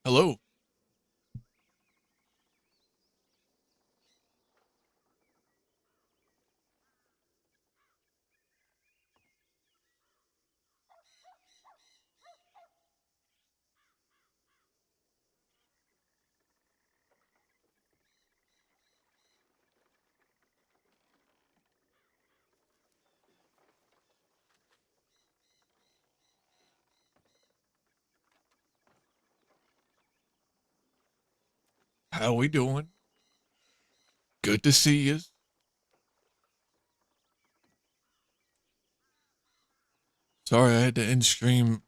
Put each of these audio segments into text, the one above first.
Hello. How we doing? Good to see you. Sorry I had to end stream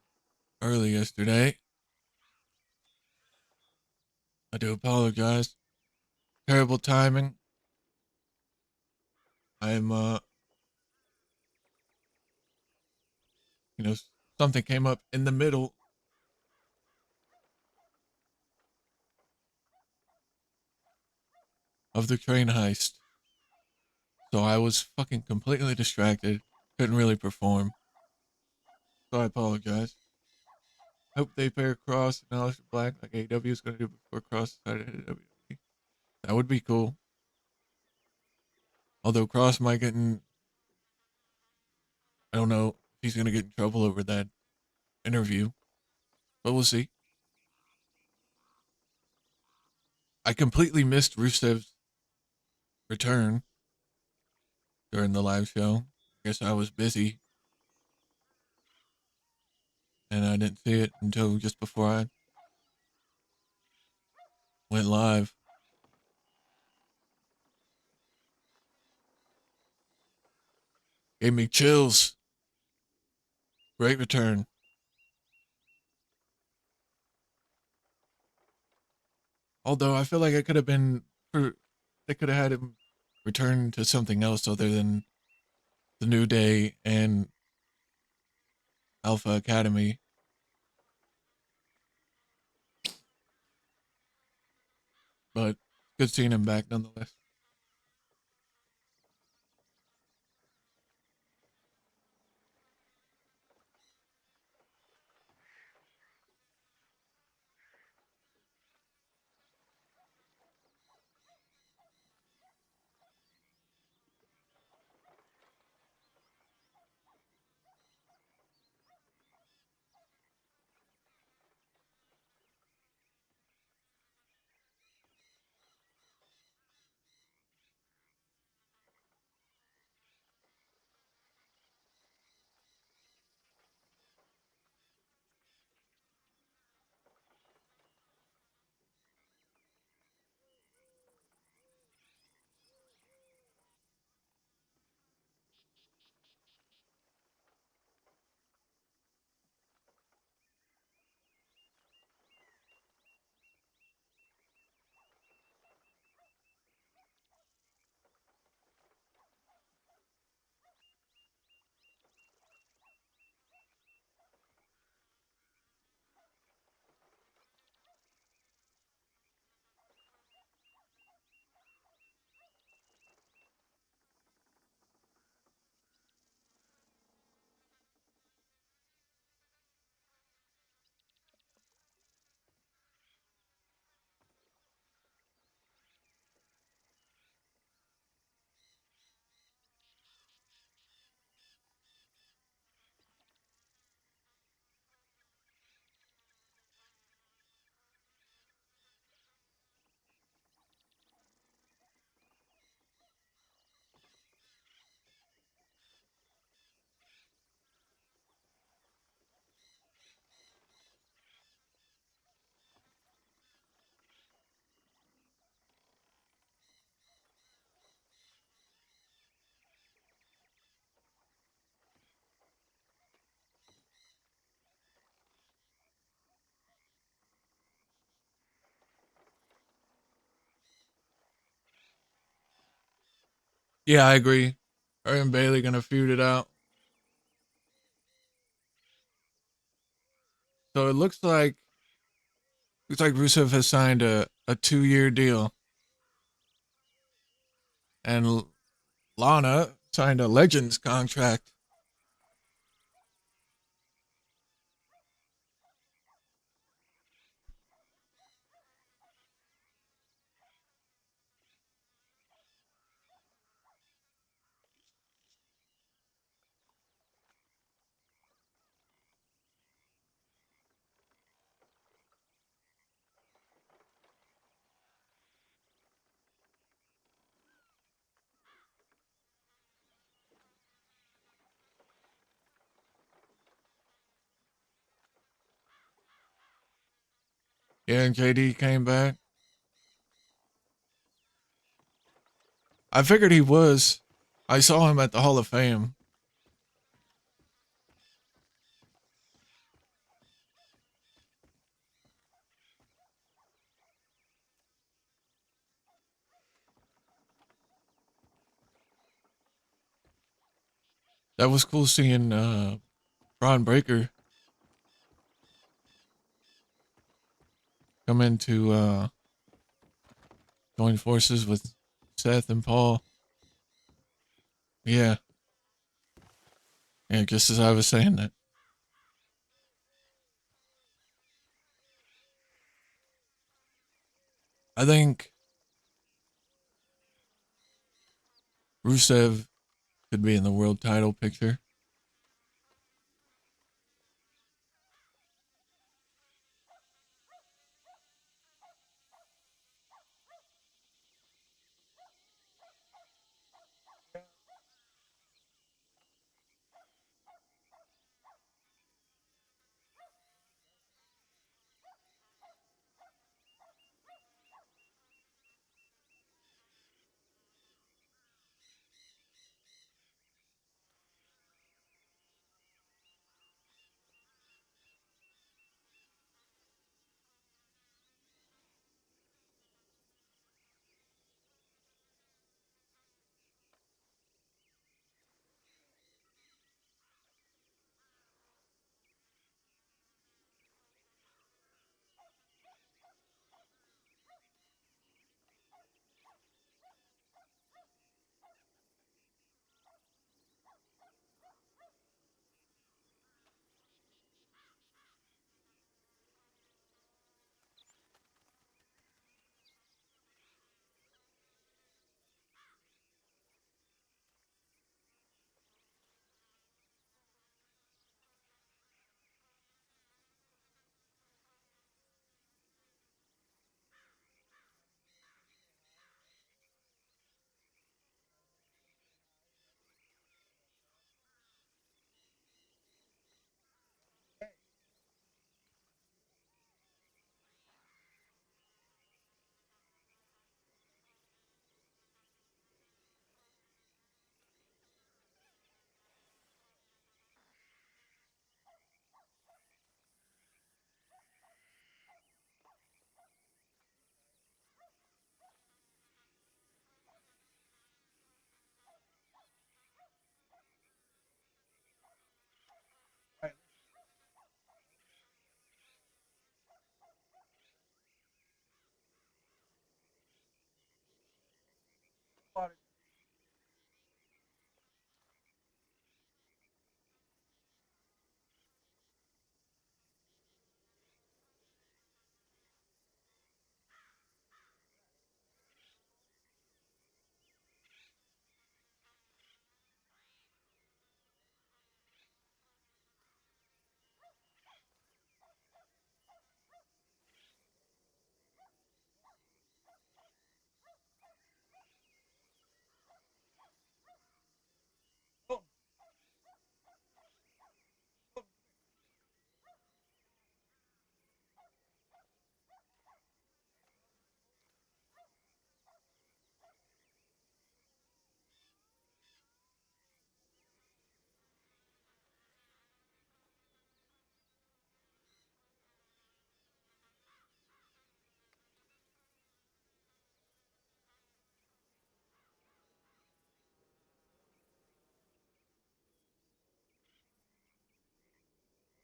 early yesterday. I do apologize. Terrible timing. I'm you know, something came up in the middle of the train heist. So I was fucking completely distracted. Couldn't really perform. So I apologize. Hope they pair Cross and Alistair Black like AEW is gonna do before Cross decided to hit WWE. That would be cool. Although Cross might get in I don't know if he's gonna get in trouble over that interview. But we'll see. I completely missed Rusev's return during the live show. I guess I was busy and I didn't see it until just before I went live. Gave me chills. Great return. Although I feel like it could have been for they could have had him return to something else other than the New Day and Alpha Academy. But good seeing him back nonetheless. Yeah, I agree. Her and Bailey gonna feud it out. So it looks like Rusev has signed a 2-year deal. And Lana signed a Legends contract. Yeah, and JD came back. I figured he was. I saw him at the Hall of Fame. That was cool seeing Ron Breaker come into join forces with Seth and Paul. Yeah. Yeah, just as I was saying that. I think Rusev could be in the world title picture.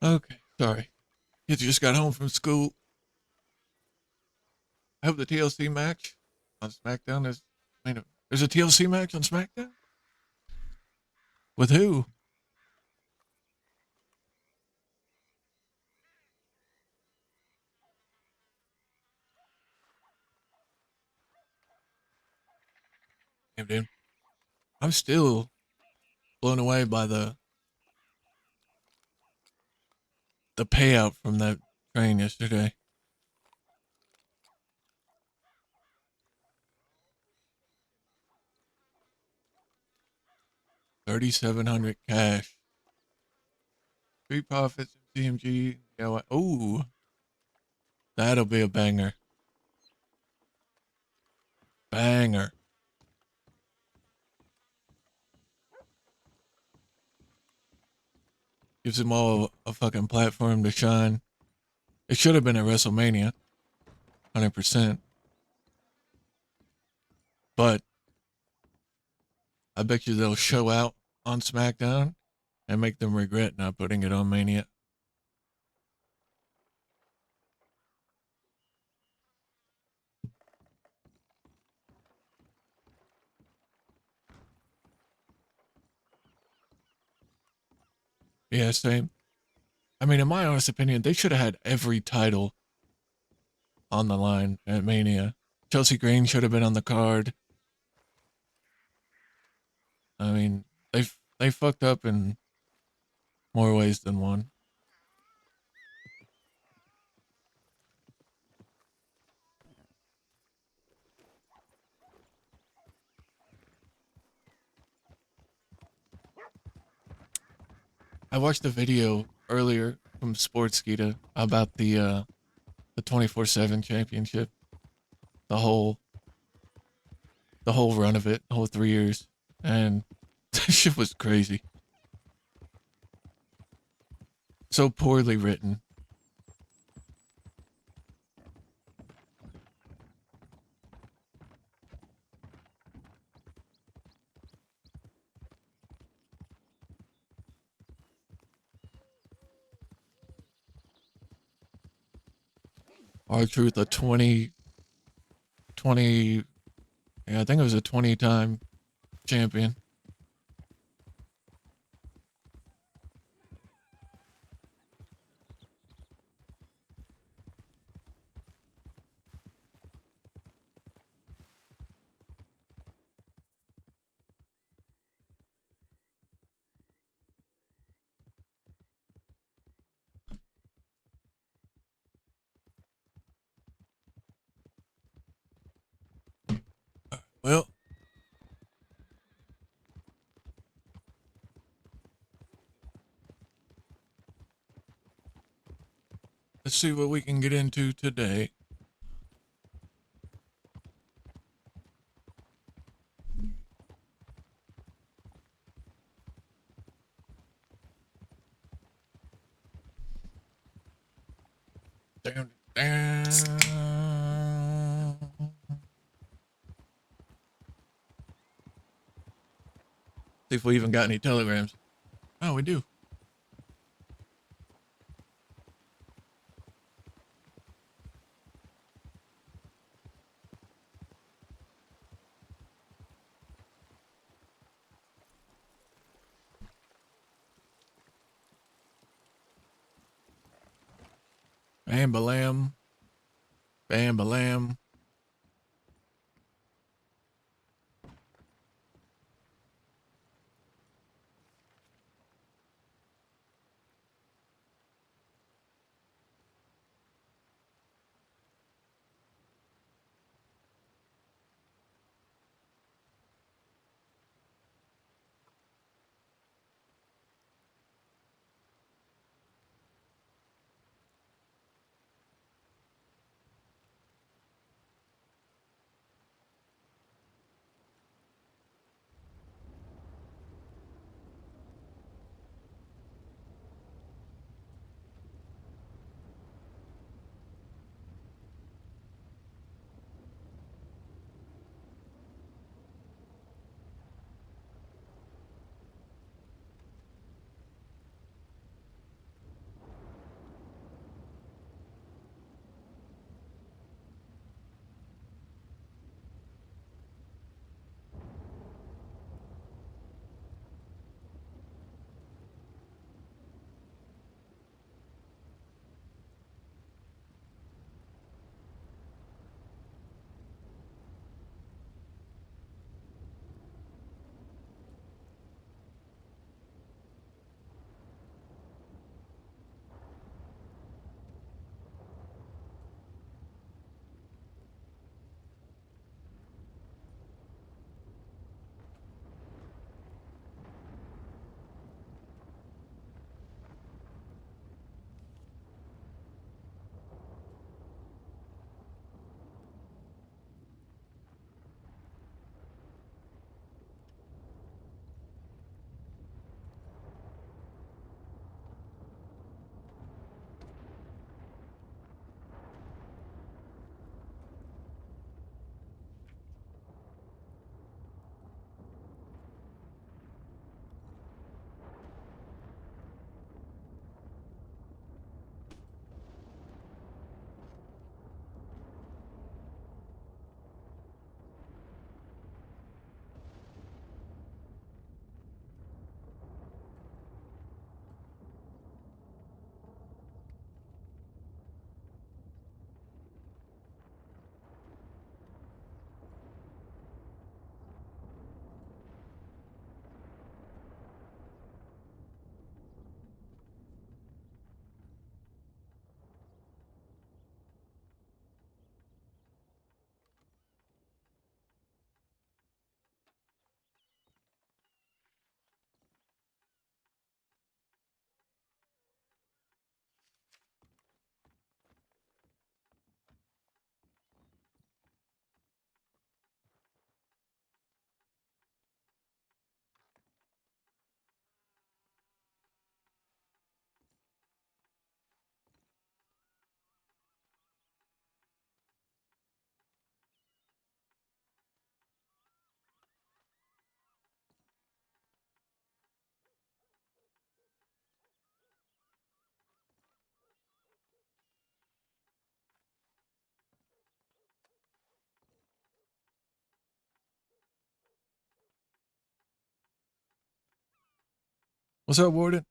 Okay, sorry. Kids just got home from school. I hope the TLC match on SmackDown is. There's a TLC match on SmackDown? With who? Damn, dude. I'm still blown away by the payout from that train yesterday. 3,700 cash. Street Profits and CMG. Yeah, what? Ooh. That'll be a banger. Banger. Gives them all a fucking platform to shine. It should have been at WrestleMania, 100%. But I bet you they'll show out on SmackDown and make them regret not putting it on Mania. Yeah, same. I mean, in my honest opinion, they should have had every title on the line at Mania. Chelsea Green should have been on the card. I mean, they fucked up in more ways than one. I watched a video earlier from Sportskeeda about the 24/7 championship, the whole the whole run of it, the whole 3 years, and that shit was crazy. So poorly written. R-Truth, a 20, yeah, I think it was a 20-time champion. Well, let's see what we can get into today. Damn, damn. See if we even got any telegrams. Oh, we do. Bam balam. Bam balam. What's up, Warden?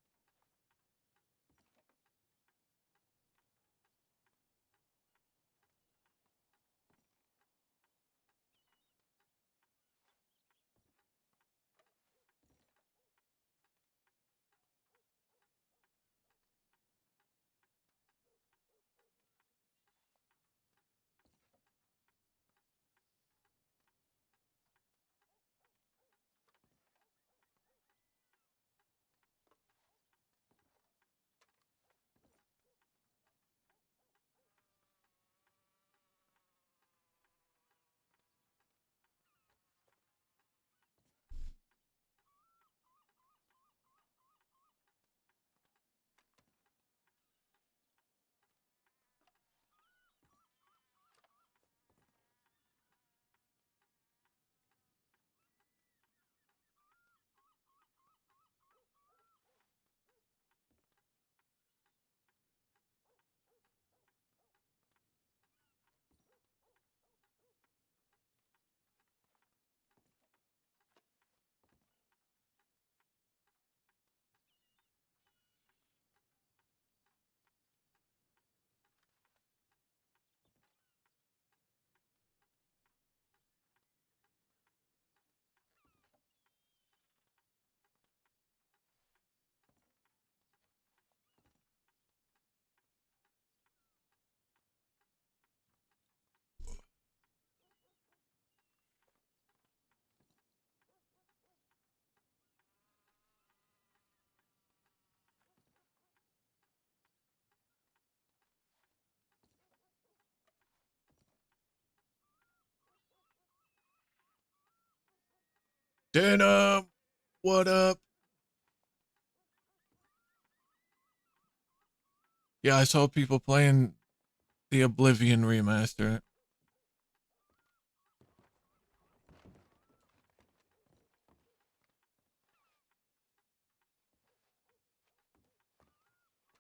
Denim, what up? Yeah, I saw people playing the Oblivion remaster.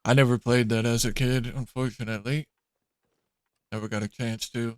I never played that as a kid, unfortunately. Never got a chance to.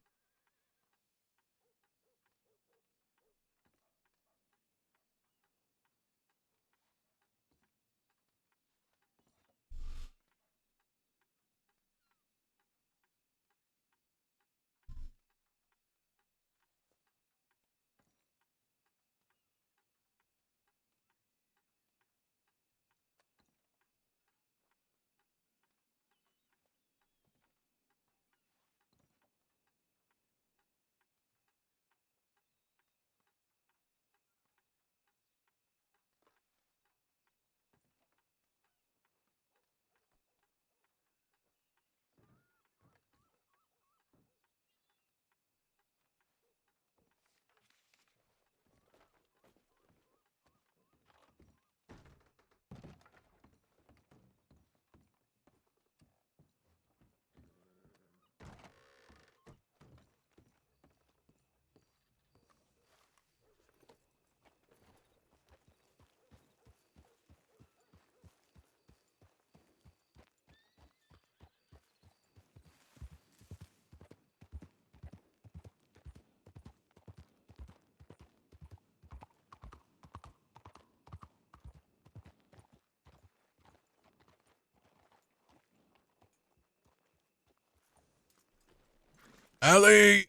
Allie!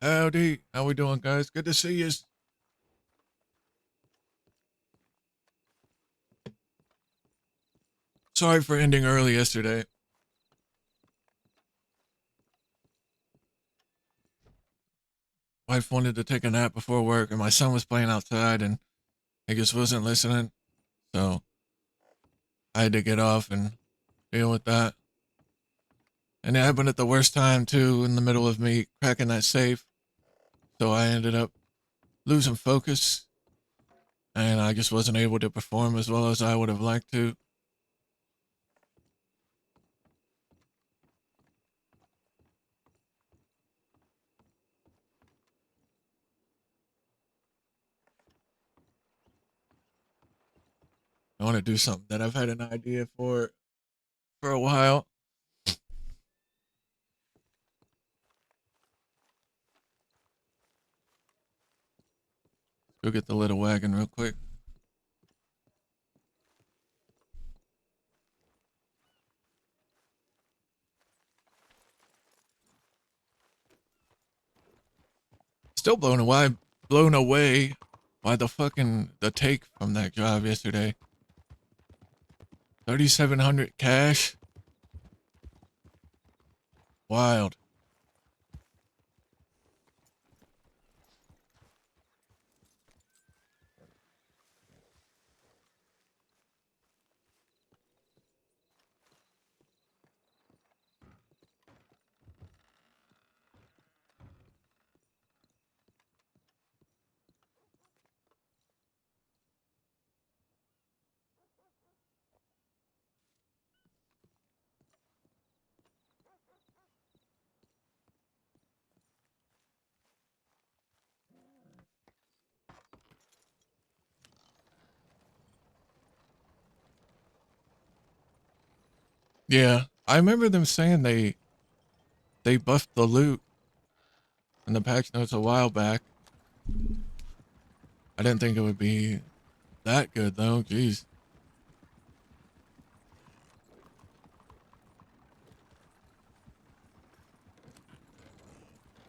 Howdy. How we doing, guys? Good to see you. Sorry for ending early yesterday. Wife wanted to take a nap before work, and my son was playing outside, and he just wasn't listening. So I had to get off and deal with that. And it happened at the worst time, too, in the middle of me cracking that safe. So I ended up losing focus, and I just wasn't able to perform as well as I would have liked to. I want to do something that I've had an idea for a while. Go get the little wagon real quick. still blown away by the take from that job yesterday. 3,700 cash. Wild. Yeah, I remember them saying they buffed the loot in the patch notes a while back. I didn't think it would be that good though. Jeez.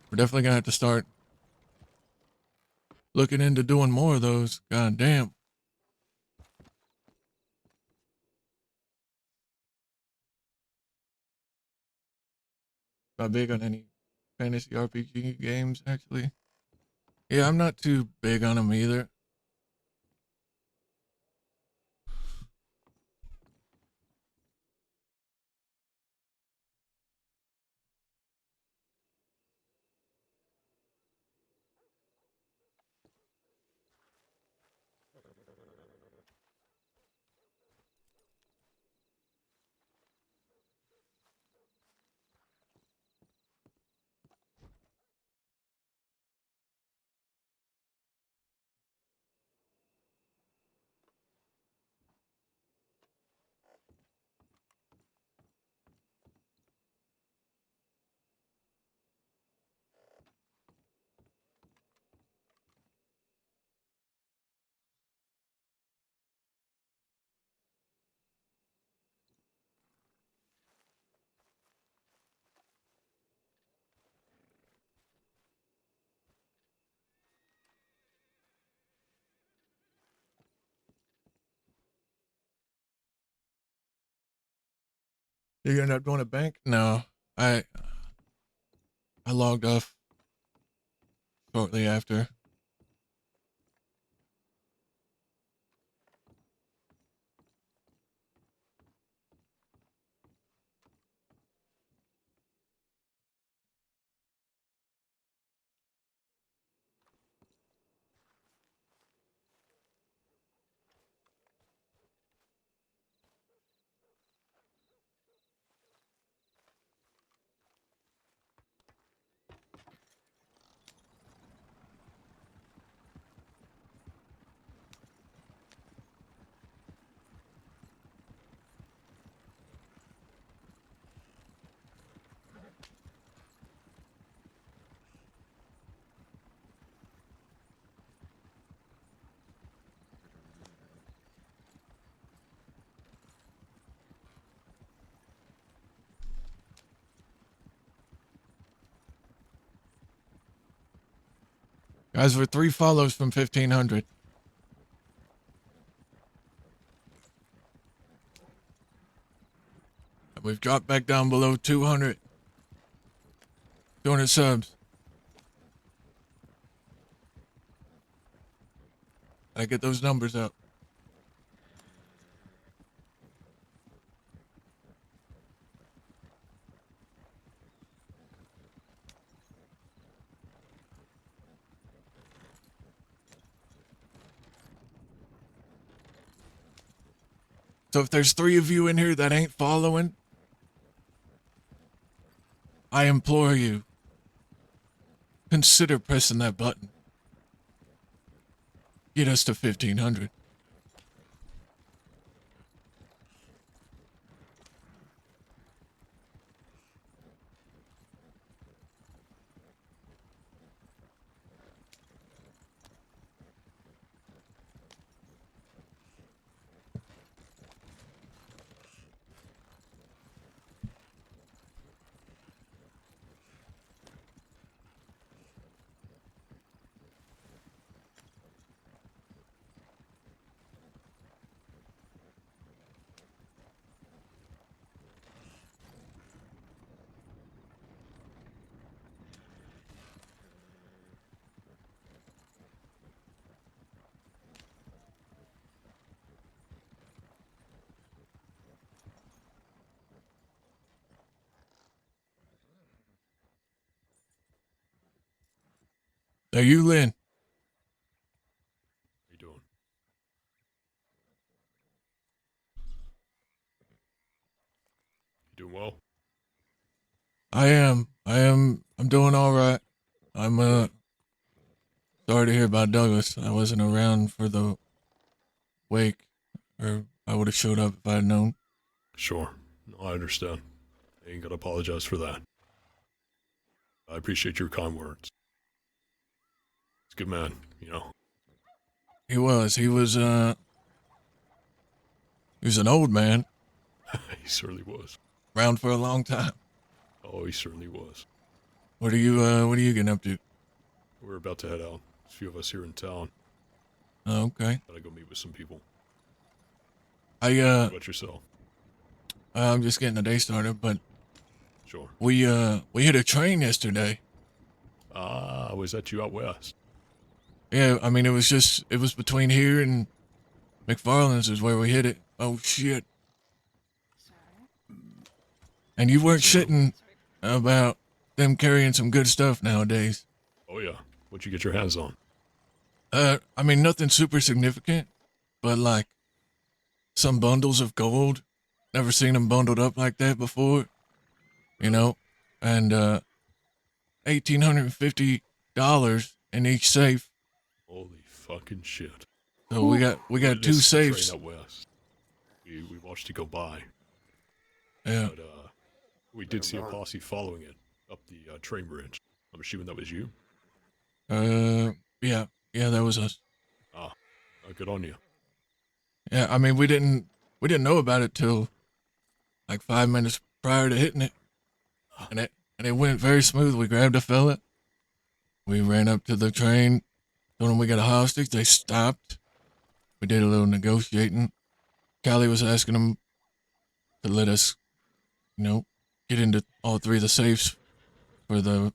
We're definitely gonna have to start looking into doing more of those. God damn. Not big on any fantasy RPG games, actually. Yeah, I'm not too big on them either. You end up doing a bank? No, I logged off shortly after. Guys, we're 3 follows from 1,500. We've dropped back down below 200. 200 subs. Gotta get those numbers up. So if there's 3 of you in here that ain't following, I implore you, consider pressing that button. Get us to 1,500. Hey, you, Lynn. How you doing? You doing well? I'm doing all right. I'm Good. sorry to hear about Douglas. I wasn't around for the wake, or I would have showed up if I'd known. Sure. No, I understand. I ain't gotta apologize for that. I appreciate your kind words. He's a good man, you know. He was an old man, He certainly was. around for a long time. Oh, he certainly was. What are you getting up to? We're about to head out. There's a few of us here in town. Oh, okay. Gotta go meet with some people. I What about yourself? I'm just getting the day started, but Sure. we hit a train yesterday. Ah, was that you out west? Yeah, I mean it was between here and McFarland's is where we hit it. Oh shit. And you weren't So, shitting about them carrying some good stuff nowadays. oh yeah. What'd you get your hands on? I mean nothing super significant, but like some bundles of gold. Never seen them bundled up like that before, you Really? know. And $1,850 in each safe. Holy fucking shit. So we got two Witnessed the train safes. out west. We watched it go by, Yeah. but we did see a posse following it up the train bridge. I'm assuming that was you. Yeah, yeah, that was us. Ah, good on you. Yeah, I mean we didn't know about it till like 5 minutes prior to hitting it, and it went very smooth. We grabbed a fella, we ran up to the train, told them we got a hostage. They stopped. We did a little negotiating. Callie was asking them to let us, you know, get into all three of the safes for the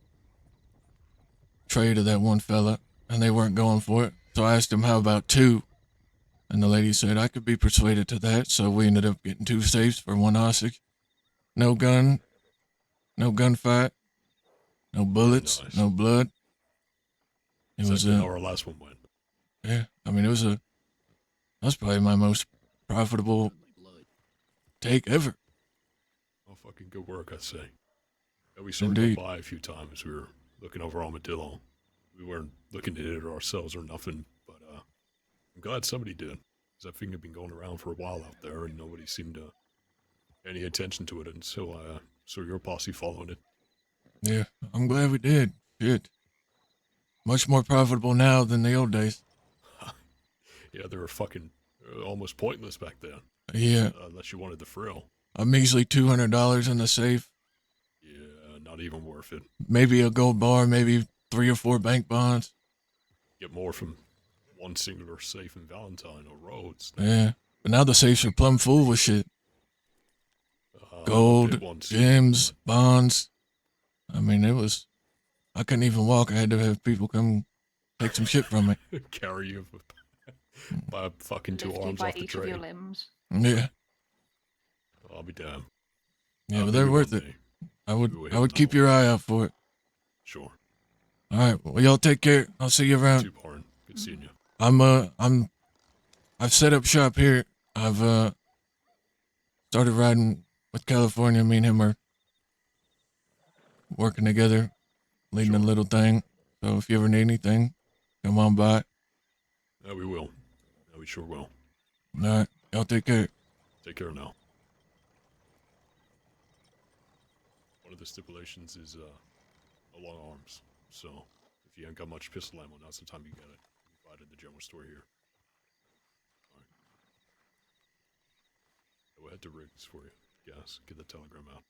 trade of that one fella, and they weren't going for it. So I asked them how about two, and the lady said I could be persuaded to that. So we ended up getting two safes for one hostage. No gun, no gunfight, no Very bullets, nice. no blood. It was Exactly how our last one went. yeah. I mean, that was probably my most profitable take ever. Oh, fucking good work, I'd say. Yeah, we saw it go Indeed. by a few times. We were looking over Armadillo. We weren't looking to hit it ourselves or nothing, but I'm glad somebody did. Because that thing had been going around for a while out there, and nobody seemed to pay any attention to it until I saw your posse following it. Yeah, I'm glad we did. Shit, much more profitable now than the old days. Yeah, they were fucking almost pointless back then, Yeah, unless you wanted the frill. a measly $200 in the safe, Yeah, not even worth it. maybe a gold bar, maybe 3 or 4 bank bonds. Get more from one singular safe in Valentine or Rhodes. Yeah, but now the safes are plumb full with shit. The big Gold, ones seem to be, gems, bonds. I mean, it was. I couldn't even walk. I had to have people come take some shit from me. but carry you by fucking two Lift you arms by off the each of your train. limbs. Yeah, Oh, I'll be damned. yeah, but Maybe they're one worth it. day. I Maybe we'll hit I would another keep one. your eye out for it. Sure. All right, well, y'all take care. I'll see you You around. too, Barton. Good seeing you. I've set up shop here. I've started riding with California. Me and him are working together, leading a Sure. little thing. So if you ever need anything, come on by. Yeah, we will. Yeah, we sure will. All right, y'all take care. Take care now. One of the stipulations is no long arms. So if you ain't got much pistol ammo, now's the time you get it. You can buy it at the general store here. All right. We'll head to Riggs for you. Gas. Get the telegram out.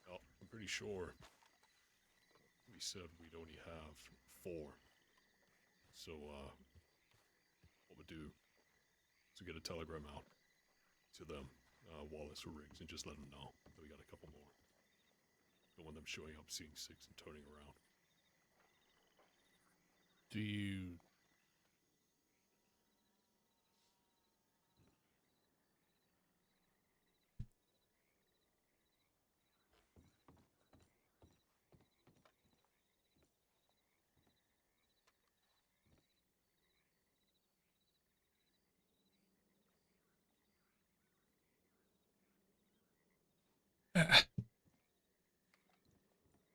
Well, I'm pretty sure we said we'd only have 4. So, what we'll do is we'll get a telegram out to them, Wallace or Riggs, and just let them know that we got a couple more. Don't want them showing up, seeing 6, and turning around. Do you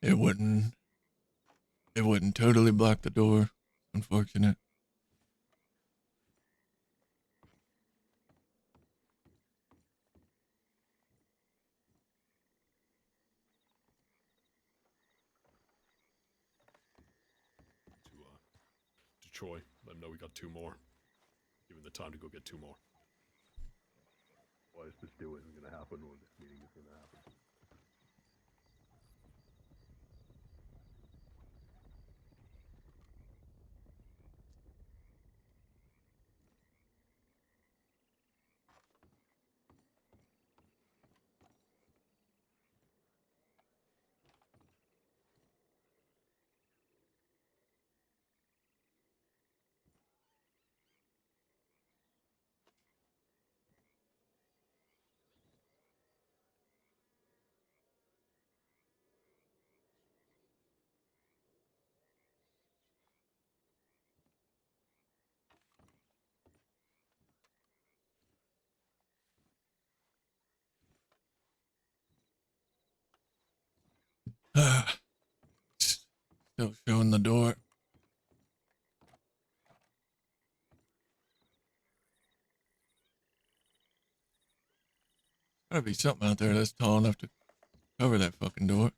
It wouldn't. It wouldn't totally block the door. Unfortunate. To Troy, let him know we got 2 more. Give him the time to go get 2 more. Well, this deal isn't going to happen, or this meeting is going to happen. Still showing the door. Gotta be something out there that's tall enough to cover that fucking door.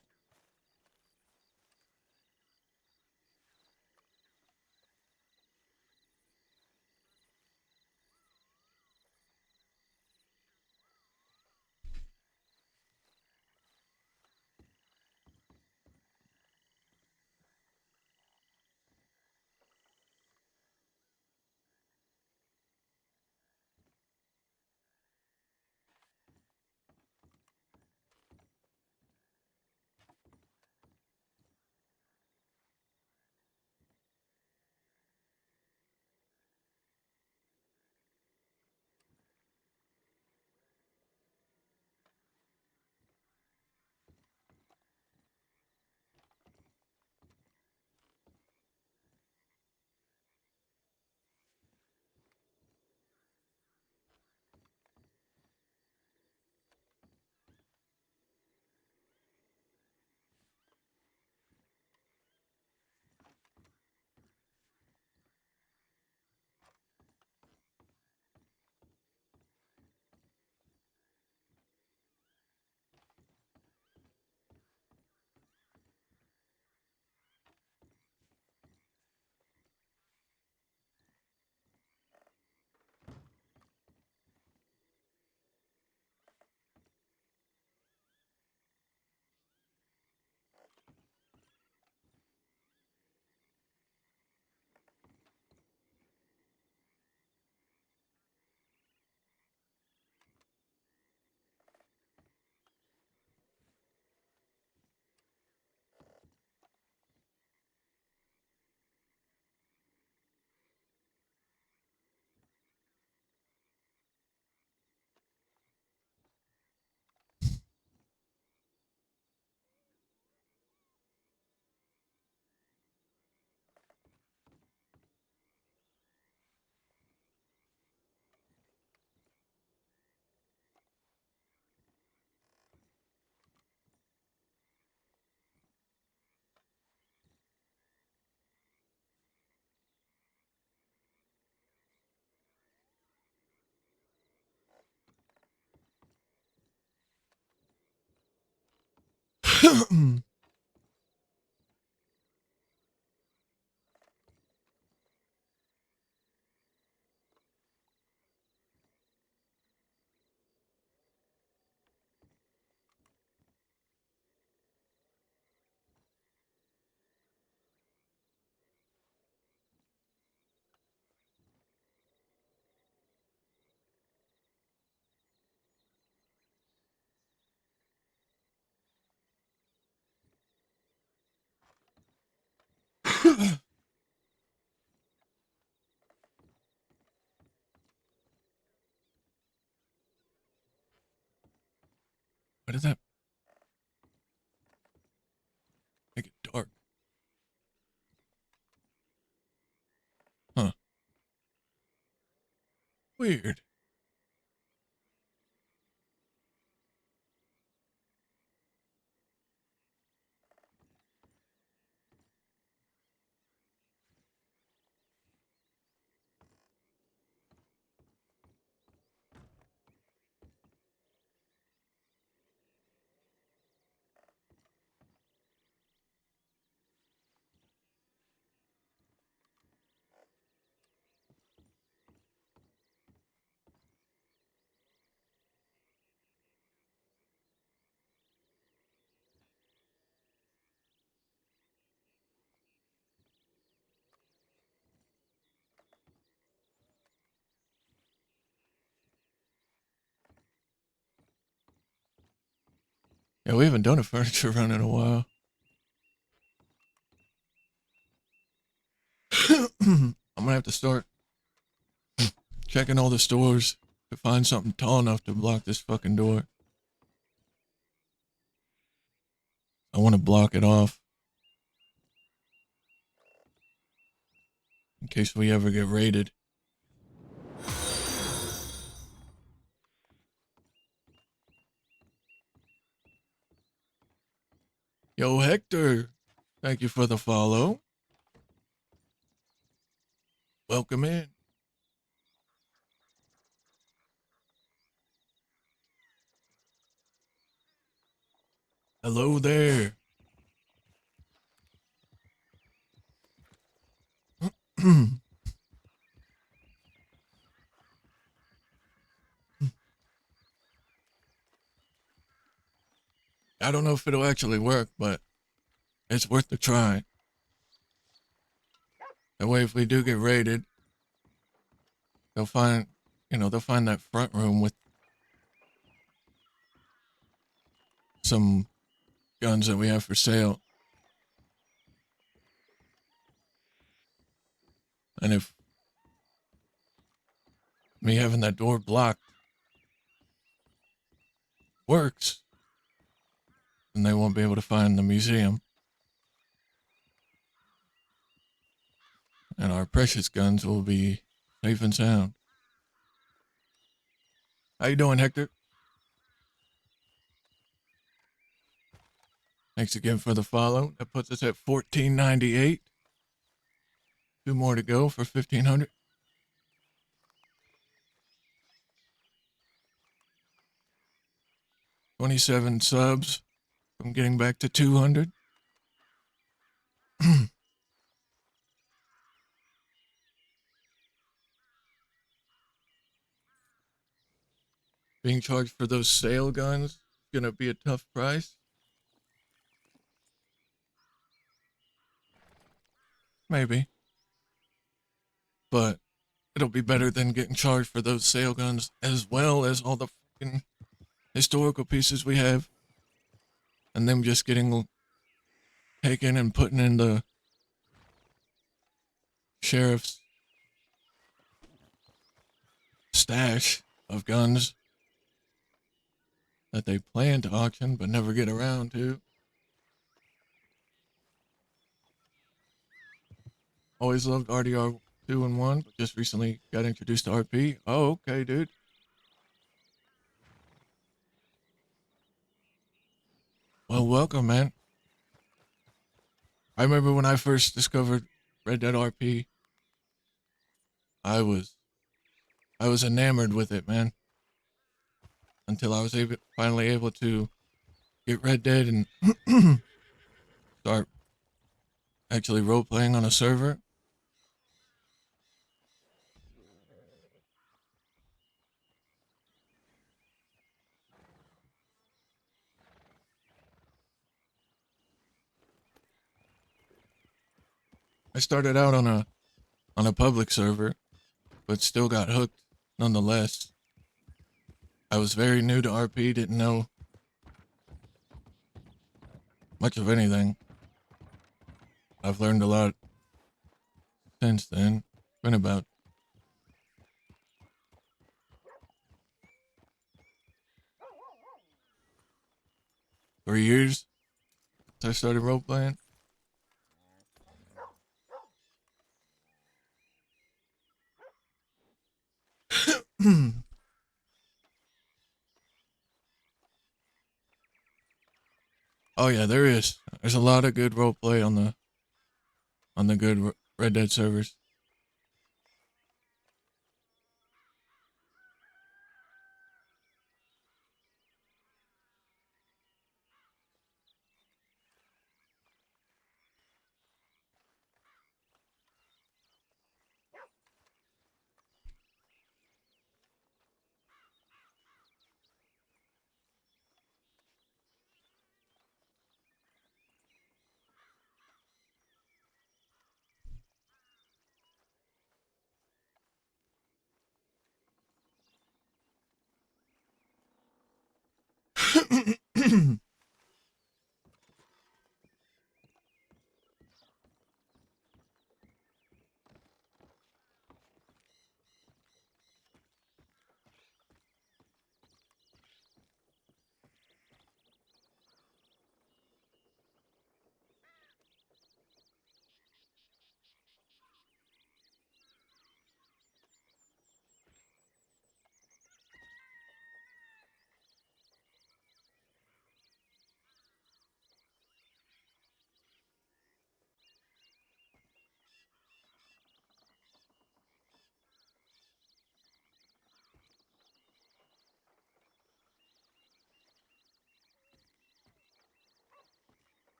Why does that make it dark? Huh. Weird. Yeah, we haven't done a furniture run in a while. I'm gonna have to start checking all the stores to find something tall enough to block this fucking door. I want to block it off in case we ever get raided. Yo, Hector, thank you for the follow. Welcome in. Hello there. I don't know if it'll actually work, but it's worth the try. That way, if we do get raided, they'll find, they'll find that front room with some guns that we have for sale. And if me having that door blocked works, then they won't be able to find the museum. And our precious guns will be safe and sound. How you doing, Hector? Thanks again for the follow. That puts us at 1498. 2 more to go for 1500. 27 subs from getting back to 200. Being charged for those sale guns is going to be a tough price. Maybe. But it'll be better than getting charged for those sale guns as well as all the fucking historical pieces we have. And them just getting taken and put in the sheriff's stash of guns that they plan to auction but never get around to. Always loved RDR 2 and 1, but just recently got introduced to RP. Oh, okay, dude. Well, welcome, man. I remember when I first discovered Red Dead RP, I was enamored with it, man. Until I was finally able to get Red Dead and start actually role playing on a server. I started out on a public server, but still got hooked nonetheless. I was very new to RP, didn't know much of anything. I've learned a lot since then. It's been about 3 years since I started role playing. Oh yeah, there is. There's a lot of good role play on the good Red Dead servers.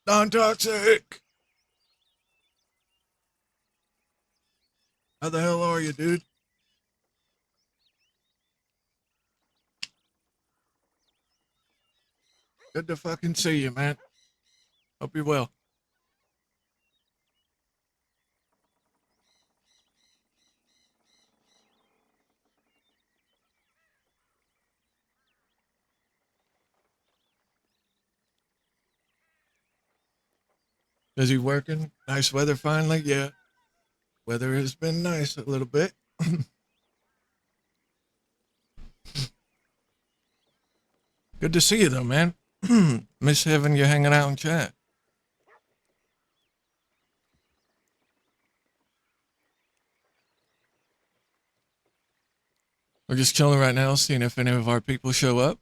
Non-toxic. How the hell are you, dude? Good to fucking see you, man. Hope you're well. Busy working? Nice weather finally? Yeah. Weather has been nice a little bit. Good to see you, though, man. Miss having you hanging out and chat. We're just chilling right now, seeing if any of our people show up.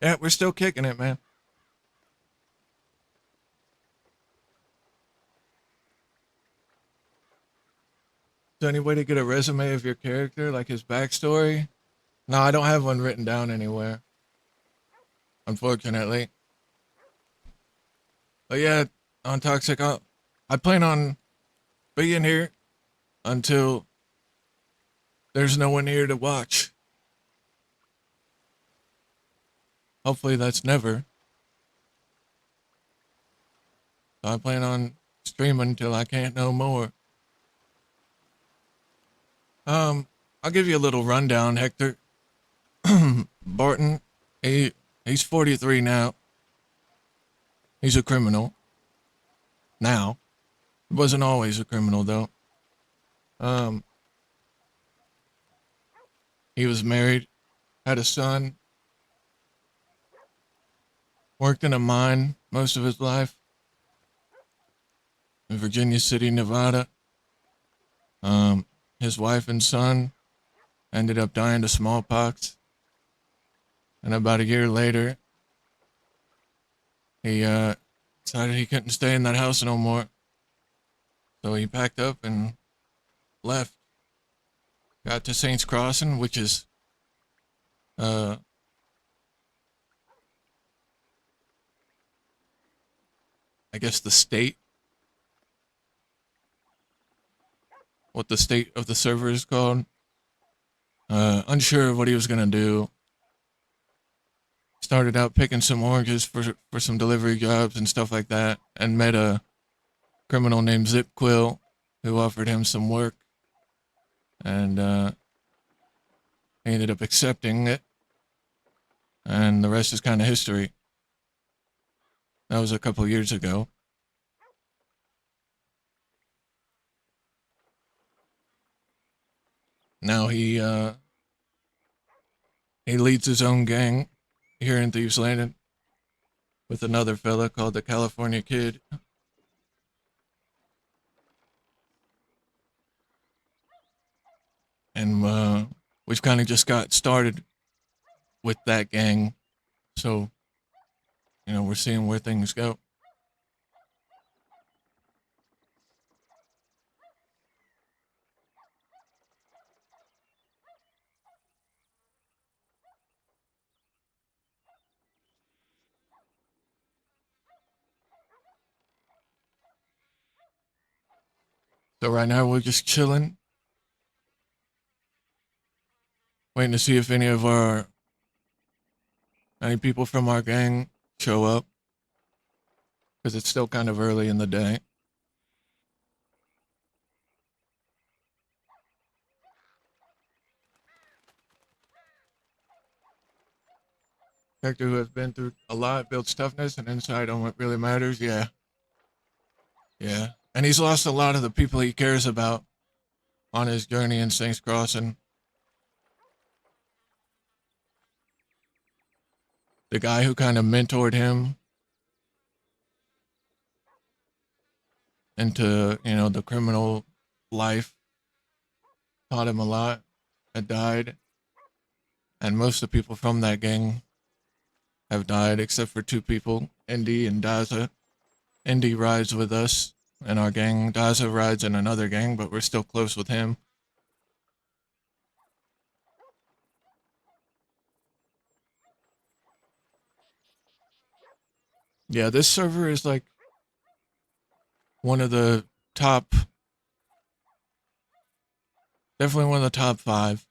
Yeah, we're still kicking it, man. Is there any way to get a resume of your character, like his backstory? No, I don't have one written down anywhere, unfortunately. But yeah, on Toxic, I plan on being here until there's no one here to watch. Hopefully that's never. So I plan on streaming till I can't no more. I'll give you a little rundown, Hector. Barton, he's 43 now. He's a criminal. Now. He wasn't always a criminal though. Um, he was married, had a son, worked in a mine most of his life in Virginia City, Nevada. His wife and son ended up dying to smallpox. And about a year later, he decided he couldn't stay in that house no more. So he packed up and left. Got to Saints Crossing, which is I guess the state. What the state of the server is called. Unsure of what he was gonna do. Started out picking some oranges for some delivery jobs and stuff like that, and met a criminal named Zip Quill who offered him some work, and he ended up accepting it, and the rest is kind of history. That was a couple years ago. Now he leads his own gang here in Thieves Landing with another fella called the California Kid. And we've kind of just got started with that gang. So, we're seeing where things go. So right now we're just chilling, waiting to see if any people from our gang show up, because it's still kind of early in the day. Character who has been through a lot, builds toughness and insight on what really matters. Yeah. Yeah. And he's lost a lot of the people he cares about on his journey in Saints Crossing. The guy who kind of mentored him into, the criminal life, taught him a lot, had died. And most of the people from that gang have died, except for two people, Indy and Daza. Indy rides with us in our gang. Daza rides in another gang, but we're still close with him. Yeah, this server is like one of the top, definitely one of the top 5.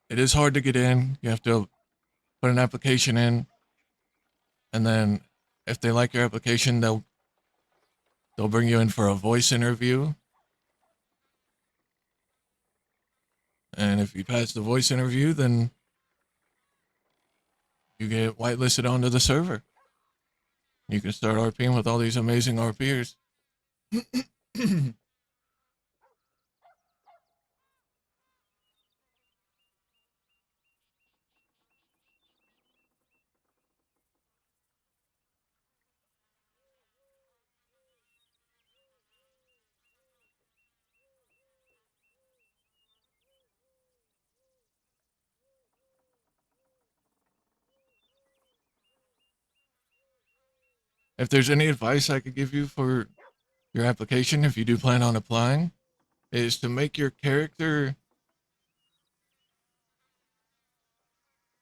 It is hard to get in. You have to put an application in, and then if they like your application, they'll bring you in for a voice interview. And if you pass the voice interview, then you get whitelisted onto the server. You can start RPing with all these amazing RPers. If there's any advice I could give you for your application, if you do plan on applying, is to make your character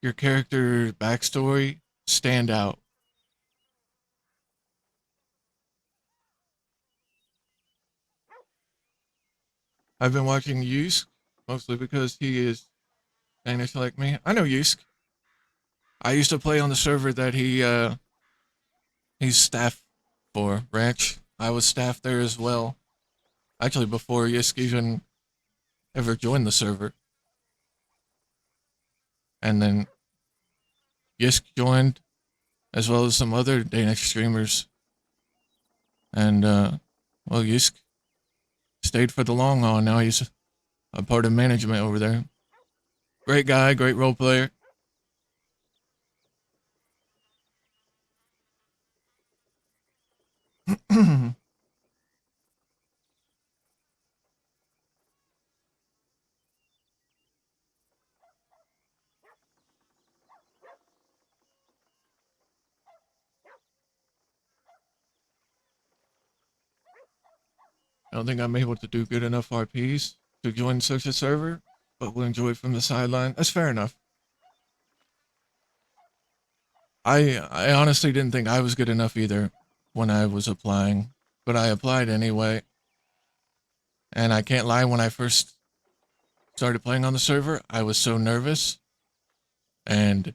backstory stand out. I've been watching Yusk, mostly because he is Danish like me. I know Yusk. I used to play on the server that he's staff for, Ranch. I was staff there as well. Actually, before Yusk even ever joined the server. And then Yusk joined, as well as some other Danish streamers. And, Yusk stayed for the long haul. Now he's a part of management over there. Great guy, great role player. I don't think I'm able to do good enough RPs to join such a server, but will enjoy it from the sideline. That's fair enough. I honestly didn't think I was good enough either when I was applying, but I applied anyway. And I can't lie, when I first started playing on the server, I was so nervous and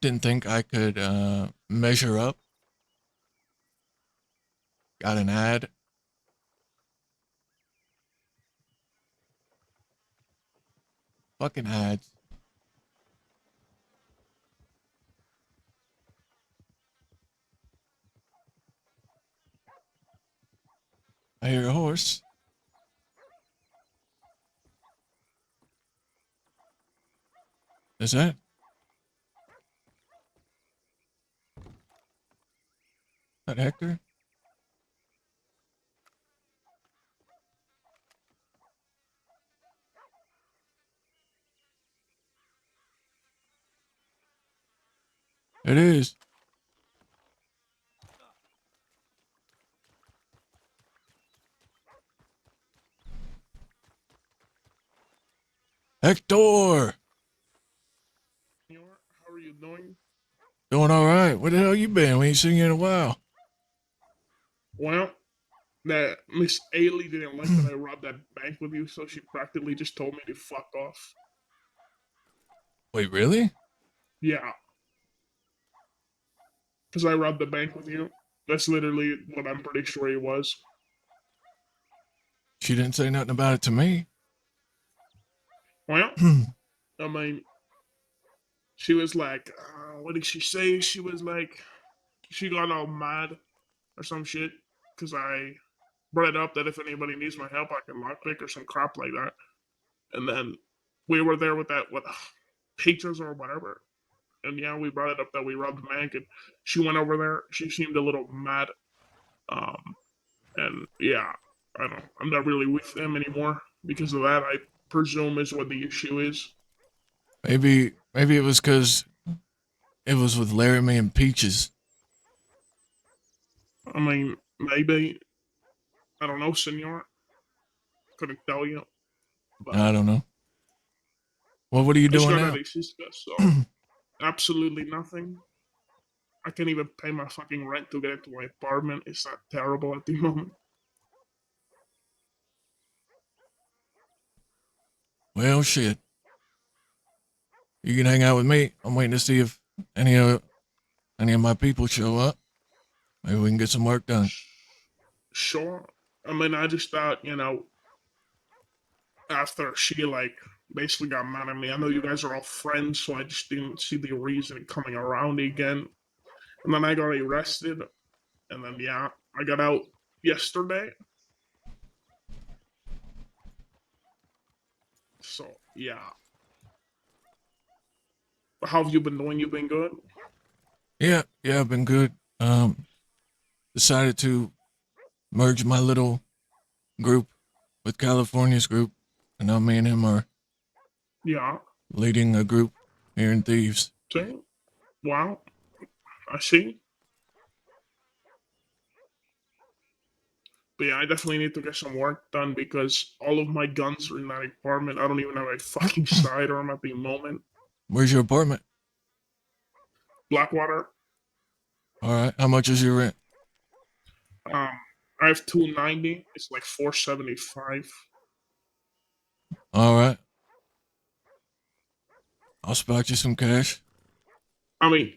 didn't think I could measure up. Got an ad. Fucking ads. I hear a horse. Is that Hector? It is. Hector! Senor, how are you doing? Doing all right. Where the hell you been? We ain't seen you in a while. Well, that Miss Ailey didn't like that I robbed that bank with you, so she practically just told me to fuck off. Wait, really? Yeah, because I robbed the bank with you. That's literally what I'm pretty sure it was. She didn't say nothing about it to me. Well, I mean, she was like, what did she say? She was like, she got all mad or some shit because I brought it up that if anybody needs my help, I can lockpick or some crap like that. And then we were there with that, what, pictures or whatever. And yeah, we brought it up that we robbed the bank, and she went over there. She seemed a little mad. Um, and yeah, I don't. I'm not really with them anymore because of that. I presume is what the issue is. Maybe it was because it was with Laramie and Peaches. I mean, maybe I don't know, Senor. Couldn't tell you, but I don't know. Well, what are you I just doing got out now? of Cisco, so absolutely nothing. I can't even pay my fucking rent to get into my apartment. It's that terrible at the moment. Well, shit. You can hang out with me. I'm waiting to see if any of my people show up. Maybe we can get some work done. Sure. I mean, I just thought, after she like basically got mad at me. I know you guys are all friends, so I just didn't see the reason coming around again. And then I got arrested, and then yeah, I got out yesterday. So yeah, how have you been doing? You been good? Yeah, I've been good. Decided to merge my little group with California's group, and now me and him are Yeah. leading a group here in Thieves. See? Wow. I see. But yeah, I definitely need to get some work done because all of my guns are in that apartment. I don't even have a fucking sidearm at the moment. Where's your apartment? Blackwater. All right, how much is your rent? Um, I have 290. It's like 475. All right, I'll spot you some cash. I mean,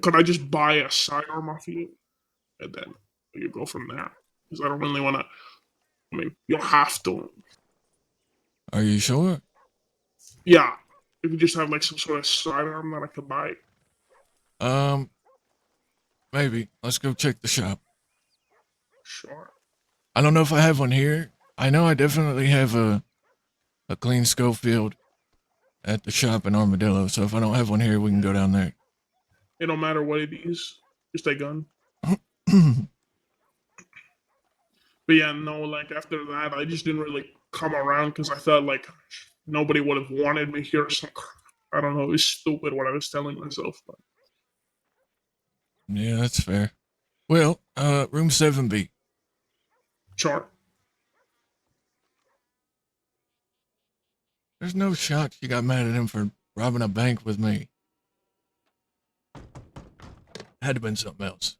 could I just buy a sidearm off you and then you go from there? Because I don't really want to. I mean, you'll have to. Are you sure? Yeah, if you just have like some sort of sidearm that I could buy. Um, maybe. Let's go check the shop. Sure. I don't know if I have one here. I know I definitely have a clean Schofield at the shop in Armadillo. So if I don't have one here, we can go down there. It don't matter what it is, just a gun. But yeah, no, like after that, I just didn't really come around because I thought like nobody would have wanted me here. So I don't know. It's stupid what I was telling myself, but Yeah, that's fair. Well, room 7B. sure. There's no shot she got mad at him for robbing a bank with me. Had to been something else.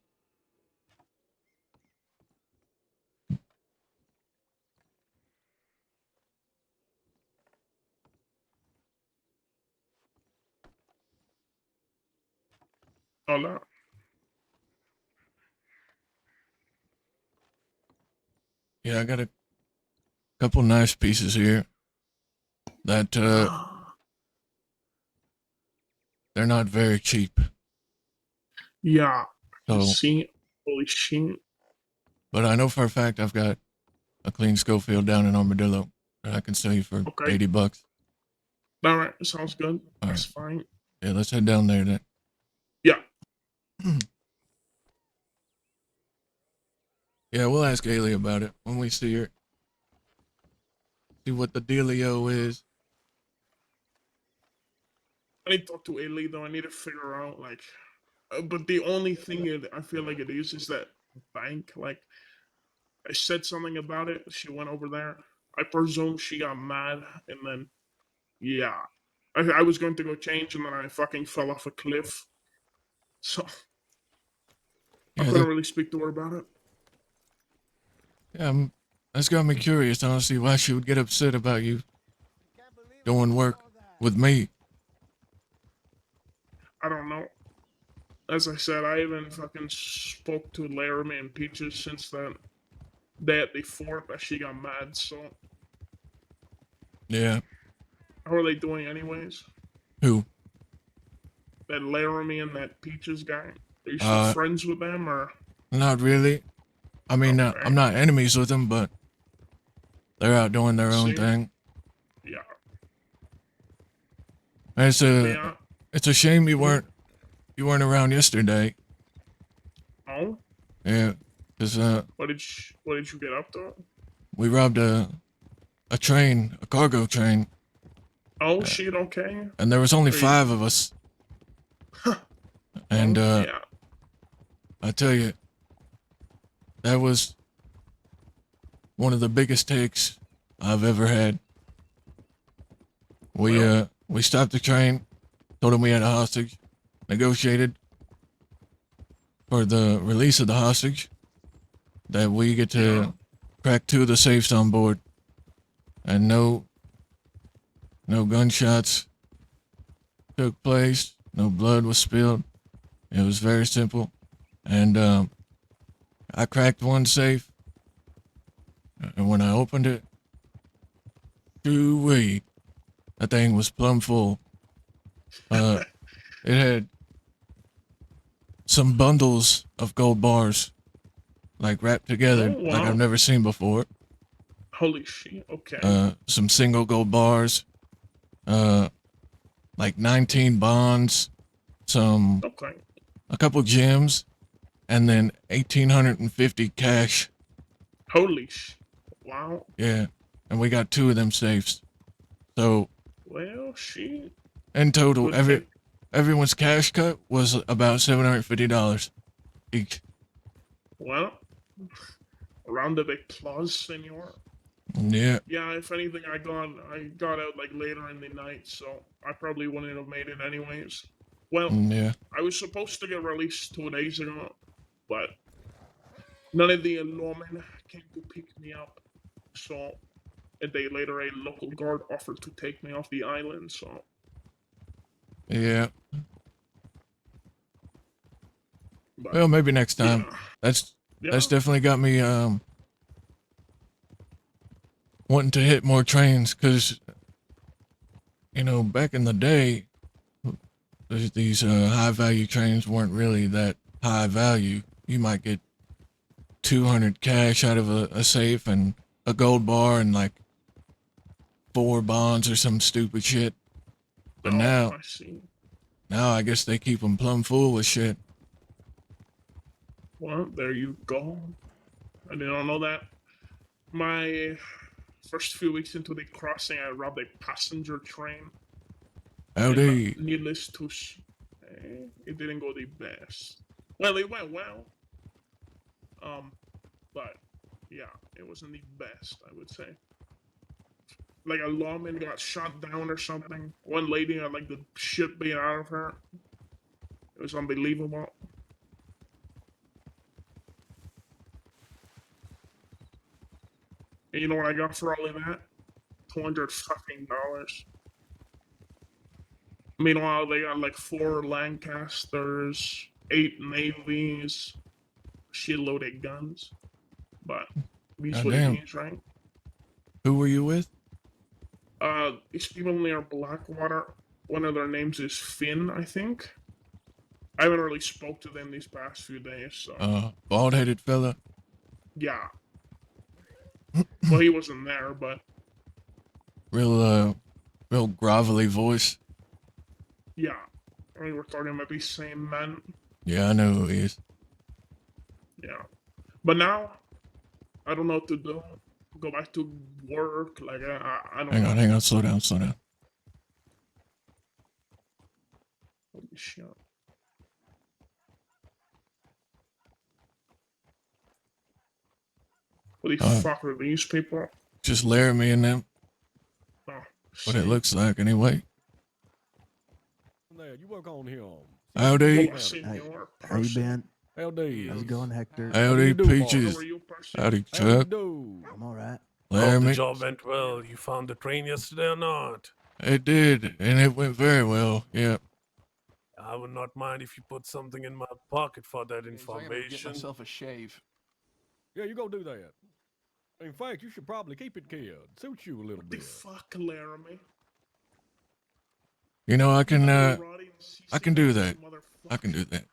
Oh no. Yeah, I got a couple nice pieces here that they're not very cheap. Yeah. You So, see, holy shit. but I know for a fact I've got a clean Schofield down in Armadillo that I can sell you for Okay. $80. All right. Sounds good. All That's right. fine. Yeah, let's head down there then. Yeah. Yeah, we'll ask Ailey about it when we see her. See what the dealio is. I need to talk to Ailey though. I need to figure out like But the only thing I feel like it is that bank. Like I said something about it. She went over there. I presume she got mad, and then yeah, I was going to go change, and then I fucking fell off a cliff. So I Yeah, couldn't really speak to her about it. yeah, that's got me curious, honestly, why she would get upset about you doing work with me. I don't know. As I said, I haven't fucking spoke to Laramie and Peaches since that day before that she got mad. So Yeah. how are they doing, anyways? Who? That Laramie and that Peaches guy. Are you still Uh, friends with them, or Not really. I mean, I'm okay? not enemies with them, but they're out doing their own See, thing. yeah, It's a, yeah. it's a shame Mhm. you weren't around yesterday. Oh, Yeah, 'cause what did you get up to? we robbed a train, a cargo train, Oh shit, okay. and there was only Are you, 5 of us. And oh yeah. I tell you, that was one of the biggest takes I've ever had. We stopped the train, told them we had a hostage, negotiated for the release of the hostage, that we get Yeah. to crack 2 of the safes on board, and no gunshots took place, no blood was spilled. It was very simple, and I cracked one safe, and when I opened it, shoo-wee, that thing was plumb full. It had some bundles of gold bars, like wrapped together, Oh like I've wow. never seen before. Holy shit. Okay. Some single gold bars, uh, like 19 bonds, Okay. a couple gems, and then 1,850 cash. Holy sh. Wow. Yeah, and we got 2 of them safes. So Well, shit. in total, Good thing. everyone's cash cut was about $750 each. Well, a round of applause, senor. Yeah, Yeah, if anything, I got out like later in the night, so I probably wouldn't have made it anyways. Well, yeah, I was supposed to get released 2 days ago, but none of the lawmen came to pick me up. So a day later, a local guard offered to take me off the island. So, yeah. but Well, maybe next time. yeah, That's yeah, that's definitely got me wanting to hit more trains, because back in the day, these high value trains weren't really that high value. You might get 200 cash out of a safe and a gold bar and like 4 bonds or some stupid shit. But oh, now I see. I guess they keep them plumb full with shit. Well, there you go. I didn't know that. My first few weeks into the crossing, I robbed a passenger train, and Howdy. needless to say, it didn't go the best. Well, it went well, but yeah, it wasn't the best, I would say. Like a lawman got shot down or something. One lady had like the shit beat out of her. It was unbelievable. And you know what I got for all of that? $200 fucking. Meanwhile, they got like 4 Lancasters, 8 Navies, shitload of guns. But these what it Goddamn. is, right? Who were you with? These people near Blackwater. One of their names is Finn, I think. I haven't really spoke to them these past few days, so Bald headed fella. yeah. Well, he wasn't there, but Real grovelly voice. yeah. I mean, we're talking about the same man. Yeah, I know who he is. Yeah. But now, I don't know what to do. Go back to work. Like, I don't know. Hang on, slow down, slow down. Holy shit. What the Uh, fuck are these people? Just Laramie and them. Oh, What it see. looks like anyway. There, you work on him. Howdy. Hello, senor. How you Person. been? Howdy. How's it going, Hector? How do Howdy, you do, How Peaches. are you, person? Howdy, How do you Chuck. do? I'm all right. Hope the Laramie. job went well. You found the train yesterday or not? It did, and it went very well. Yeah. I would not mind if you put something in my pocket for that I gotta get information. myself a shave. Yeah, you go do that. In fact, you should probably keep it, kid. Suits you a little What the bit. fuck, Laramie? You know, I can Karate and do CCW, that. motherfucker. I can do that.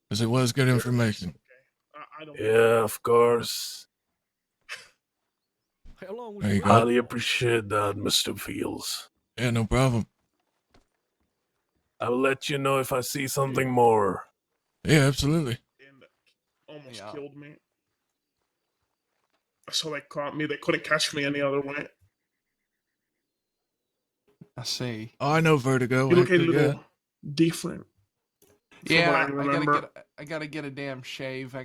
Because it was good information. Okay. I don't. Yeah, of course. How long was There you you go. Highly appreciate that, Mr. Fields. Yeah, no problem. I will let you know if I see something more. Yeah, absolutely. And almost Yeah. killed me. So they caught me. They couldn't catch me any other way. I see. Oh, I know Vertigo. You look a Hector, little yeah. different. From Yeah, what I I gotta remember. get a damn shave.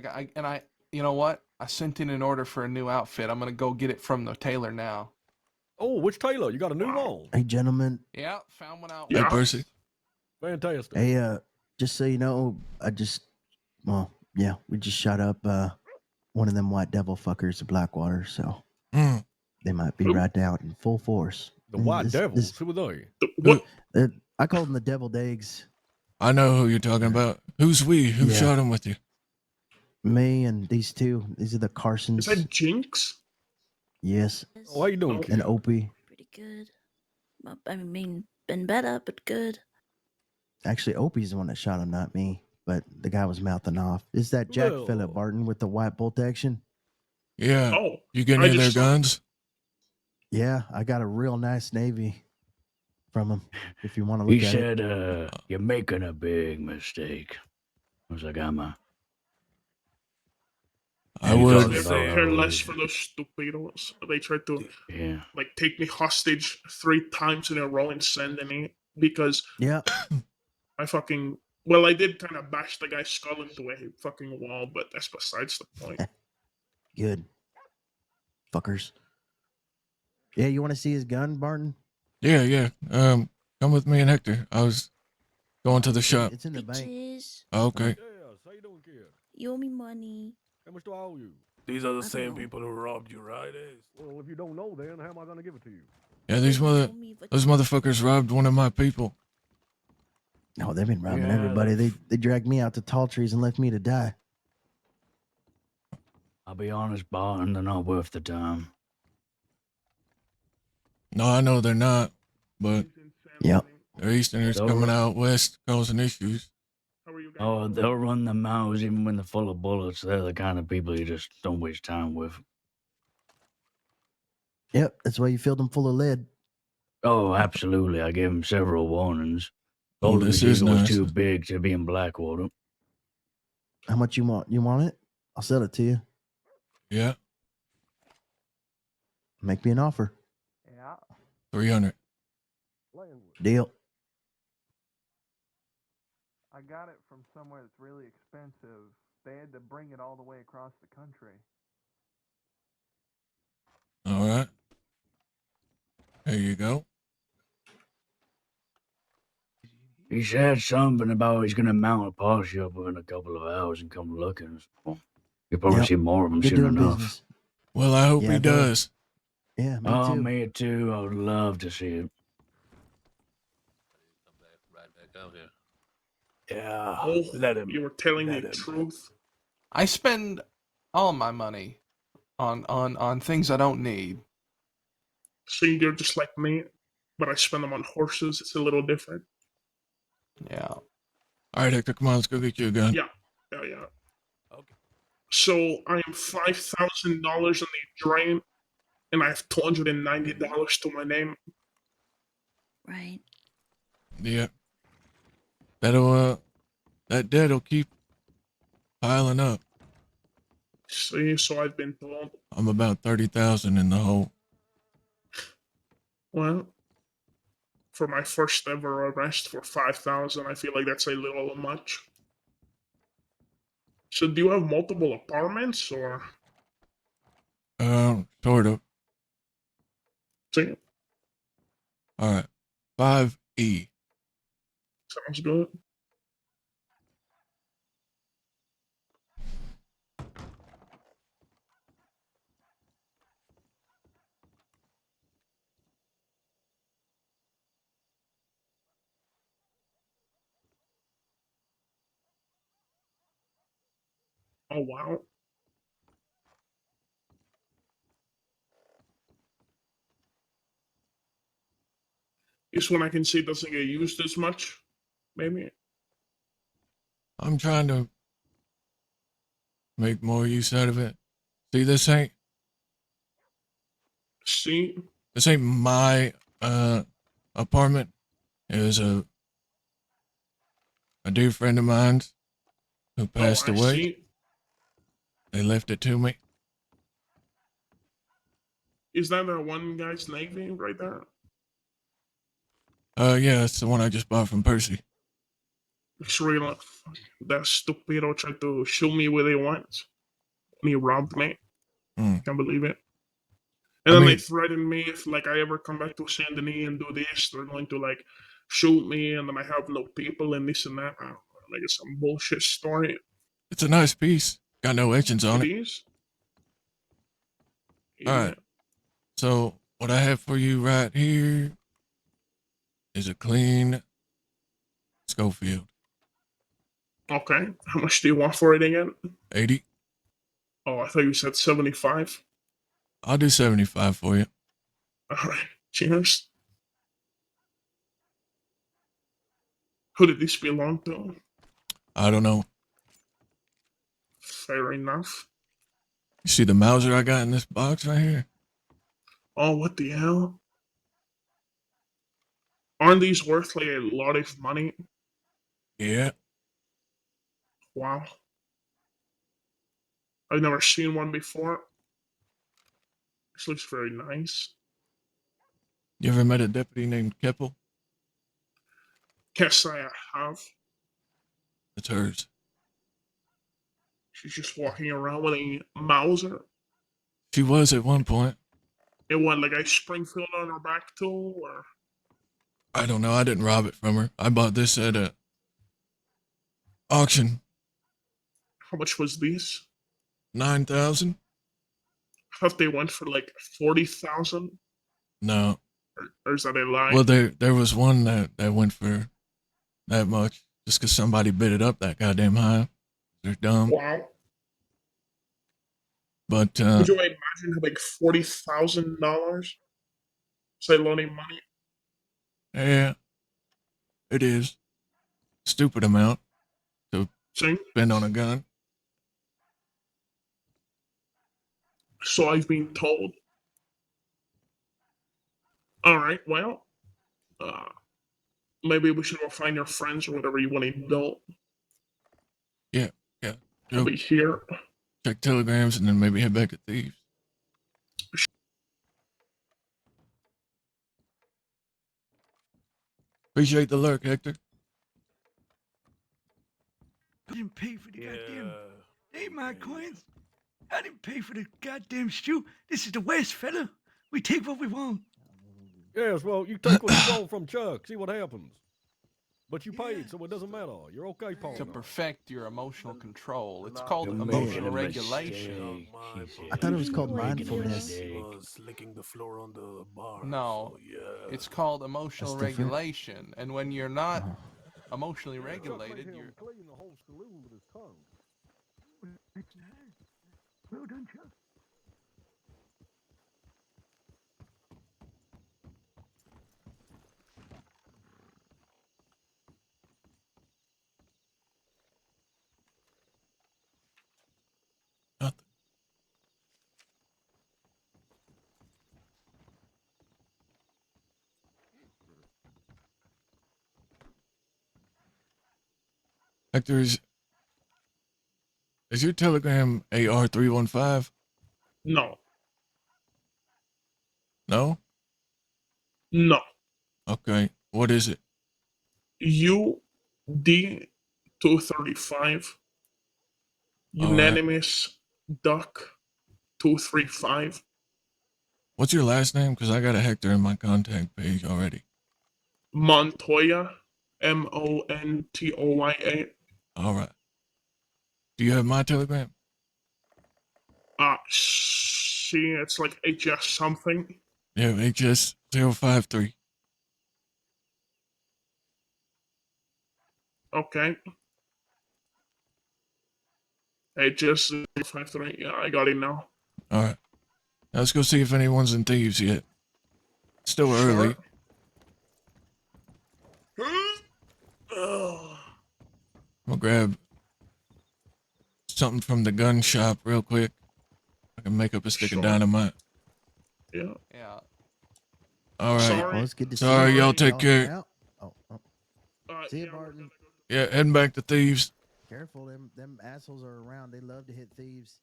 You know what? I sent in an order for a new outfit. I'm gonna go get it from the tailor now. Oh, which Taylor? You got a new one? Hey, gentlemen. Yeah, found one out. Hey, Yeah. Percy. Fantastic. Hey, just so you know, we just shot up one of them white devil fuckers at Blackwater, so Mm. they might be Who? right out in full force. The And White this- Devils. this- Who were they? What? I called them the Devil Dags. I know who you're talking about. Who's we? Who Yeah. shot him with you? Me and these two. These are the Carsons. Is that Jinx? Yes, Oh, how you doing, Oh. kid? and Opie. Pretty good. Well, I mean, been better, but good. Actually, Opie's the one that shot him, not me. But the guy was mouthing off. Is that Jack Well. Phillip Barton with the white bolt action? Yeah. Oh. You get I any of their just saw- guns? Yeah, I got a real nice Navy from him. If you want to He look at it. said, you're making a big mistake. I was like, am I? I You would. talking They about care how less he- for those stupidos. They tried to Yeah. like take me hostage 3 times in a row and send me because Yeah, I fucking well, I did kind of bash the guy's skull into a fucking wall, but that's besides the point. good. Fuckers. Yeah, you want to see his gun, Barton? Yeah, yeah. Come with me and Hector. I was going to the shop. It's in the bank. Bitches, Okay. Yes, how you doing, kid? you owe me money. How much do I owe you? These are the I don't same know. people who robbed you, right? Ace? Well, if you don't know, then how am I going to give it to you? Yeah, these You mother owe me, but those motherfuckers robbed one of my people. No, they've been robbing Yeah, everybody. They they've- they dragged me out to tall trees and left me to die. I'll be honest, Barton, they're not worth the time. No, I know they're not, but Yep. they're Easterners They'll coming run- out west causing issues. How are you guys? Oh, doing? they'll run their mouths even when they're full of bullets. They're the kind of people you just don't waste time with. Yep, that's why you filled them full of lead. Oh, absolutely. I gave them several warnings. Oh, Told them this the is Eagle was nice. too big to be in Blackwater. How much you want? You want it? I'll sell it to you. Yeah, Make me an offer. Yeah. 300. Deal. I got it from somewhere that's really expensive. They had to bring it all the way across the country. All right. There you go. He said something about he's going to mount a posse up within a couple of hours and come looking. So you'll probably Yep. see more of them They're soon doing enough. business. Well, I hope Yeah, he they're- does. Yeah, me Oh, too. me too. I would love to see it. Right back out here. Yeah. Oh, let him. you were telling me let the him. truth. I spend all my money on things I don't need. So you're just like me, but I spend them on horses. It's a little different. Yeah. All right, Hector, come on, let's go get you a gun. Yeah. Yeah, yeah. Okay. So I am $5,000 on the drain, and I have $290 to my name. right. Yeah. That debt'll keep piling up. See, so I've been told. I'm about 30,000 in the hole. Well, for my first ever arrest for 5,000, I feel like that's a little much. So do you have multiple apartments or? Sort of. See, All right. 5E. sounds good. Oh wow. This one I can see doesn't get used as much. Maybe. I'm trying to make more use out of it. See, See? this ain't my apartment. It was a dear friend of mine's who passed I away. see. They left it to me. Is that that one guy's navy right there? Yeah, it's the one I just bought from Percy. It's real. That stupido tried to shoot me where they want. And he robbed me. Mm. Can't believe it. And then they threatened me if like I ever come back to Saint Denis and do this, they're going to like shoot me, and then I have no people and this and that. Like it's some bullshit story. It's a nice piece. Got no etchings on It it. is. All right. Idiot. So what I have for you right here is a clean Schofield. Okay. How much do you want for it again? 80. Oh, I thought you said 75. I'll do 75 for you. All right. Cheers. Who did this belong to? I don't know. Fair enough. You see the Mauser I got in this box right here? Oh, what the hell? Aren't these worth like a lot of money? Yeah. Wow. I've never seen one before. This looks very nice. You ever met a deputy named Keppel? Can't say I have. It's hers. She's just walking around with a Mauser. She was at one point. It went like a Springfield on her back too, or I don't know. I didn't rob it from her. I bought this at a auction. how much was this? 9,000? I thought they went for like 40,000. No. Or is that a lie? Well, there was one that went for that much just because somebody bid it up that goddamn high. They're dumb. Wow. But Could you imagine having $40,000? Say loaning money. yeah, it is. Stupid amount to See? spend on a gun. So I've been told. Alright, well, maybe we should go find your friends or whatever you want to do. Yeah. I'll be here. Check telegrams and then maybe head back to Thieves. Appreciate the lurk, Hector. I didn't pay for the goddamn. Hey, my coins. I didn't pay for the goddamn stew. This is the West, fella. We take what we want. Yes, well, you take what you want from Chuck, see what happens. But you paid, so it doesn't matter. You're okay, Paul. To perfect your emotional control. It's called You emotional made a regulation. mistake, I thought it was she called said. mindfulness. She was licking the floor on the bar. No, so yeah. it's called emotional That's different. regulation. And when you're not Uh-huh. emotionally Chuck made regulated, him you're clean the whole saloon with his tongue. Well done, Chuck. Nothing. Hector, is your telegram AR315? No. No? No. Okay. What is it? UD 235. All right. Unanimous Duck 235. What's your last name? Because I got a Hector in my contact page already. Montoya, Montoya. All right. Do you have my Telegram? See, it's like HS something. Yeah, HS053. Okay. HS 53. Yeah, I got it now. All right. Now let's go see if anyone's in Thieves yet. Still early. Oh, I'm gonna grab something from the gun shop real quick. I can make up a stick of Sure. dynamite. yeah. Yeah. All right. Sorry. Well, it's good to Sorry, see you. y'all take care. hang out? Oh. See ya, Yeah, we're Barton. gonna go. Yeah, heading back to Thieves. Careful, them assholes are around. They love to hit thieves.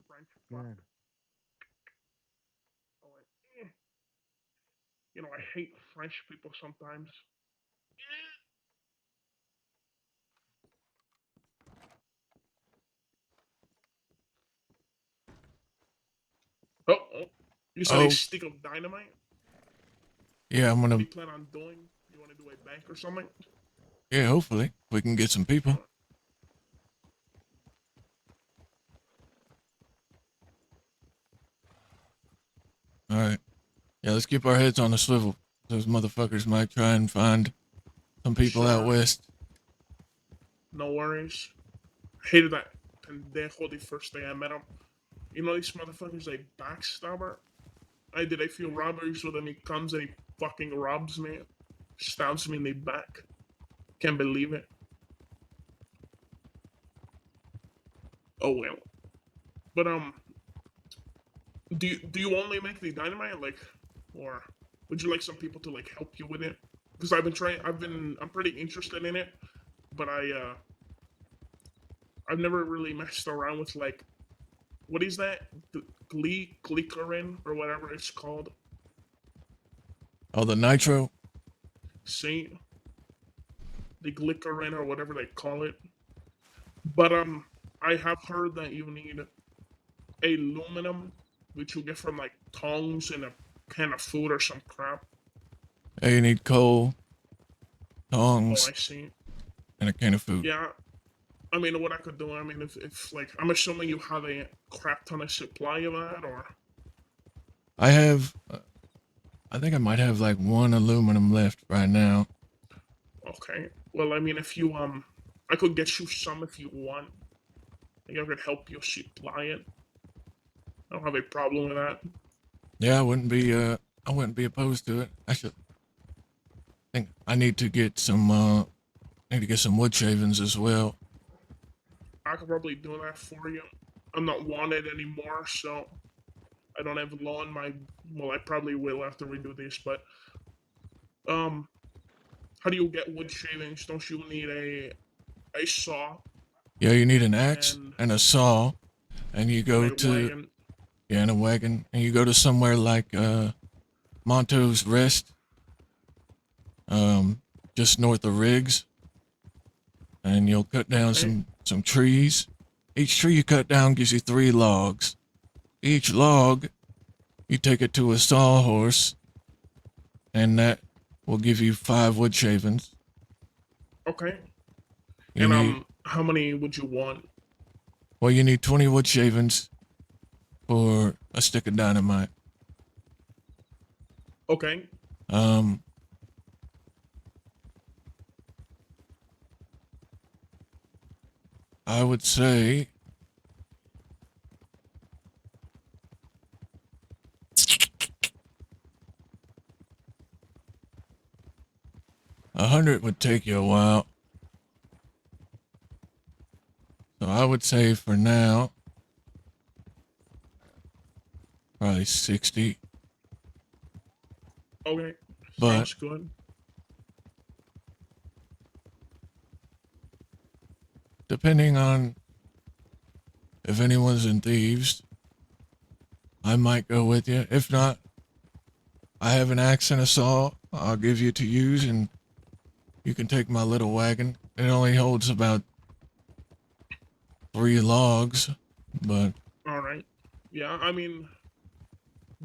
French Yeah. You know, I hate French people sometimes. Oh, you said a Oh. stick of dynamite? Yeah, I'm What do gonna. you plan on doing? You want to do a bank or something? Yeah, hopefully we can get some people. All right. Yeah, let's keep our heads on the swivel. Those motherfuckers might try and find some people out Sure. west. No worries. Hated that pendejo the first day I met him. You know these motherfuckers, they backstabber. I did a few robberies with him. He comes and he fucking robs me, stabs me in the back. Can't believe it. Oh well. But do you only make the dynamite, like, or would you like some people to like help you with it? Because I'm pretty interested in it, but I've never really messed around with like, what is that? Glycerin or whatever it's called. Oh, the nitro? See, the glycerin or whatever they call it. But I have heard that you need aluminum, which you get from like tongs and a can of food or some crap. Hey, you need coal, Oh, tongs, I see. and a can of food. Yeah, I mean, what I could do, I mean, if like, I'm assuming you have a crap ton of supply of that, or? I have, I think I might have like one aluminum left right now. Okay. Well, I mean, if you, I could get you some if you want. I think I could help you supply it. I don't have a problem with that. Yeah, I wouldn't be opposed to it. I think I need to get some wood shavings as well. I could probably do that for you. I'm not wanted anymore, so I don't have law in my. Well, I probably will after we do this, but how do you get wood shavings? Don't you need a saw? Yeah, you need an axe and a saw, and you go and a to wagon? yeah, and a wagon, and you go to somewhere like Monto's Rest, just north of Riggs, and you'll cut down Okay. some trees. Each tree you cut down gives you 3 logs. Each log, you take it to a sawhorse, and that will give you 5 wood shavings. Okay. You And need, how many would you want? well, you need 20 wood shavings for a stick of dynamite. Okay. I would say $100 would take you a while. So I would say for now, probably 60. Okay. But Sounds good. depending on if anyone's in Thieves, I might go with you. If not, I have an axe and a saw I'll give you to use, and you can take my little wagon. it only holds about 3 logs, but All right. Yeah, I mean,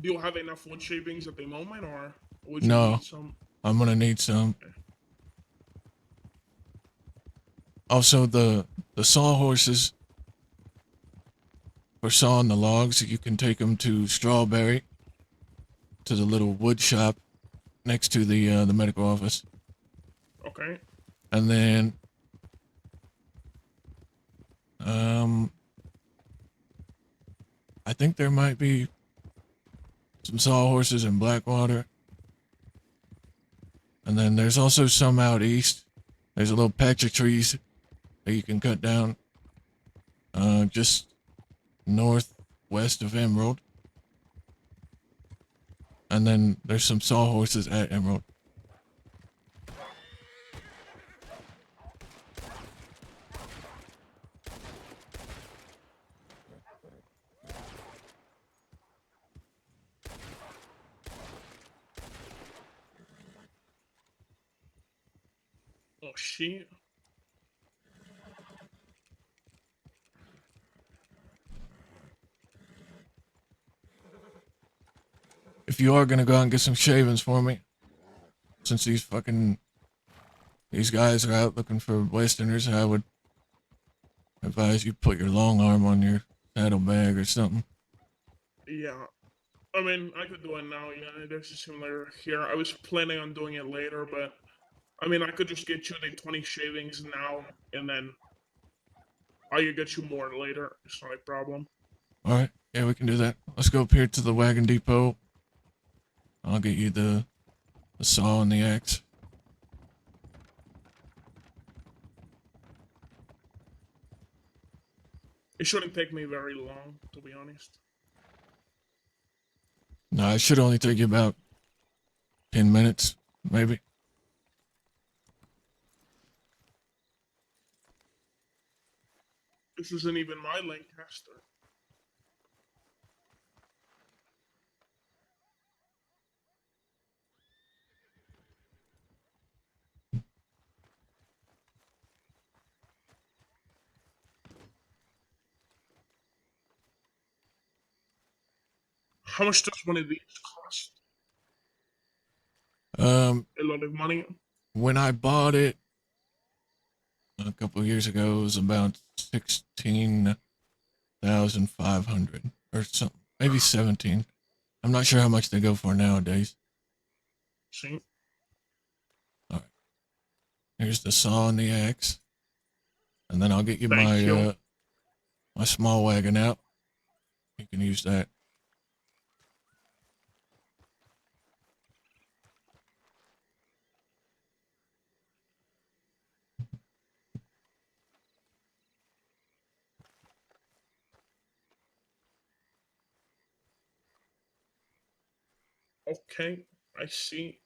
do you have enough wood shavings at the moment, or would you no, need some? I'm gonna need some. Also, the sawhorses for sawing the logs, you can take them to Strawberry, to the little wood shop next to the medical office, Okay. and then I think there might be some sawhorses in Blackwater, and then there's also some out east. There's a little patch of trees that you can cut down, just northwest of Emerald. And then there's some sawhorses at Emerald. Oh shit. If you are gonna go out and get some shavings for me, since these guys are out looking for Westerners, I would advise you put your long arm on your saddlebag or something. Yeah. I mean, I could do it now. Yeah, there's a similar here. I was planning on doing it later, but I mean, I could just get you the 20 shavings now, and then I could get you more later. It's not a problem. All right, yeah, we can do that. Let's go up here to the wagon depot. I'll get you the saw and the axe. It shouldn't take me very long, to be honest. No, it should only take you about 10 minutes, maybe. This isn't even my Lancaster. How much does one of these cost? A lot of money. When I bought it a couple of years ago, it was about 16,500 or something, maybe 17. I'm not sure how much they go for nowadays. See? All right. Here's the saw and the axe. And then I'll get you Thank you. my small wagon out. You can use that. Okay, I see.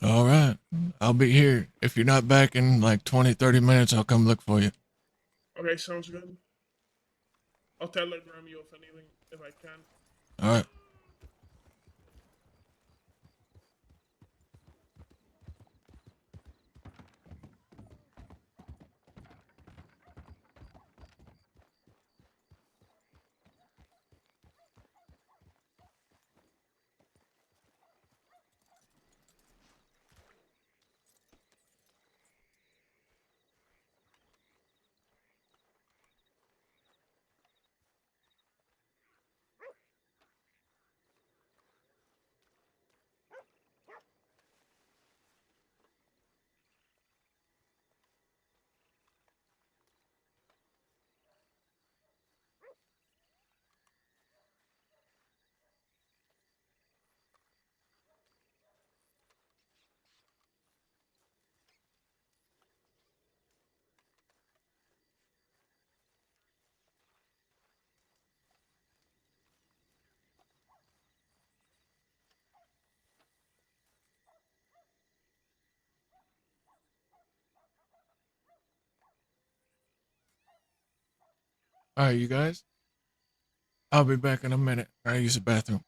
All right. I'll be here. If you're not back in like 20, 30 minutes, I'll come look for you. Okay, sounds good. I'll telegram you if anything, if I can. All right. All right, you guys. I'll be back in a minute. I use the bathroom.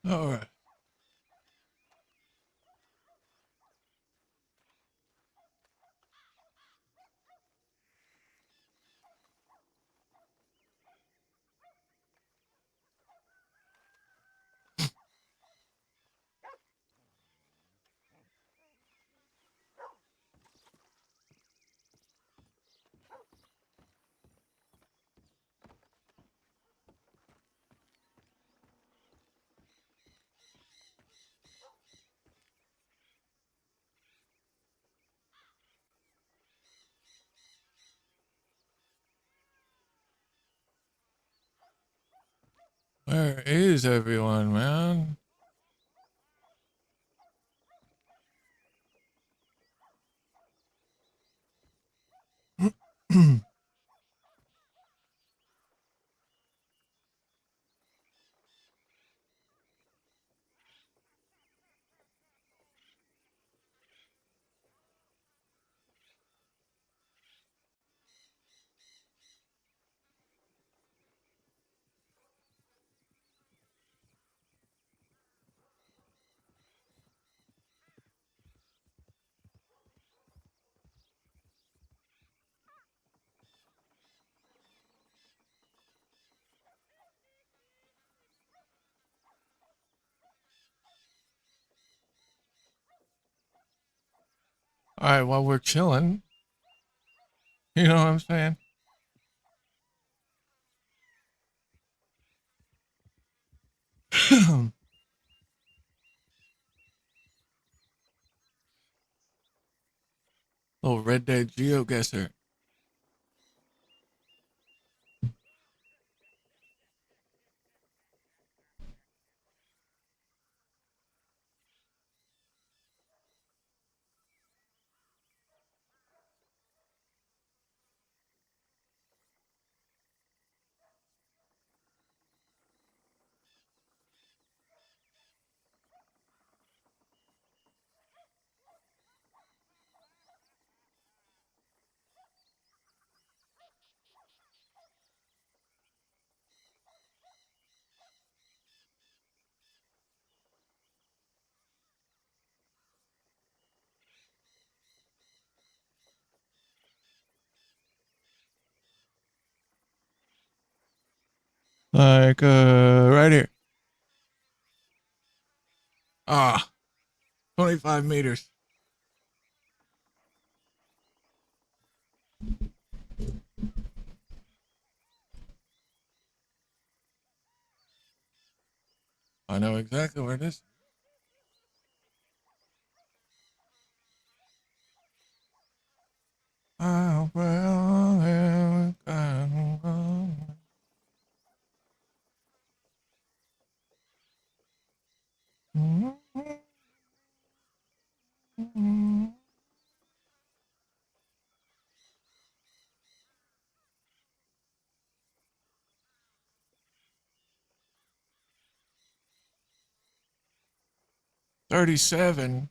All right. Where is everyone, man? All right, while we're chilling, you know what I'm saying? Little Red Dead GeoGuessr. Like, right here. Ah, 25 meters. I know exactly where it is. Oh, well, Mm-hmm. 37.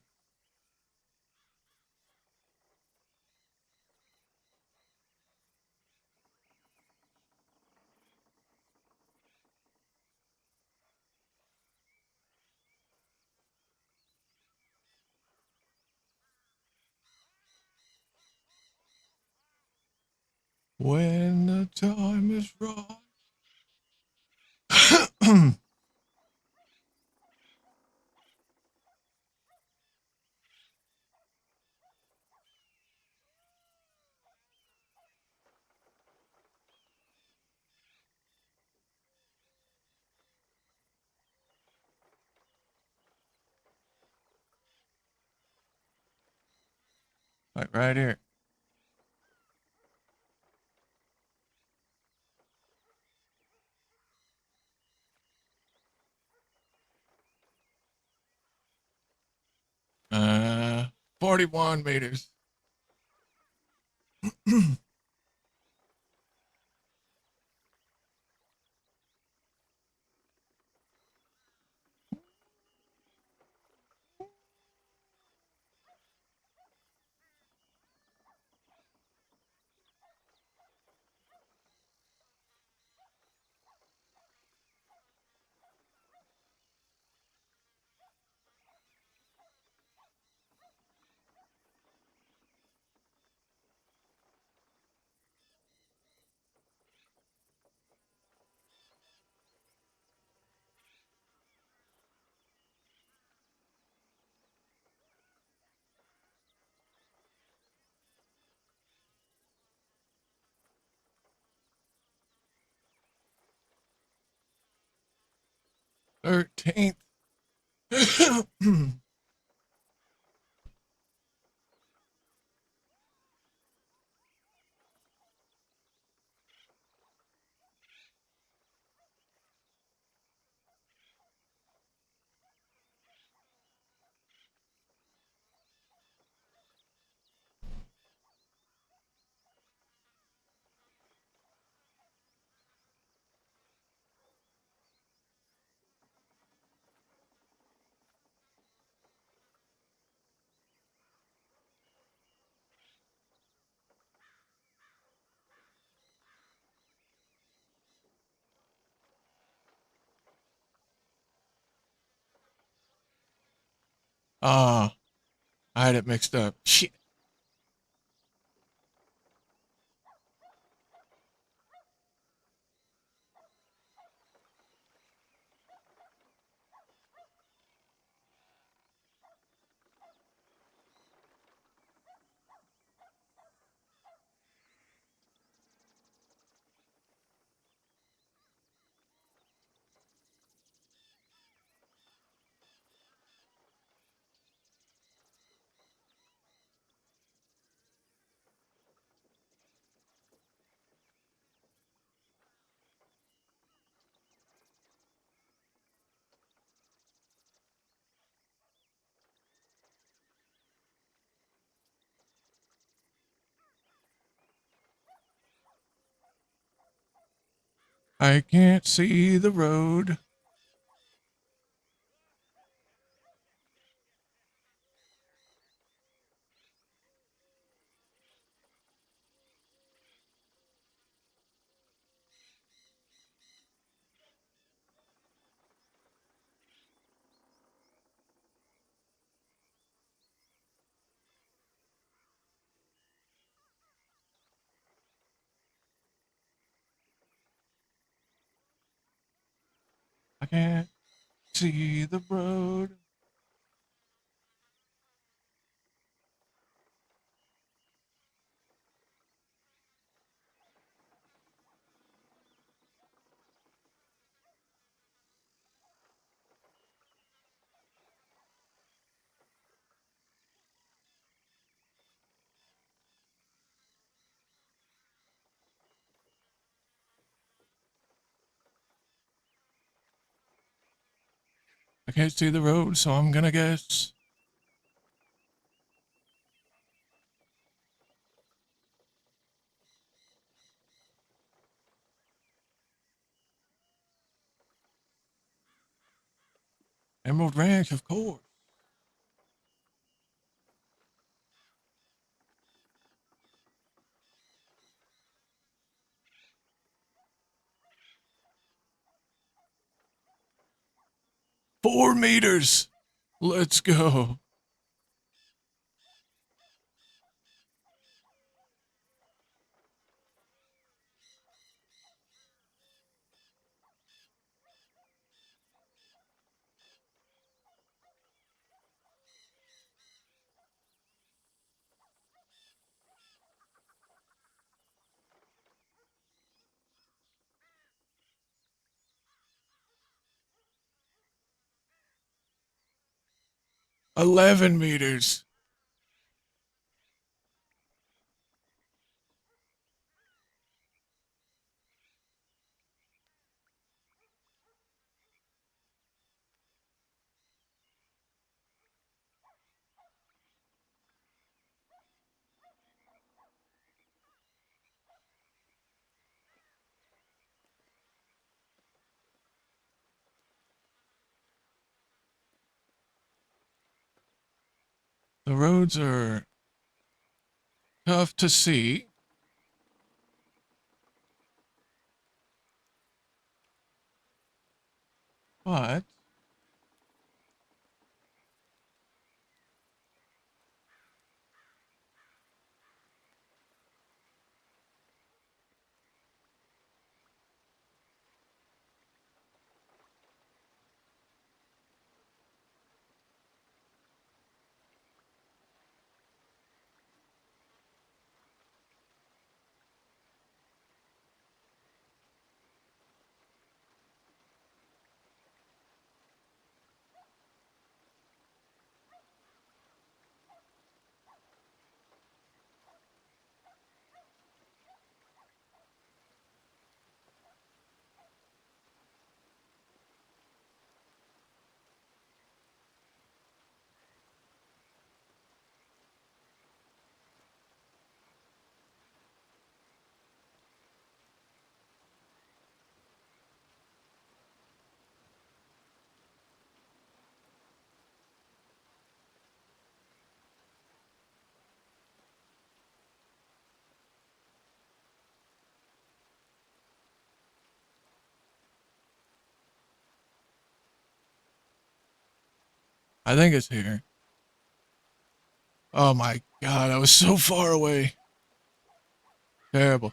When the time is right. Like right here. Uh, 41 meters. 13th. Ah, I had it mixed up. Shit. I can't see the road. I can't see the road. I can't see the road, so I'm gonna guess. Emerald Ranch, of course. $4 meters. Let's go. $11 meters. The roads are tough to see. But I think it's here. Oh my god, I was so far away. Terrible.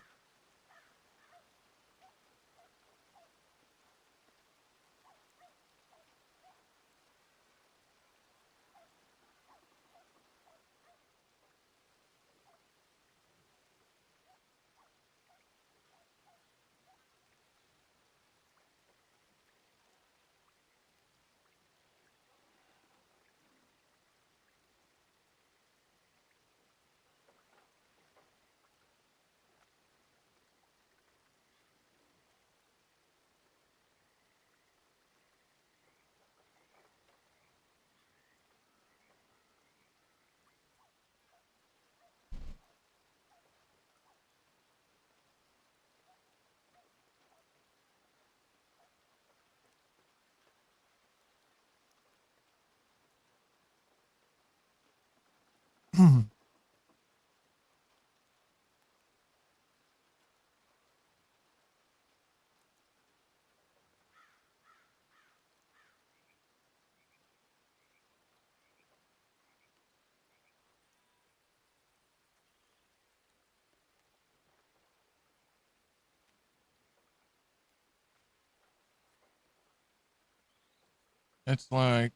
It's like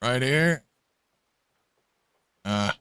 right here. Ah.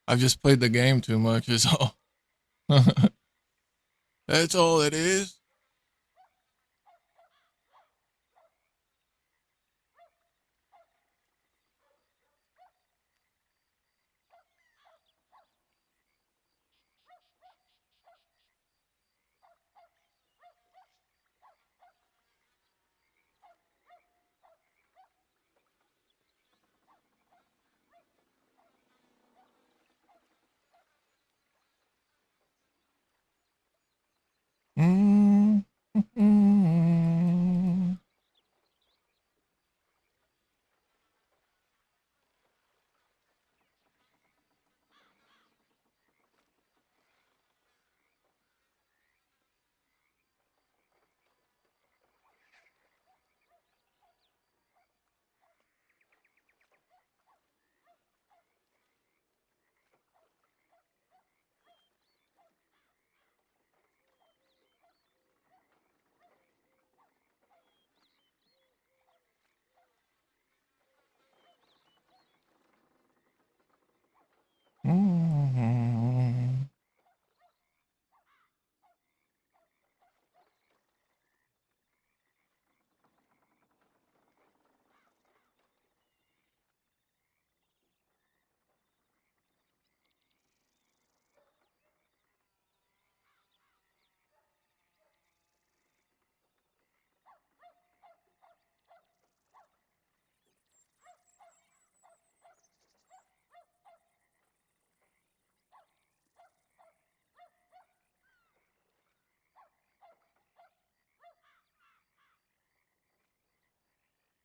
I've just played the game too much, is all. That's all it is. Mm. Mm.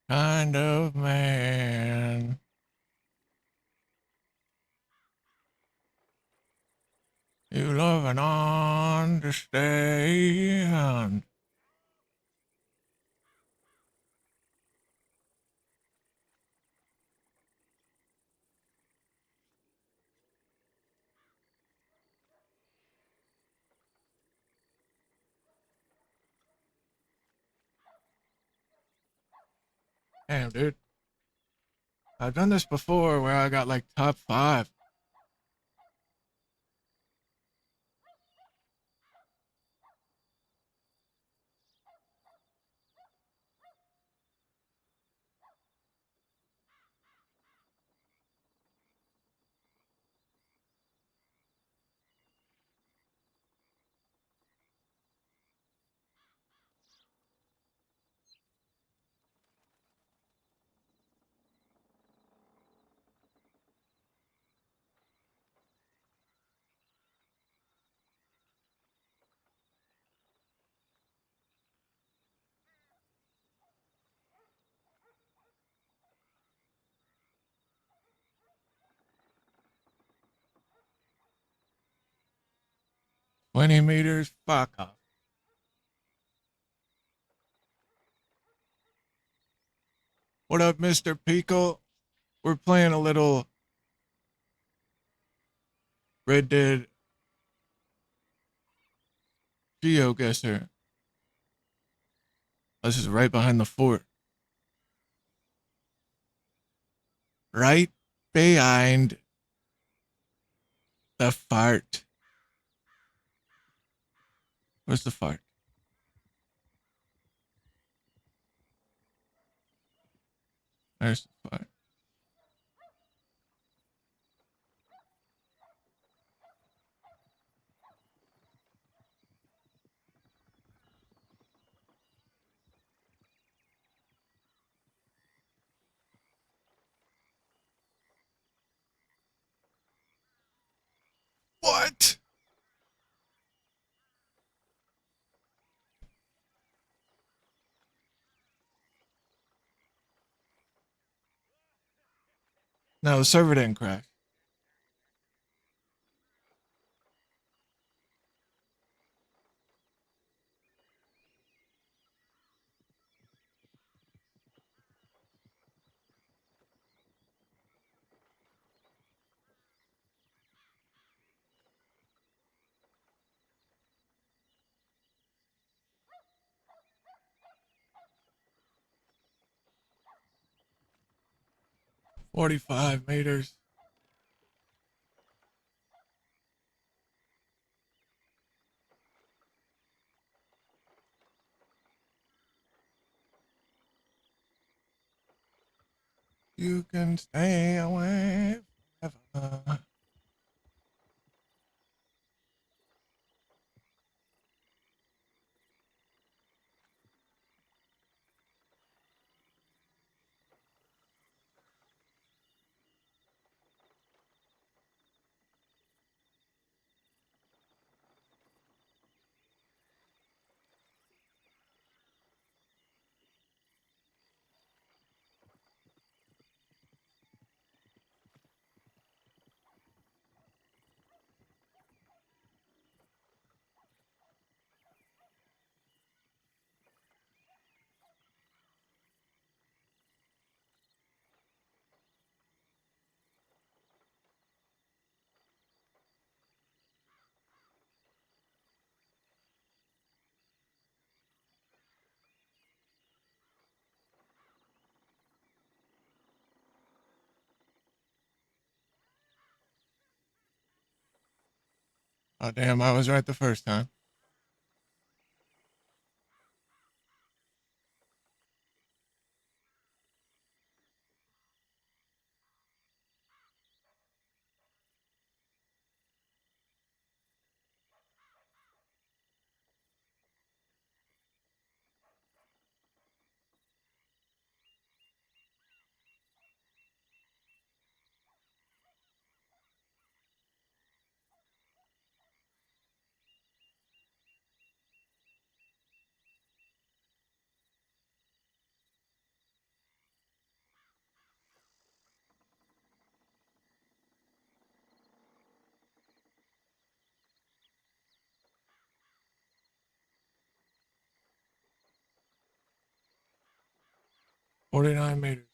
Kind of man. You love and understand. Damn, dude. I've done this before where I got like top 5. 20 meters. Fuck off. What up, Mr. Pickle? We're playing a little Red Dead GeoGuessr. This is right behind the fort. Right behind the fart. Where's the fart? There's the fart. What? No, the server didn't crash. $45 meters. You can stay away forever. Oh, damn, I was right the first time. $49 meters.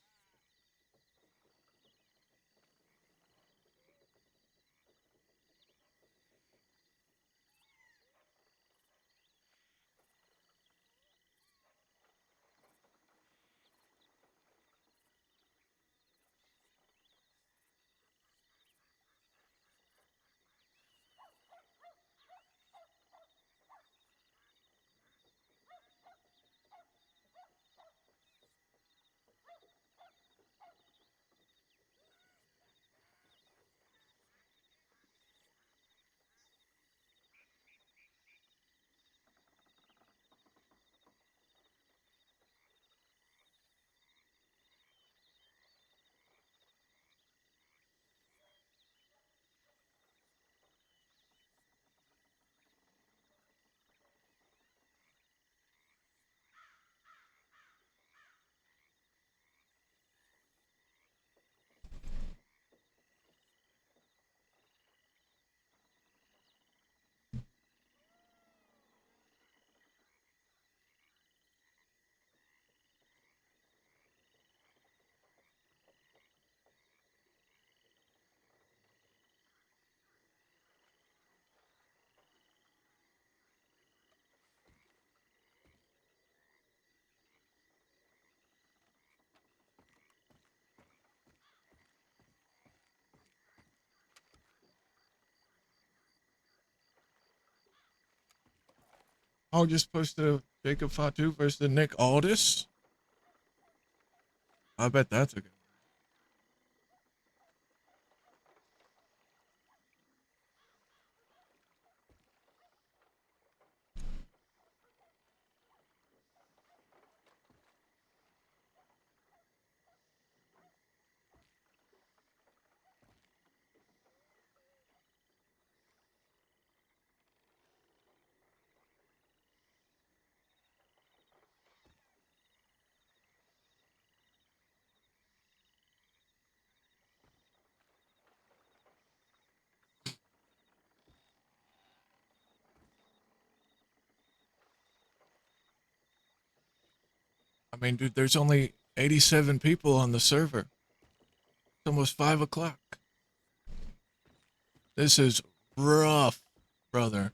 I'll just push the Jacob Fatu versus the Nick Aldis. I bet that's a good. I mean, dude, there's only 87 people on the server. It's almost 5 o'clock. This is rough, brother.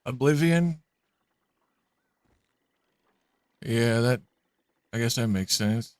Oblivion? Yeah, I guess that makes sense.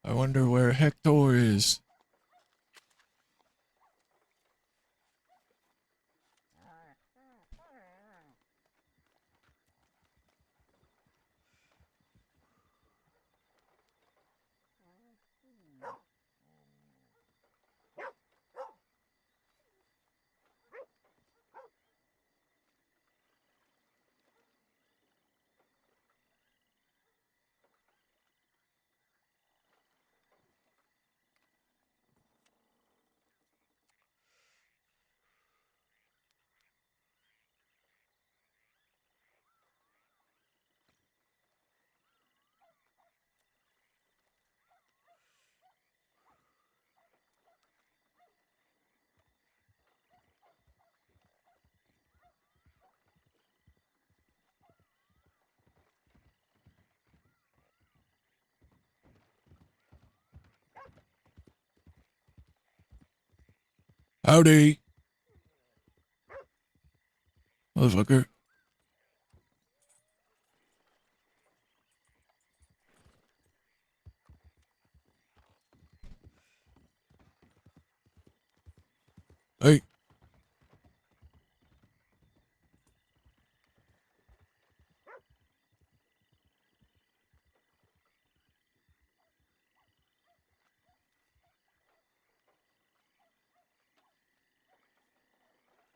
I wonder where Hector is. Howdy. Motherfucker. Hey.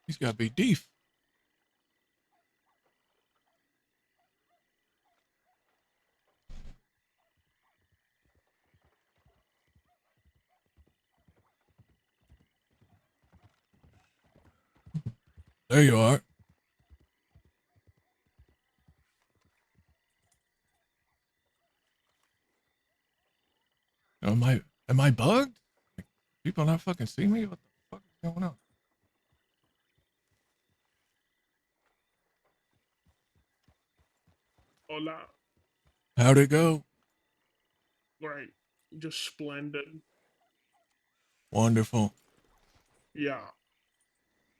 He's got to be deef. There you are. Am I bugged? Like, people not fucking see me? What the fuck is going on? Hola. How'd it go? Right. Just splendid. Wonderful. Yeah.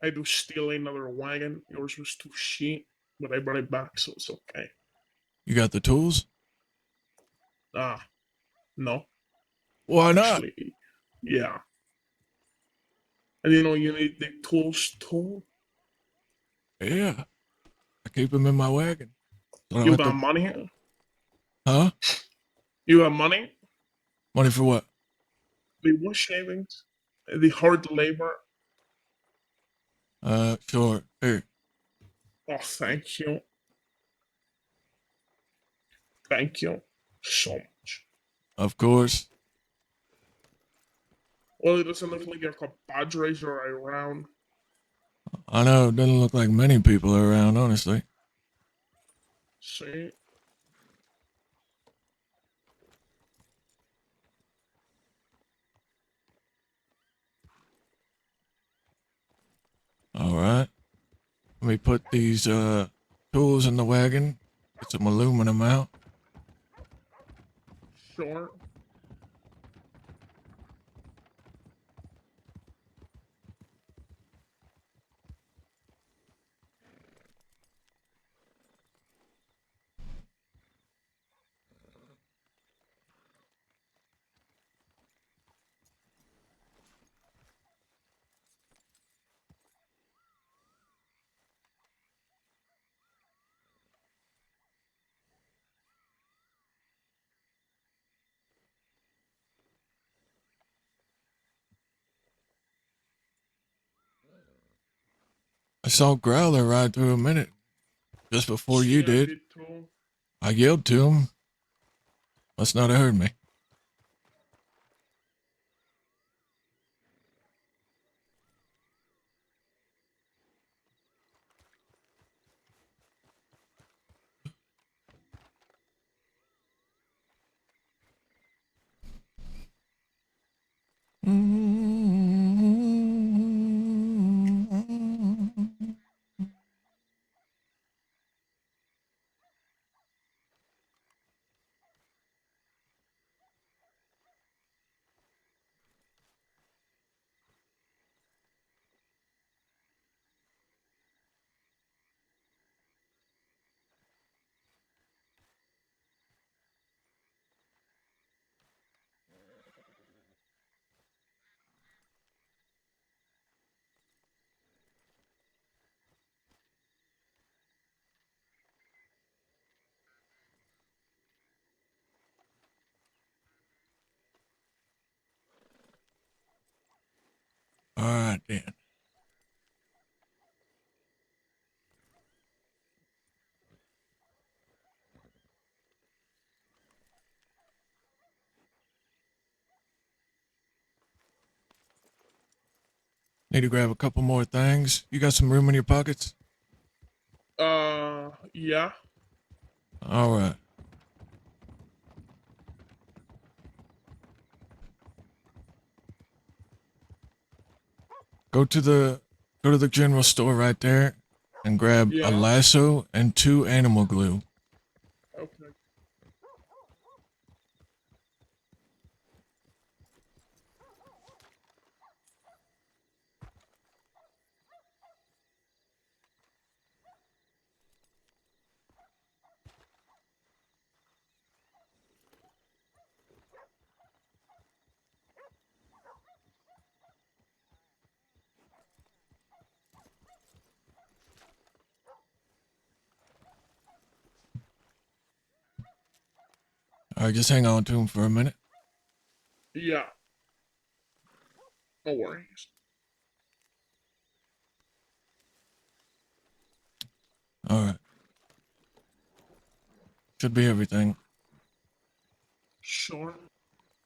I had to steal another wagon. Yours was too shit, but I brought it back, so it's okay. You got the tools? Ah, no. Why not? Actually, yeah. And you need the tools too. Yeah. I keep them in my wagon. So I don't You have got to... money? Huh? You have money? Money for what? The wood shavings? The hard labor? Sure. Here. Oh, thank you. Thank you so much. Of course. Well, it doesn't look like your compadres are around. I know it doesn't look like many people are around, honestly. See? All right. Let me put these tools in the wagon. Get some aluminum out. Sure. I saw Growler ride through a minute just before you See, I did. did too. I yelled to him. Must not have heard me. All right, then. Need to grab a couple more things. You got some room in your pockets? Yeah. All right. Go to the general store right there and grab a Yeah. lasso and 2 animal glue. Okay. All right, just hang on to them for a minute. Yeah. No worries. All right. Should be everything. Sure.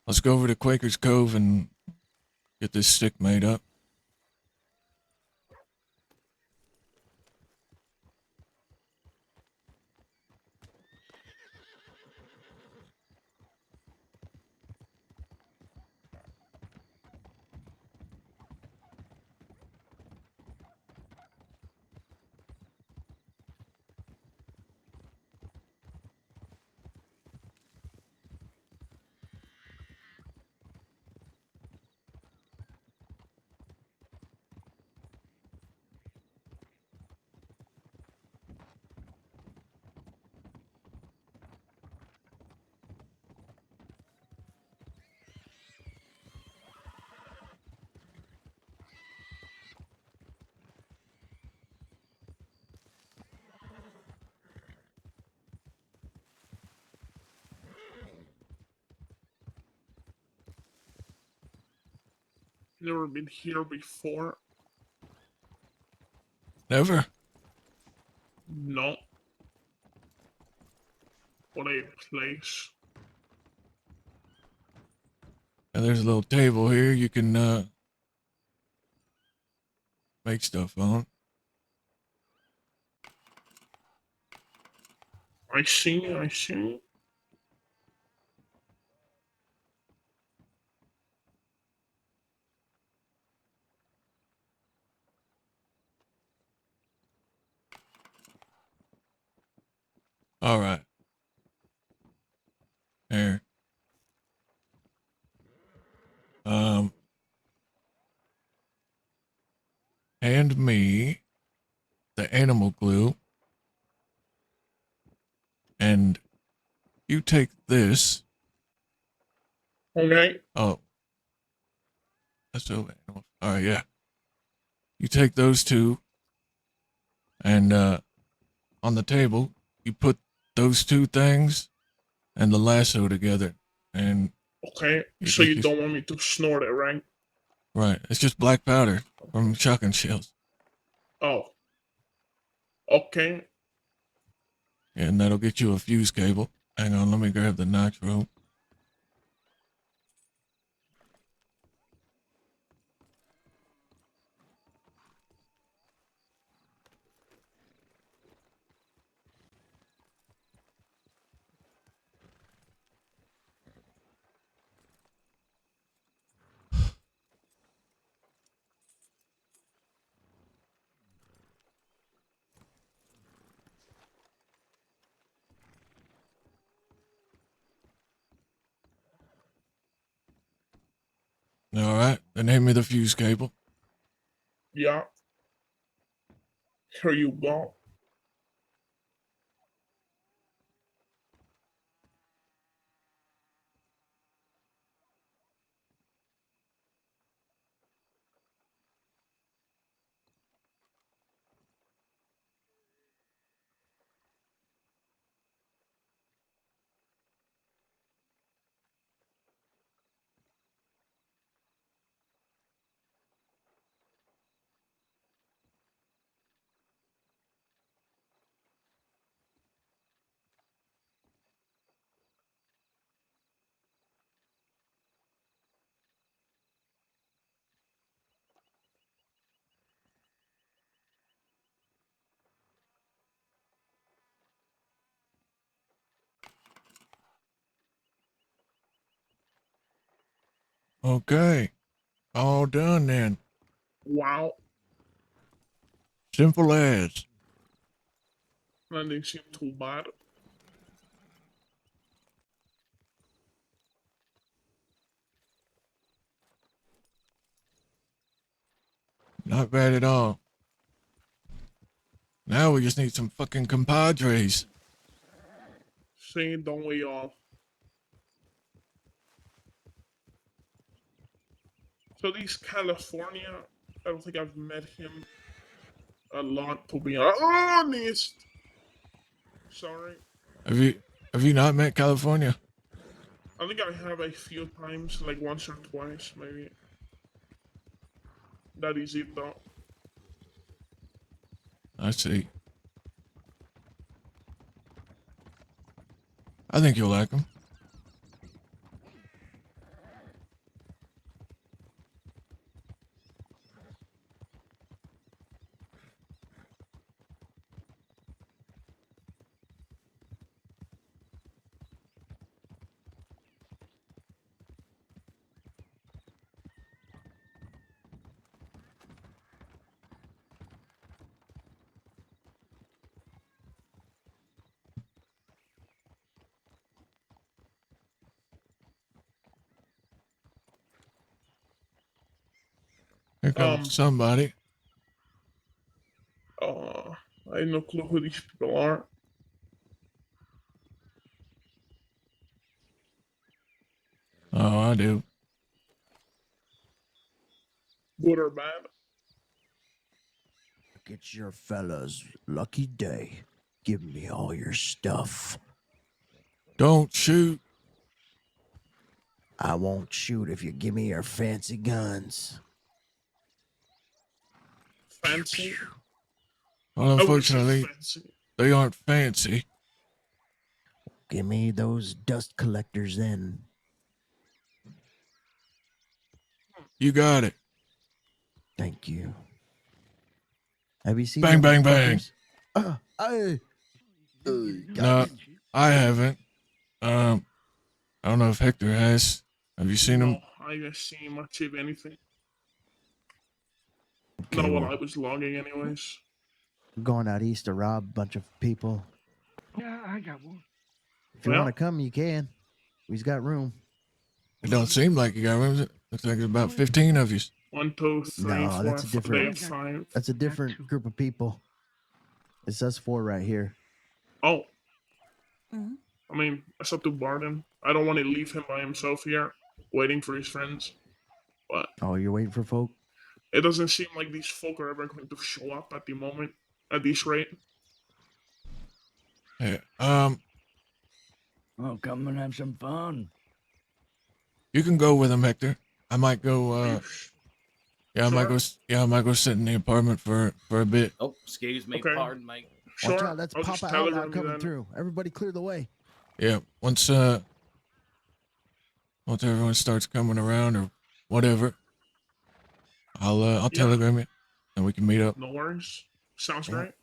Let's go over to Quaker's Cove and get this stick made up. Never been here before. Never? No. What a place. Yeah, there's a little table here you can make stuff on. I see. I see. All right. Here. Um, hand me the animal glue, and you take this. Okay. Oh, that's so animal. All right, yeah. You take those 2, and on the table, you put those 2 things and the lasso together, and Okay. you So get you your don't want me to snort it, right? right. It's just black powder from shotgun shells, Oh. Okay. and that'll get you a fuse cable. Hang on, let me grab the nitro. All right, then hand me the fuse cable. Yeah. Here you go. Okay. All done then. Wow. Simple as. That didn't seem too bad. Not bad at all. Now we just need some fucking compadres. See, don't we all? So these California, I don't think I've met him a lot, to be honest. Sorry. Have you not met California? I think I have a few times, like once or twice, maybe. That is it, though. I see. I think you'll like him. Here comes somebody. I have no clue who these people are. Oh, I do. Good or bad? It's your fella's lucky day. Give me all your stuff. Don't shoot. I won't shoot if you give me your fancy guns. Fancy? Well, I wouldn't say unfortunately, fancy. they aren't fancy. Give me those dust collectors then. You got it. Thank you. Have you seen Bang, them bang, bang. fuckers? No, I haven't. I don't know if Hector has. Have you seen him? No, I haven't seen much of anything. Okay, Not while well, I was logging, anyways. I'm going out east to rob a bunch of people. Yeah, I got one. If you Well. want to come, you can. We've got room. It don't seem like you got rooms. Looks like there's about 15 of you. 1, 2, 3, No, 4, that's a 5. different- They have 5. That's a different group of people. It's us four right here. Oh, Mhm. I mean, it's up to Barton. I don't want to leave him by himself here, waiting for his friends. But Oh, you're waiting for folk? it doesn't seem like these folk are ever going to show up at the moment, at this rate. Yeah. Oh, come and have some fun. You can go with him, Hector. I might go. Yeah, I might Sure. go. Yeah, I might go sit in the apartment for a bit. Oh, excuse me, Okay. pardon me. Watch Sure, out, that's I'll just Papa telegram Outlaw you coming then. through. Everybody clear the way. Yeah. Once everyone starts coming around or whatever, I'll Yeah. telegram you, and we can meet up. No worries. Sounds Yeah. great.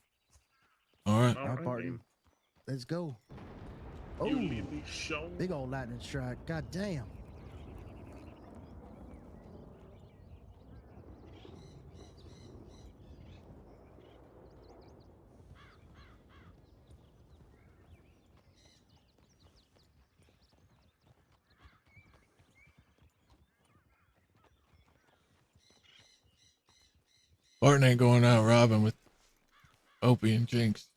All right. All right, Barton. Let's go. Oh, You lead the show. big old lightning strike. God damn. Barton ain't going out robbing with Opie and Jinx.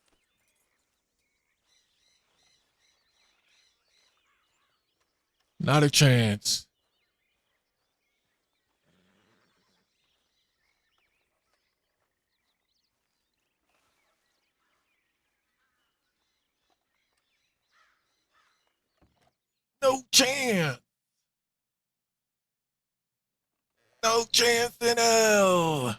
Not a chance. No chance. No chance in hell.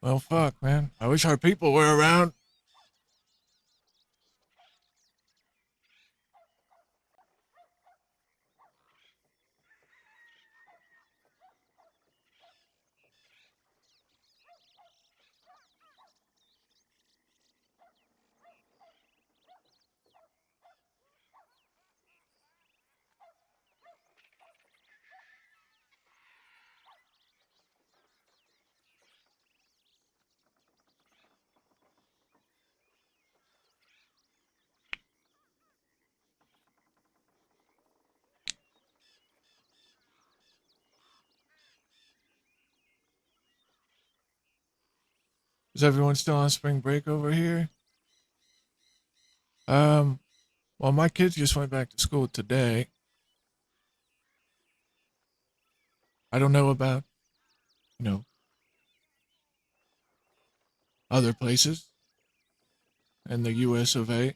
Well, fuck, man. I wish our people were around. Is everyone still on spring break over here? Well, my kids just went back to school today. I don't know about, you know, other places in the US of A.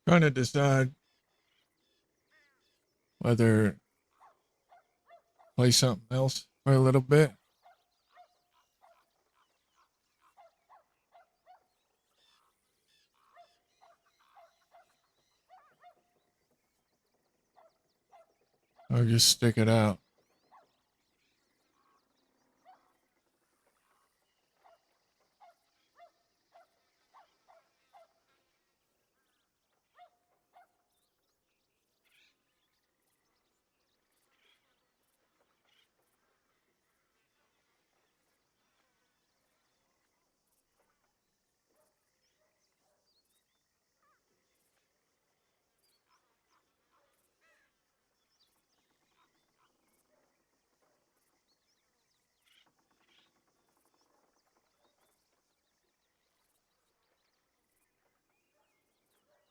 Trying to decide whether play something else for a little bit. Or just stick it out.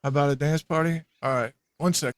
How about a dance party? All right, 1 sec.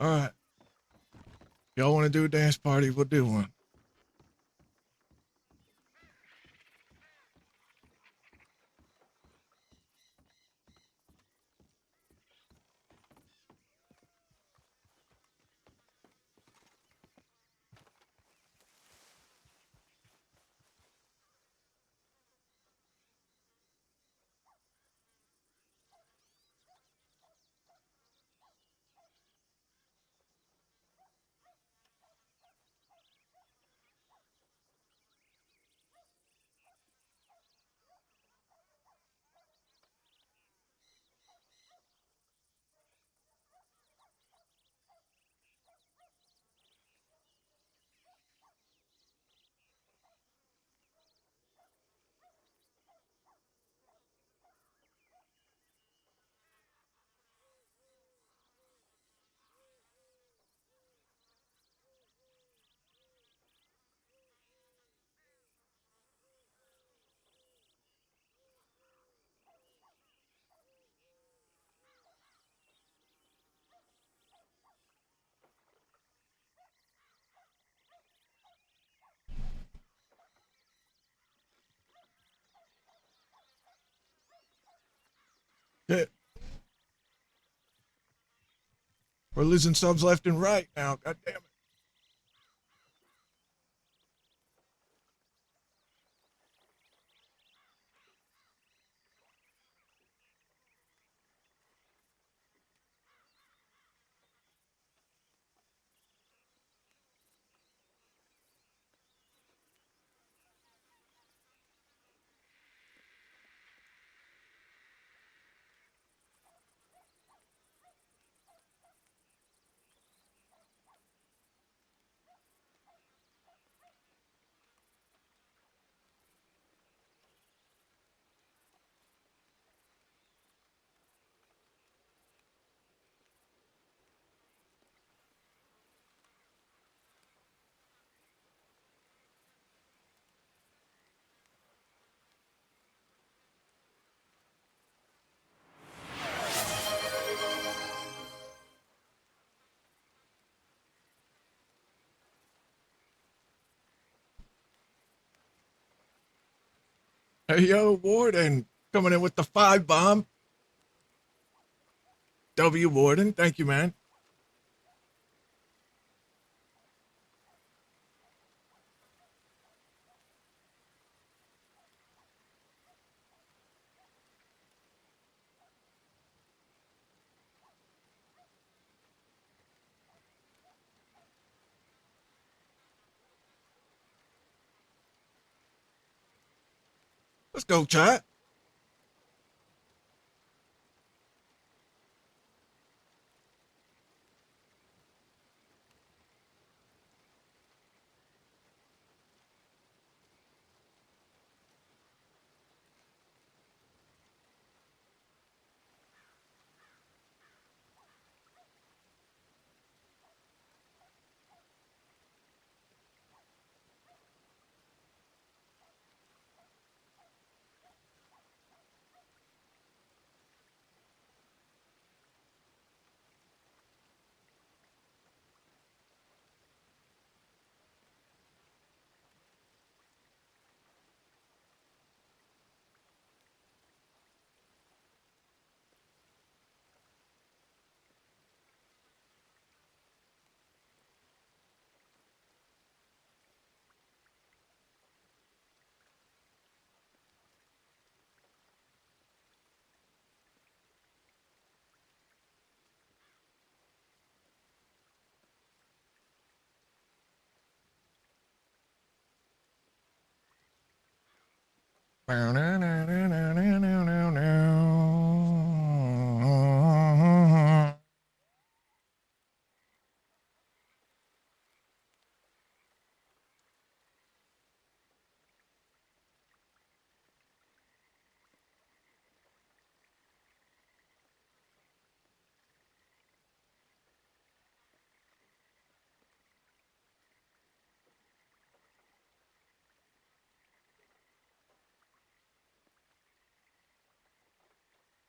All right. Y'all want to do a dance party? We'll do one. Shit. We're losing subs left and right now. God damn it. Hey, yo, Warden, coming in with the 5 bomb. W. Warden, thank you, man. Let's go, chat.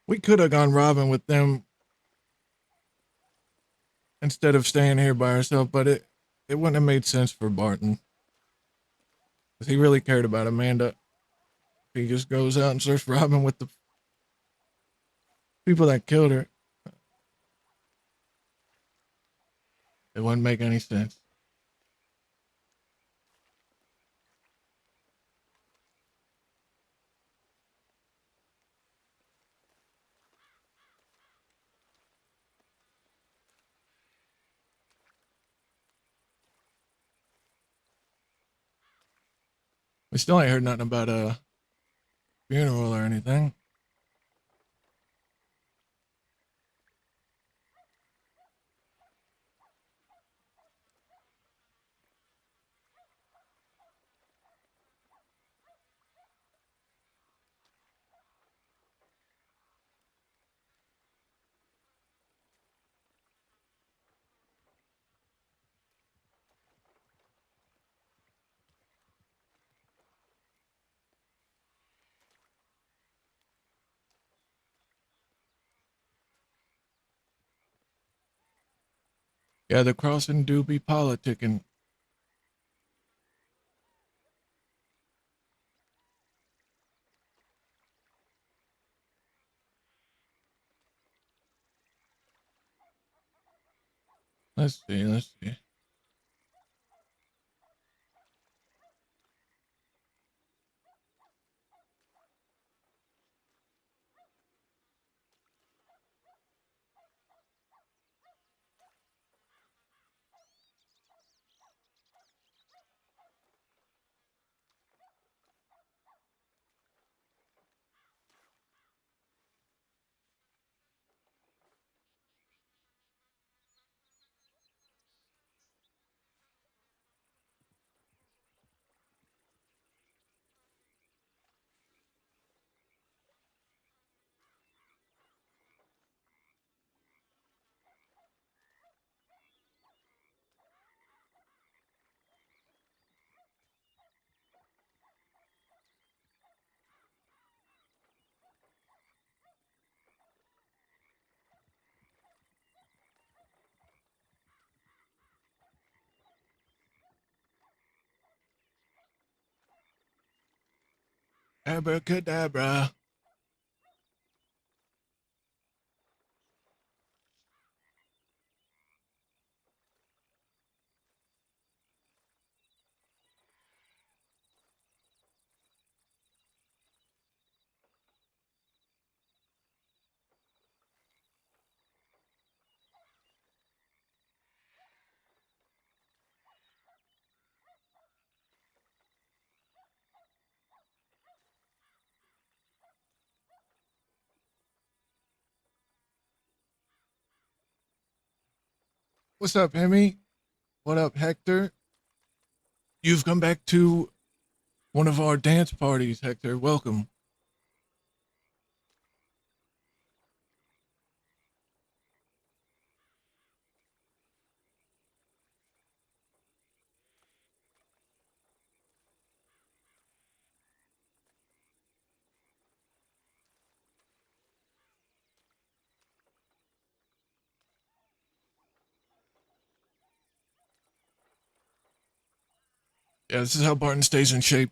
We could have gone robbing with them instead of staying here by ourselves, but it wouldn't have made sense for Barton. Because he really cared about Amanda. He just goes out and starts robbing with the people that killed her. It wouldn't make any sense. We still ain't heard nothing about a funeral or anything. Yeah, the crossing do be politicking. Let's see. Let's see. Abracadabra. What's up, Hemi? What up, Hector? You've come back to one of our dance parties, Hector. Welcome. Yeah, this is how Barton stays in shape.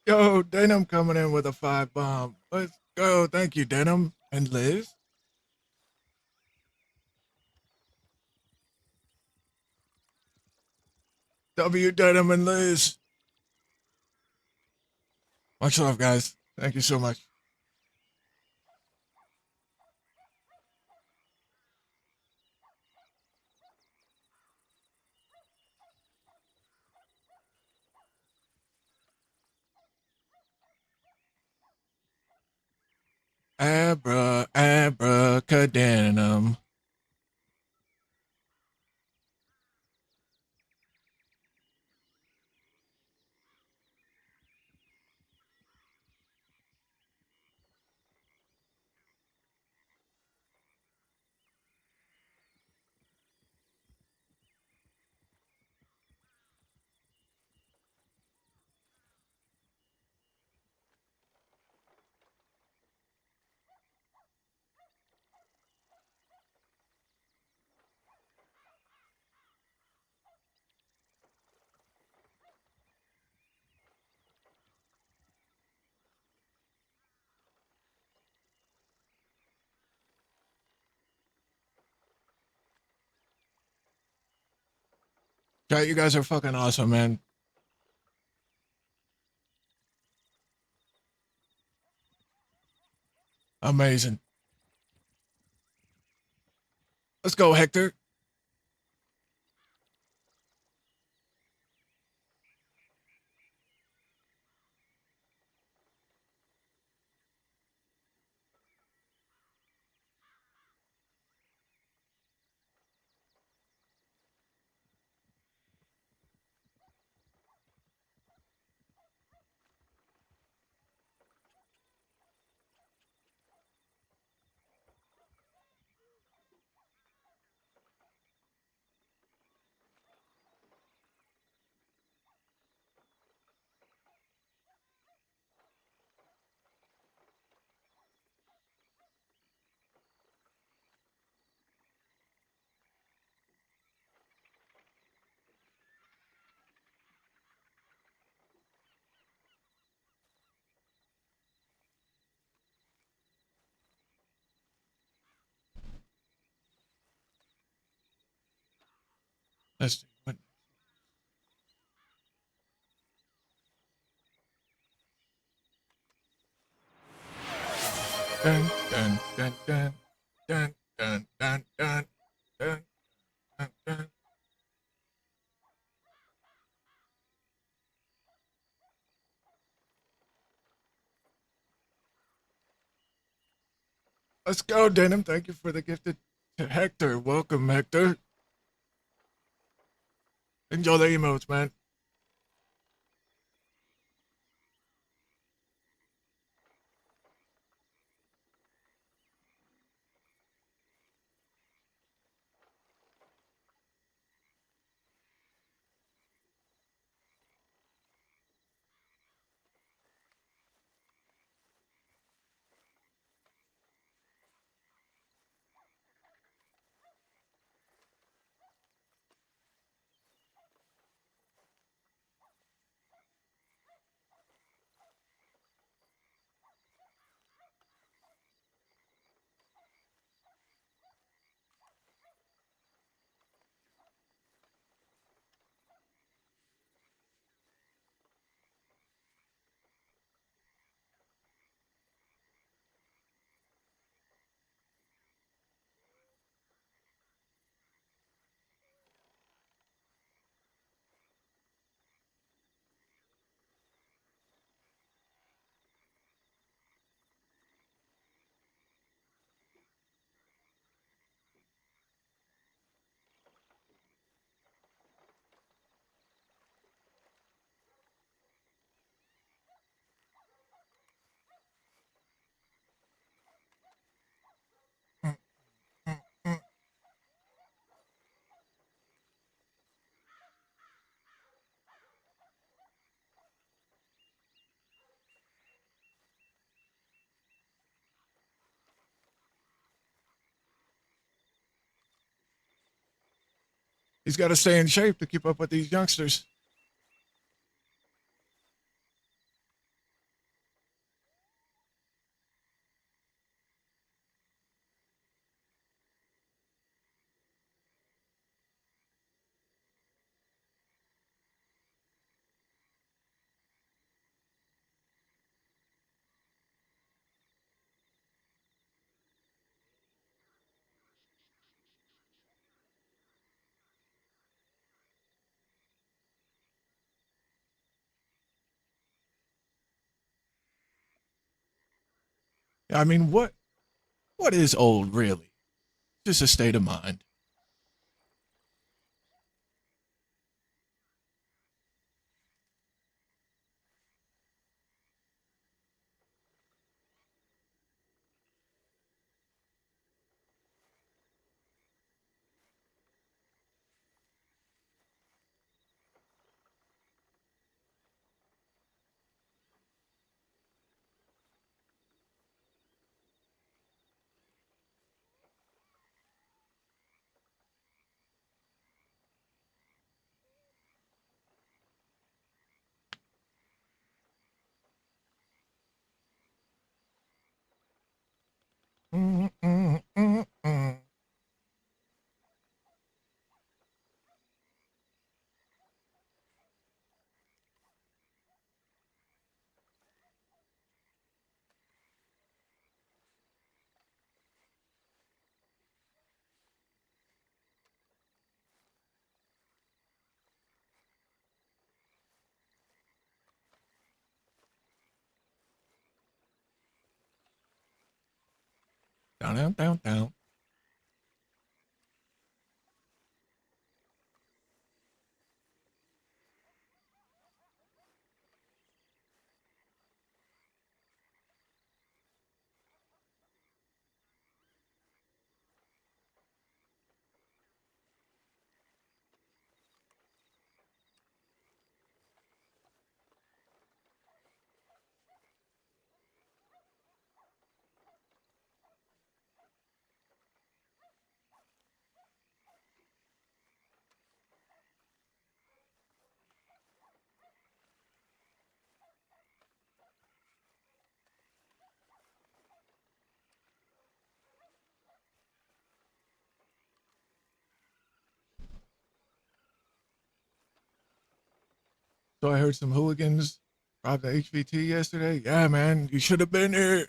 Yo, Denim coming in with a 5-bomb. Let's go. Thank you, Denim. And Liz. W, Denim, and Liz. Much love, guys. Thank you so much. Abracadabra. Chat, you guys are fucking awesome, man. Amazing. Let's go, Hector. Let's see. What? Dun, dun, dun, dun, dun, dun, dun, dun, dun, dun, dun. Let's go, Denim. Thank you for the gifted to Hector. Welcome, Hector. Enjoy the emotes, man. He's got to stay in shape to keep up with these youngsters. I mean, what is old really? Just a state of mind. Mm, mm, mm, mm. Down, down, down, down. So I heard some hooligans robbed the HVT yesterday. Yeah, man, you should have been here.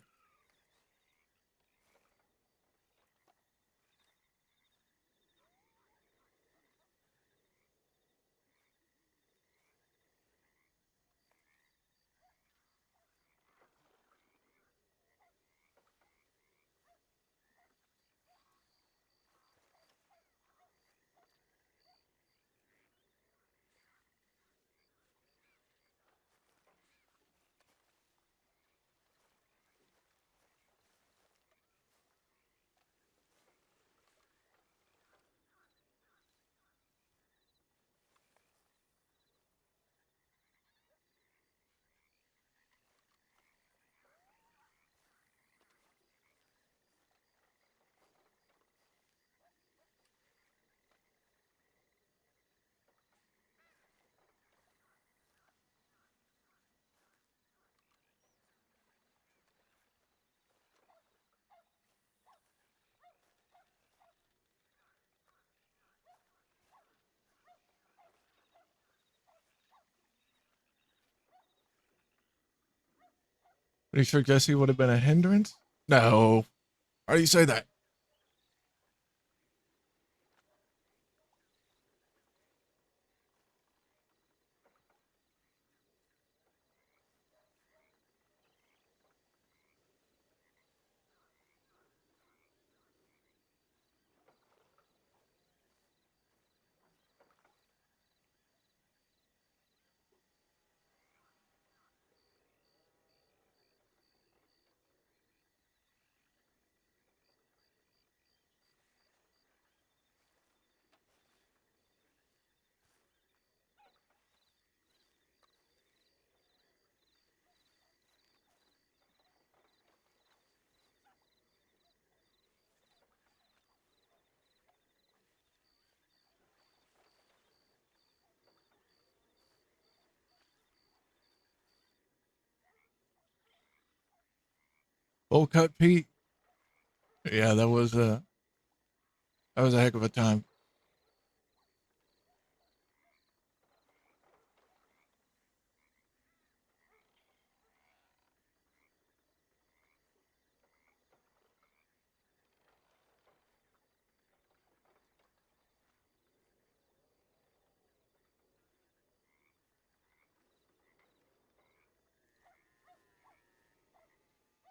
Pretty sure Jesse would have been a hindrance? No. How do you say that? Full cut Pete. Yeah, that was a heck of a time.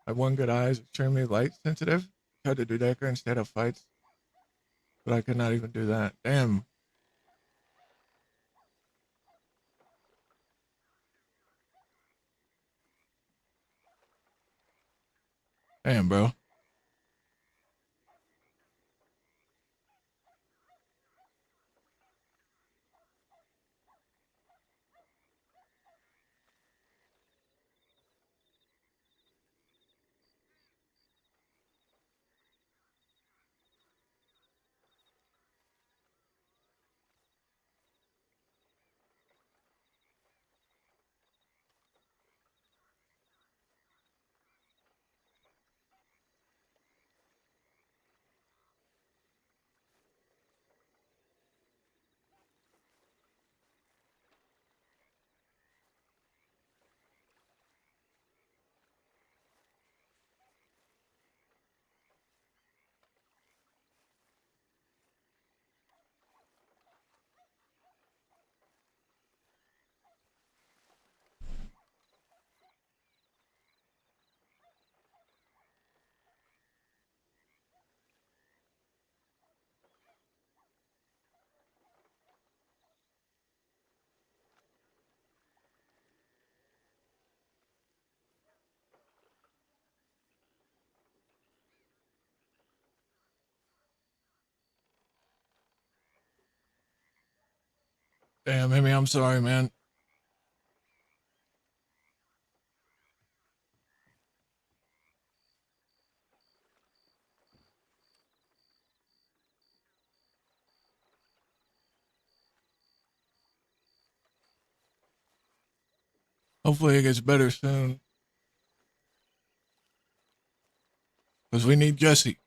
My one good eye is extremely light sensitive. Tried to do Decker instead of fights, but I could not even do that. Damn. Damn, bro. Damn, Amy, I'm sorry, man. Hopefully it gets better soon. Because we need Jesse.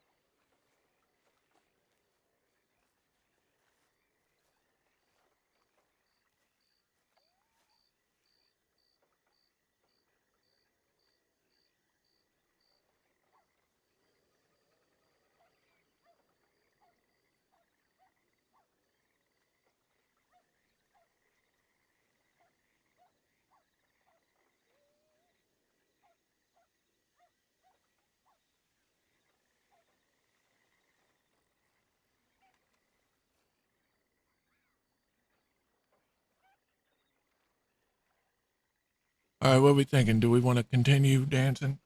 All right, what are we thinking? Do we want to continue dancing?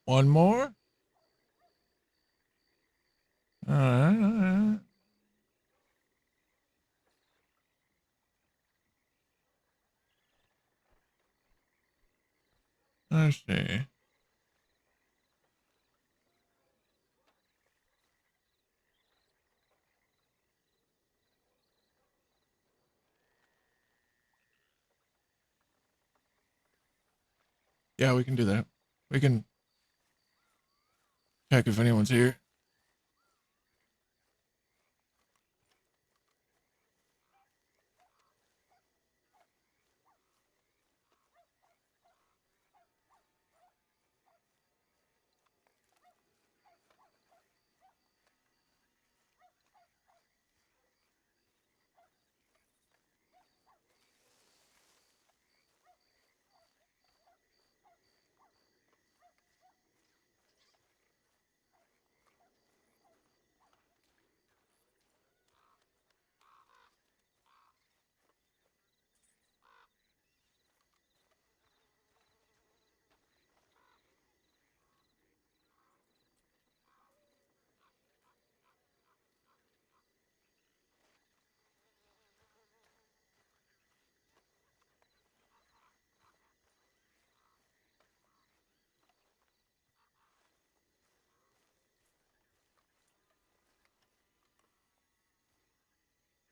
One more? All right, all right. Let's see. Yeah, we can do that. We can check if anyone's here.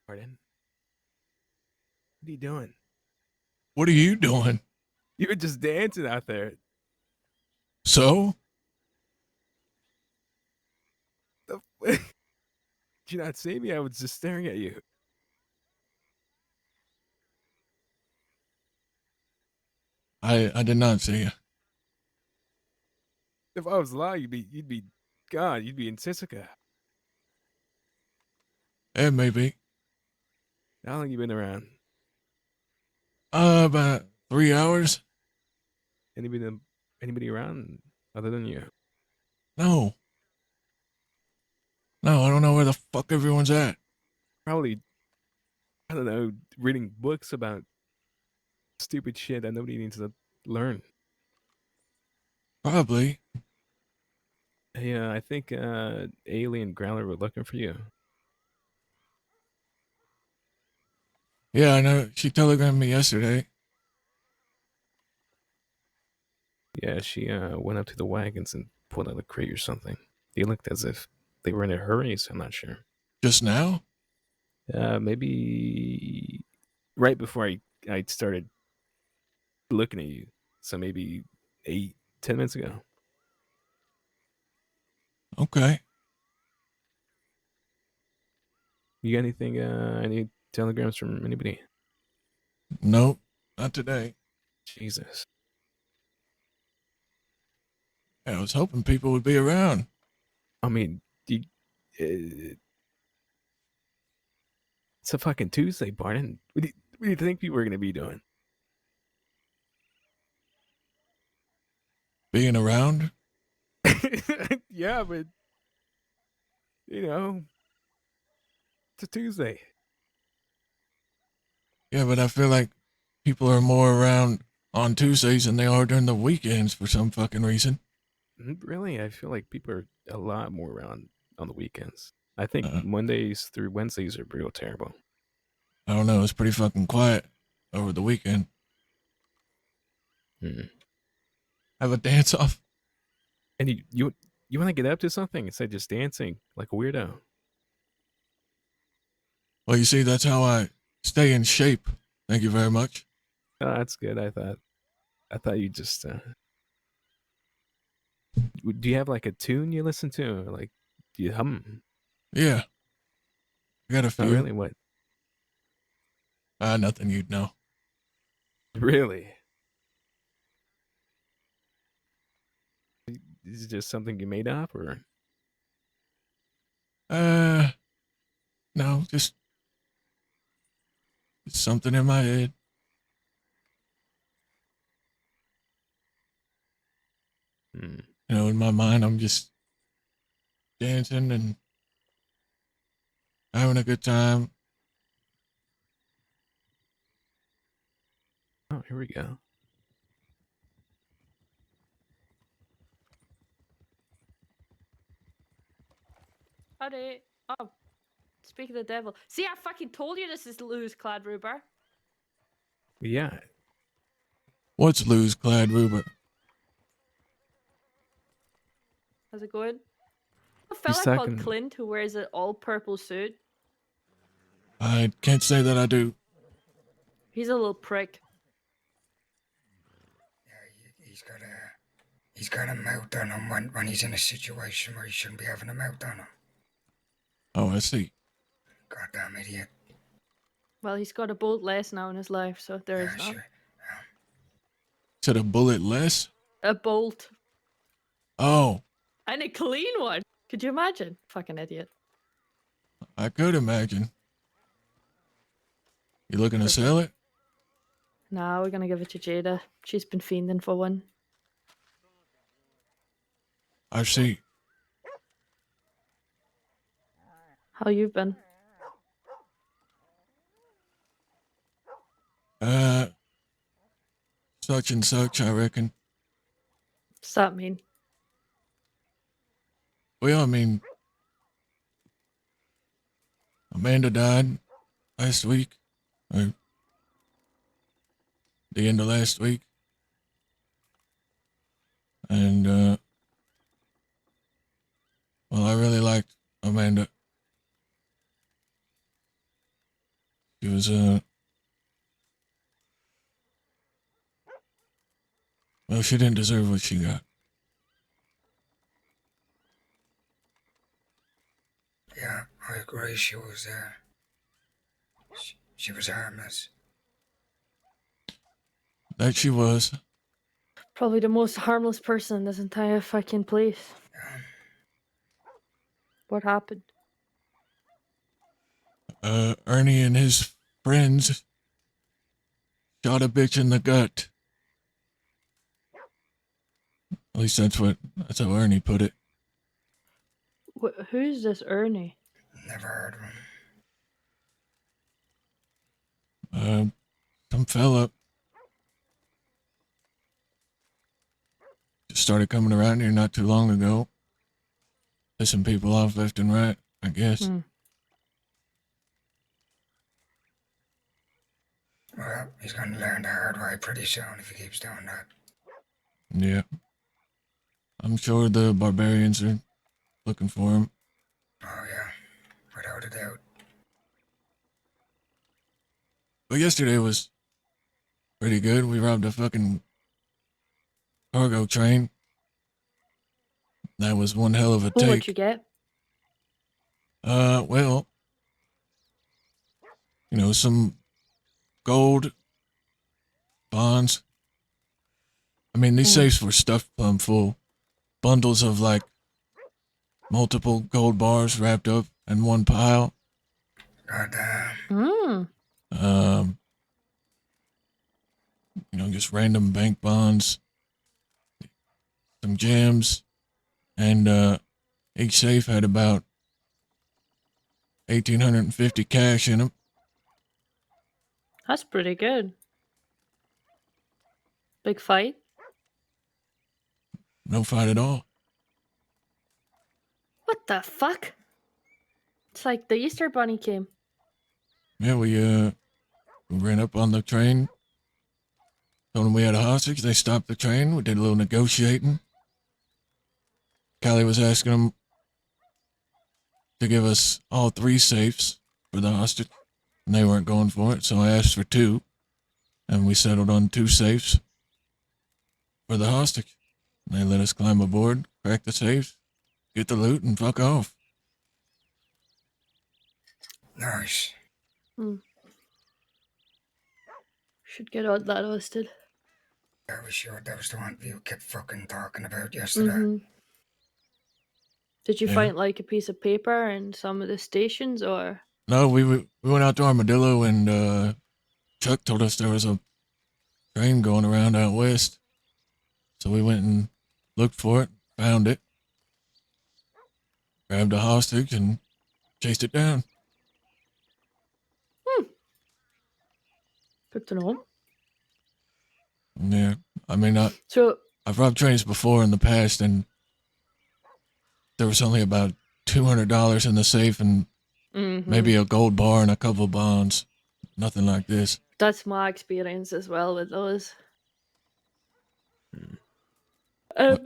Barton, what are you doing? What are you doing? You were just dancing out there. So? Did you not see me? I was just staring at you. I did not see you. If I was alive, you'd be gone. You'd be in Sisika. Eh, maybe. How long you been around? About 3 hours? Anybody around other than you? No. No, I don't know where the fuck everyone's at. Probably, I don't know, reading books about stupid shit that nobody needs to learn. Probably. Yeah, I think Alien Growler were looking for you. Yeah, I know. She telegrammed me yesterday. Yeah, she went up to the wagons and pulled out a crate or something. They looked as if they were in a hurry, so I'm not sure. Just now? Maybe right before I started looking at you. So maybe 8-10 minutes ago. Okay. You got anything? Any telegrams from anybody? Nope. Not today. Jesus. I was hoping people would be around. I mean, it's a fucking Tuesday, Barton. What do you think people are gonna be doing? Being around? Yeah, but you know, it's a Tuesday. Yeah, but I feel like people are more around on Tuesdays than they are during the weekends for some fucking reason. Really, I feel like people are a lot more around on the weekends. I think Uh, Mondays through Wednesdays are real terrible. I don't know. It's pretty fucking quiet over the weekend. Hmm. Have a dance off? And you want to get up to something instead of just dancing like a weirdo. Well, you see, that's how I stay in shape. Thank you very much. Oh, that's good. I thought you just. Do you have like a tune you listen to, or like do you hum? Yeah. I got a Not few. really. What? Nothing you'd know. Really? Is it just something you made up, or? No, just it's something in my head. Hmm. You know, in my mind, I'm just dancing and having a good time. Oh, here we go. Howdy. Oh, speak of the devil. See, I fucking told you this is Lou's Clad Ruber. Yeah. What's Lou's Clad Ruber? How's it going? A He's fella called talking- Clint who wears an all purple suit. I can't say that I do. He's a little prick. He's got a mouth on him when he's in a situation where he shouldn't be having a mouth on him. Oh, I see. Goddamn idiot. Well, he's got a bolt less now in his life, so there is Yeah, that. sure. Said a bullet less? A bolt. Oh, And a clean one. Could you imagine? Fucking idiot. I could imagine. You looking to sell it? Nah, we're gonna give it to Jada. She's been fiending for one. I see. How you been? Such and such, I reckon. What's that mean? Well, I mean, Amanda died last week, or the end of last week. And, well, I really liked Amanda. She was, well, she didn't deserve what she got. Yeah, I agree. She was she was harmless. That she was. Probably the most harmless person in this entire fucking place. What happened? Ernie and his friends shot a bitch in the gut. At least that's how Ernie put it. Who's this Ernie? Never heard of him. Some fella just started coming around here not too long ago. Pissing people off left and right, I guess. Well, he's going to learn the hard way pretty soon if he keeps doing that. Yeah. I'm sure the barbarians are looking for him. Oh, yeah. Without a doubt. But yesterday was pretty good. We robbed a fucking cargo train. That was one hell of a Oh, take. what'd you get? Well, you know, some gold bonds. I mean, these safes were stuffed plumb full. Bundles of like multiple gold bars wrapped up in one pile. Goddamn. You know, just random bank bonds, some gems, and each safe had about 1,850 cash in them. That's pretty good. Big fight? No fight at all. What the fuck? It's like the Easter Bunny came. Yeah, we ran up on the train. Told them we had a hostage. They stopped the train. We did a little negotiating. Callie was asking them to give us all 3 safes for the hostage, and they weren't going for it, so I asked for 2, and we settled on 2 safes for the hostage. And they let us climb aboard, crack the safes, get the loot, and fuck off. Nice. Should get on that, Austin. I was sure that was the one you kept fucking talking about yesterday. Mm-hmm. Did you Yeah. find like a piece of paper in some of the stations, or? No, we went out to Armadillo, and Chuck told us there was a train going around out west. So we went and looked for it, found it, grabbed a hostage, and chased it down. Good to know. Yeah, I mean, So, I've robbed trains before in the past, and there was only about $200 in the safe and maybe a gold bar and a couple bonds. Nothing like this. that's my experience as well with those. I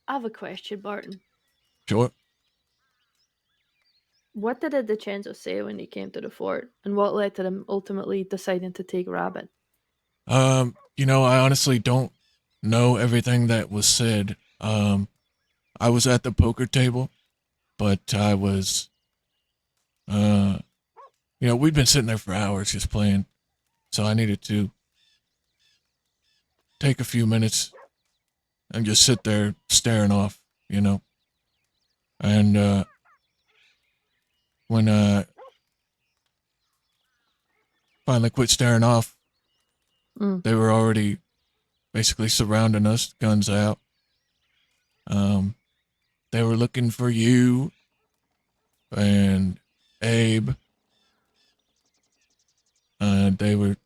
have a question, Barton. Sure. What did DiCenzo say when he came to the fort, and what led to them ultimately deciding to take Rabbit? You know, I honestly don't know everything that was said. I was at the poker table, but I was, you know, we'd been sitting there for hours just playing, so I needed to take a few minutes and just sit there staring off, you know. And when I finally quit staring off, they were already basically surrounding us, guns out. They were looking for you and Abe. They were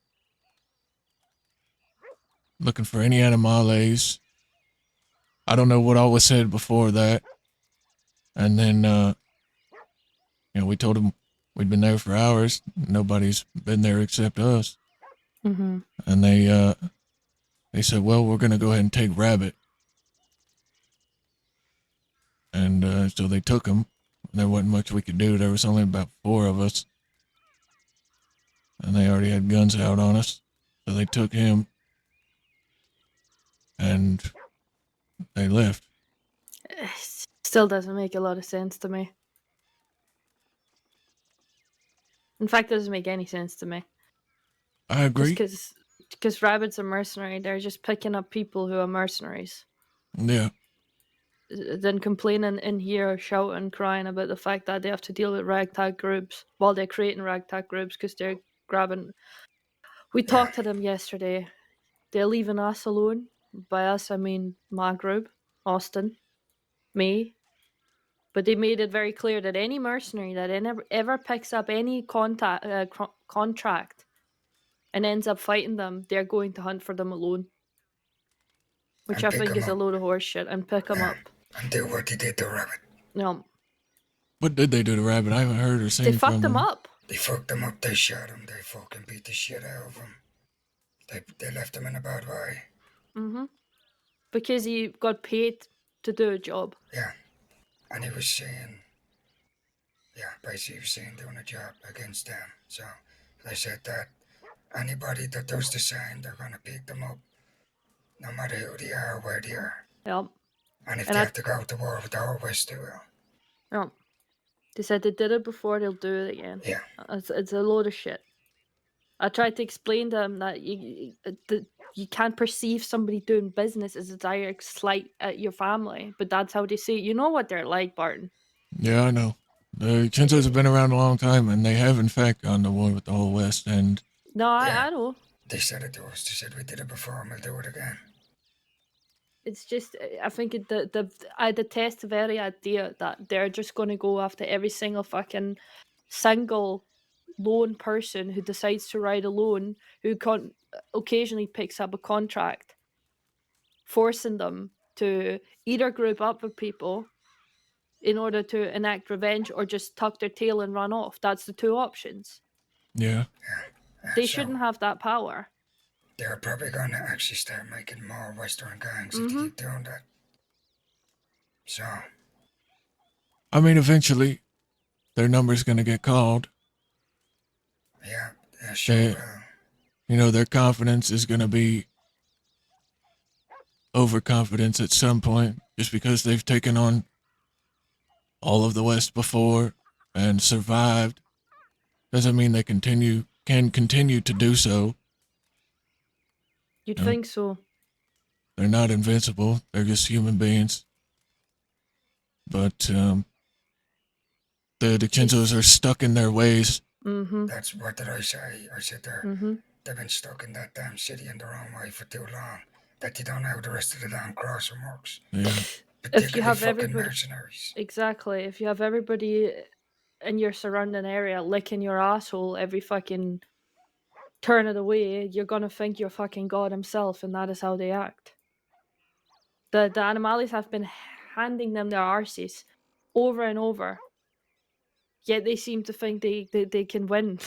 looking for any animales. I don't know what all was said before that. And then, you know, we told them we'd been there for hours. Nobody's been there except us. Mm-hmm. And they said, well, we're going to go ahead and take Rabbit. And so they took him. There wasn't much we could do. There was only about 4 of us. And they already had guns out on us. So they took him. And they left. Still doesn't make a lot of sense to me. In fact, it doesn't make any sense to me. I agree. Because Rabbit's a mercenary. They're just picking up people who are mercenaries. Yeah. Then complaining in here, shouting, crying about the fact that they have to deal with ragtag groups while they're creating ragtag groups because they're grabbing. We talked to them yesterday. They're leaving us alone. By us, I mean my group, Austin, me. But they made it very clear that any mercenary that ever picks up any contract and ends up fighting them, they're going to hunt for them alone. Which And I pick think 'em is a up. load of horse shit, and pick them up. And do what they did to Rabbit. No. What did they do to Rabbit? I haven't heard or seen They from fucked him up. They fucked him up, they shot him, they fucking beat the shit out of him. They left him in a bad way. Mm-hmm. Because he got paid to do a job. Yeah. And he was saying, basically he was saying doing a job against them. So they said that anybody that does the same, they're gonna pick them up. No matter who they are or where they are. Yep. And if they have to go to war with the whole West, they will. Yep. They said they did it before, they'll do it again. Yeah. It's a load of shit. I tried to explain to them that you can't perceive somebody doing business as a direct slight at your family, but that's how they see it. You know what they're like, Barton. Yeah, I know. The Chinsos have been around a long time, and they have, in fact, gone to war with the whole West. And no, I know. They said it to us. They said we did it before and we'll do it again. It's just, I think I detest the very idea that they're just going to go after every single fucking single lone person who decides to ride alone, who occasionally picks up a contract, forcing them to either group up with people in order to enact revenge or just tuck their tail and run off. That's the 2 options. yeah. They shouldn't have that power. They're probably going to actually start making more Western gangs if they keep doing that. So. I mean, eventually, their number's going to get called. Yeah, sure. You know, their confidence is going to be overconfidence at some point, just because they've taken on all of the West before and survived. Doesn't mean they continue can continue to do so. You'd No. think so. They're not invincible. They're just human beings. But the Kenzos are stuck in their ways. Mm-hmm. That's what did I say? I said they've been stuck in that damn city in their own way for too long that they don't know how the rest of the damn crossing works. Yeah. If you have fucking everybody, mercenaries. exactly. If you have everybody in your surrounding area licking your asshole every fucking turn of the way, you're gonna think you're fucking God himself, and that is how they act. The Animalis have been handing them their arses over and over, yet they seem to think they can win.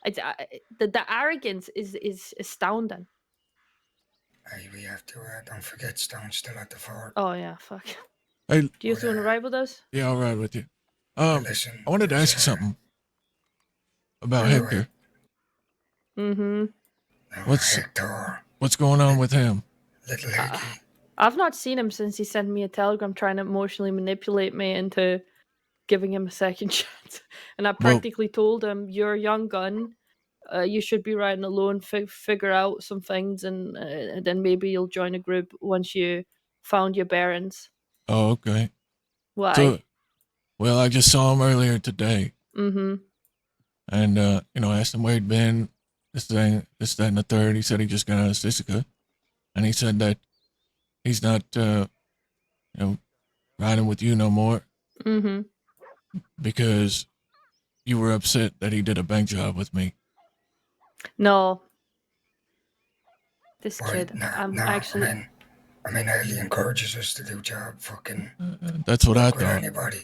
The arrogance is astounding. Hey, we have to, don't forget Stone's still at the fort. Oh yeah, fuck. Hey, Do you want to ride with us? yeah, I'll ride with you. Listen, I wanted to ask you something about Wait, Hector. Mm-hmm. What's going on with him? Little Hickey. I've not seen him since he sent me a telegram trying to emotionally manipulate me into giving him a second chance. And I practically told him, "You're a young gun. You should be riding alone. Figure out some things, and then maybe you'll join a group once you found your bearings." Oh, okay. Why? So, well, I just saw him earlier today. Mm-hmm. And, I asked him where he'd been, this, that, and the third. He said he just got out of Sisika. And he said that he's not, riding with you no more. Mm-hmm. Because you were upset that he did a bank job with me. No. This Why, kid, no, I'm no, actually... I mean, Haley encourages us to do job fucking... That's what I with thought. anybody.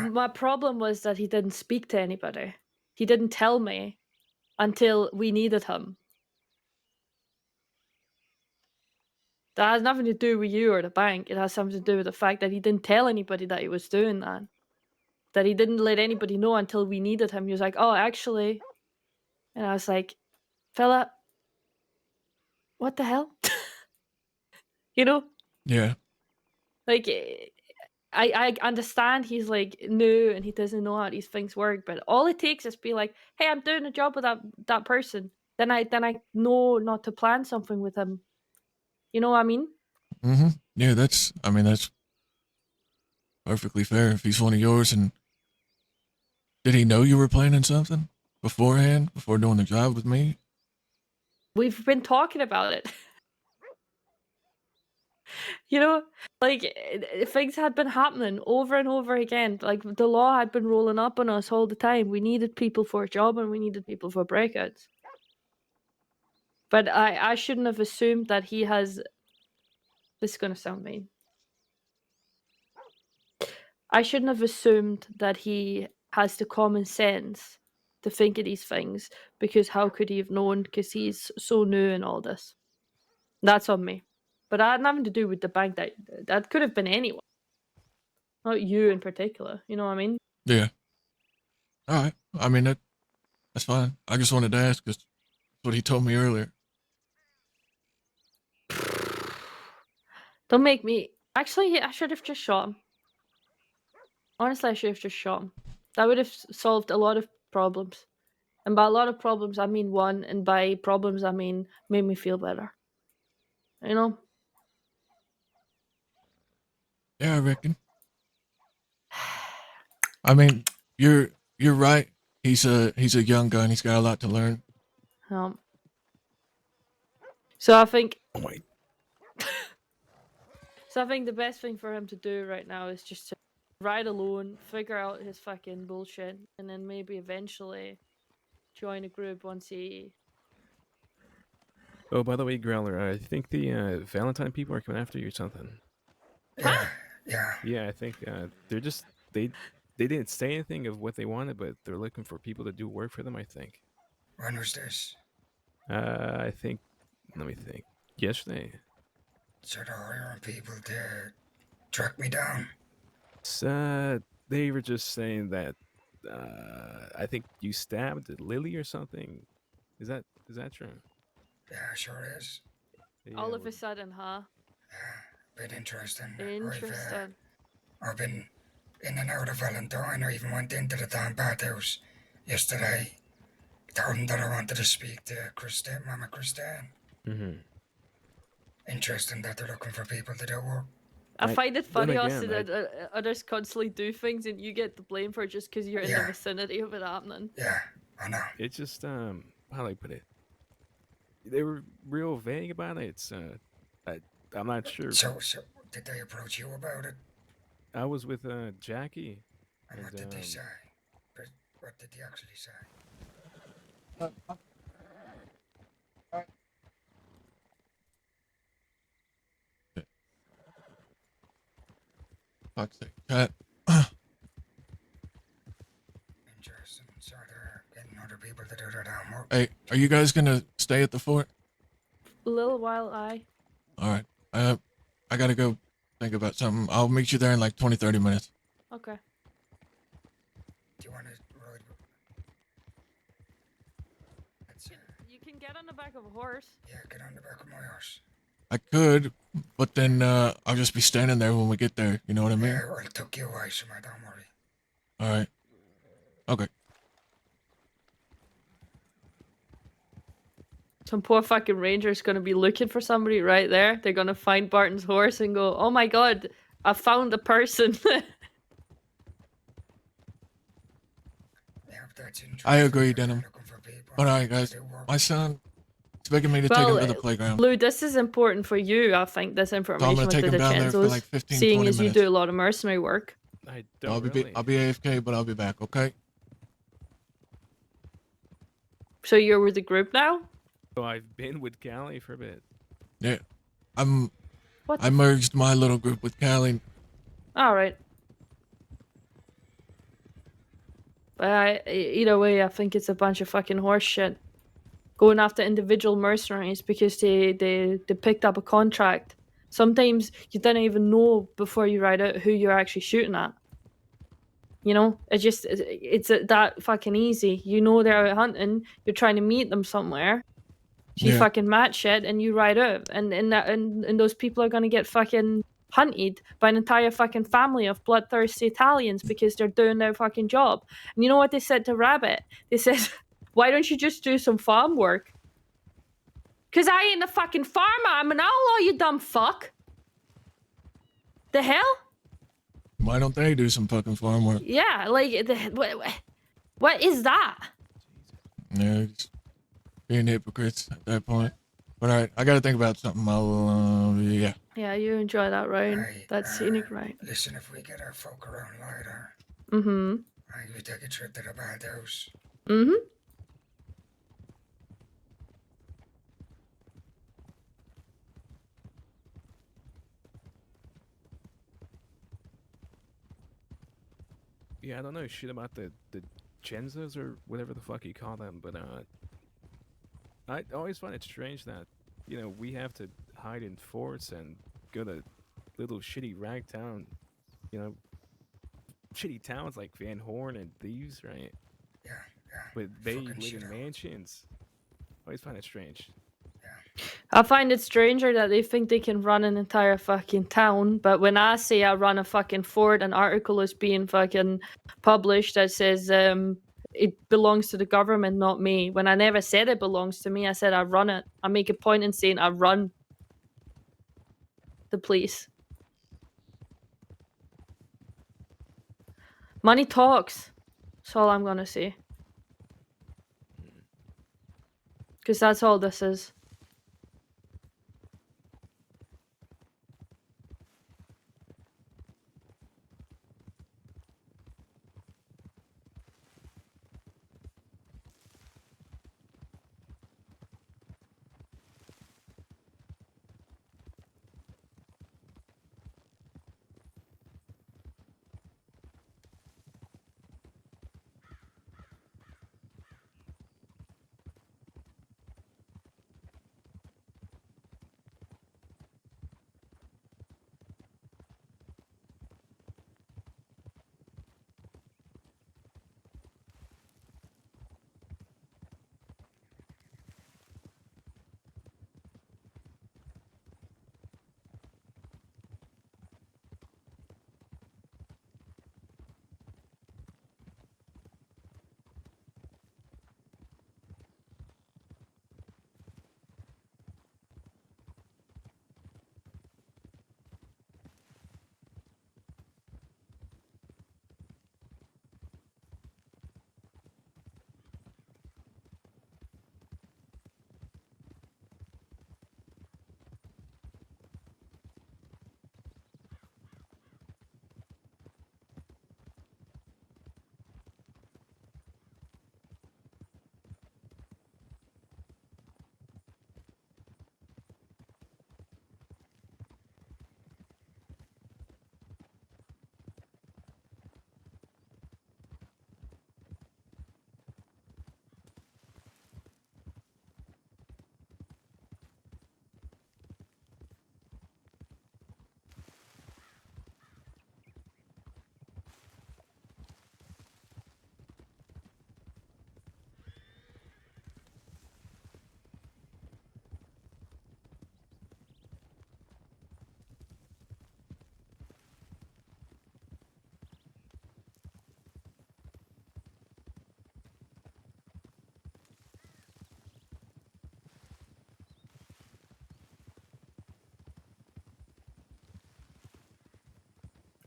My problem was that he didn't speak to anybody. He didn't tell me until we needed him. That has nothing to do with you or the bank. It has something to do with the fact that he didn't tell anybody that he was doing that. That he didn't let anybody know until we needed him. He was like, "Oh, actually," and I was like, "Fella, what the hell?" You know? Yeah. Like, I understand he's like new and he doesn't know how these things work, but all it takes is be like, "Hey, I'm doing a job with that person." Then I know not to plan something with him. You know what I mean? Mm-hmm. Yeah, that's perfectly fair. If he's one of yours, and did he know you were planning something beforehand, before doing the job with me? We've been talking about it. You know, like things had been happening over and over again. Like the law had been rolling up on us all the time. We needed people for a job and we needed people for breakouts. But I shouldn't have assumed that he has. This is gonna sound mean. I shouldn't have assumed that he has the common sense to think of these things, because how could he have known? Because he's so new in all this. That's on me. But I had nothing to do with the bank. That could have been anyone. Not you in particular. You know what I mean? Yeah. All right. I mean, that's fine. I just wanted to ask because that's what he told me earlier. Don't make me... Actually, I should have just shot him. Honestly, I should have just shot him. That would have solved a lot of problems. And by a lot of problems, I mean one. And by problems, I mean made me feel better. You know? Yeah, I reckon. I mean, you're right. He's a young gun. He's got a lot to learn. So I think... Oh my... So I think the best thing for him to do right now is just to ride alone, figure out his fucking bullshit, and then maybe eventually join a group once he... Oh, by the way, Growler, I think the Valentine people are coming after you or something. Yeah. Yeah, I think they're just they didn't say anything of what they wanted, but they're looking for people to do work for them. I think. When was this? I think. Let me think. Yesterday. So they're hiring people to track me down. They were just saying that. I think you stabbed Lily or something. Is that true? Yeah, sure is. All of a sudden, huh? Bit interesting. Interesting. I've been in and out of Valentine. I even went into the damn bathhouse yesterday. told him that I wanted to speak to Christine, Mama Christine. Mm-hmm. Interesting that they're looking for people to do work. I find it funny then also again, that others constantly do things and you get the blame for it just because you're in the vicinity of it happening. Yeah, I know. It's just how do I put it? They were real vague about it. It's I'm not sure. So did they approach you about it? I was with Jackie. And what did they say? What did they actually say? Fuck's sake. Cat. Interesting. So they're getting other people to do their damn work. Hey, are you guys gonna stay at the fort? A little while, aye. Alright. I gotta go think about something. I'll meet you there in like 20-30 minutes. Okay. Do you want to ride? You can get on the back of a horse. Yeah, get on the back of my horse. I could, but then I'll just be standing there when we get there. You know what I mean? Yeah, I'll tuck you away somewhere, don't worry. Alright. Okay. Some poor fucking ranger's gonna be looking for somebody right there. They're gonna find Barton's horse and go, oh my god, I found a person. I agree, Denim. But alright, guys. My son is begging me to take him to the playground. Lou, this is important for you, I think, this So I'm information gonna with take the him down there for DiCenzos, like 15, seeing 20 as you minutes. do a lot of mercenary work. I I'll don't be really. I'll be AFK, but I'll be back. Okay. So you're with the group now? So I've been with Callie for a bit. Yeah. What I merged my little group with Callie. Alright. But either way, I think it's a bunch of fucking horse shit. Going after individual mercenaries because they picked up a contract. Sometimes you don't even know before you ride out who you're actually shooting at. You know, it's that fucking easy. You know they're out hunting. You're trying to meet them somewhere. So you Yeah. fucking match it and you ride out, and those people are gonna get fucking hunted by an entire fucking family of bloodthirsty Italians because they're doing their fucking job. And you know what they said to Rabbit? They said, "Why don't you just do some farm work?" Cause I ain't a fucking farmer. I'm an outlaw, you dumb fuck. The hell? Why don't they do some fucking farm work? Yeah, like what is that? Yeah, just being hypocrites at that point. But alright, I gotta think about something. Yeah. Yeah, you enjoy that round. That scenic ride. Listen, if we get our folk around later, Mm-hmm. we take a trip to the bad house. Mm-hmm. Yeah, I don't know shit about the Genzas or whatever the fuck you call them, but I always find it strange that we have to hide in forts and go to little shitty rag town, shitty towns like Van Horn and Thieves, right? Yeah. But they Fucking live shit in out. mansions. I always find it strange. I find it stranger that they think they can run an entire fucking town, but when I say I run a fucking fort, an article is being fucking published that says it belongs to the government, not me. When I never said it belongs to me, I said I run it. I make a point in saying I run the police. Money talks. That's all I'm gonna say. Because that's all this is.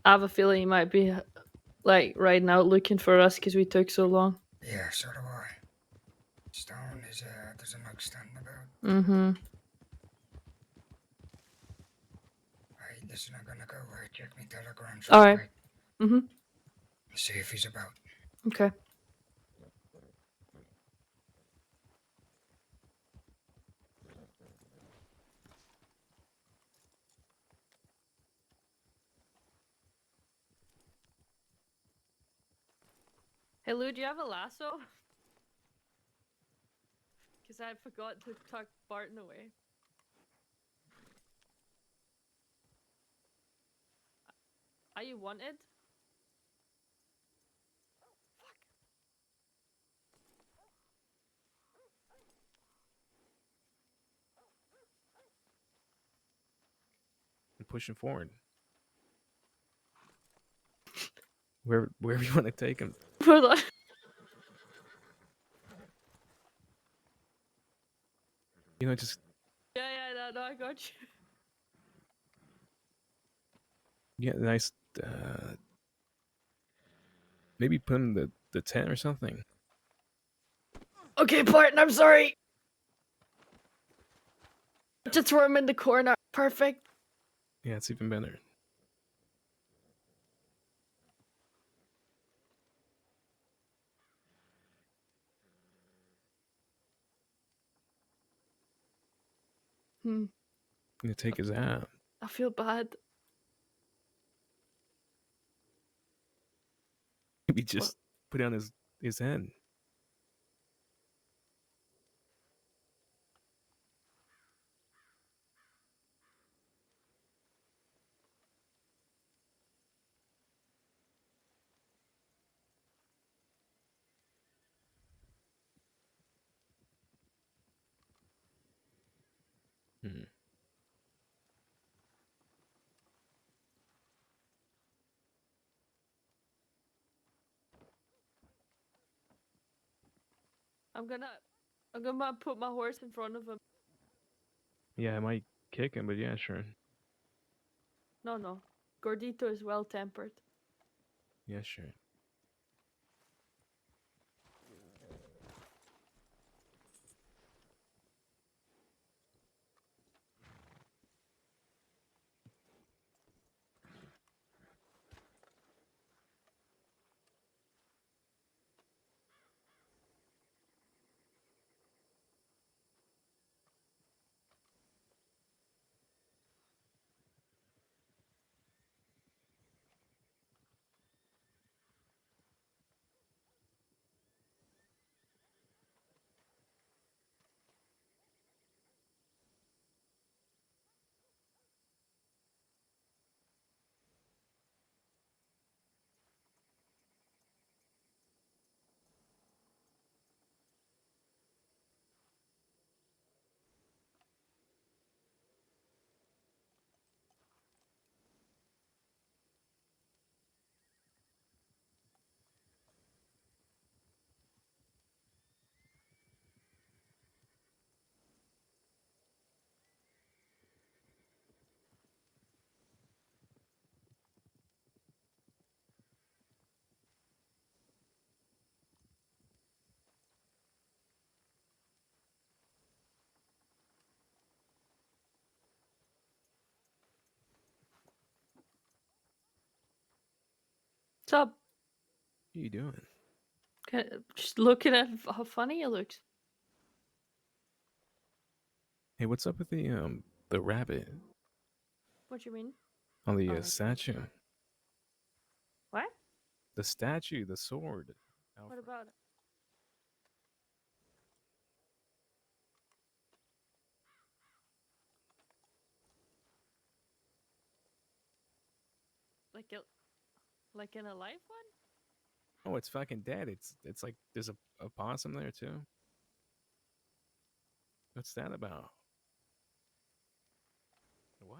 I have a feeling he might be like riding out looking for us because we took so long. Yeah, so do I. Stone is, there's a nug standing about. Mm-hmm. Alright, listen, I'm gonna go check my telegrams All real right. quick. Mm-hmm. See if he's about. Okay. Hey Lou, do you have a lasso? Because I forgot to tuck Barton away. Are you wanted? I'm pushing forward. Wherever you want to take him. Hold on. You know, just Yeah, no, I got you. get a nice. Maybe put him in the tent or something. Okay, Barton, I'm sorry. Just throw him in the corner. Perfect. Yeah, it's even better. Hmm. I'm gonna take his out. I feel bad. Maybe just put it on his head. Hmm. I'm gonna put my horse in front of him. Yeah, I might kick him, but yeah, sure. No. Gordito is well tempered. Yeah, sure. What's up? What are you doing? Just looking at how funny he looks. Hey, what's up with the rabbit What you mean? on the Oh, statue? what? The statue, the sword. What about it? Like in a live one? Oh, it's fucking dead. It's like there's a possum there too. What's that about? What?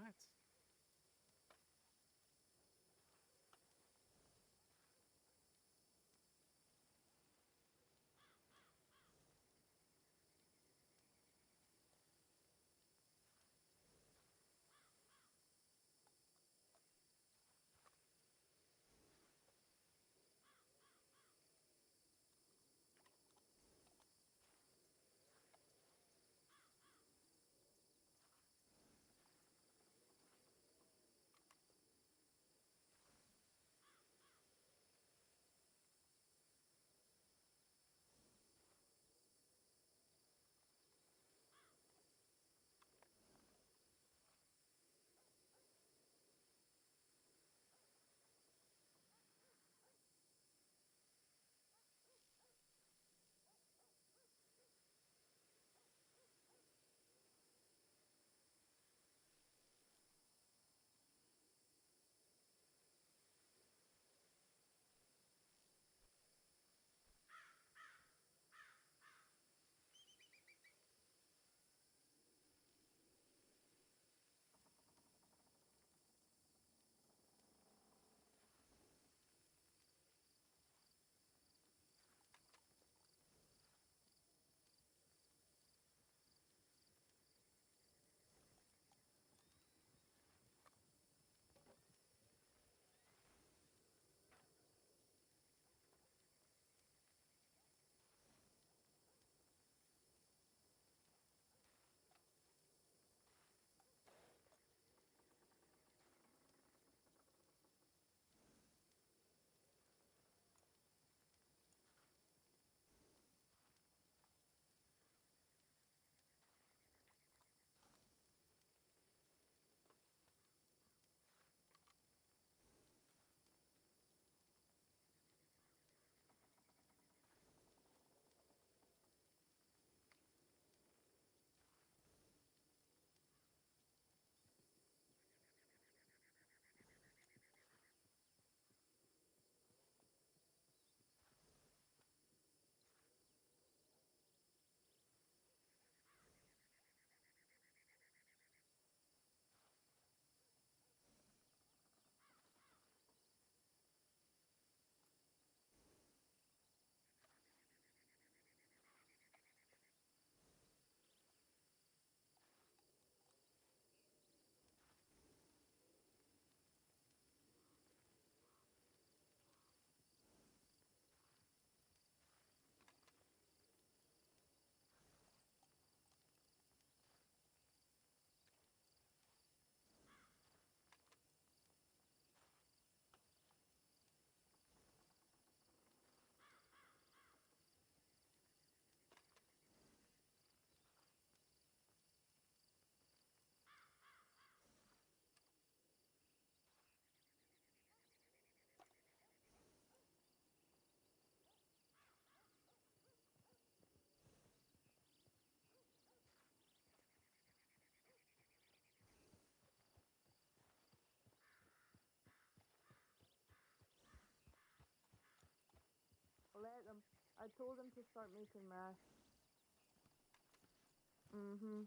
I told him to start making mash. Mm-hmm.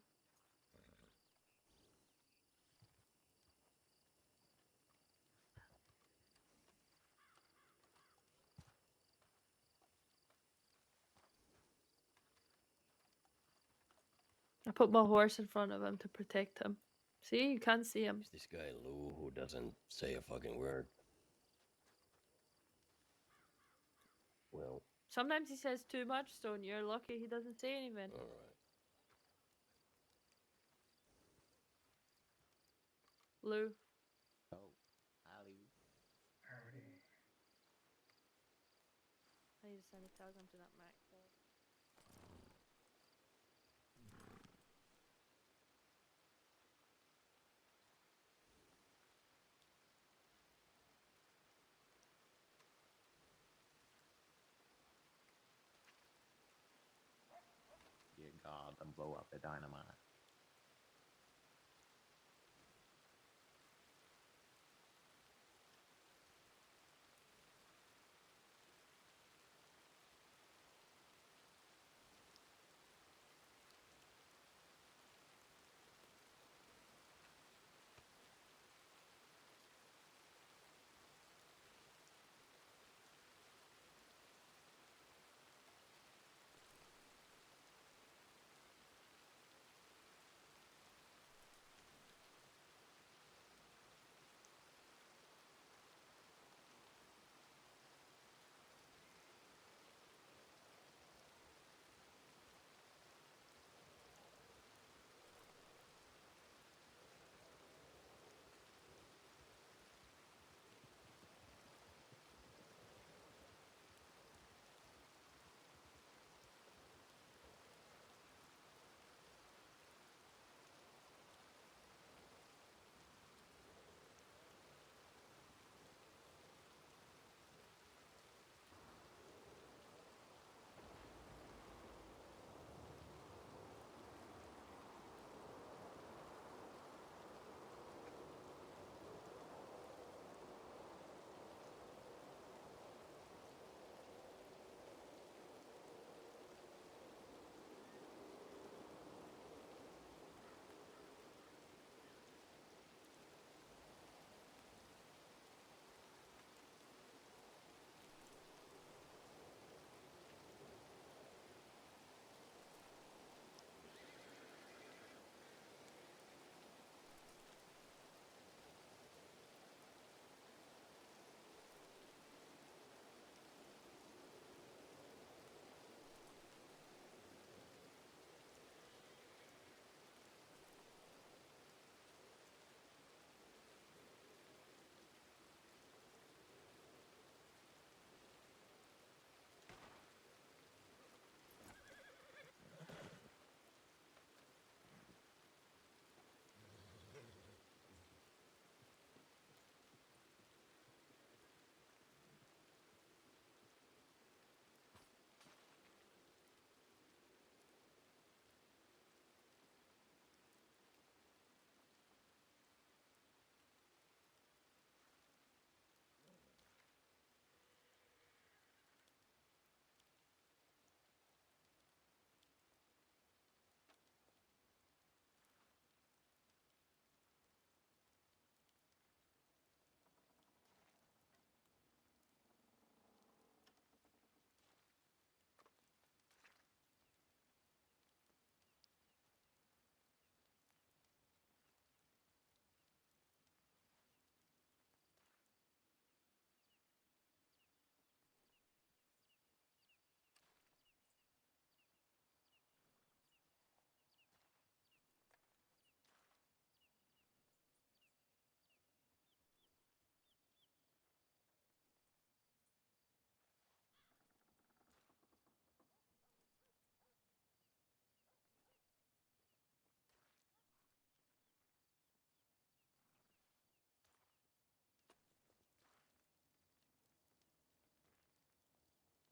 I put my horse in front of him to protect him. See, you can't see him. It's this guy Lou who doesn't say a fucking word. Well, Sometimes he says too much, so you're lucky he doesn't say anything. alright. Lou. Oh, hi Lou. Howdy. I need to send a telegram to that Mac boy. Dear God, and blow up the dynamite.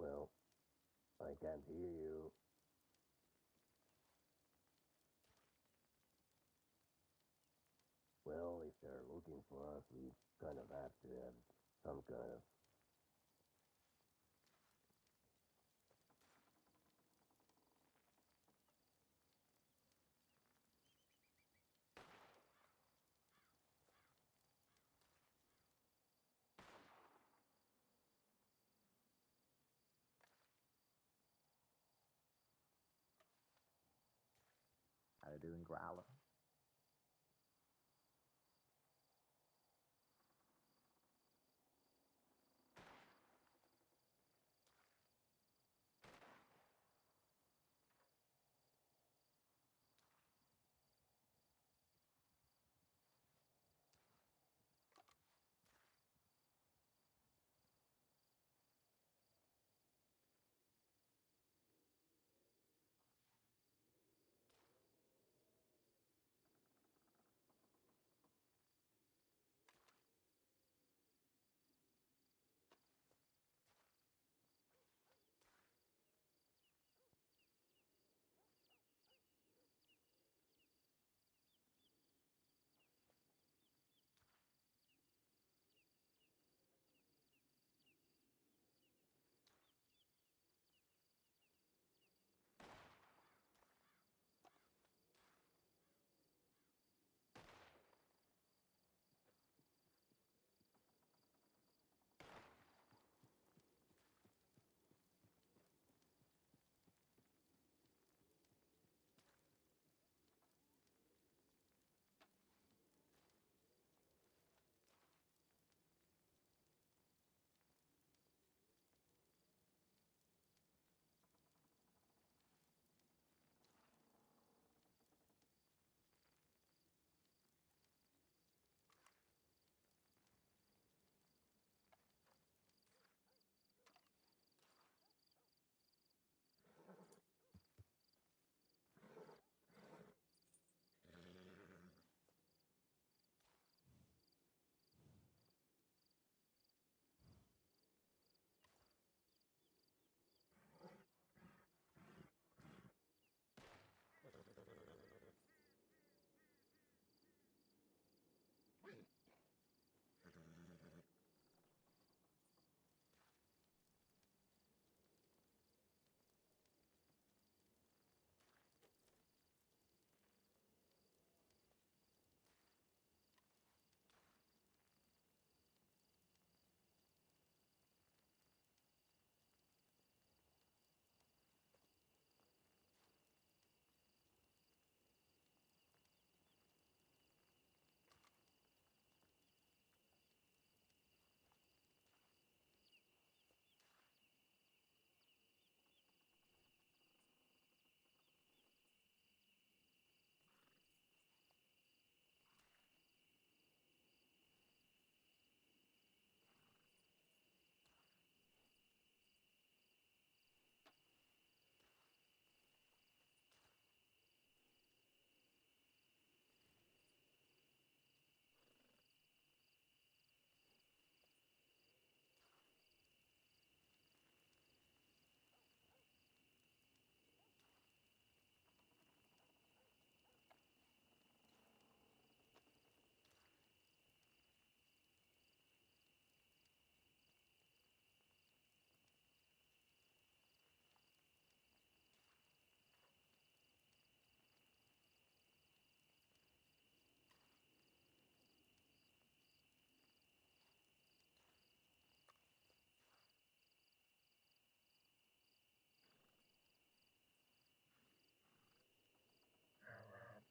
Well, I can't hear you. Well, if they're looking for us, we kind of have to have some kind of doing growler.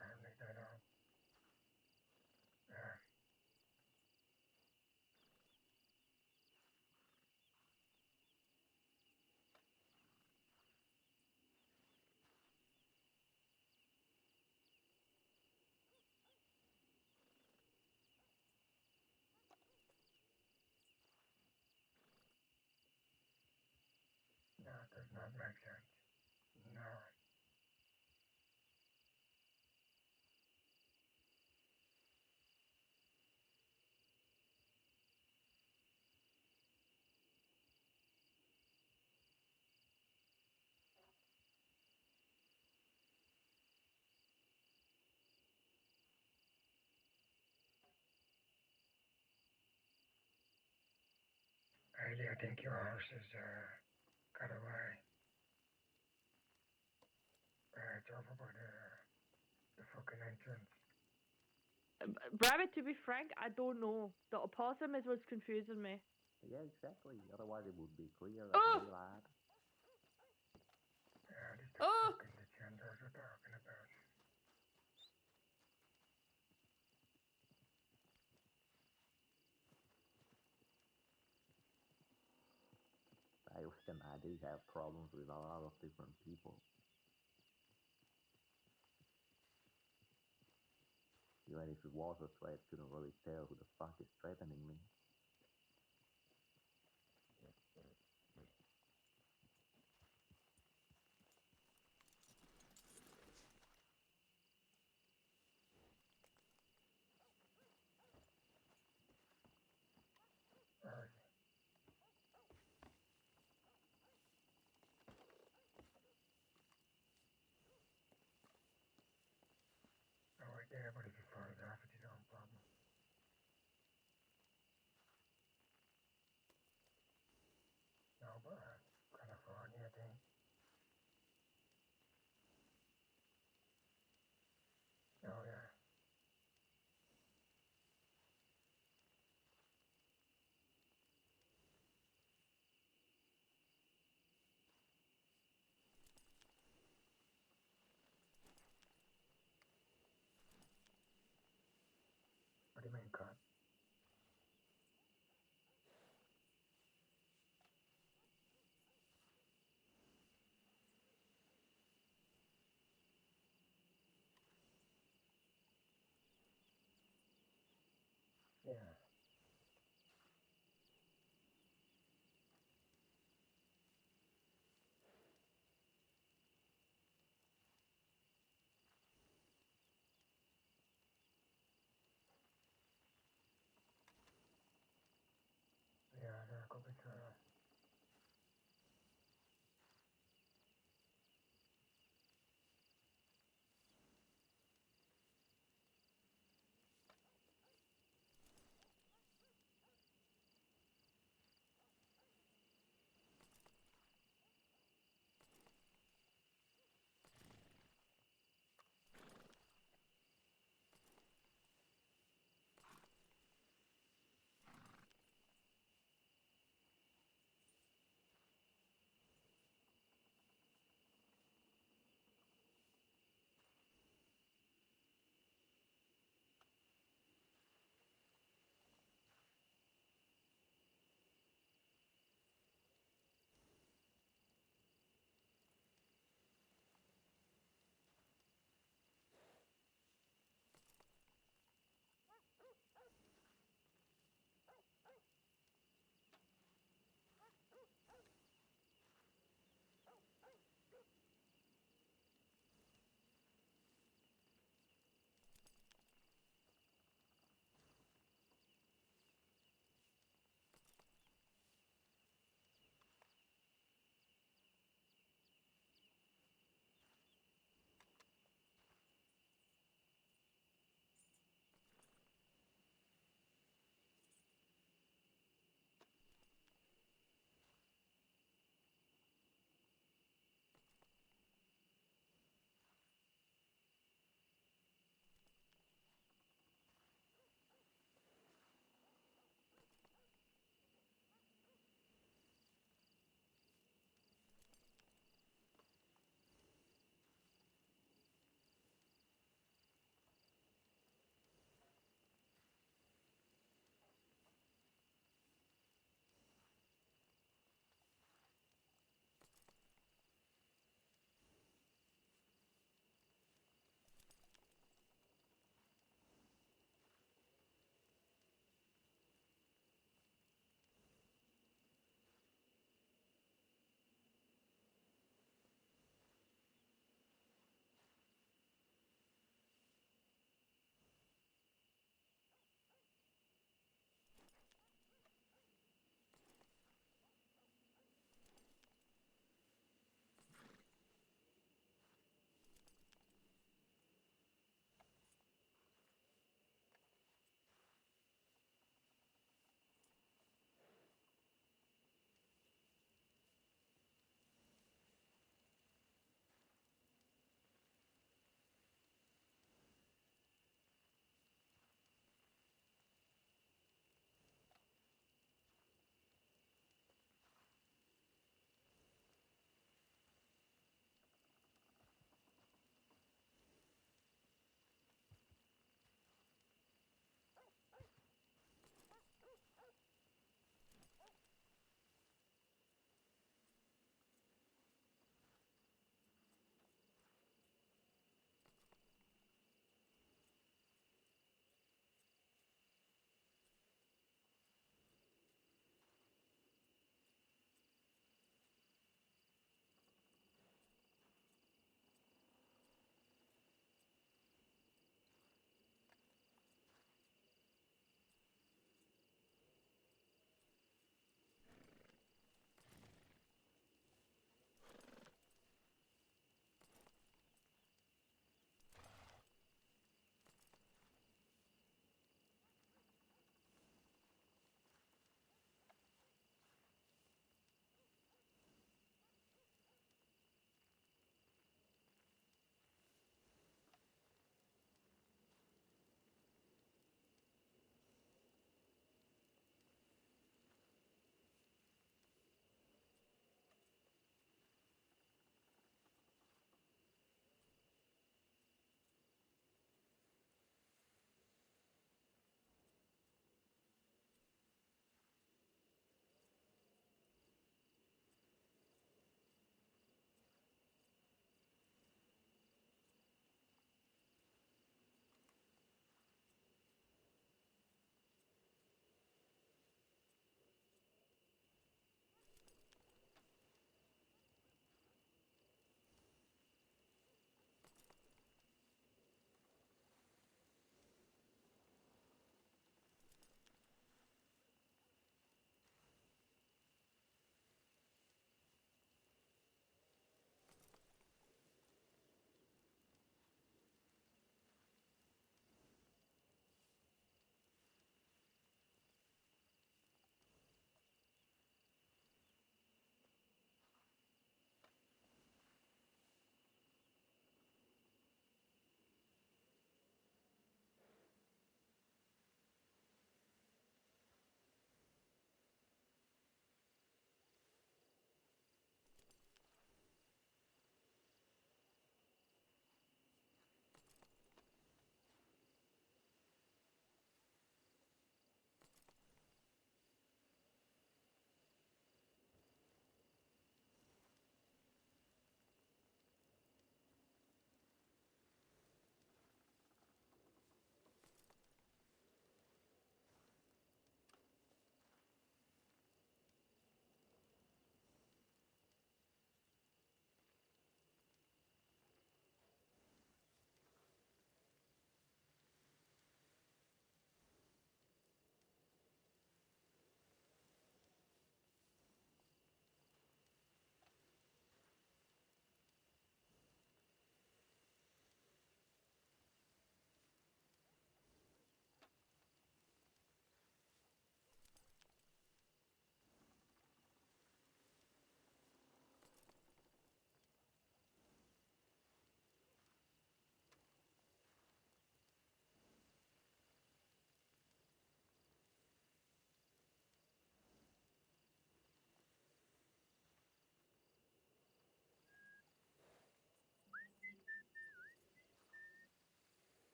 Apparently they don't. No, it does not make sense. No. Haley, I think your horse is got away. It's over by the fucking entrance. Rabbit, to be frank, I don't know. The opossum is what's confusing me. Yeah, exactly. Otherwise it would be clear as Oh! daylight. Yeah, this the Oh! fucking the genders we're talking about. Houston, I do have problems with a lot of different people. Even if it was a threat, couldn't really tell who the fuck is threatening me. Alright. Oh, right there, but if you follow it off, it's your own problem. No, but California, I think. Oh, yeah.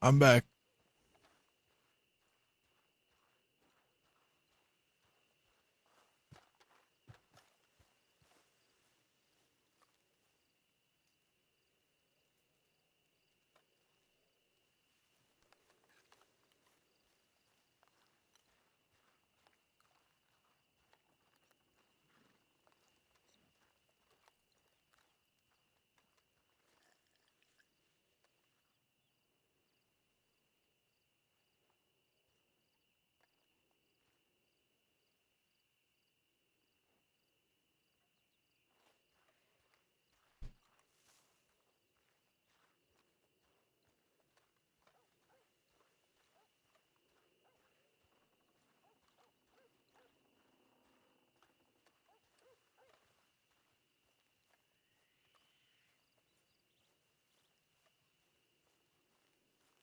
I'm back.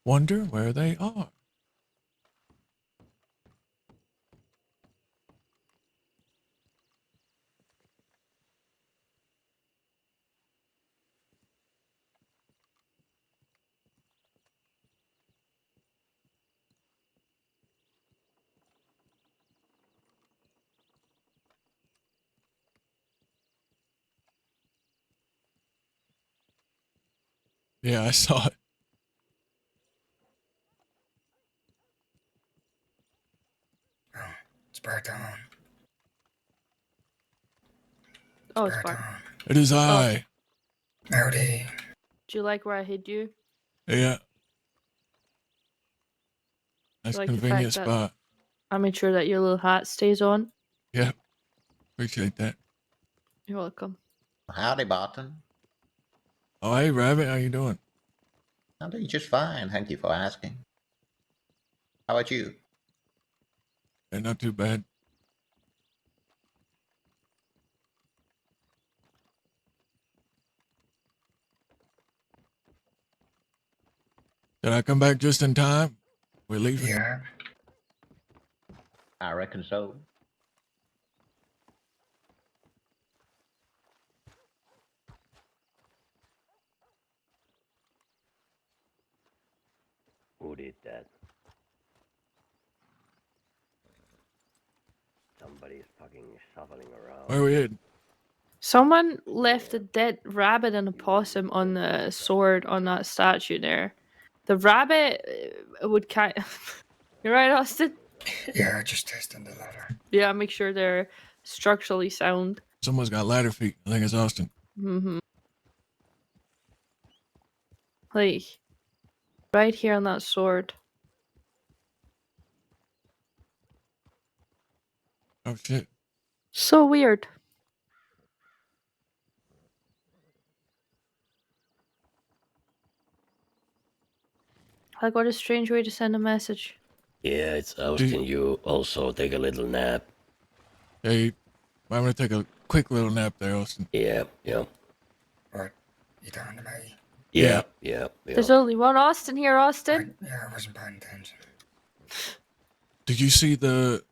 Wonder where they are. Yeah, I saw it. It's Barton. Oh, it's Bart. It is I. Howdy. Do you like where I hid you? Yeah. Do Nice you like the convenient fact that spot. I made sure that your little hat stays on? Yeah. Appreciate that. You're welcome. Howdy, Barton. Oh, hey, Rabbit. How you doing? I'm doing just fine. Thank you for asking. How about you? Yeah, not too bad. Did I come back just in time? We're leaving. Yeah. I reckon so. Who did that? Somebody's fucking shoveling around. Where are we heading? Someone left a dead rabbit and a possum on the sword on that statue there. The rabbit would kind. You're right, Austin. Yeah, just testing the ladder. Yeah, make sure they're structurally sound. Someone's got ladder feet. I think it's Austin. Mm-hmm. Like, right here on that sword. Oh, shit. So weird. Like, what a strange way to send a message. Yeah, it's Austin. You also take a little nap. Hey, I'm going to take a quick little nap there, Austin. Yeah. What? You talking to me? Yeah. There's only one Austin here, Austin. Yeah, I wasn't paying attention. Did you see the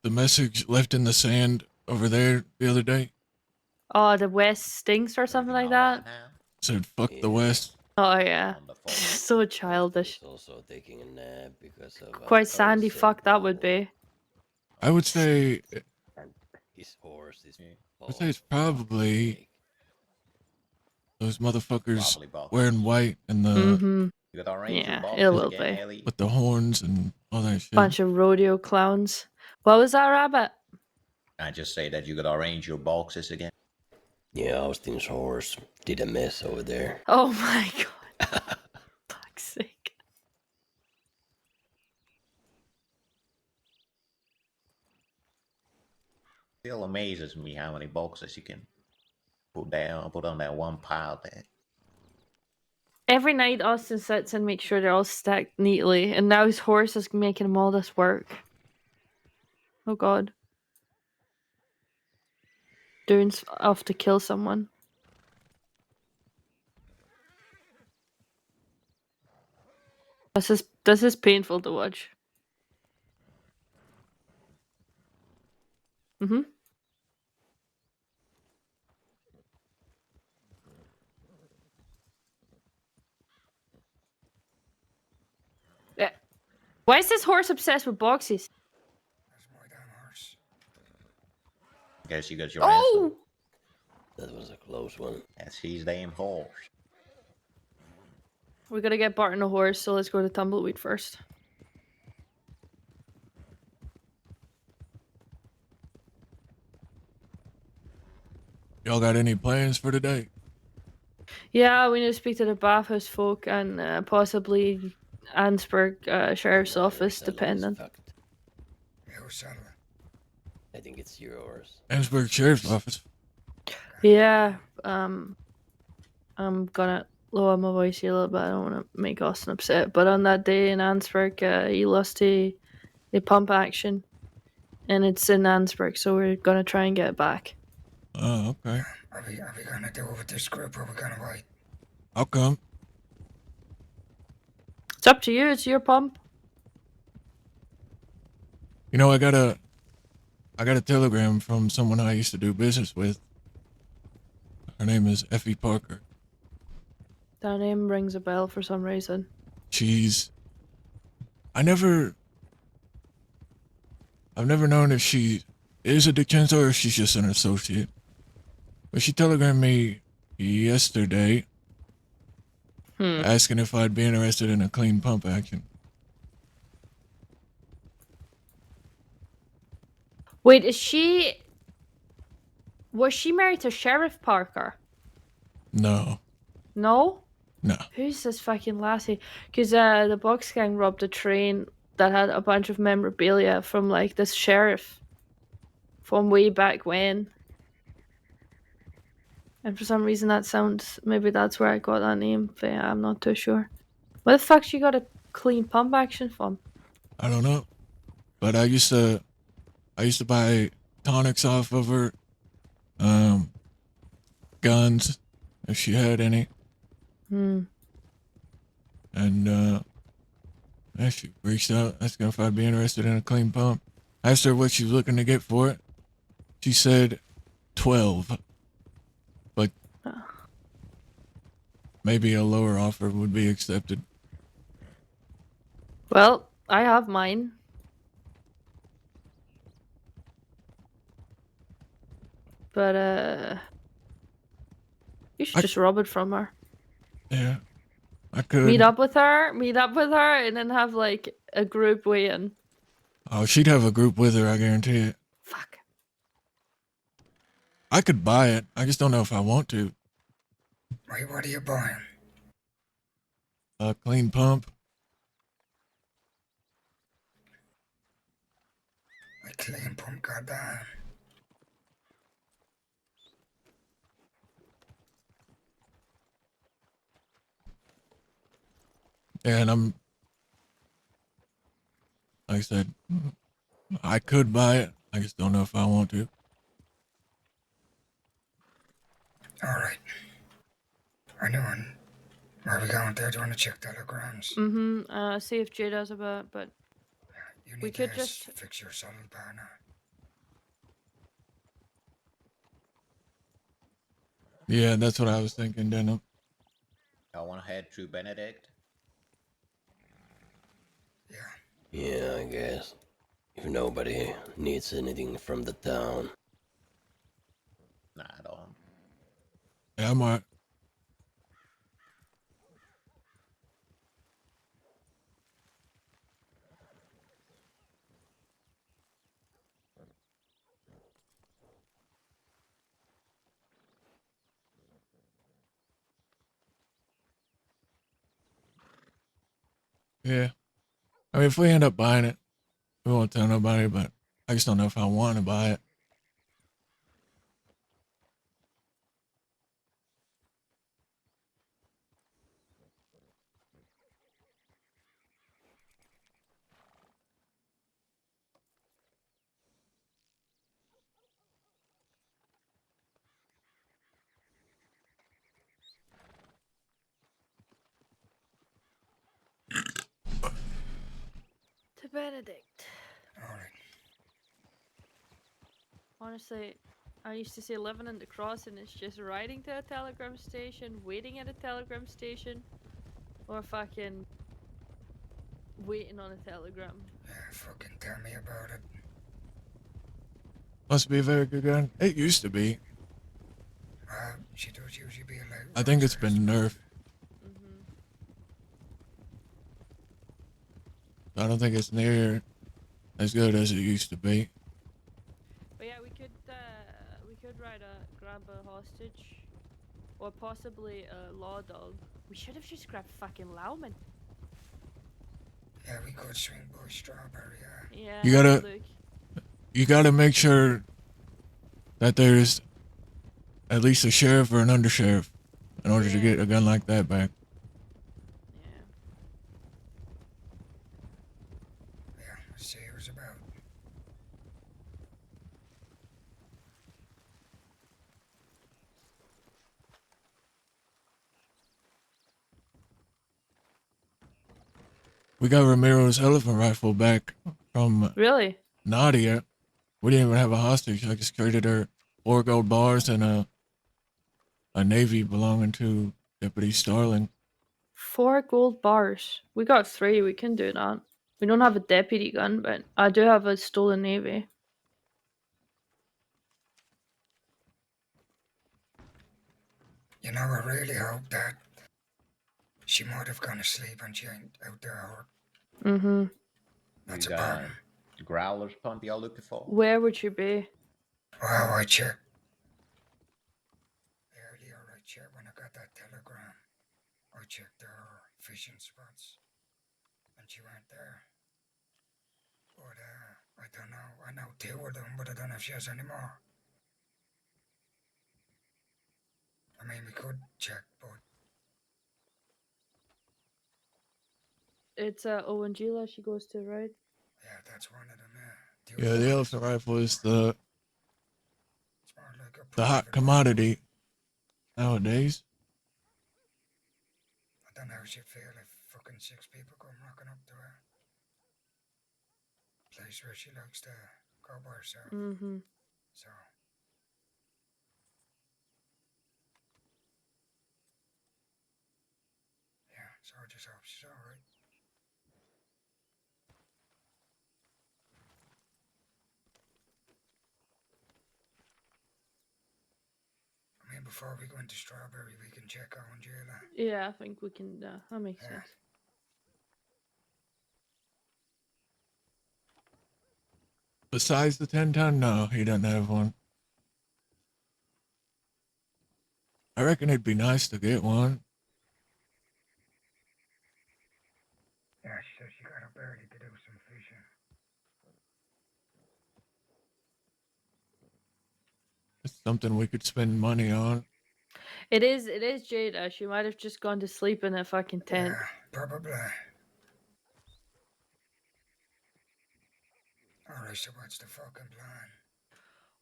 message left in the sand over there the other day? Oh, the West stinks or something like that. Said fuck the West. Oh yeah, so childish. Also taking a nap because of Quite sandy fuck that would be. I would say his horse is. it's probably those motherfuckers wearing white and the Mm-hmm. Yeah, it will be. with the horns and all that shit. Bunch of rodeo clowns. What was that, Rabbit? I just say that you gotta arrange your boxes again. Yeah, Austin's horse did a mess over there. Oh my god. Fuck's sake. Still amazes me how many boxes you can put on that one pile there. Every night Austin sits and makes sure they're all stacked neatly, and now his horse is making him all this work. Oh god. Doing off to kill someone. This is painful to watch. Mm-hmm. Why is this horse obsessed with boxes? Guess you got your answer. Oh! That was a close one. That's his damn horse. We gotta get Barton a horse, so let's go to Tumbleweed first. Y'all got any plans for today? Yeah, we need to speak to the bathhouse folk and possibly Ansburg Sheriff's Office, depending. I think it's yours. Ansburg Sheriff's Office. Yeah, I'm gonna lower my voice here a little bit. I don't want to make Austin upset. But on that day in Ansburg, he lost a pump action, and it's in Ansburg, so we're gonna try and get it back. Oh, okay. Are we gonna do it with this group or are we gonna wait? I'll come. It's up to you. It's your pump. You know, I got a telegram from someone I used to do business with. Her name is Effie Parker. That name rings a bell for some reason. I've never known if she is a DiCenzo or if she's just an associate. But she telegrammed me yesterday asking if I'd be interested in a clean pump action. Wait, was she married to Sheriff Parker? No. No? No. Who's this fucking lassie? Because the Box Gang robbed a train that had a bunch of memorabilia from like this sheriff from way back when. And for some reason that sounds, maybe that's where I got that name, but yeah, I'm not too sure. Where the fuck she got a clean pump action from? I don't know. But I used to buy tonics off of her. Guns, if she had any. And yeah, she reached out asking if I'd be interested in a clean pump. I asked her what she was looking to get for it. She said 12. But maybe a lower offer would be accepted. Well, I have mine. But you should just rob it from her. Yeah, I could. Meet up with her, and then have like a group weigh-in. Oh, she'd have a group with her, I guarantee it. Fuck. I could buy it. I just don't know if I want to. Wait, what are you buying? A clean pump. A clean pump, goddamn. Yeah, and like I said, I could buy it. I just don't know if I want to. Alright. I know. Where are we going there? Do you want to check telegrams? See if Jay does about it, but You need we to could just fix your saddle partner. Yeah, that's what I was thinking, Denim. I want to head to Benedict. Yeah, I guess. If nobody needs anything from the town. Nah, I don't. Yeah, I might. Yeah. I mean, if we end up buying it, we won't tell nobody, but I just don't know if I want to buy it. to Benedict. Alright. Honestly, I used to say living in the crossing is just riding to a telegram station, waiting at a telegram station, or fucking waiting on a telegram. Yeah, fucking tell me about it. Must be a very good gun. It used to be. She does usually be a light. I think it's been nerfed. I don't think it's near as good as it used to be. But yeah, we could grab a hostage, or possibly a law dog. We should have just grabbed fucking Lauman. Yeah, we could swing by Strawberry. Yeah. You gotta make sure that there's at least a sheriff or an undersheriff in order to get a gun like that back. Yeah, let's see who's about. We got Ramiro's elephant rifle back from Really? Nadia. We didn't even have a hostage. I just traded her 4 gold bars and a navy belonging to Deputy Starling. 4 gold bars. We got 3. We can do that. We don't have a deputy gun, but I do have a stolen navy. You know, I really hope that she might have gone to sleep and she ain't out there. Mm-hmm. That's You a got problem. growlers pump you're looking for? Where would you be? Well, I checked. Earlier, I checked when I got that telegram. I checked her fishing spots, and she weren't there. But, I don't know. I know 2 of them, but I don't know if she has any more. I mean, we could check, but... It's Owangila she goes to, right? Yeah, that's one of them, Yeah, the elephant rifle is the like hot commodity nowadays. I don't know how she'd feel if fucking 6 people come rocking up to her. Place where she likes to go by herself. Mm-hmm. So... Yeah, so I just hope she's alright. I mean, before we go into Strawberry, we can check on Jayla. Yeah, I think we can. That makes sense. Besides the 10-ton, no, he doesn't have one. I reckon it'd be nice to get one. Yeah, she says she got up early to do some fishing. It's something we could spend money on. It is Jada. She might have just gone to sleep in a fucking tent. Yeah, probably. Alright, so what's the fucking plan?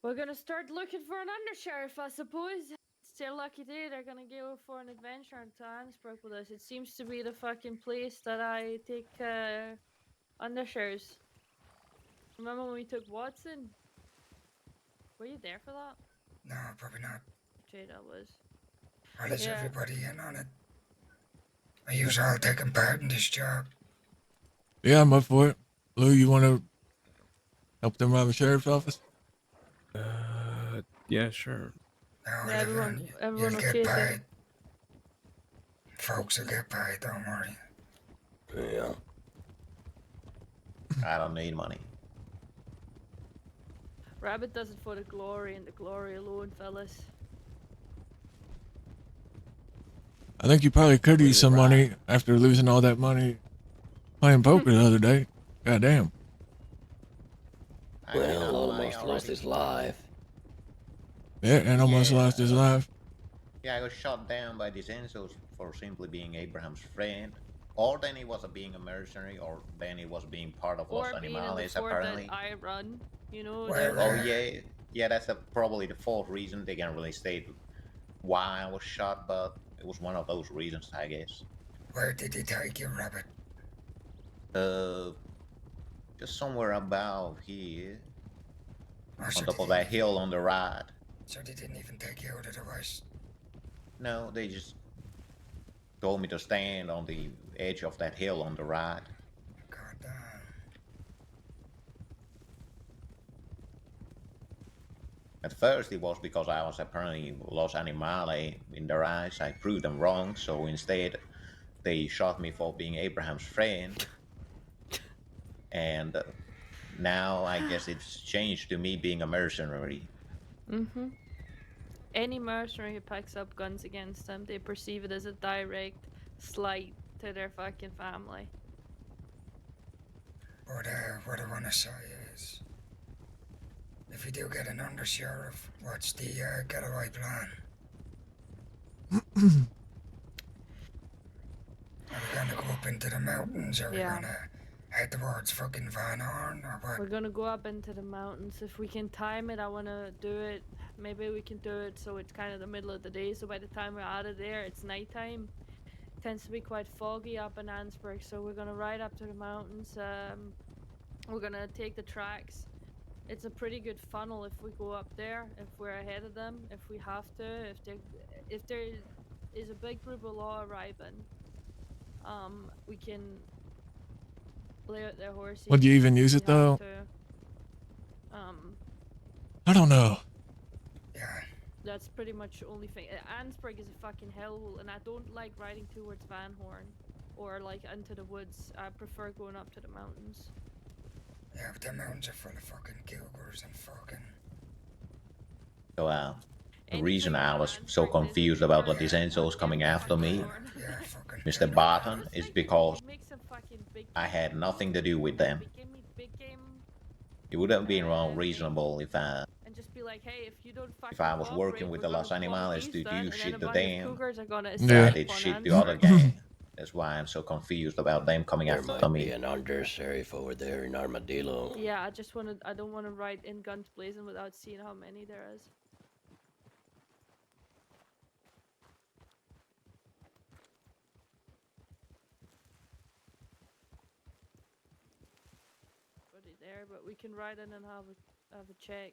We're gonna start looking for an undersheriff, I suppose. It's their lucky day. They're gonna go for an adventure in Johannesburg with us. It seems to be the fucking place that I take undersheriffs. Remember when we took Watson? Were you there for that? No, probably not. Jada was. Well, is Yeah. everybody in on it? Are you all taking part in this job? Yeah, I'm up for it. Lou, you want to help them rob the sheriff's office? Yeah, sure. No, Yeah, everyone you'll okay get with paid. it? Folks will get paid, don't worry. Yeah. I don't need money. Rabbit does it for the glory and the glory alone, fellas. I think you probably could use some money after losing all that money playing poker the other day. Goddamn. Well, almost lost his life. Yeah, and almost lost his life. Yeah, I was shot down by these incels for simply being Abraham's friend. Or then he was being a mercenary, or then he was being part of Los Or being in the Animales, fort apparently. that I run, you know. Oh yeah, yeah. That's probably the 4th reason. They can't really state why I was shot, but it was one of those reasons, I guess. Where did he take you, Rabbit? Just somewhere about here, Oh, so on top they of that hill on the right. So they didn't even take you out of the west? No, they just told me to stand on the edge of that hill on the right. God, At first, it was because I was apparently Los Animale in their eyes. I proved them wrong, so instead, they shot me for being Abraham's friend. And now I guess it's changed to me being a mercenary. Mm-hmm. Any mercenary who picks up guns against them, they perceive it as a direct slight to their fucking family. But what I want to say is, if you do get an undersheriff, what's the getaway plan? Are we gonna go up into the mountains, or are we gonna head towards fucking Van Horn, or what? We're gonna go up into the mountains. If we can time it, I wanna do it. Maybe we can do it so it's kind of the middle of the day, so by the time we're out of there, it's nighttime. It tends to be quite foggy up in Ansburg, so we're gonna ride up to the mountains. We're gonna take the tracks. It's a pretty good funnel if we go up there, if we're ahead of them, if we have to, if there is a big group of law arriving, we can lay out their horses. Would you even use if it we have though? to. I don't know. Yeah. That's pretty much the only thing. Ansburg is a fucking hellhole, and I don't like riding towards Van Horn or like into the woods. I prefer going up to the mountains. Yeah, but the mountains are full of fucking cougars and fucking... So, the reason I was so confused about the Disensos coming after me, Mr. Barton, is because I had nothing to do with them. It would have been wrong reasonable if I was working with the Los Animales to do shit to them, I did shit to other gang. That's why I'm so confused about them coming There after might me. be an under-sheriff over there in Armadillo. Yeah, I don't wanna ride in guns blazing without seeing how many there is. There, but we can ride in and have a check.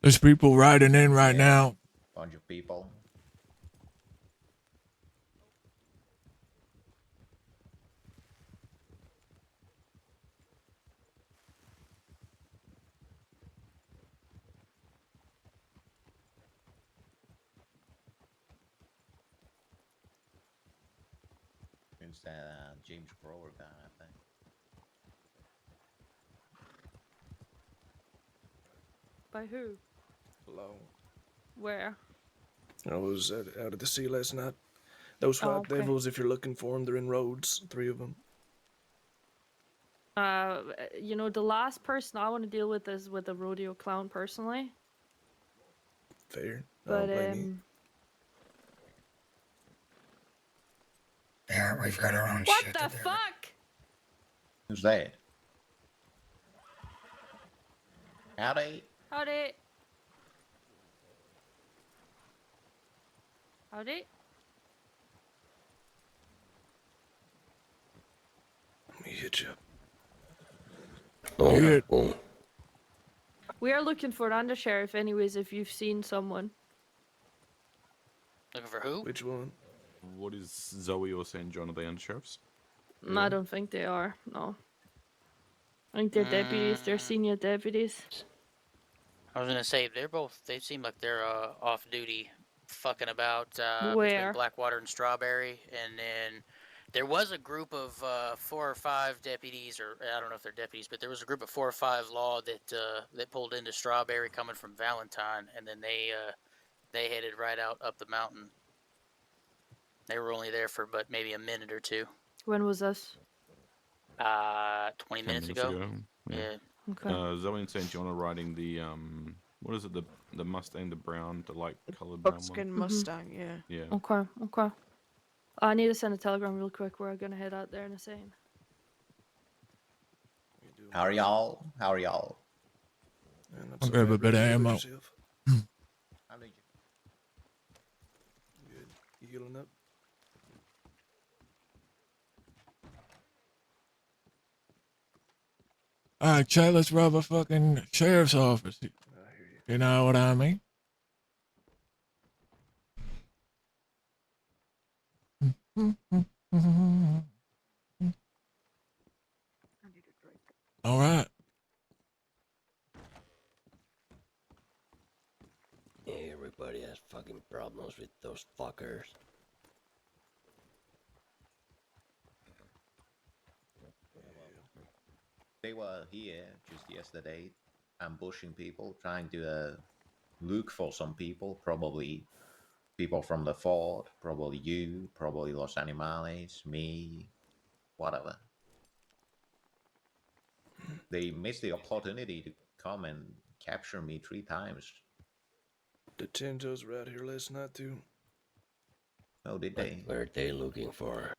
There's people riding in right now. Bunch of people. It's that James Grower guy, I think. By who? Hello. Where? I was out at the sea last night. Those Oh, white okay. devils, if you're looking for them, they're in Rhodes. 3 of them. You know, the last person I want to deal with is with a rodeo clown personally. Fair. I But don't blame you. Yeah, we've got our own What shit the to do. fuck? Who's that? Howdy. Howdy. Howdy. Let me hit you. Oh. We are looking for an undersheriff anyways if you've seen someone. Looking for who? Which one? What is Zoe or St. John? Are they undersheriffs? I don't think they are, no. I think they're deputies, they're senior deputies. I was gonna say they seem like they're off duty, fucking about between Where? Blackwater and Strawberry, and then there was a group of 4 or 5 deputies, or I don't know if they're deputies, but there was a group of 4 or 5 law that pulled into Strawberry coming from Valentine, and then they headed right out up the mountain. They were only there for but maybe a minute or 2. When was this? 20 minutes ago. Yeah. Okay. Zoe and St. John are riding the what is it? The Mustang, the brown, the light colored brown Buckskin one. Mustang, yeah. Yeah. Okay, okay. I need to send a telegram real quick. We're gonna head out there in a second. How are y'all? How are y'all? I'll grab a bit of ammo. How did you? Good. You healing up? Alright, Chad, let's rob a fucking sheriff's office. You know what I mean? Alright. problems with those fuckers. They were here just yesterday, ambushing people, trying to look for some people, probably people from the fort, probably you, probably Los Animales, me, whatever. They missed the opportunity to come and capture me 3 times. The Tintos were out here last night too. Oh, did they? What are they looking for?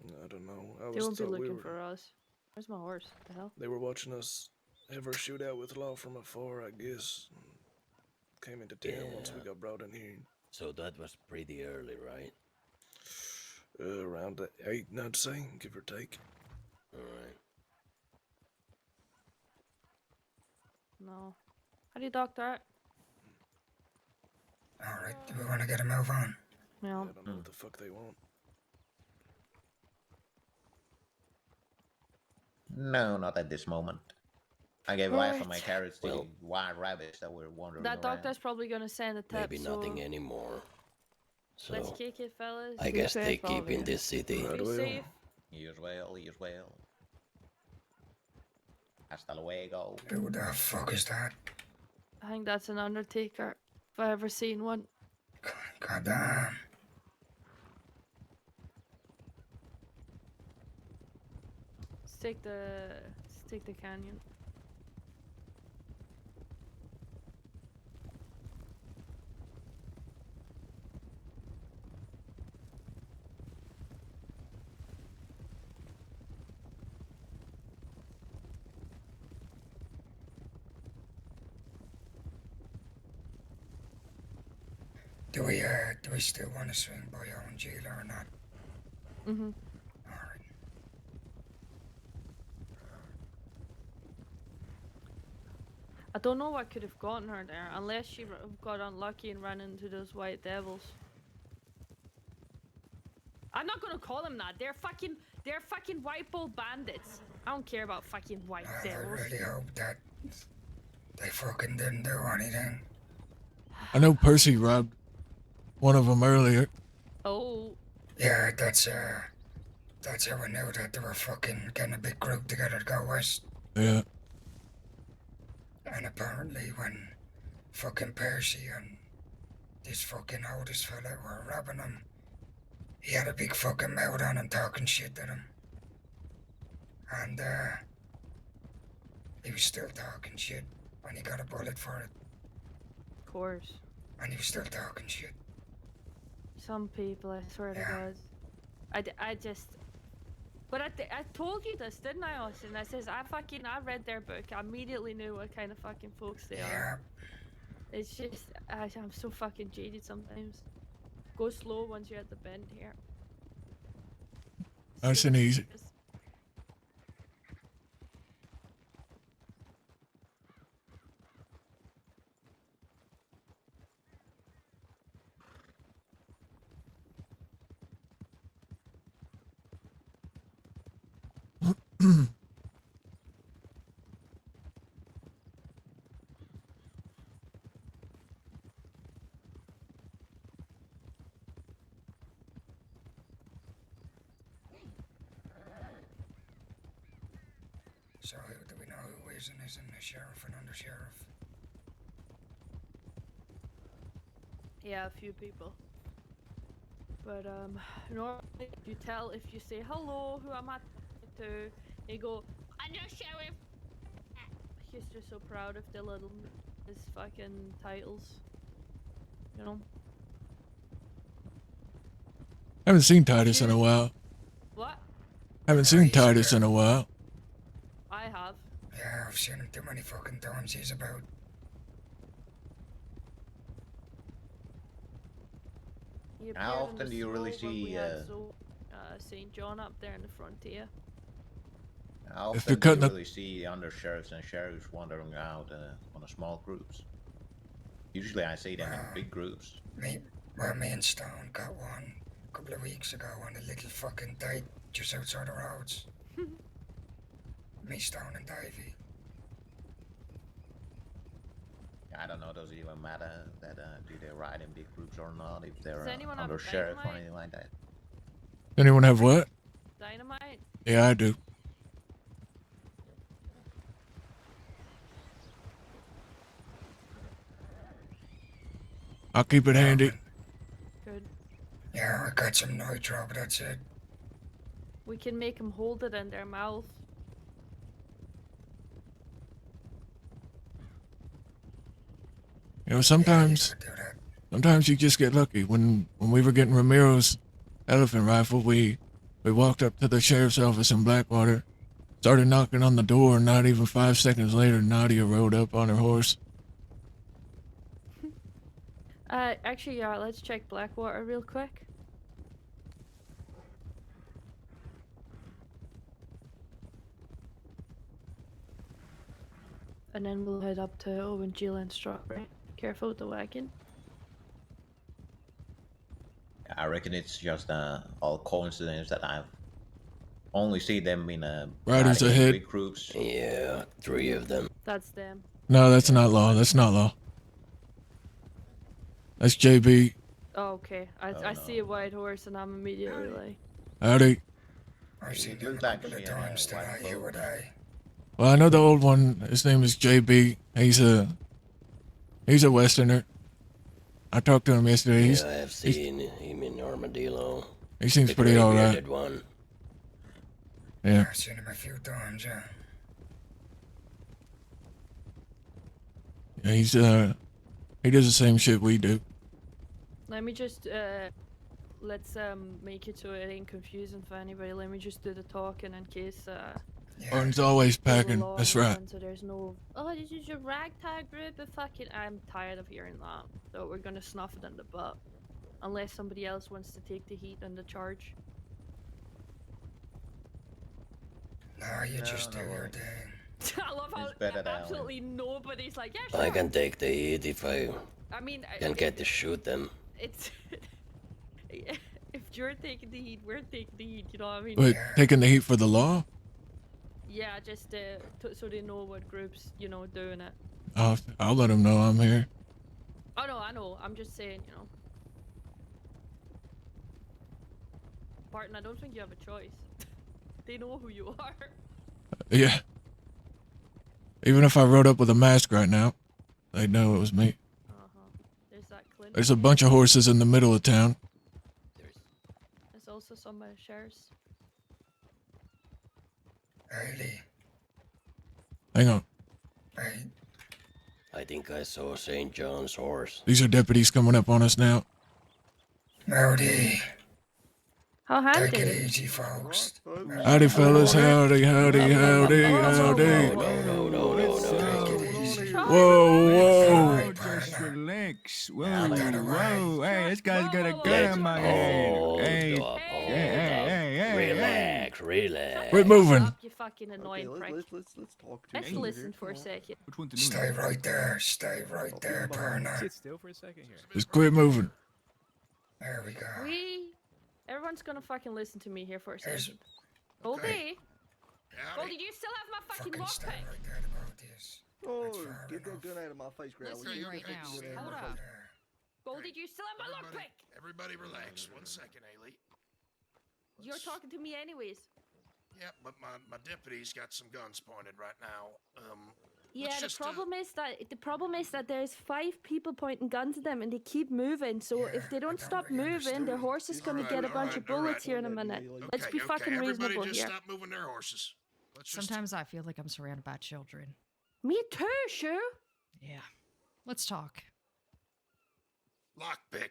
I don't know. I They was won't be thought we looking were. for us. Where's my horse? What the hell? They were watching us have our shootout with Law from afar, I guess. Came into town once we Yeah. got brought in here. So that was pretty early, right? Around 8, I'd say, give or take. Alright. No. How do you doctor it? Alright, do we want to get a move on? Yeah. I don't know what the fuck they want. No, not at this moment. I gave half of my carrots to wild rabbits that were wandering That around. doctor's probably gonna send a tip. Maybe nothing anymore. So Let's kick it, fellas. I guess they keep in this city. Be safe. You as well, you as well. Hasta luego. Who the fuck is that? I think that's an undertaker. If I ever seen one. Goddamn. Let's take the canyon. Do we still want to swing by Owen Jailer or not? Mm-hmm. Alright. I don't know what could have gotten her there, unless she got unlucky and ran into those white devils. I'm not gonna call them that. They're fucking white bull bandits. I don't care about fucking white devils. I really hope that they fucking didn't do anything. I know Percy robbed one of them earlier. Oh. Yeah, that's how we knew that they were fucking getting a big group together to go west. Yeah. And apparently when fucking Percy and this fucking Otis fella were robbing him, he had a big fucking mouth on him talking shit to them. And he was still talking shit and he got a bullet for it. Of course. And he was still talking shit. Some people, I swear to God. I just... But I told you this, didn't I, Austin? I says, I read their book. I immediately knew what kind of fucking folks they are. It's just, I'm so fucking jaded sometimes. Go slow once you're at the bend here. Nice and easy. So do we know who is and isn't the sheriff and under sheriff? Yeah, a few people. But normally you tell if you say hello, who am I talking to? You go, under sheriff. He's just so proud of the little his fucking titles. You know. Haven't seen Titus in a while. What? Haven't seen Titus in a while. I have. Yeah, I've seen him too many fucking times. He's about. He How appeared in often the do you really snow when we see, had St. John up there in the frontier. How If often you're do cutting you up- really see undersheriffs and sheriffs wandering out on a small groups? Usually I see them in big groups. Me and Stone got one a couple of weeks ago on a little fucking date just outside the roads. Me, Stone, and Davey. I don't know. Does it even matter that do they ride in big groups or not? If they're anyone have under sheriff or dynamite? anything like that. Anyone have what? Dynamite? Yeah, I do. I'll keep it handy. Good. Yeah, I got some nitro, but that's it. We can make them hold it in their mouth. You know, sometimes you just get lucky. When we were getting Ramiro's elephant rifle, we walked up to the sheriff's office in Blackwater, started knocking on the door, and not even 5 seconds later, Nadia rode up on her horse. Actually, yeah, let's check Blackwater real quick. And then we'll head up to Owen, Jill, and Strawberry. Careful with the wagon. I reckon it's just all coincidence that I've only see them in Riders riding in ahead. big groups. Yeah, 3 of them. That's them. No, that's not law. That's not law. That's JB. Oh, okay. I see a white horse and I'm immediately like... Howdy. I've seen them a couple of times tonight, you and I. Well, I know the old one. His name is JB. He's a Westerner. I talked to him yesterday. Yeah, I have seen him in Armadillo. He seems The pretty alright. gray-bearded one. Yeah. I've seen him a few times, yeah. Yeah, he does the same shit we do. Let me just, let's make it so it ain't confusing for anybody. Let me just do the talking in case, Barton's always packing. law That's and right. one, so there's no, oh, this is your ragtag group of fucking... I'm tired of hearing that. So we're gonna snuff it in the butt. Unless somebody else wants to take the heat and the charge. No, you just do your thing. I love how It's better that way. absolutely nobody's like, yeah, sure. I can take the heat if I mean, can get to shoot them. It's... if you're taking the heat, we're taking the heat, you know what I mean? Wait, taking the heat for the law? Yeah, just so they know what groups, you know, doing it. I'll let him know I'm here. Oh no, I know. I'm just saying, you know. Barton, I don't think you have a choice. They know who you are. Yeah. Even if I rode up with a mask right now, they'd know it was me. There's that Clint. There's a bunch of horses in the middle of town. There's also some by the sheriff's. Hailey. Hang on. Hey. I think I saw St. John's horse. These are deputies coming up on us now. Howdy. How handy. Take it easy, folks. Howdy, fellas. Howdy, howdy, howdy, howdy. Whoa, whoa. Just relax. Whoa, whoa. Hey, this guy's got a gun in my hand. Hey, Relax, relax. Quit moving. Stop, you fucking annoying prick. Let's talk to Let's each other listen here. for a second. Stay right there. Stay right there, partner. Sit still for a second here. Just quit moving. There we go. Everyone's gonna fucking listen to me here for a There's- second. Goldie! Goldie, do you still have my fucking stay lockpick? right there about this. Oh, get that gun out of my face, Growly. Listening right now. Hold up. Goldie, do you still have my lockpick? Everybody relax. 1 second, Ailey. You're talking to me anyways. Yeah, but my deputy's got some guns pointed right now. Yeah, let's the just, problem is that there's 5 people pointing guns at them and they keep moving. So if they don't stop moving, their horse is gonna get a bunch of bullets here in a minute. Let's be fucking everybody reasonable just here. stop moving their horses. Let's just... Sometimes I feel like I'm surrounded by children. Me too, Shu. Yeah. Let's talk. Lockpick.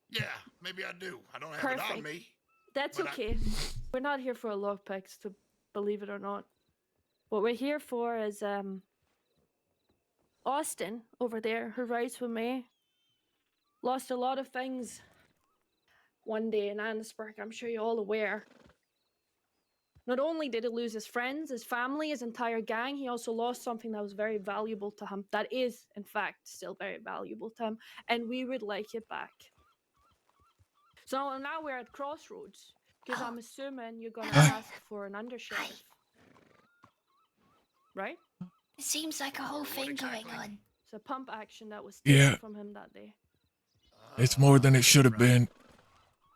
Yeah, maybe I do. I don't have it on Perfect. me. That's but okay. We're not here for a lockpicks, to believe it or not. What we're here for is Austin over there, who rides with me, lost a lot of things one day in Annesburg. I'm sure you're all aware. Not only did he lose his friends, his family, his entire gang, he also lost something that was very valuable to him. That is, in fact, still very valuable to him, and we would like it back. So now we're at crossroads, because I'm assuming you're gonna ask for an undersheriff. Right? It seems like a whole thing going on. It's a pump action that was Yeah. taken from him that day. It's more than it should have been.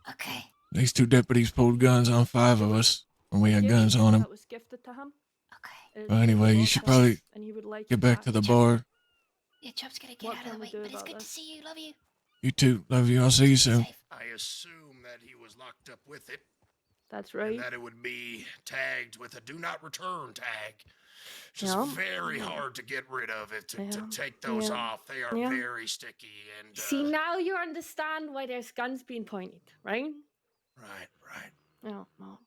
Okay. These 2 deputies pulled guns on 5 of us when we had guns on them. That was gifted to him. Okay. Well, anyway, you should probably And he would like get it back to the bar. Yeah, Chub's gonna get What out can of the we way, do but it's about good to this? see you. Love you. You too. Love you. I'll see you soon. I assume that he was locked up with it, That's right. and that it would be tagged with a do not return tag. It's just Yeah. very hard to get rid of it, to Yeah. take those Yeah. off. They are Yeah. very sticky and See, now you understand why there's guns being pointed, right? right. No, no.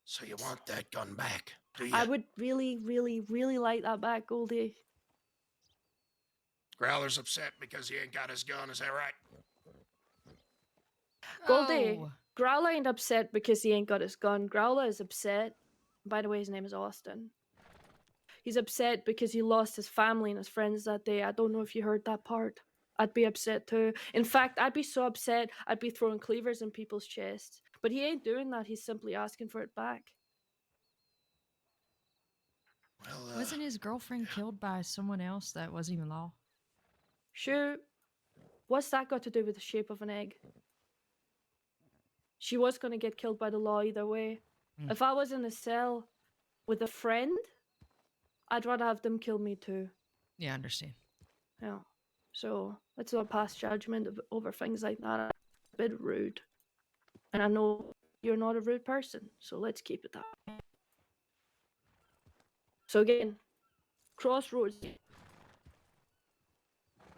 So you want that gun back, do you? I would really, really, really like that back, Goldie. Growler's upset because he ain't got his gun, is that right? Goldie, Growler ain't upset because he ain't got his gun. Growler is upset. By the way, his name is Austin. He's upset because he lost his family and his friends that day. I don't know if you heard that part. I'd be upset too. In fact, I'd be so upset, I'd be throwing cleavers in people's chests. But he ain't doing that. He's simply asking for it back. Well, Wasn't his girlfriend killed by someone else that wasn't even law? Sure. What's that got to do with the shape of an egg? She was going to get killed by the law either way. If I was in a cell with a friend, I'd rather have them kill me too. Yeah, I understand. Yeah. So let's not pass judgment over things like that. A bit rude. And I know you're not a rude person, so let's keep it that way. So again, Crossroads.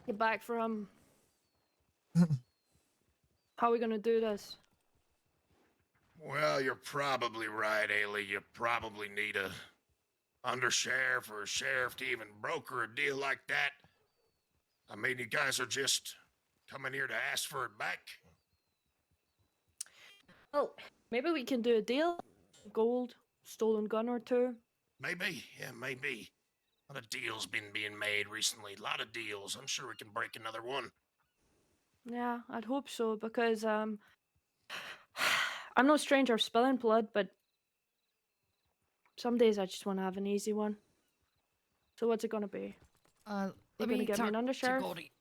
Get back for him. How are we gonna do this? Well, you're probably right, Ailey. You probably need a undersheriff or a sheriff to even broker a deal like that. I mean, you guys are just coming here to ask for it back. Well, maybe we can do a deal. Gold, stolen gun or two. Maybe, yeah, maybe. A lot of deals been being made recently. A lot of deals. I'm sure we can break another one. Yeah, I'd hope so because I'm no stranger of spilling blood, but some days I just want to have an easy one. So what's it gonna be? Let You're me gonna get me talk an to undersheriff? Goldie.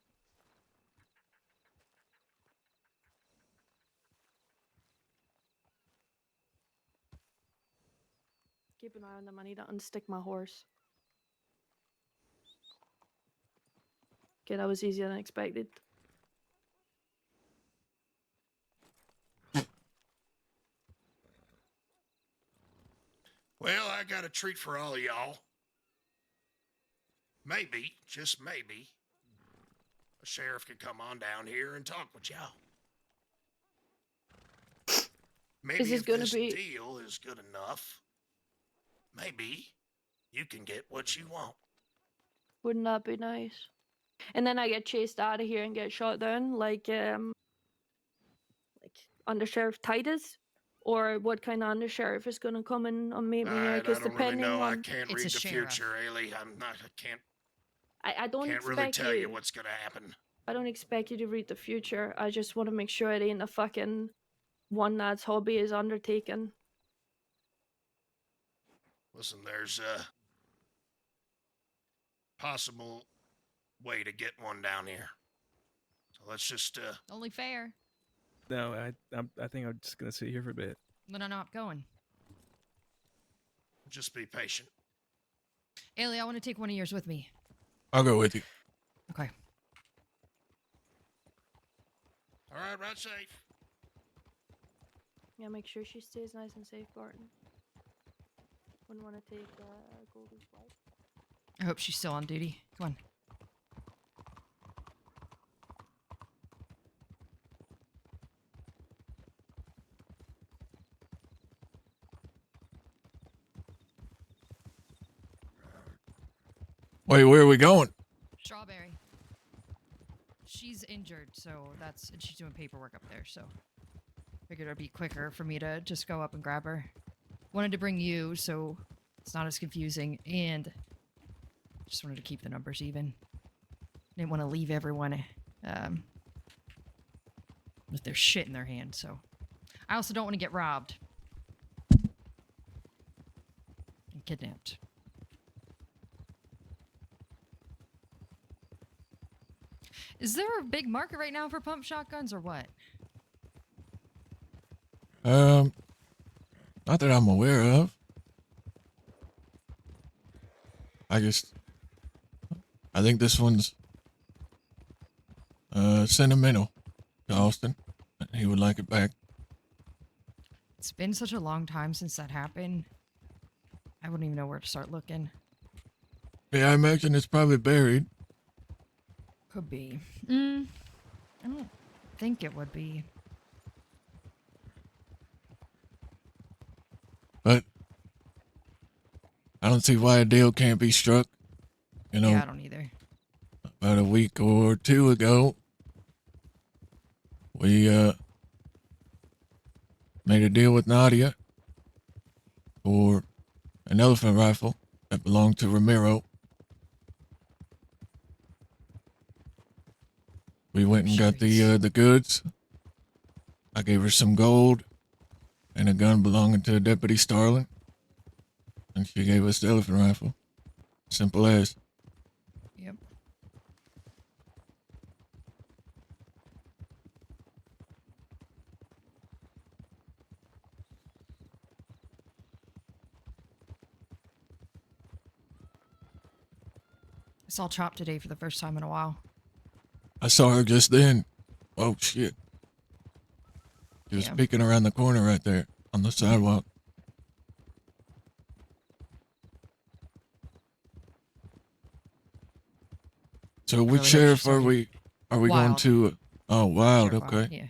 Keep an eye on them. I need to unstick my horse. Okay, that was easier than expected. Well, I got a treat for all of y'all. Maybe, just maybe, a sheriff could come on down here and talk with y'all. Maybe this if gonna this be- deal is good enough, maybe you can get what you want. Wouldn't that be nice? And then I get chased out of here and get shot down like Under Sheriff Titus? Or what kind of undersheriff is gonna come in and meet me here? I Because don't really depending know. I on, can't It's read a the sheriff. future, Ailey. I don't Can't expect really tell you what's gonna happen. I don't expect you to read the future. I just want to make sure it ain't a fucking one that's hobby is undertaken. Listen, there's a possible way to get one down here. So let's just Only fair. No, I think I'm just gonna sit here for a bit. Then I'm not going. just be patient. Ailey, I want to take one of yours with me. I'll go with you. Okay. All right, ride safe. Yeah, make sure she stays nice and safe, Barton. Wouldn't want to take Goldie's wife. I hope she's still on duty. Come on. Wait, where are we going? Strawberry. She's injured, so that's and she's doing paperwork up there, so figured it'd be quicker for me to just go up and grab her. Wanted to bring you so it's not as confusing, and just wanted to keep the numbers even. Didn't want to leave everyone with their shit in their hand, so I also don't want to get robbed and kidnapped. Is there a big market right now for pump shotguns or what? Not that I'm aware of. I think this one's sentimental to Austin. He would like it back. It's been such a long time since that happened. I wouldn't even know where to start looking. Yeah, I imagine it's probably buried. Could be. I don't think it would be. But I don't see why a deal can't be struck. You know, Yeah, I don't either. about a week or two ago, we made a deal with Nadia for an elephant rifle that belonged to Ramiro. We went and got the goods. I gave her some gold and a gun belonging to Deputy Starling, and she gave us the elephant rifle. Simple as. Yep. I saw Chop today for the first time in a while. I saw her just then. Oh shit. She was Yeah. peeking around the corner right there on the sidewalk. So which Really hope she sheriff are started- we going Wild. to? Oh, Wild, Sheriff okay. Wild, yeah.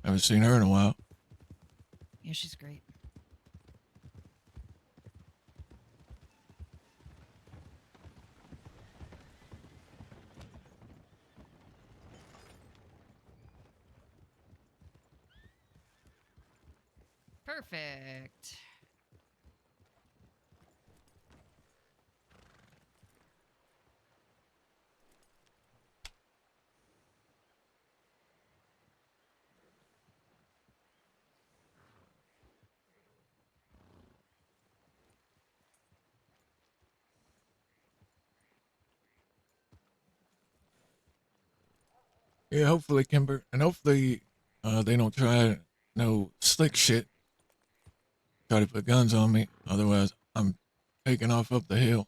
Haven't seen her in a while. Yeah, she's great. Perfect. Yeah, hopefully Kimber, and hopefully they don't try no slick shit. Try to put guns on me. Otherwise, I'm taking off up the hill.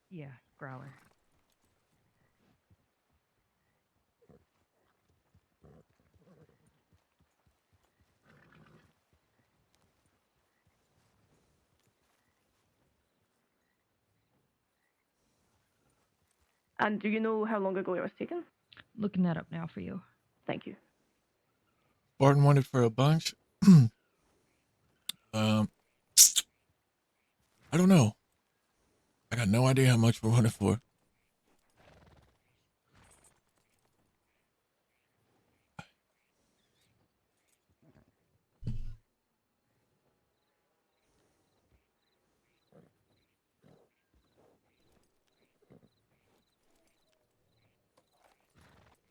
Yeah, Growler. And do you know how long ago it was taken? Looking that up now for you. Thank you. Barton wanted for a bunch. I don't know. I got no idea how much we wanted for.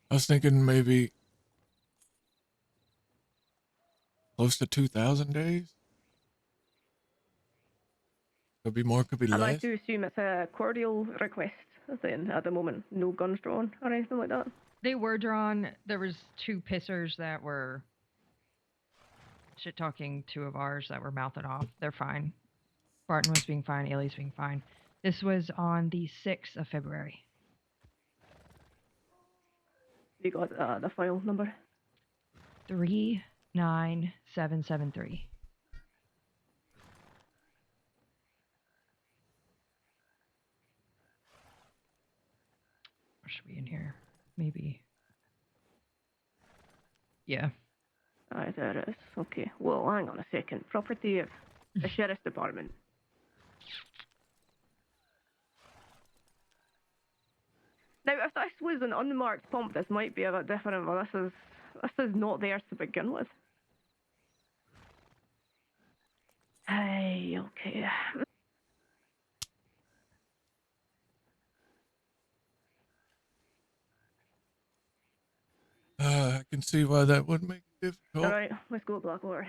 I was thinking maybe close to 2,000 days. Could be more, could be And I less. do assume it's a cordial request then at the moment. No guns drawn or anything like that. They were drawn. There was two pissers that were shit talking two of ours that were mouthing off. They're fine. Barton was being fine. Ailey's being fine. This was on the 6th of February. You got the file number? 39773. Or should be in here. maybe. Yeah. Aye, there is. Okay. Well, hang on a second. Property of the sheriff's department. Now, if this was an unmarked pump, this might be a bit different, but this is not theirs to begin with. Hey, okay. I can see why that would make it difficult. Alright, let's go Blackwater.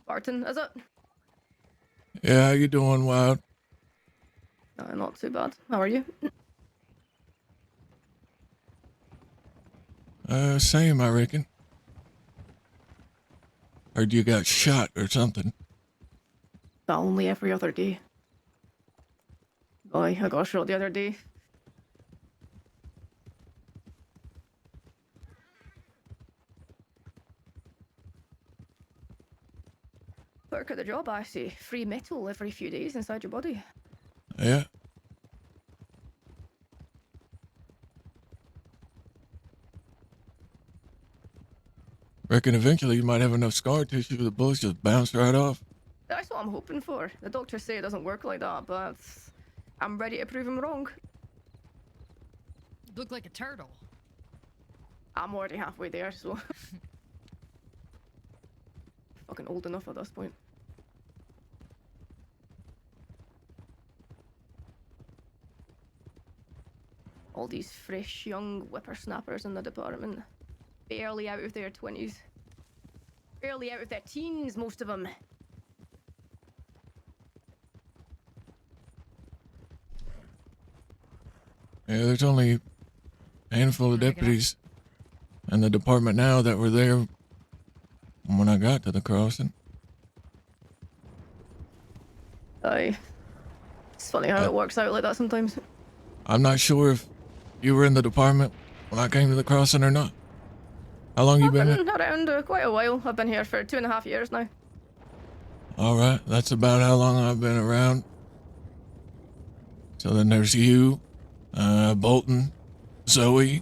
Barton, is it? Yeah, how you doing, Wild? Not too bad. How are you? Same, I reckon. Heard you got shot or something. But only every other day. Boy, I got shot the other day. Work at the job, I see. Free metal every few days inside your body. Yeah. Reckon eventually you might have enough scar tissue the bullets just bounce right off. That's what I'm hoping for. The doctors say it doesn't work like that, but I'm ready to prove them wrong. Look like a turtle. I'm already halfway there, so... Fucking old enough at this point. All these fresh young whippersnappers in the department. Barely out of their 20s. Barely out of their teens, most of them. Yeah, there's only a handful of deputies in the department now that were there when I got to the crossing. Aye. It's funny how it works out like that sometimes. I'm not sure if you were in the department when I came to the crossing or not. How long you been I've in? been around quite a while. I've been here for 2.5 years now. All right, that's about how long I've been around. So then there's you, Bolton, Zoe.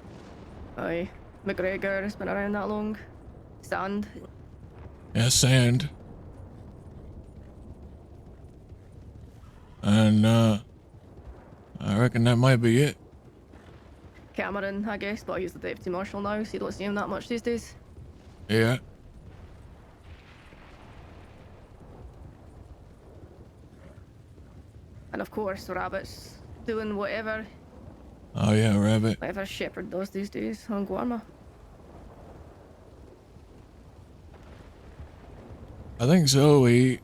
Aye. McGregor has been around that long. Sand. Yeah, Sand. And, I reckon that might be it. Cameron, I guess, but he's the deputy marshal now, so you don't see him that much these days. Yeah. And of course, Rabbit's doing whatever. Oh yeah, Rabbit. Whatever Shepherd does these days on Guarma. I think so. We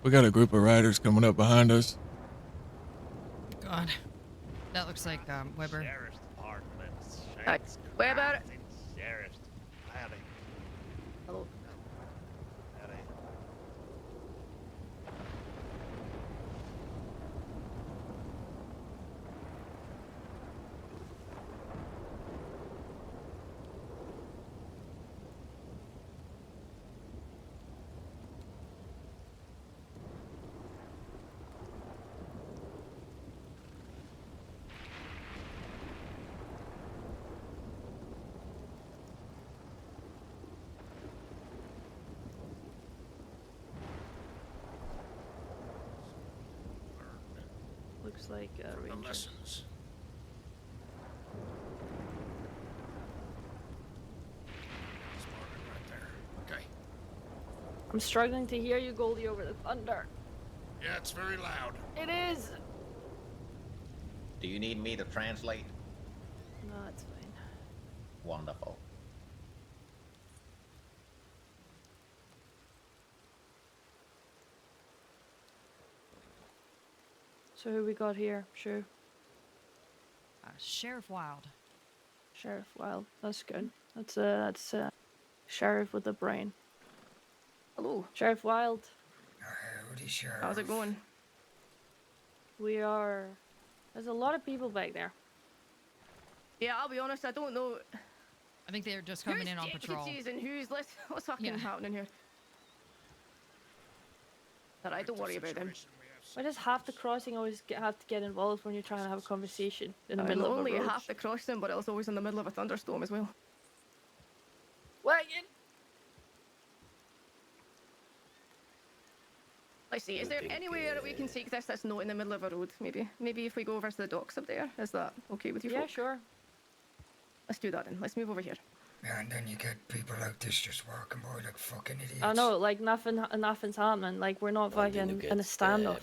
got a group of riders coming up behind us. God. That looks like Weber. Sheriff's Department. Hi, Weber. Sheriff's. Howdy. Hello. Howdy. Looks like a The ranger. lessons. Spartan right there. Okay. I'm struggling to hear you, Goldie, over the thunder. Yeah, it's very loud. It is. Do you need me to translate? No, it's fine. Wonderful. So who we got here? Sure. Sheriff Wild. Sheriff Wild. That's good. That's Sheriff with a brain. Hello. Sheriff Wild. Howdy, Sheriff. How's it going? We are. There's a lot of people back there. Yeah, I'll be honest, I don't know I think they're just coming who's in on patrol. deputies and what's fucking Yeah. happening here. Alright, don't worry about them. Why does half the crossing always have to get involved when you're trying to have a conversation in the middle of a Only road? half the crossing, but it's always in the middle of a thunderstorm as well. Wagon. Let's see, is there anywhere that we can take this that's not in the middle of a road, maybe? Maybe if we go over to the docks up there, is that okay with you Yeah, folk? sure. Let's do that then. Let's move over here. Yeah, and then you get people like this just walking by like fucking idiots. I know, like nothing's happening. Like we're not fucking in a standoff.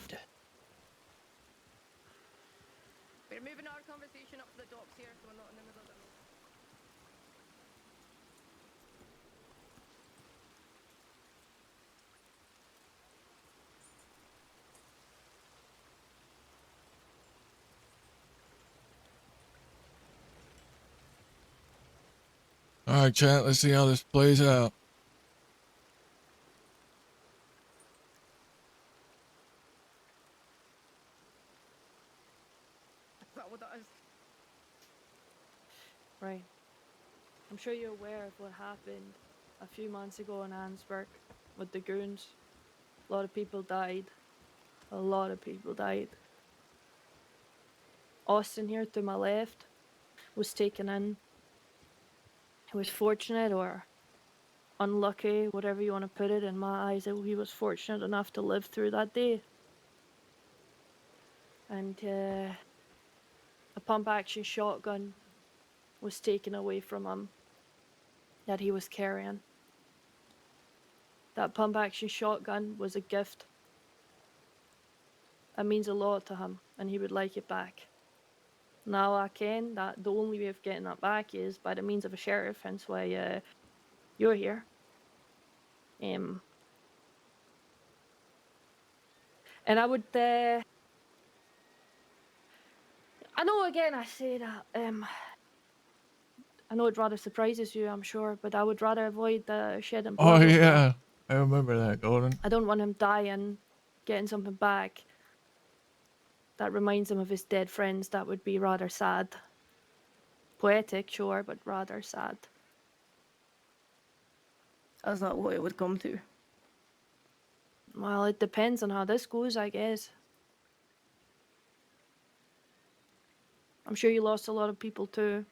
We're moving our conversation up to the docks here, so we're not in the middle of the road. All right, chat. Let's see how this plays out. Is that what that is? Right. I'm sure you're aware of what happened a few months ago in Ansburg with the goons. A lot of people died. A lot of people died. Austin here to my left was taken in. He was fortunate or unlucky, whatever you want to put it. In my eyes, he was fortunate enough to live through that day. And a pump action shotgun was taken away from him that he was carrying. That pump action shotgun was a gift. It means a lot to him, and he would like it back. Now I ken that the only way of getting that back is by the means of a sheriff, hence why you're here. And I would I know again I say that I know it rather surprises you, I'm sure, but I would rather avoid the shedding Oh blood. over that. yeah, I remember that, Golden. I don't want him dying, getting something back that reminds him of his dead friends. That would be rather sad. Poetic, sure, but rather sad. Is that what it would come to? Well, it depends on how this goes, I guess. I'm sure you lost a lot of people too.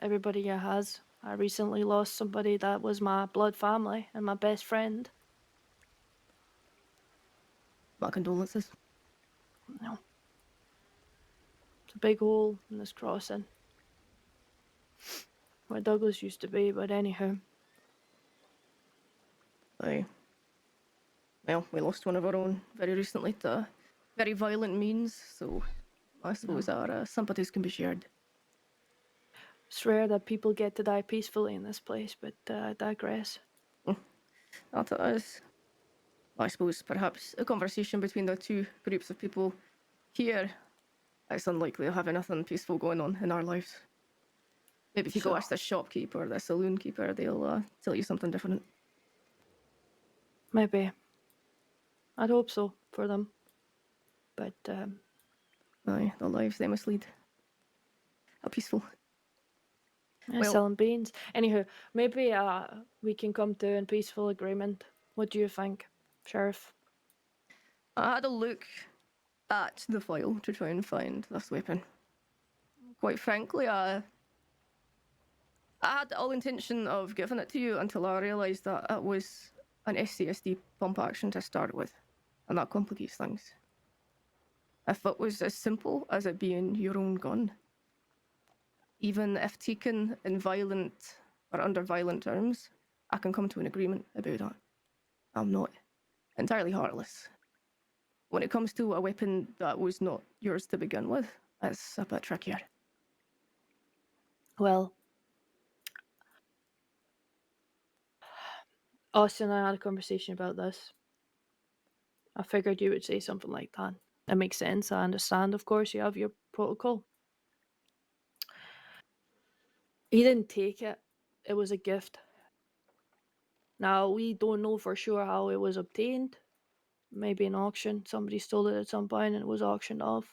Everybody here has. I recently lost somebody that was my blood family and my best friend. My condolences. No. It's a big hole in this crossing. Where Douglas used to be, but anyhow. Aye. Well, we lost one of our own very recently to very violent means, so I suppose our sympathies can be shared. It's rare that people get to die peacefully in this place, but I digress. That it is. I suppose perhaps a conversation between the two groups of people here, it's unlikely to have anything peaceful going on in our lives. Maybe if you go ask the shopkeeper or the saloon keeper, they'll tell you something different. Maybe. I'd hope so for them. But, aye, the lives they must lead. How peaceful. Selling beans. Anywho, maybe we can come to a peaceful agreement. What do you think, Sheriff? I had a look at the file to try and find this weapon. Quite frankly, I had all intention of giving it to you until I realised that it was an SCSD pump action to start with, and that complicates things. If it was as simple as it being your own gun, even if taken in violent or under violent terms, I can come to an agreement about that. I'm not entirely heartless. When it comes to a weapon that was not yours to begin with, it's a bit trickier. Well, Austin and I had a conversation about this. I figured you would say something like that. It makes sense. I understand, of course, you have your protocol. He didn't take it. It was a gift. Now, we don't know for sure how it was obtained. maybe an auction. Somebody stole it at some point and it was auctioned off.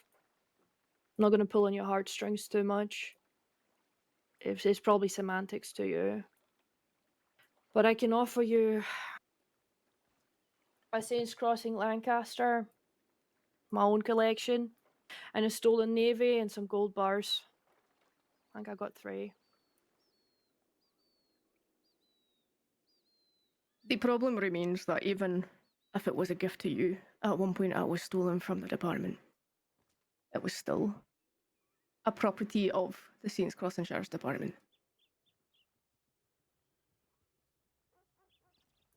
I'm not going to pull on your heartstrings too much. It's probably semantics to you. But I can offer you a Saints Crossing Lancaster, my own collection, and a stolen navy and some gold bars. I think I got 3. The problem remains that even if it was a gift to you, at one point it was stolen from the department. It was still a property of the Saints Crossing Sheriff's Department.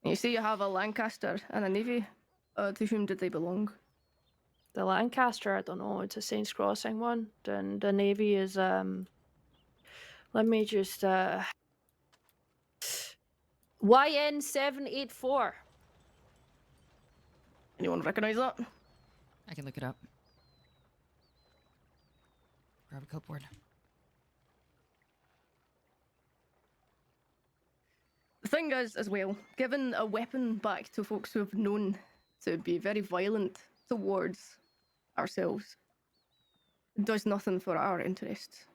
And you say you have a Lancaster and a navy. To whom did they belong? The Lancaster, I don't know. It's a Saints Crossing one. Then the navy is let me just YN784. Anyone recognize that? I can look it up. Grab a clipboard. The thing is, as well, giving a weapon back to folks who have known to be very violent towards ourselves does nothing for our interests.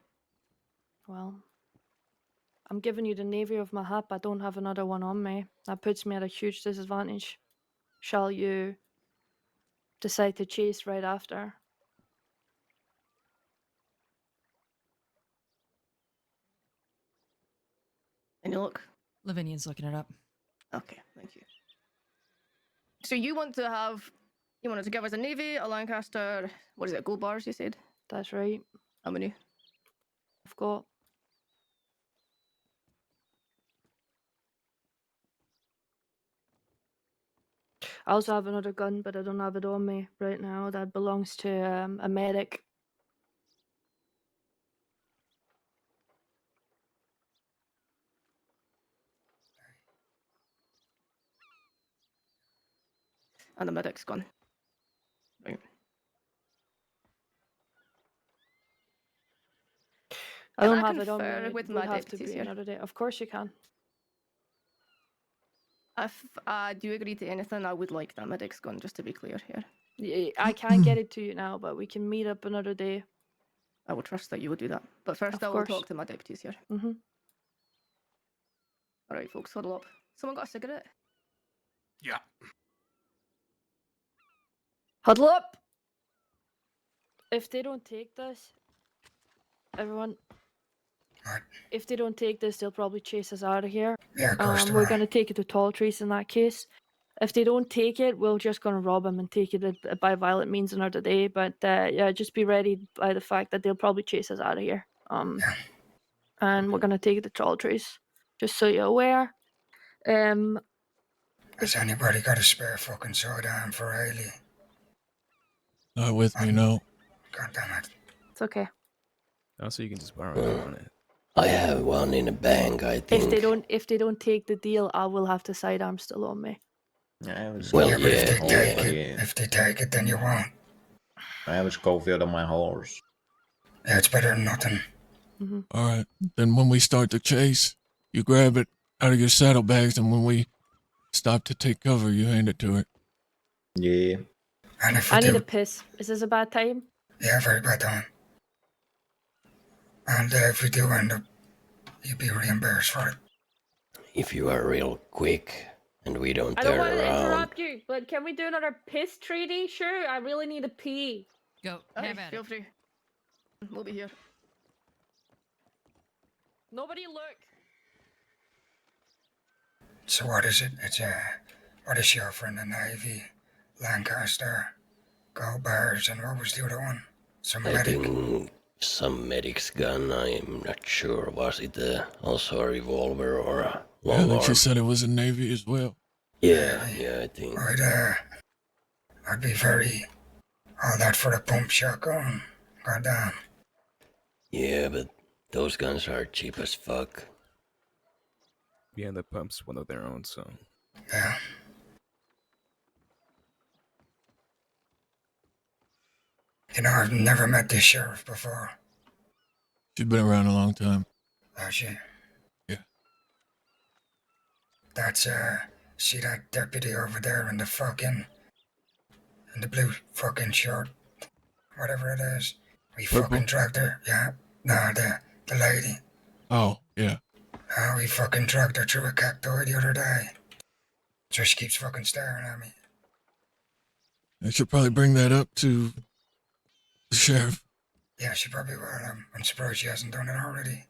Well, I'm giving you the navy of my hat. I don't have another one on me. That puts me at a huge disadvantage. Shall you decide to chase right after? Any luck? Lavinia's looking it up. Okay, thank you. So you wanted to give us a navy, a Lancaster, what is it, gold bars you said? That's right. How many? I've got I also have another gun, but I don't have it on me right now. That belongs to a medic. And the medic's gone. Right. I don't Can I have it on me. confer It with would my have to deputies be here? another day. Of course you can. If I do agree to anything, I would like that medic's gun, just to be clear here. I can't get it to you now, but we can meet up another day. I will trust that you will do that. But first, Of I will course. talk to my deputies here. Mm-hmm. Alright, folks, huddle up. Someone got a cigarette? Yeah. Huddle up! If they don't take this, everyone. If they don't take this, they'll probably chase us out of here. Yeah, of course they We're will. gonna take it to Tall Trees in that case. If they don't take it, we're just gonna rob them and take it by violent means another day. But yeah, just be ready by the fact that they'll probably chase us out of here. And we're gonna take it to Tall Trees, just so you're aware. Has anybody got a spare fucking soda for Haley? Not with me, no. God damn it. It's okay. Also, you can just borrow it on it. I have one in a bank, I think. If they don't take the deal, I will have the sidearm still on me. Well, yeah, but if they take yeah. it, if they take it, then you won't. I have a Schofield on my horse. Yeah, it's better than nothing. Alright, then when we start the chase, you grab it out of your saddlebags, and when we stop to take cover, you hand it to her. Yeah. And if I we need do, a piss. Is this a bad time? yeah, very bad time. And if we do end up, you'll be reimbursed for it. If you are real quick and we don't I don't turn want to around. interrupt you, but can we do another piss treaty? Sure, I really need a pee. Go. Alright, Have at feel it. free. We'll be here. Nobody look. So what is it? It's what is she offering? The Navy, Lancaster, gold bars, and what was the other one? Some I medic. think some medic's gun. I'm not sure. Was it also a revolver or a Yeah, I long think she arm? said it was a Navy as well. Yeah, I think. I'd be very, all that for the pump shotgun. Goddamn. Yeah, but those guns are cheap as fuck. Yeah, the pump's one of their own, so. Yeah. You know, I've never met this sheriff before. She's been around a long time. Has she? Yeah. That's, see that deputy over there in the fucking in the blue fucking shirt, whatever it is. We Purple? fucking dragged her. Yeah. No, the lady. Oh, yeah. We fucking dragged her through a cacti the other day. So she keeps fucking staring at me. I should probably bring that up to the sheriff. Yeah, she probably will. I'm surprised she hasn't done it already.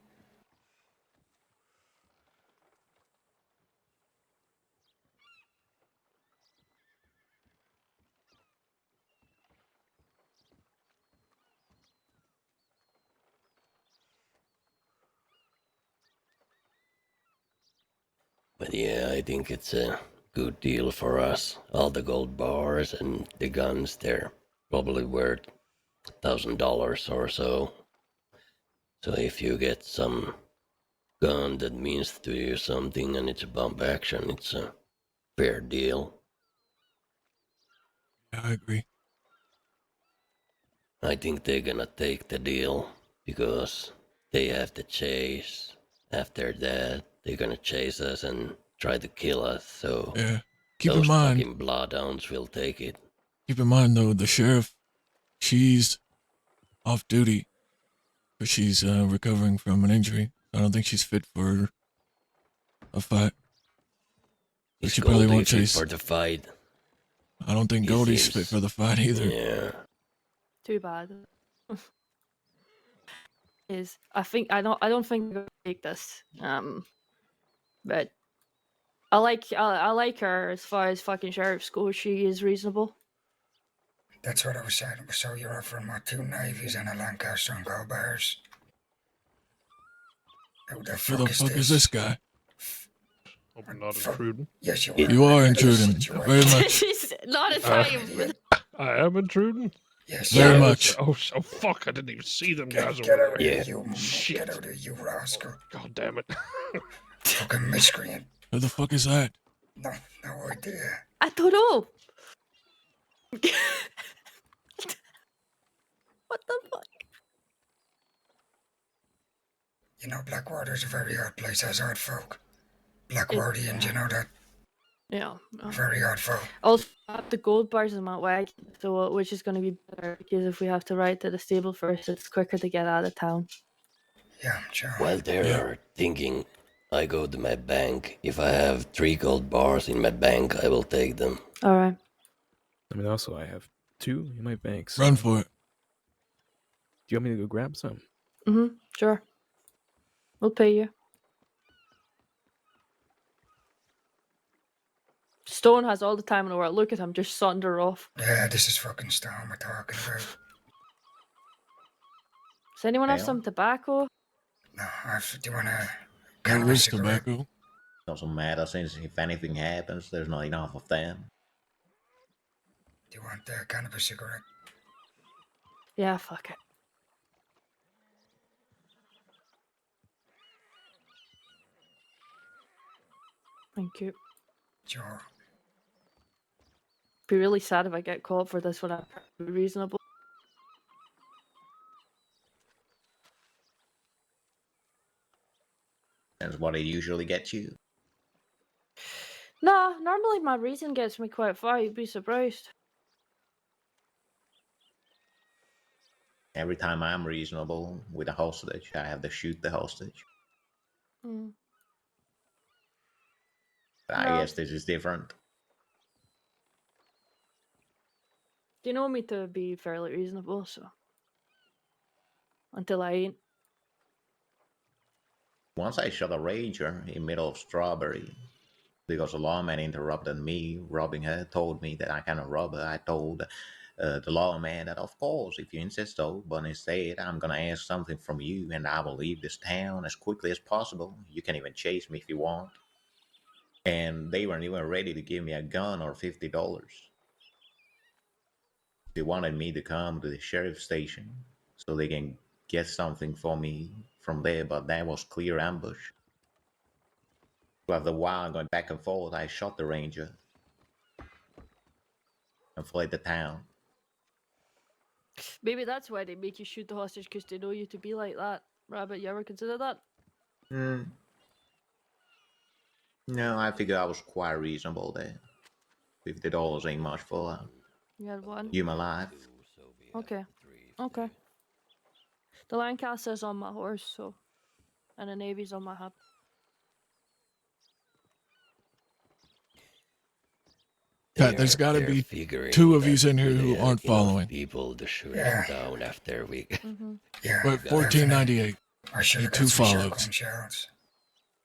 But yeah, I think it's a good deal for us. All the gold bars and the guns, they're probably worth $1,000 or so. So if you get some gun that means to you something and it's a bump action, it's a fair deal. Yeah, I agree. I think they're gonna take the deal because they have to chase. After that, they're gonna chase us and try to kill us. So Yeah. Keep those in mind. fucking bloodhounds will take it. Keep in mind, though, the sheriff, she's off duty, but she's recovering from an injury. I don't think she's fit for a fight. But Is she probably Goldie won't fit chase. for the fight? I don't think He Goldie's seems- fit for the fight either. Yeah. Too bad. I don't think I'm gonna take this. But I like her as far as fucking sheriffs go. She is reasonable. That's what I was saying. So you're offering my 2 navies and a Lancaster and gold bars. Who the Who the fuck fuck is this guy? Hope I'm not intruding. Yes, you You are intruding. Very much. She's not a time. I am intruding. Yes, Very you are. much. Oh fuck! I didn't even see them guys Get over out of there. here, you Shit. Get out of here, you rascal. God damn it. Fucking miscreant. Who the fuck is that? No idea. I don't know. What the fuck? You know, Blackwater's a very odd place, has odd folk. Blackwardians, you know that? Yeah. Very odd folk. Also, I have the gold bars in my wagon, so which is going to be better because if we have to ride to the stable first, it's quicker to get out of town. Yeah, sure. While they're thinking, I go to my bank. If I have 3 gold bars in my bank, I will take them. All right. I mean, also, I have 2 in my bank. So Run for it. do you want me to go grab some? Sure. We'll pay you. Stone has all the time in the world. Look at him, just saunder off. Yeah, this is fucking Stone we're talking about. Does anyone have Well. some tobacco? No, do you want to... There is tobacco. Doesn't matter since if anything happens, there's not enough of them. Do you want a cannabis cigarette? Yeah, fuck it. Thank you. Sure. Be really sad if I get caught for this one. I'm reasonable. That's what it usually gets you. Nah, normally my reason gets me quite far. You'd be surprised. Every time I'm reasonable with a hostage, I have to shoot the hostage. Hmm. But I No. guess this is different. You know me to be fairly reasonable, so until I ain't. Once I shot a ranger in middle of Strawberry because a lawman interrupted me robbing her, told me that I cannot rob her. I told the lawman that of course, if you insist so, but instead I'm gonna ask something from you and I will leave this town as quickly as possible. You can even chase me if you want. And they weren't even ready to give me a gun or $50. They wanted me to come to the sheriff's station so they can get something for me from there, but that was clear ambush. So after a while going back and forth, I shot the ranger and fled the town. Maybe that's why they make you shoot the hostage, because they know you to be like that. Rabbit, you ever consider that? No, I figured I was quite reasonable there. $50 ain't much for that. You had one. You alive? Okay. Okay. The Lancaster's on my horse, so, and the Navy's on my hub. Kat, there's got to They're be figuring 2 of that yous in here we who have aren't enough following. people to shoot Yeah. us down after we. Yeah. But 1498. I should Need have 2 got some follows shotgun shells.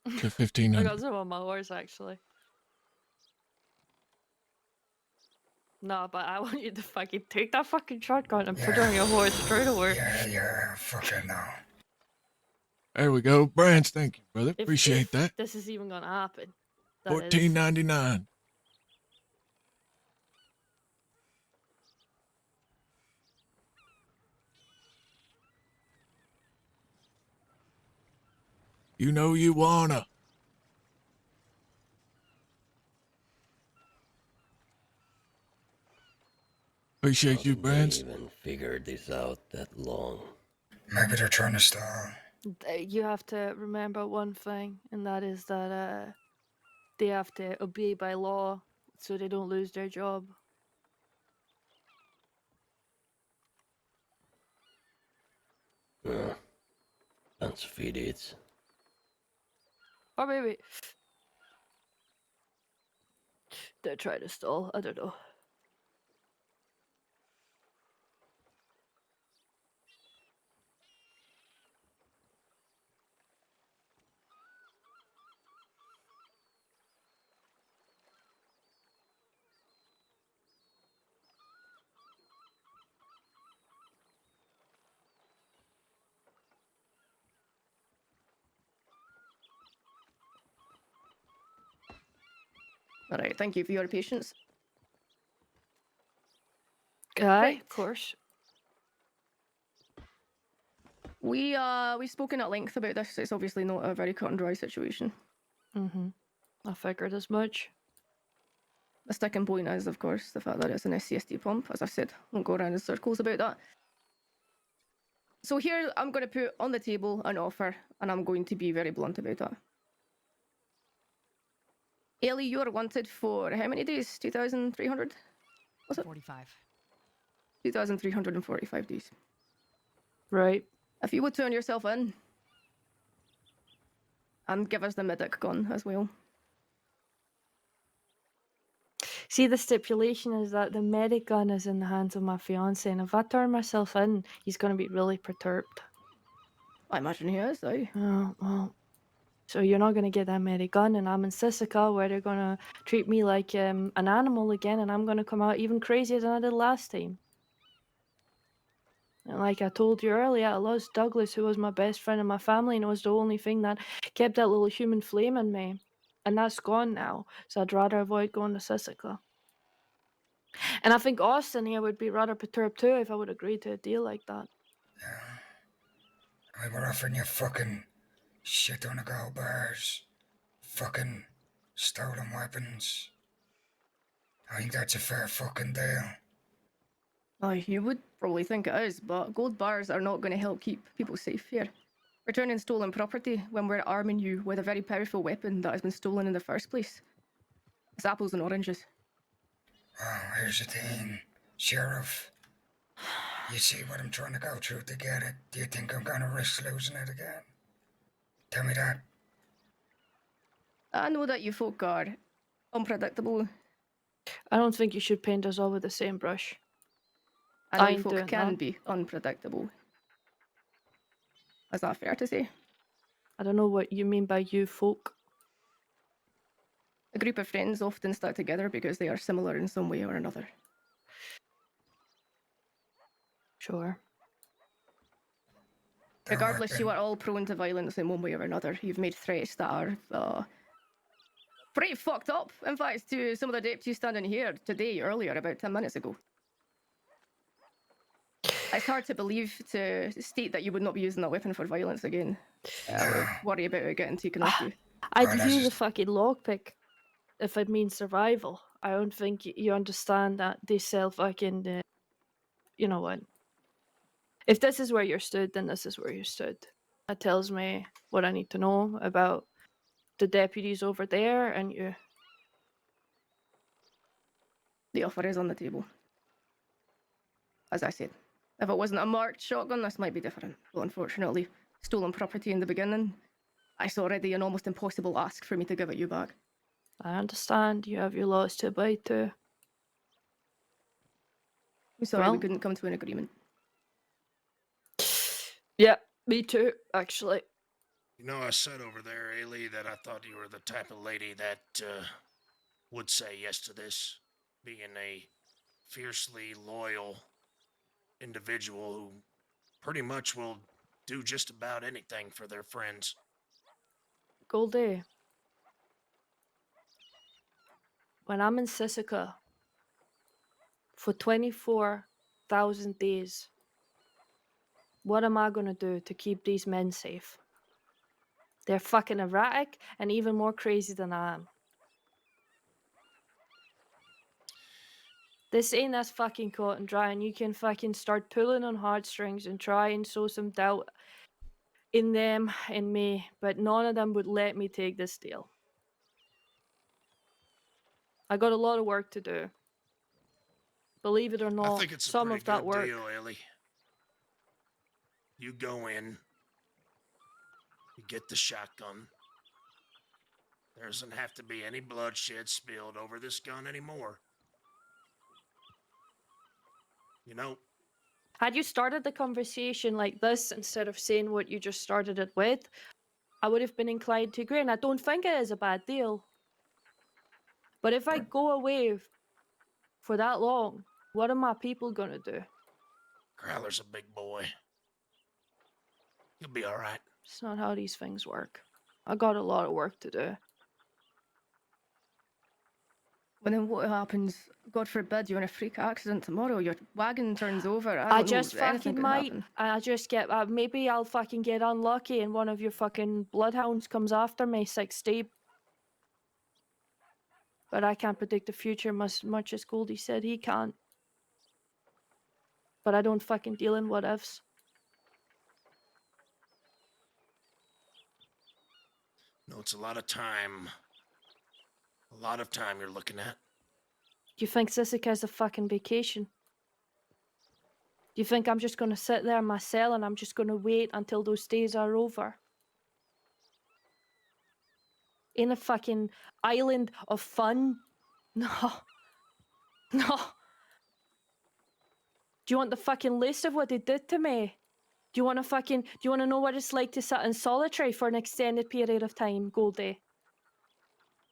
to I 1500. got some on my horse, actually. No, but I want you to fucking take that fucking shotgun and put it on your horse straight away. Yeah, fucking no. There we go. Branch, thank you, brother. If Appreciate that. this is even gonna happen. That is. $14.99. You know you wanna. Appreciate you, Branch. Even figured this out that long. Maybe they're trying to stall. You have to remember one thing, and that is that they have to obey by law so they don't lose their job. Bunch of idiots. Or maybe they're trying to stall. I don't know. All right, thank you for your patience. Aye, of course. We've spoken at length about this. It's obviously not a very cut and dry situation. I figured as much. The sticking point is, of course, the fact that it's an SCSD pump. As I said, won't go around in circles about that. So here, I'm going to put on the table an offer, and I'm going to be very blunt about that. Ellie, you are wanted for how many days? 2,300? Was it? 45. 2,345 days. Right. If you would turn yourself in, and give us the medic gun as well. See, the stipulation is that the medic gun is in the hands of my fiance, and if I turn myself in, he's going to be really perturbed. I imagine he is, aye. Oh, well. So you're not going to get that medic gun, and I'm in Sisika, where they're going to treat me like an animal again, and I'm going to come out even crazier than I did last time. And like I told you earlier, I lost Douglas, who was my best friend in my family, and it was the only thing that kept that little human flame in me. And that's gone now, so I'd rather avoid going to Sisika. And I think Austin here would be rather perturbed too if I would agree to a deal like that. I mean, we're offering you fucking shit on the gold bars. Fucking stolen weapons. I think that's a fair fucking deal. Aye, you would probably think it is, but gold bars are not going to help keep people safe here. Returning stolen property when we're arming you with a very powerful weapon that has been stolen in the first place. It's apples and oranges. Oh, here's the thing, Sheriff. You see what I'm trying to go through to get it? Do you think I'm gonna risk losing it again? Tell me that. I know that you folk are unpredictable. I don't think you should paint us all with the same brush. I know I you ain't folk doing can that. be unpredictable. Is that fair to say? I don't know what you mean by you folk. A group of friends often stick together because they are similar in some way or another. Sure. Regardless, you are all prone to violence in one way or another. You've made threats that are pretty fucked up, in fact, to some of the deputies standing here today, earlier, about 10 minutes ago. It's hard to believe, to state that you would not be using that weapon for violence again. I would worry about it getting taken off you. I'd use a fucking lockpick if it means survival. I don't think you understand that they sell fucking. You know what? If this is where you're stood, then this is where you stood. That tells me what I need to know about the deputies over there and you. The offer is on the table. As I said, if it wasn't a marked shotgun, this might be different. But unfortunately, stolen property in the beginning, it's already an almost impossible ask for me to give it you back. I understand. You have your laws to abide to. I'm sorry we Well- couldn't come to an agreement. Yeah, me too, actually. You know, I said over there, Ailey, that I thought you were the type of lady that would say yes to this, being a fiercely loyal individual who pretty much will do just about anything for their friends. Goldie. When I'm in Sisika for 24,000 days, what am I gonna do to keep these men safe? They're fucking erratic and even more crazy than I am. This ain't as fucking cut and dry, and you can fucking start pulling on heartstrings and try and sow some doubt in them, in me, but none of them would let me take this deal. I got a lot of work to do. Believe it or I not, think it's a some pretty of that good work. deal, Ailey. You go in, you get the shotgun. There doesn't have to be any bloodshed spilled over this gun anymore. You know, Had you started the conversation like this instead of saying what you just started it with, I would have been inclined to agree, and I don't think it is a bad deal. But if I go away for that long, what are my people gonna do? Growler's a big boy. You'll be all right. It's not how these things work. I got a lot of work to do. Well, then what happens? God forbid you're in a freak accident tomorrow, your wagon turns over. I don't just know, anything fucking could might. happen. I just get. Maybe I'll fucking get unlucky and one of your fucking bloodhounds comes after me, 60. But I can't predict the future much as Goldie said he can't. But I don't fucking deal in what ifs. No, it's a lot of time. A lot of time you're looking at. Do you think Sisika's a fucking vacation? Do you think I'm just gonna sit there in my cell and I'm just gonna wait until those days are over? In a fucking island of fun? No. No. Do you want the fucking list of what they did to me? Do you want to know what it's like to sit in solitary for an extended period of time, Goldie?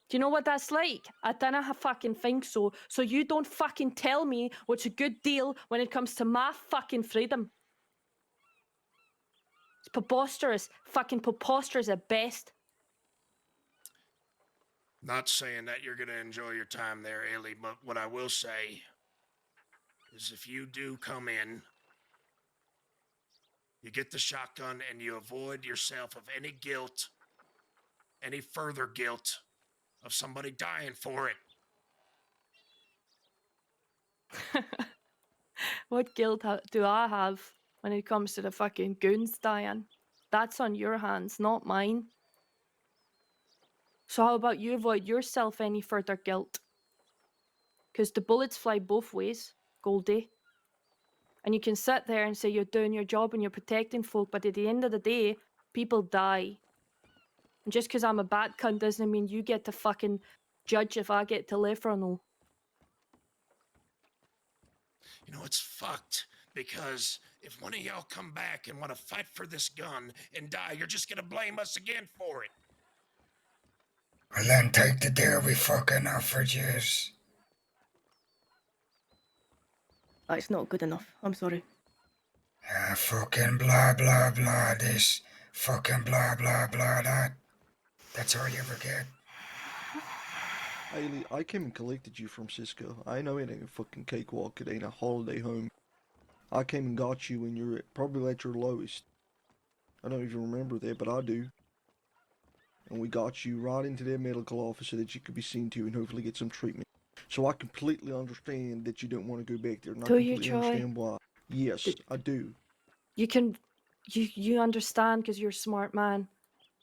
Do you know what that's like? I don't fucking think so. So you don't fucking tell me what's a good deal when it comes to my fucking freedom. It's preposterous. Fucking preposterous at best. Not saying that you're gonna enjoy your time there, Ailey, but what I will say is if you do come in, you get the shotgun and you avoid yourself of any guilt, any further guilt of somebody dying for it. What guilt do I have when it comes to the fucking goons dying? That's on your hands, not mine. So how about you avoid yourself any further guilt? Because the bullets fly both ways, Goldie. And you can sit there and say you're doing your job and you're protecting folk, but at the end of the day, people die. And just because I'm a bad cunt doesn't mean you get to fucking judge if I get to live or no. You know, it's fucked because if one of y'all come back and want to fight for this gun and die, you're just gonna blame us again for it. Well, then take the deal we fucking offered yous. That's not good enough. I'm sorry. Fucking blah blah blah this, fucking blah blah blah that. That's all you ever get. Ailey, I came and collected you from Cisco. I know it ain't a fucking cakewalk, it ain't a holiday home. I came and got you when you're probably at your lowest. I don't know if you remember that, but I do. And we got you right into their medical office so that you could be seen to and hopefully get some treatment. So I completely understand that you don't want to go back there, and I Do you, completely Troy? understand why. Yes, I do. You understand because you're a smart man,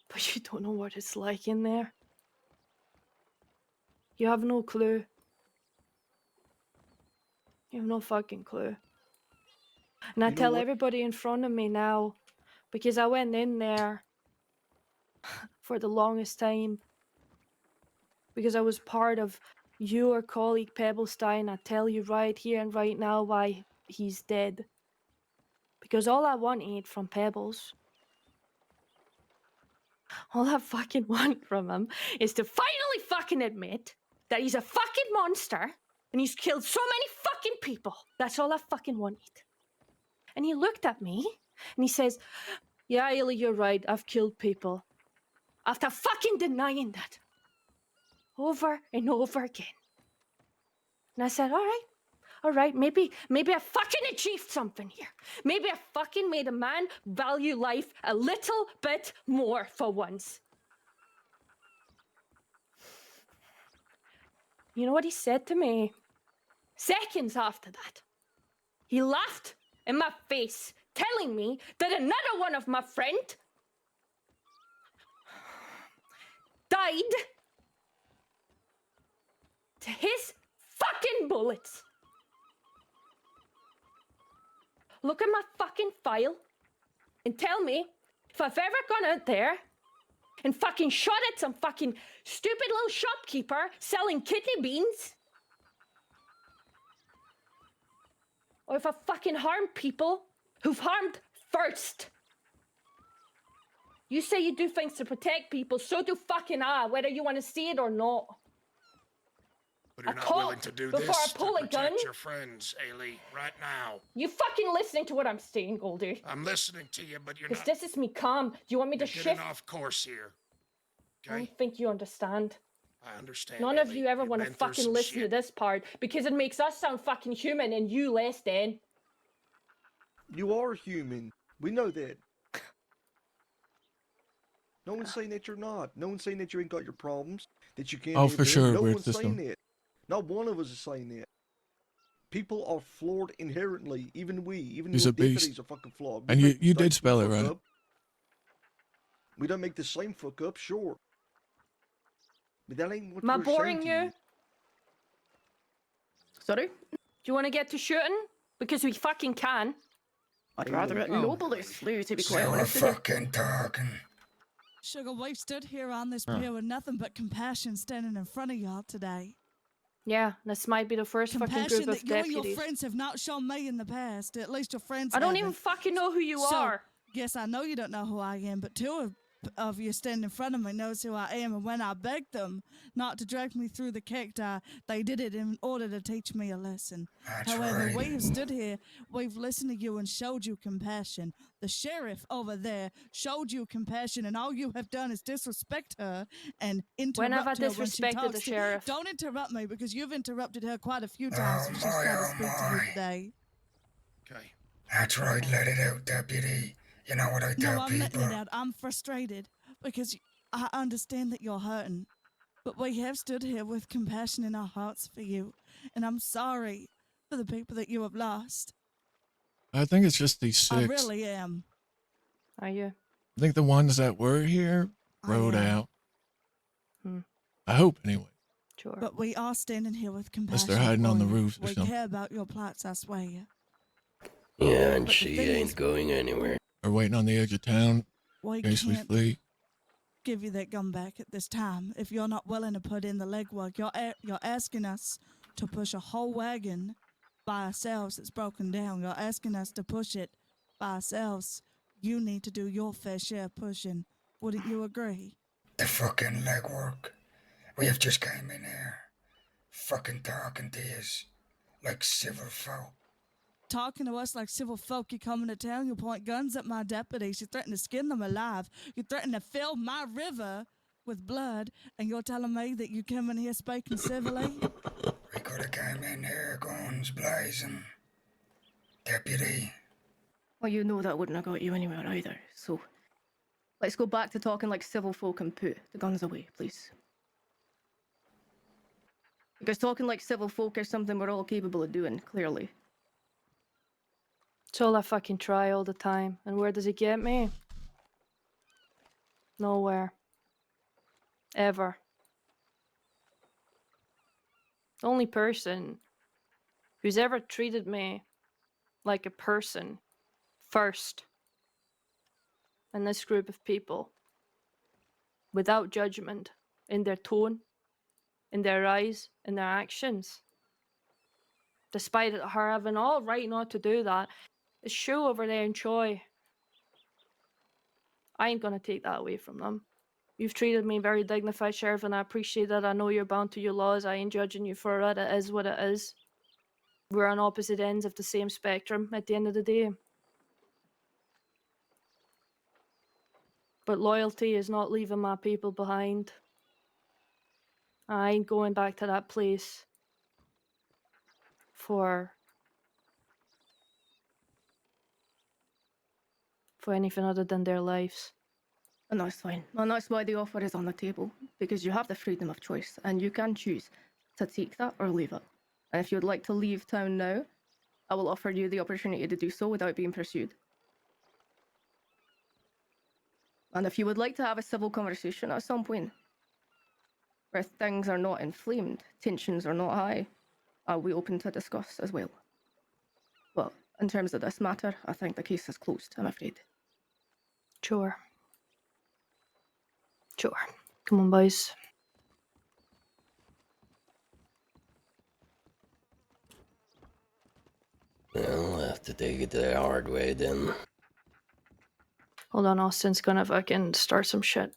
but you don't know what it's like in there. You have no clue. You have no fucking clue. And I You know tell what? everybody in front of me now, because I went in there for the longest time, because I was part of your colleague Pebblestein. I tell you right here and right now why he's dead. Because all I wanted from Pebbles, all I fucking want from him is to finally fucking admit that he's a fucking monster and he's killed so many fucking people. That's all I fucking wanted. And he looked at me and he says, yeah, Ailey, you're right. I've killed people. After fucking denying that over and over again. And I said, all right, maybe I fucking achieved something here. Maybe I fucking made a man value life a little bit more for once. You know what he said to me? Seconds after that, he laughed in my face, telling me that another one of my friend died to his fucking bullets. Look at my fucking file and tell me if I've ever gone out there and fucking shot at some fucking stupid little shopkeeper selling kidney beans, or if I fucking harmed people who've harmed first. You say you do things to protect people, so do fucking I, whether you want to see it or not. But you're I not willing talk to do before I this pull to a gun. protect your friends, Ailey, right now. You fucking listening to what I'm saying, Goldie? I'm listening to you, but you're Because not. this is me calm. Do you want me to You're shift? getting off course here. I don't think you understand. I understand. None of Ailey. you ever You've want to been through fucking some listen to shit. this part because it makes us sound fucking human and you less than. You are human. We know that. No one's saying that you're not. No one's saying that you ain't got your problems, that you can't Oh, have for them. sure, No weird one's saying system. that. Not one of us is saying that. People are flawed inherently. Even we, even He's your a beast. deputies are fucking flawed. We And you make did mistakes, we spell it fuck right. up. We don't make the same fuck up, sure. But that ain't what Am I we're saying boring to you? Sorry? Do you want to get to shooting? Because we fucking can. I'd rather it nobly slew, to be quite So we're honest with you. fucking talking. Sugar, we've stood here on this Huh. pier with nothing but compassion standing in front of y'all today. Yeah, this might be the first fucking Compassion group of that you and your deputies. friends have not shown me in the past. At least your friends I don't haven't. even fucking know who you are. Yes, I know you don't know who I am, but two of you standing in front of me knows who I am, and when I begged them not to drag me through the cacti, they did it in order to teach me a lesson. That's However, right. we have stood here, we've listened to you and showed you compassion. The sheriff over there showed you compassion, and all you have done is disrespect her and interrupt When have I her when she disrespected talks the to- sheriff? Don't interrupt me, because you've interrupted her quite a few times when she's tried to speak to you today. Okay. That's right, let it out, deputy. You know what I tell No, I'm people? letting it out. I'm frustrated because I understand that you're hurting, but we have stood here with compassion in our hearts for you, and I'm sorry for the people that you have lost. I think it's just these I 6. really am. Are you? I think the ones that were here rode am. out. Hmm. I hope, anyway. Sure. But we are standing here with Unless compassion. they're hiding for on the you. roofs or We something. care about your plights, I swear. Yeah, and But the she thing ain't is, going anywhere. Or waiting on the edge of town we in case we can't flee. give you that gun back at this time if you're not willing to put in the legwork. You're asking us to push a whole wagon by ourselves that's broken down. You're asking us to push it by ourselves. You need to do your fair share pushing. Wouldn't you agree? The fucking legwork. We have just came in here, fucking talking to yous like civil folk. Talking to us like civil folk, you come into town, you point guns at my deputies, you threaten to skin them alive, you threaten to fill my river with blood, and you're telling me that you come in here speaking civilly? We could have came in here guns blazing. Deputy. Well, you know that wouldn't have got you anywhere either, so let's go back to talking like civil folk and put the guns away, please. Because talking like civil folk is something we're all capable of doing, clearly. It's all I fucking try all the time. And where does it get me? Nowhere. Ever. The only person who's ever treated me like a person first in this group of people, without judgment in their tone, in their eyes, in their actions. Despite her having all right not to do that, it's Shu over there in Choi. I ain't gonna take that away from them. You've treated me very dignified, Sheriff, and I appreciate that. I know you're bound to your laws. I ain't judging you for it. It is what it is. We're on opposite ends of the same spectrum at the end of the day. But loyalty is not leaving my people behind. I ain't going back to that place for anything other than their lives. And that's fine. And that's why the offer is on the table, because you have the freedom of choice, and you can choose to take that or leave it. And if you would like to leave town now, I will offer you the opportunity to do so without being pursued. And if you would like to have a civil conversation at some point, where things are not inflamed, tensions are not high, I'll be open to discuss as well. But in terms of this matter, I think the case is closed, I'm afraid. Sure. Sure. Come on, boys. Well, I'll have to take it the hard way then. Hold on, Austin's gonna fucking start some shit.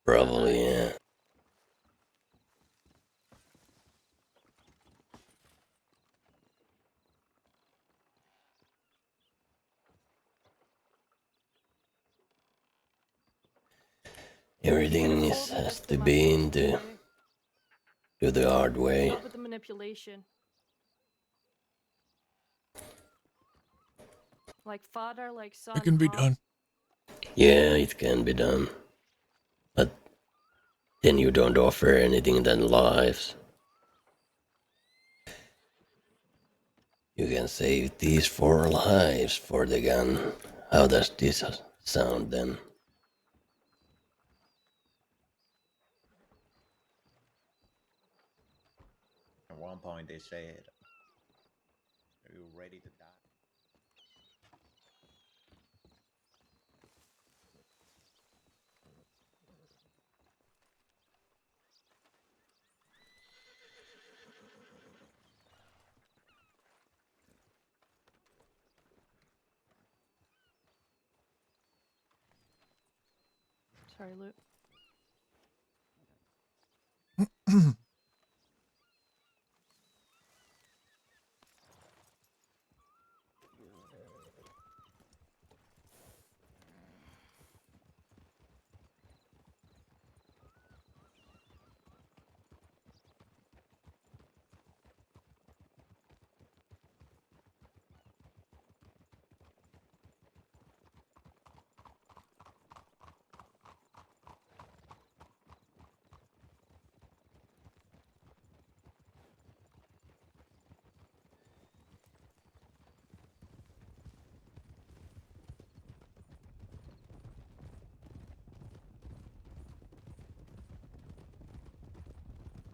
Probably, yeah. Everything has to be in the do the hard way. Stop with the manipulation. Like father, like son. It can be huh? done. Yeah, it can be done. But then you don't offer anything than lives. You can save these 4 lives for the gun. How does this sound then? At one point they said, "Are you ready to die?" Sorry, Luke.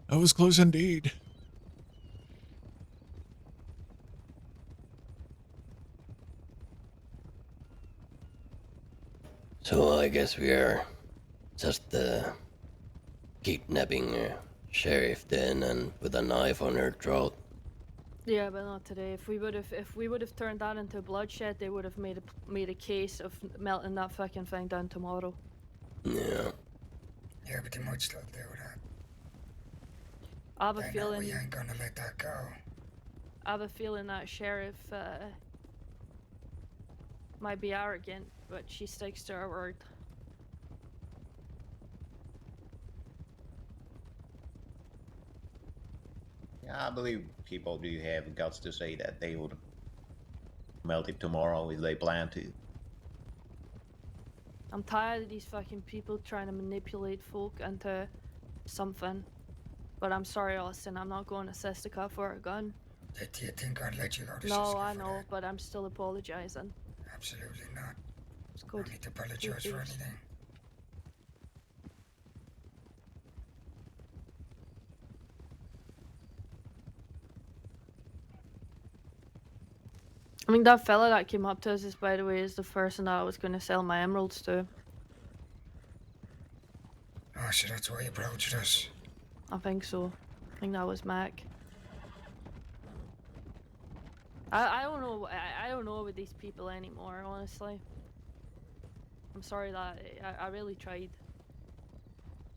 That was close indeed. So I guess we are just kidnapping sheriff then and with a knife on her throat. Yeah, but not today. If we would have turned that into bloodshed, they would have made a case of melting that fucking thing down tomorrow. Yeah. Yeah, but they might still do that. I have a They know feeling. we ain't gonna let that go. I have a feeling that sheriff might be arrogant, but she sticks to her word. Yeah, I believe people do have guts to say that they would melt it tomorrow if they plan to. I'm tired of these fucking people trying to manipulate folk into something. But I'm sorry, Austin, I'm not going to Sestica for a gun. Do you think I'd let you go to No, Cisco I for know, but I'm still apologizing. that? Absolutely not. It's good. No need to apologize for anything. I mean, that fella that came up to us, is, by the way, is the person that I was going to sell my emeralds to. Oh, so that's why you approached us. I think so. I think that was Mac. I don't know. I don't know with these people anymore, honestly. I'm sorry that I really tried.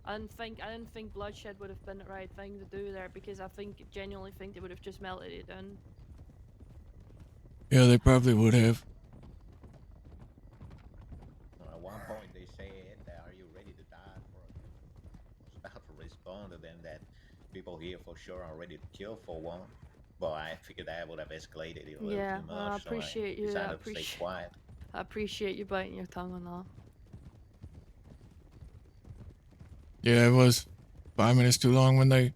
I didn't think bloodshed would have been the right thing to do there, because I genuinely think they would have just melted it down. Yeah, they probably would have. At one point they said, "Are you ready to die for a good?" I was about to respond to them that people here for sure are ready to kill for one, but I figured that would have escalated it a little Yeah, too well, I much, so I appreciate you. decided to stay quiet. I appreciate you biting your tongue on that. Yeah, it was 5 minutes too long when they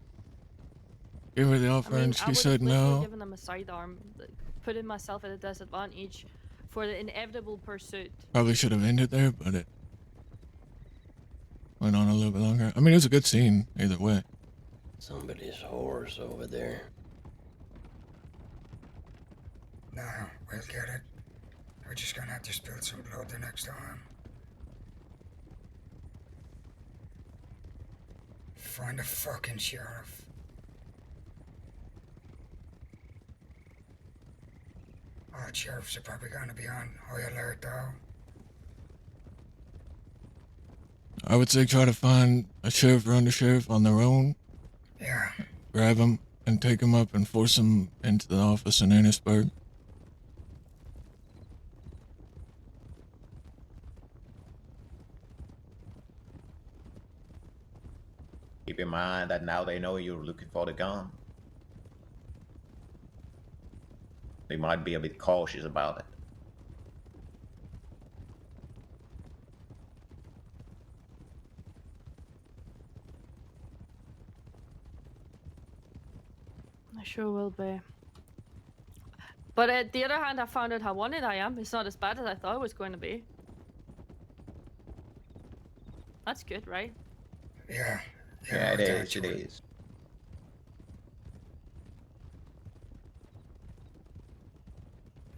gave her the offer and I she would said have literally no. given them a sidearm, like, putting myself at a disadvantage for the inevitable pursuit. Probably should have ended there, but it went on a little bit longer. I mean, it was a good scene either way. Somebody's horse over there. No, we'll get it. We're just gonna have to spill some blood the next time. Find the fucking sheriff. Oh, sheriffs are probably gonna be on high alert though. I would say try to find a sheriff or undersheriff on their own. Yeah. Grab them and take them up and force them into the office in Annisburg. Keep in mind that now they know you're looking for the gun. They might be a bit cautious about it. I sure will be. But at the other hand, I found out how wanted I am. It's not as bad as I thought it was going to be. That's good, right? Yeah. Yeah, it is. It is.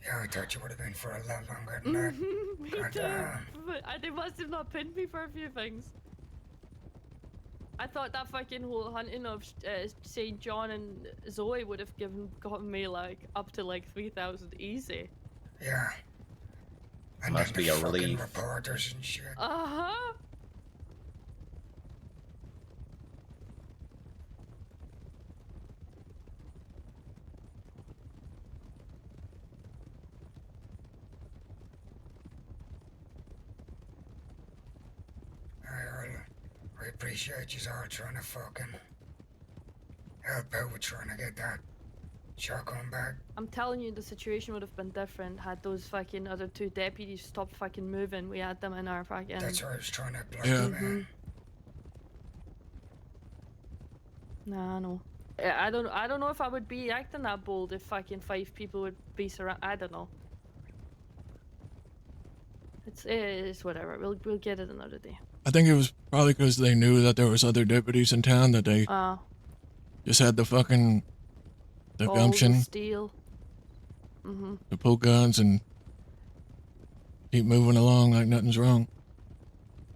Yeah, I thought you would have been for a lot longer than that. Me God too. damn. But they must have not pinned me for a few things. I thought that fucking whole hunting of St. John and Zoe would have gotten me like up to like 3,000 easy. Yeah. And Must then be the a fucking relief. reporters and shit. Uh-huh. I appreciate you all trying to fucking help out with trying to get that shotgun back. I'm telling you, the situation would have been different had those fucking other two deputies stopped fucking moving. We had them in our fucking... That's why I was trying to block Yeah. them in. Nah, I know. I don't know if I would be acting that bold if fucking 5 people would be surrounded. I don't know. It's whatever. We'll get it another day. I think it was probably because they knew that there was other deputies in town that they just had the fucking gumption Steel. to pull guns and keep moving along like nothing's wrong.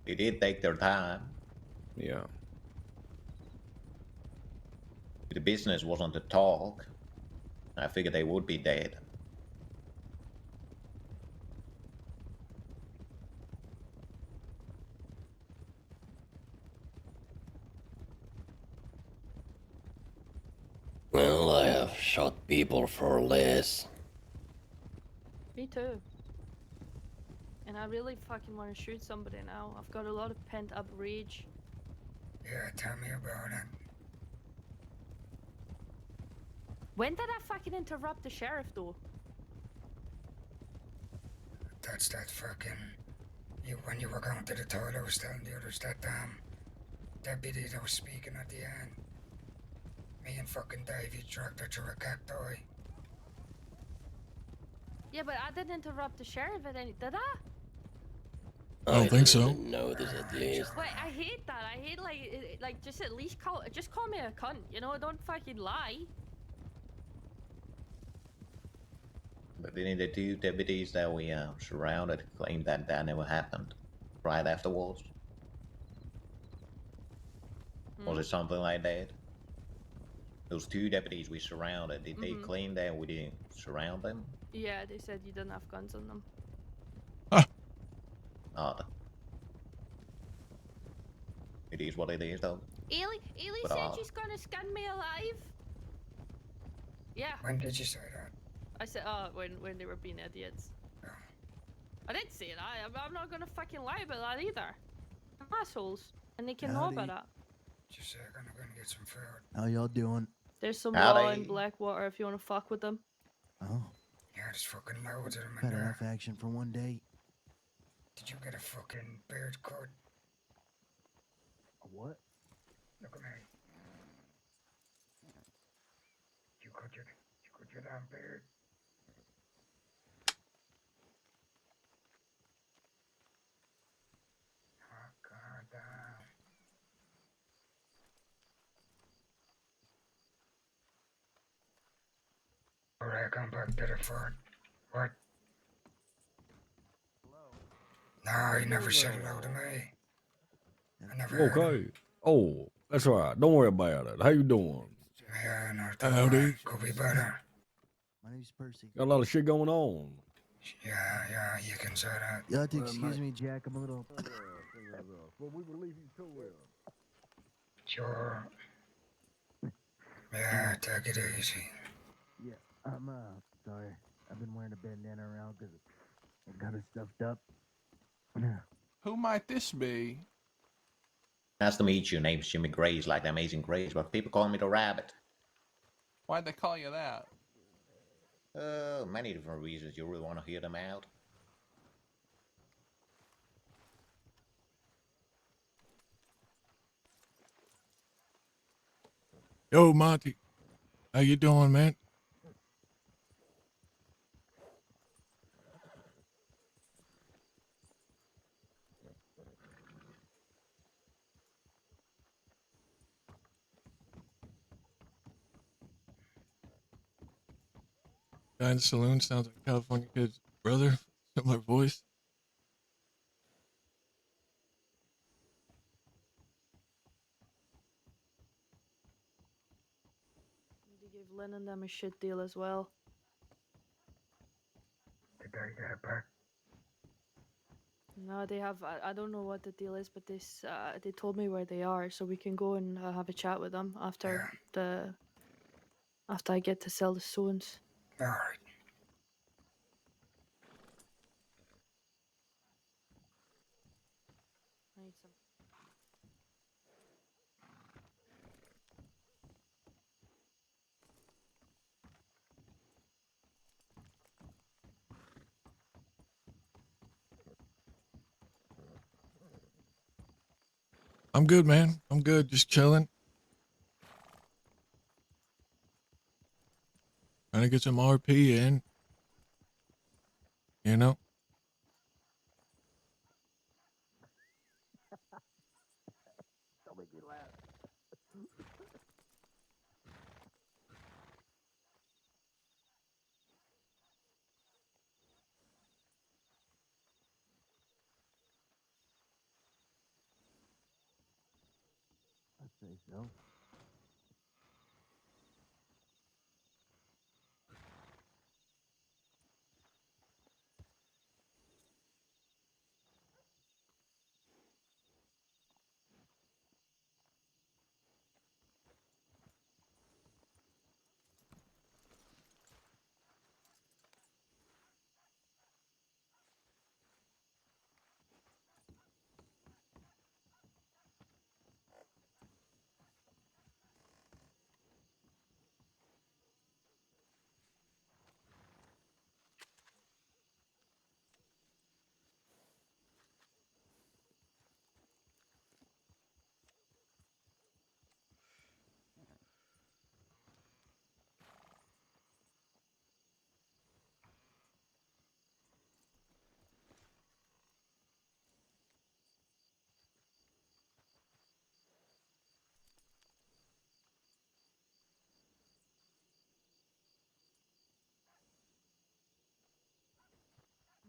They did take their time. Yeah. The business wasn't to talk. I figured they would be dead. Well, I have shot people for less. Me too. And I really fucking want to shoot somebody now. I've got a lot of pent up rage. Yeah, tell me about it. When did I fucking interrupt the sheriff though? That's that fucking... when you were going to the toilet, I was telling the others that deputy that was speaking at the end. Me and fucking Davey dragged her through a cacti. Yeah, but I didn't interrupt the sheriff at any... Did I? I don't think so. Notice at least. Wait, I hate that. I hate like just at least call me a cunt. You know, don't fucking lie. But didn't the two deputies that we surrounded claim that that never happened right afterwards? Was it something like that? Those two deputies we surrounded, did they claim that we didn't surround them? Yeah, they said you didn't have guns on them. Odd. It is what it is, though. Ailey But said odd. she's gonna skin me alive. Yeah. When did you say that? I said, when they were being idiots. I didn't say that. I'm not gonna fucking lie about that either. I'm assholes, and they can know about that. Just say I'm gonna get some food. How y'all doing? There's some Howdy. law in Blackwater if you want to fuck with them. Oh, Yeah, just fucking loads of them in had there. enough action for one day. Did you get a fucking beard cut? A what? Look at me. You cut your damn beard. Oh, god damn. Alright, come back to the fort. What? No, he never said hello to me. I never heard him. Okay. Oh, that's all right. Don't worry about it. How you doing? Yeah, not too Howdy. bad. Could be better. My name's Percy. Got a lot of shit going on. Yeah, you can say that. You'll have to excuse me, Jack. I'm a little. Well, we will leave you to it. Sure. Yeah, take it easy. Yeah, I'm sorry. I've been wearing a bandana around because I got it stuffed up. Who might this be? Nice to meet you. Name's Jimmy Grace, like the Amazing Grace, but people call me the Rabbit. Why'd they call you that? Many different reasons. You really want to hear them out? Yo, Monty. How you doing, man? Guy in the saloon sounds like California Kid's brother. Similar voice. They gave Lynn and them a shit deal as well. Did they get it back? No, they have. I don't know what the deal is, but they told me where they are, so we can go and have a chat with them after after I get to sell the stones. Alright. I need some. I'm good, man. I'm good. Just chilling. Trying to get some RP in. You know? Don't make me laugh. I'd say so.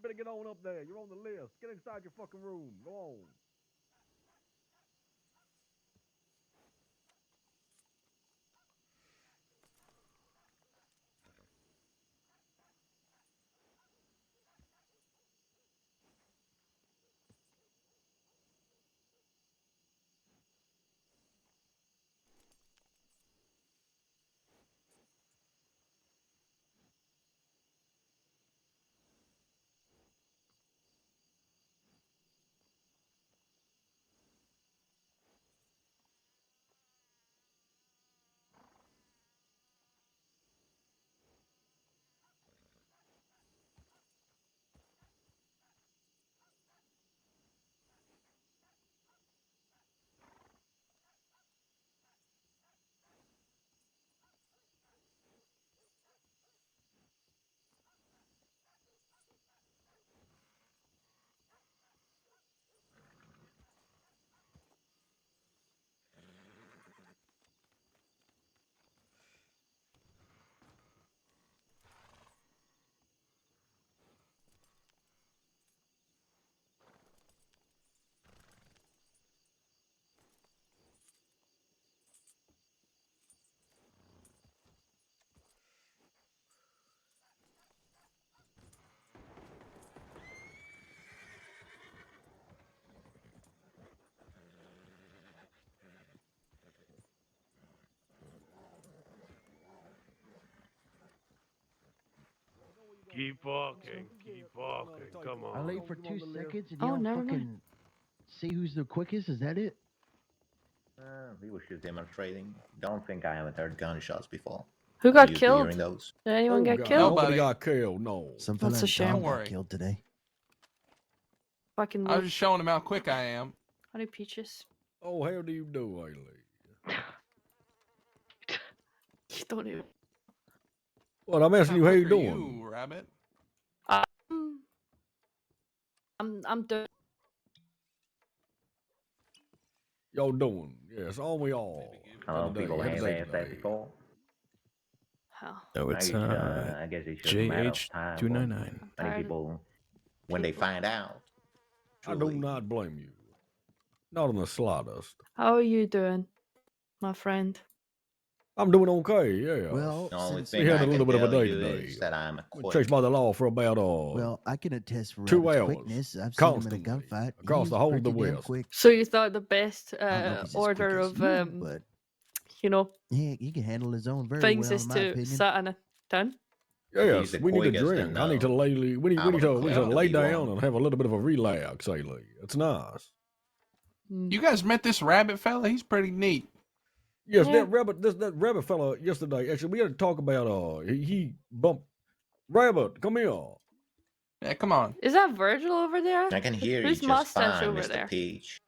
better get on up there. You're on the list. Get inside your fucking room. Go on. Keep walking. Keep walking. Come I on. leave for 2 seconds and Oh, y'all never fucking mind. see who's the quickest. Is that it? We were just demonstrating. Don't think I haven't heard gunshots before. Who I'm got used to killed? hearing those. Did anyone Oh, get God. killed? Nobody got killed, no. Some That's fella a in shame. town Don't got worry. killed today. Fucking I was look. just showing him how quick I am. Honey peaches. Oh, how do you do, Haley? You don't even. Well, I'm asking How you how quick you are doing. you, Rabbit? I'm doing. Y'all doing? Yes, aren't we all? How long people Had a have day asked that today. before? Hell. No, it's I guess it's just a matter of time. for JH299. Many people, when they find out, I do not blame you. Not in the slightest. How are you doing, my friend? I'm doing okay, yeah. Well, the only since we thing had I a little can bit of a tell day you today. is that I'm Been chased by the law for about well, I can attest for 2 Rabbit's hours. quickness. I've seen him in a Constantly. gunfight. Across He's the whole of the pretty damn West. quick. So you thought the best I don't know if he's as quick order as of you, but you know, he can handle his own very things well, is in my to opinion. sit in a town? Yes, the we need a quickest drink. and, I need to lay. We need I would to claim to lay be down one. and have a little bit of a relax, Haley. It's nice. You guys met this rabbit fella? He's pretty neat. Yes, that rabbit fella yesterday. Actually, we had to talk about. He bumped Rabbit. Come here. Yeah, come on. Is that Virgil over there? I can hear you Who's just mustache fine, over Mr. there? Peach.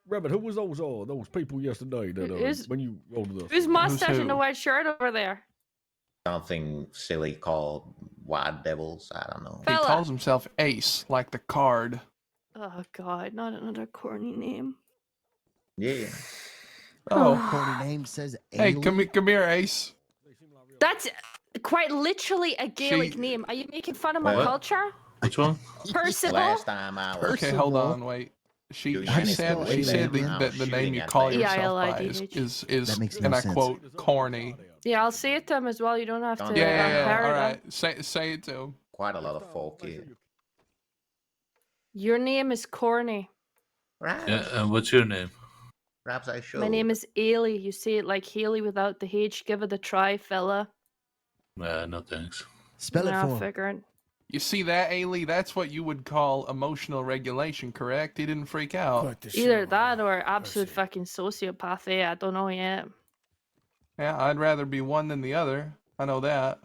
Rabbit, who was those people yesterday that Who's- when you rolled this? Who's mustache in the white shirt over there? Something silly called Wild Devils. I don't know. He Fella. calls himself Ace, like the card. Oh God, not another corny name. Yeah. Oh. Corny name says Hey, Ailey. come here, Ace. That's quite literally a Gaelic She- name. Are you making fun of my Well- culture? Which one? Percival? Last time I was Okay, hold on, wait. She doing she anything said with she them, said I that was the name shooting you at call them. yourself by EILIDH. is That makes and no I sense. quote corny. Yeah, I'll say it to him as well. You don't have to. Yeah, parrot all him. right. Say it to him. Quite a lot of folk here. Your name is corny. Right. Yeah, and what's your name? Perhaps I should. My name is Ailey. You say it like Haley without the H. Give it a try, fella. No thanks. Spell it Yeah, for I him. figured. You see that, Ailey? That's what you would call emotional regulation, correct? He didn't freak out. Either that or absolute fucking sociopath. Yeah, I don't know yet. Yeah, I'd rather be one than the other. I know that.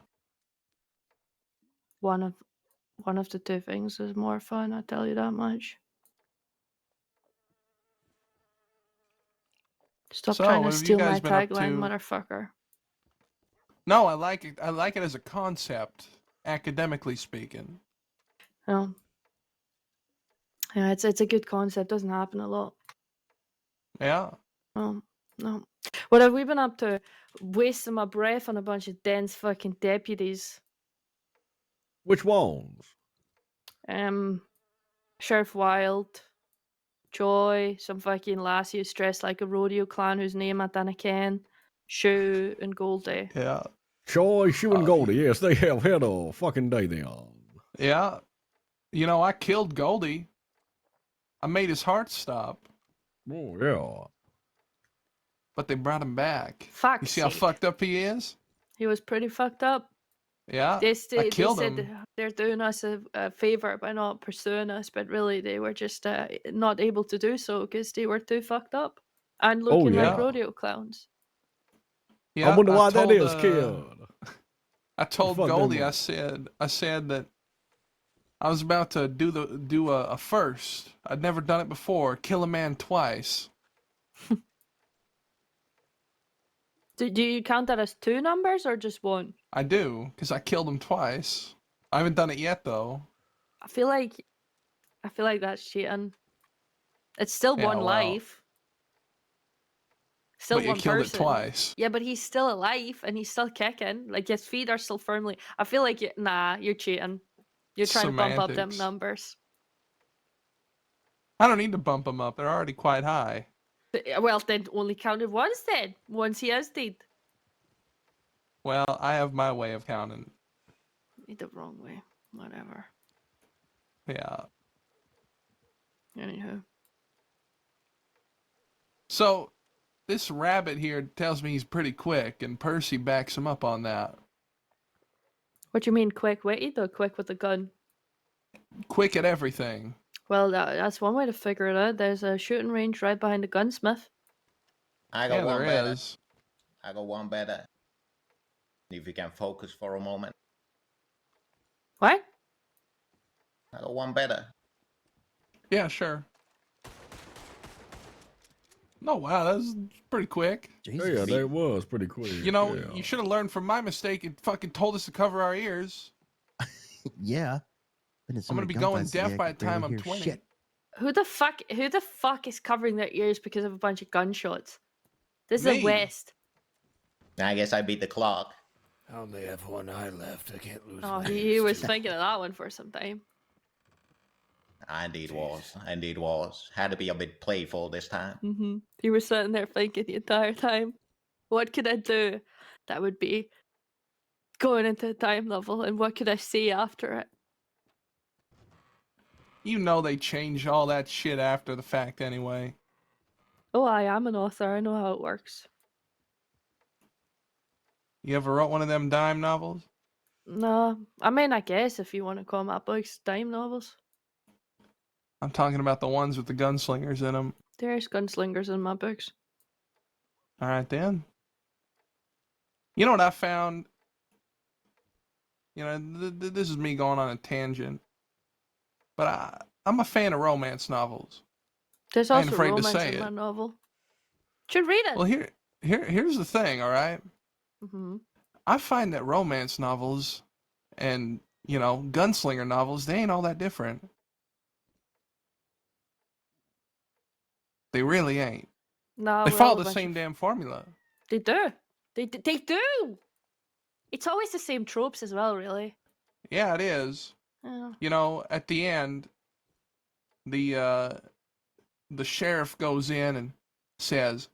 One of the two things is more fun. I tell you that much. Stop So, trying what to have you steal my guys been up tagline, to? motherfucker. No, I like it. I like it as a concept, academically speaking. Oh. Yeah, it's a good concept. Doesn't happen a lot. Yeah. Oh, no. What have we been up to? Wasting my breath on a bunch of dense fucking deputies. Which ones? Sheriff Wild, Joy, some fucking lassie who's dressed like a rodeo clown whose name I don't ken, Shoe, and Goldie. Yeah. Joy, Shoe, and Goldie. Yes, they have had a fucking day then. Yeah. You know, I killed Goldie. I made his heart stop. Oh, yeah. But they brought him back. Fuck's You see how sake. fucked up he is? He was pretty fucked up. Yeah. They I killed said him. they're doing us a favor by not pursuing us, but really they were just not able to do so because they were too fucked up and looking like yeah. rodeo clowns. Yeah, I wonder why that told, is, kid. I told Fuck them Goldie, up. I said that I was about to do a first. I'd never done it before. Kill a man twice. Do you count that as 2 numbers or just 1? I do, because I killed him twice. I haven't done it yet though. I feel like that's cheating. It's still Yeah, one well, life. Still but you one killed person. it twice. Yeah, but he's still alive and he's still kicking. Like his feet are still firmly. I feel like you're cheating. You're trying to bump up them Semantics. numbers. I don't need to bump them up. They're already quite high. Well, then only counted once then. Once he has dead. Well, I have my way of counting. The wrong way. Whatever. Yeah. Anyhow. So, this rabbit here tells me he's pretty quick, and Percy backs him up on that. What do you mean quick-witted or quick with a gun? Quick at everything. Well, that's one way to figure it out. There's a shooting range right behind the gunsmith. I got Yeah, one there better. is. I got one better. If you can focus for a moment. What? I got one better. Yeah, sure. No, wow, that was pretty quick. Yeah, that was pretty quick. You know, yeah. you should have learned from my mistake and fucking told us to cover our ears. Yeah. Been in so I'm gonna many be going gunfights today, deaf I by could the time barely I'm hear 20. shit. Who the fuck is covering their ears because of a bunch of gunshots? This is Me. the West. I guess I beat the clock. I only have one eye left. I can't lose. Oh, my he ears was too. thinking of that one for some time. I indeed was. Indeed was. Had to be a bit playful this time. Mm-hmm. He was sitting there thinking the entire time, what could I do that would be going into a time level, and what could I say after it? You know they change all that shit after the fact anyway. Oh, I am an author. I know how it works. You ever wrote one of them dime novels? No, I mean, I guess if you want to call my books dime novels. I'm talking about the ones with the gunslingers in them. There's gunslingers in my books. All right then. You know what I found? You know, this is me going on a tangent, but I'm a fan of romance novels. There's I ain't also afraid to romance say in my it. novel. Should read it. Well, here's the thing. All right, Mm-hmm. I find that romance novels and gunslinger novels, they ain't all that different. They really ain't. No, They we're all follow a the bunch same of- damn formula. They do. They do. It's always the same tropes as well, really. Yeah, it is. Yeah. You know, at the end, the sheriff goes in and says,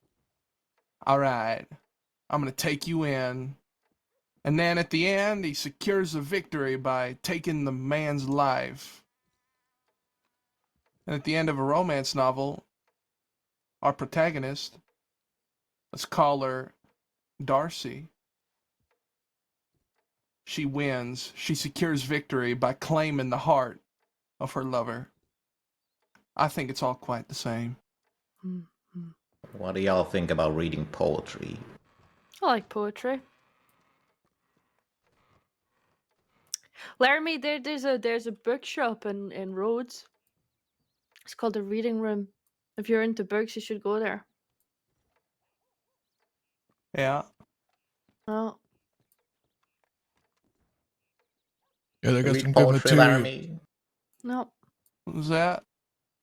"All right, I'm gonna take you in," and then at the end, he secures a victory by taking the man's life. And at the end of a romance novel, our protagonist, let's call her Darcy. She wins. She secures victory by claiming the heart of her lover. I think it's all quite the same. What do y'all think about reading poetry? I like poetry. Laramie, there's a bookshop in Rhodes. It's called the Reading Room. If you're into books, you should go there. Yeah. Oh. Yeah, they You got read some good poetry, material. Laramie? No. What was that?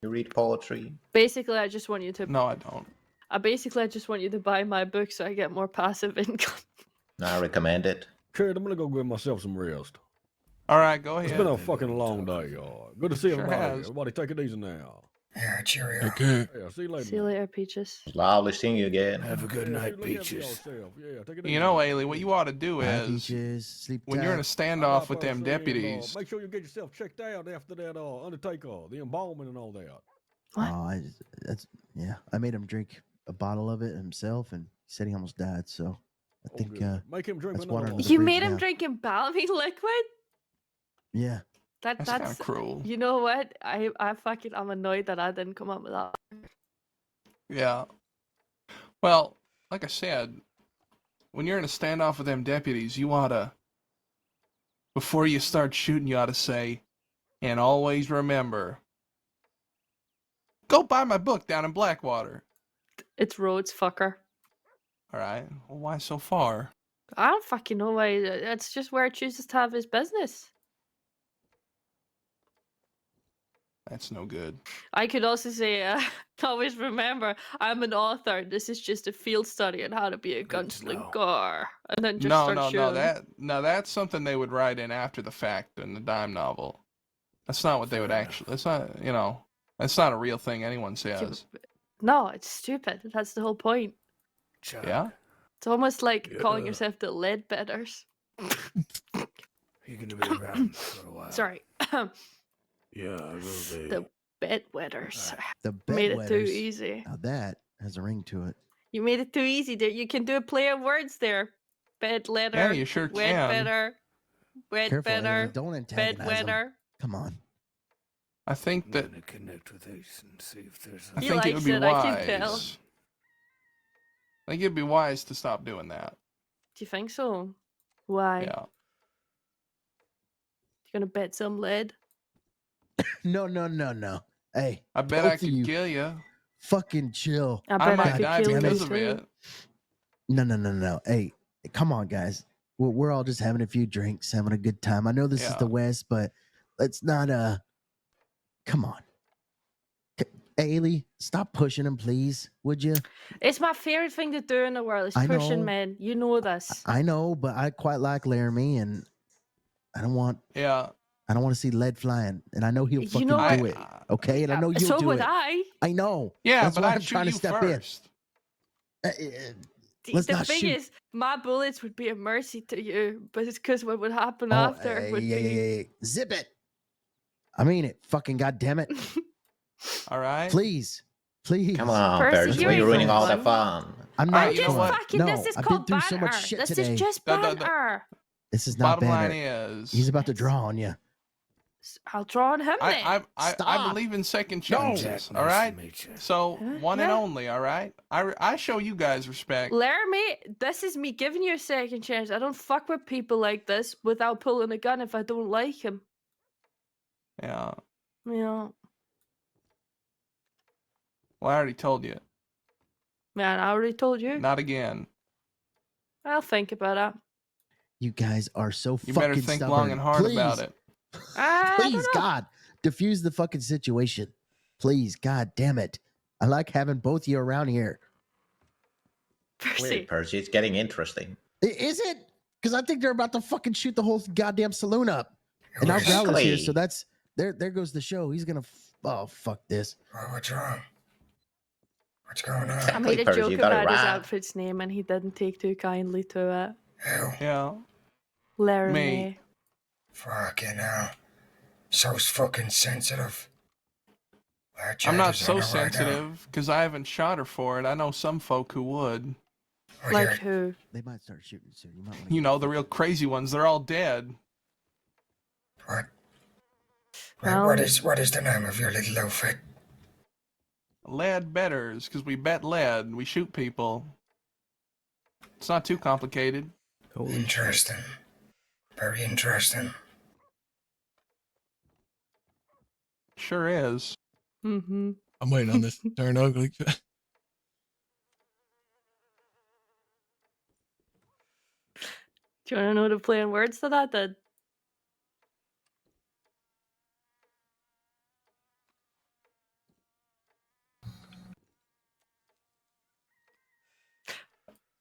You read poetry? Basically, I just want you to. No, I don't. I just want you to buy my book so I get more passive income. I recommend it. Kurt, I'm gonna go get myself some rest. All right, go It's ahead. been a fucking long day, y'all. Good to see Sure everybody. has. Everybody take it easy now. Yeah, cheerio. Okay. Yeah, see you later. See you later, Peaches. Lovely seeing you again. Have a good Yeah, night, look after Peaches. yourself. Yeah, take it You easy. know, Ailey, what you ought to do Bye, is Peaches. Sleep when you're in a tight. standoff with them deputies. Make sure you get yourself checked out after that undertaker, the embalming and all that. Oh, yeah. I made him drink a bottle of it himself, and he said he almost died. So I think Make him drink that's another water under one. the You bridge made him now. drink embalming liquid? Yeah. That's kinda cruel. You know what? I'm annoyed that I didn't come up with that. Yeah. Well, like I said, when you're in a standoff with them deputies, you oughta, before you start shooting, you oughta say, and always remember, go buy my book down in Blackwater. It's roads, fucker. All right. Well, why so far? I don't fucking know why. It's just where he chooses to have his business. That's no good. I could also say, always remember, I'm an author. This is just a field study on how to be a gunslinger. And then just start shooting. That's something they would write in after the fact in the dime novel. That's not what they would actually. That's not, that's not a real thing anyone says. No, it's stupid. That's the whole point. Yeah. It's almost like calling yourself the Leadbetters. You're gonna be around for a while. Sorry. Yeah, I will be. The bedwetters. The Made it too bedwetters. easy. Now that has a ring to it. You made it too easy. You can do a play of words there. Bed letter. Yeah, you sure wet can. better. Wet Careful, better. Ailey, don't Bed antagonize him. wetter. Come on. I think that. I'm gonna connect with Ace and see if there's. I He think it would likes be it, wise. I can tell. I think it'd be wise to stop doing that. Do you think so? Why? Yeah. You gonna bet some lead? No. Hey, I bet both I of could you kill you. fucking chill. I I bet I might could die kill because you of too. it. No. Hey, come on, guys. We're all just having a few drinks, having a good time. I know this is Yeah. the West, but let's not. Come on. Ailey, stop pushing him, please. Would you? It's my favorite thing to do in the world. Is I pushing know. men. You know this. I know, but I quite like Laramie, and I don't want. Yeah. I don't want to see lead flying, and I know he'll fucking know do what? it. Okay, and I know you'll So do would it. I. I know. Yeah, That's but why I'd I'm shoot trying to you step first. in. Let's The not thing shoot. is, my bullets would be a mercy to you, but it's because what would happen Oh, after would be. hey, zip it. I mean it. Fucking goddamn it. All right. Please. Come on, Percy, Percy, you you're ain't ruining all the fun. fun. I'm All not. right, you know Just what? fucking. No, This is I've called been through so banter. much shit This today. is just banter. This is not Bottom line banner. is, He's about to draw on you. I'll draw on him then. I Stop. believe in second No. chances. Jack, All nice right. to meet you. So one and Yeah. only. All right. I show you guys respect. Laramie, this is me giving you a second chance. I don't fuck with people like this without pulling a gun if I don't like him. Yeah. Yeah. Well, I already told you. Man, I already told you. Not again. I'll think about it. You guys are so You fucking better think stubborn. long and hard Please. about it. I don't Please, know. God, diffuse the fucking situation. Please, God damn it. I like having both you around here. Wait, Percy, it's getting interesting. Is it? Because I think they're about to fucking shoot the whole goddamn saloon up. And now Growler's here, so that's there goes the show. He's gonna oh fuck this. What's wrong? What's going on? I made a Percy, joke you got it about his right. outfit's name and he didn't take too kindly to it. Yeah. Laramie. Me. Fucking hell. So fucking sensitive. That I'm child not is so on the way down. sensitive because I haven't shot her for it. I know some folk who would. Like who? They might start shooting soon. You might want to You know, the real crazy ones. They're all dead. What? Well- What is the name of your little outfit? Lead betters, because we bet lead. We shoot people. It's not too complicated. Interesting. Very interesting. Sure is. Mm-hmm. I'm waiting on this to turn ugly. Do you want to know the play on words to that then?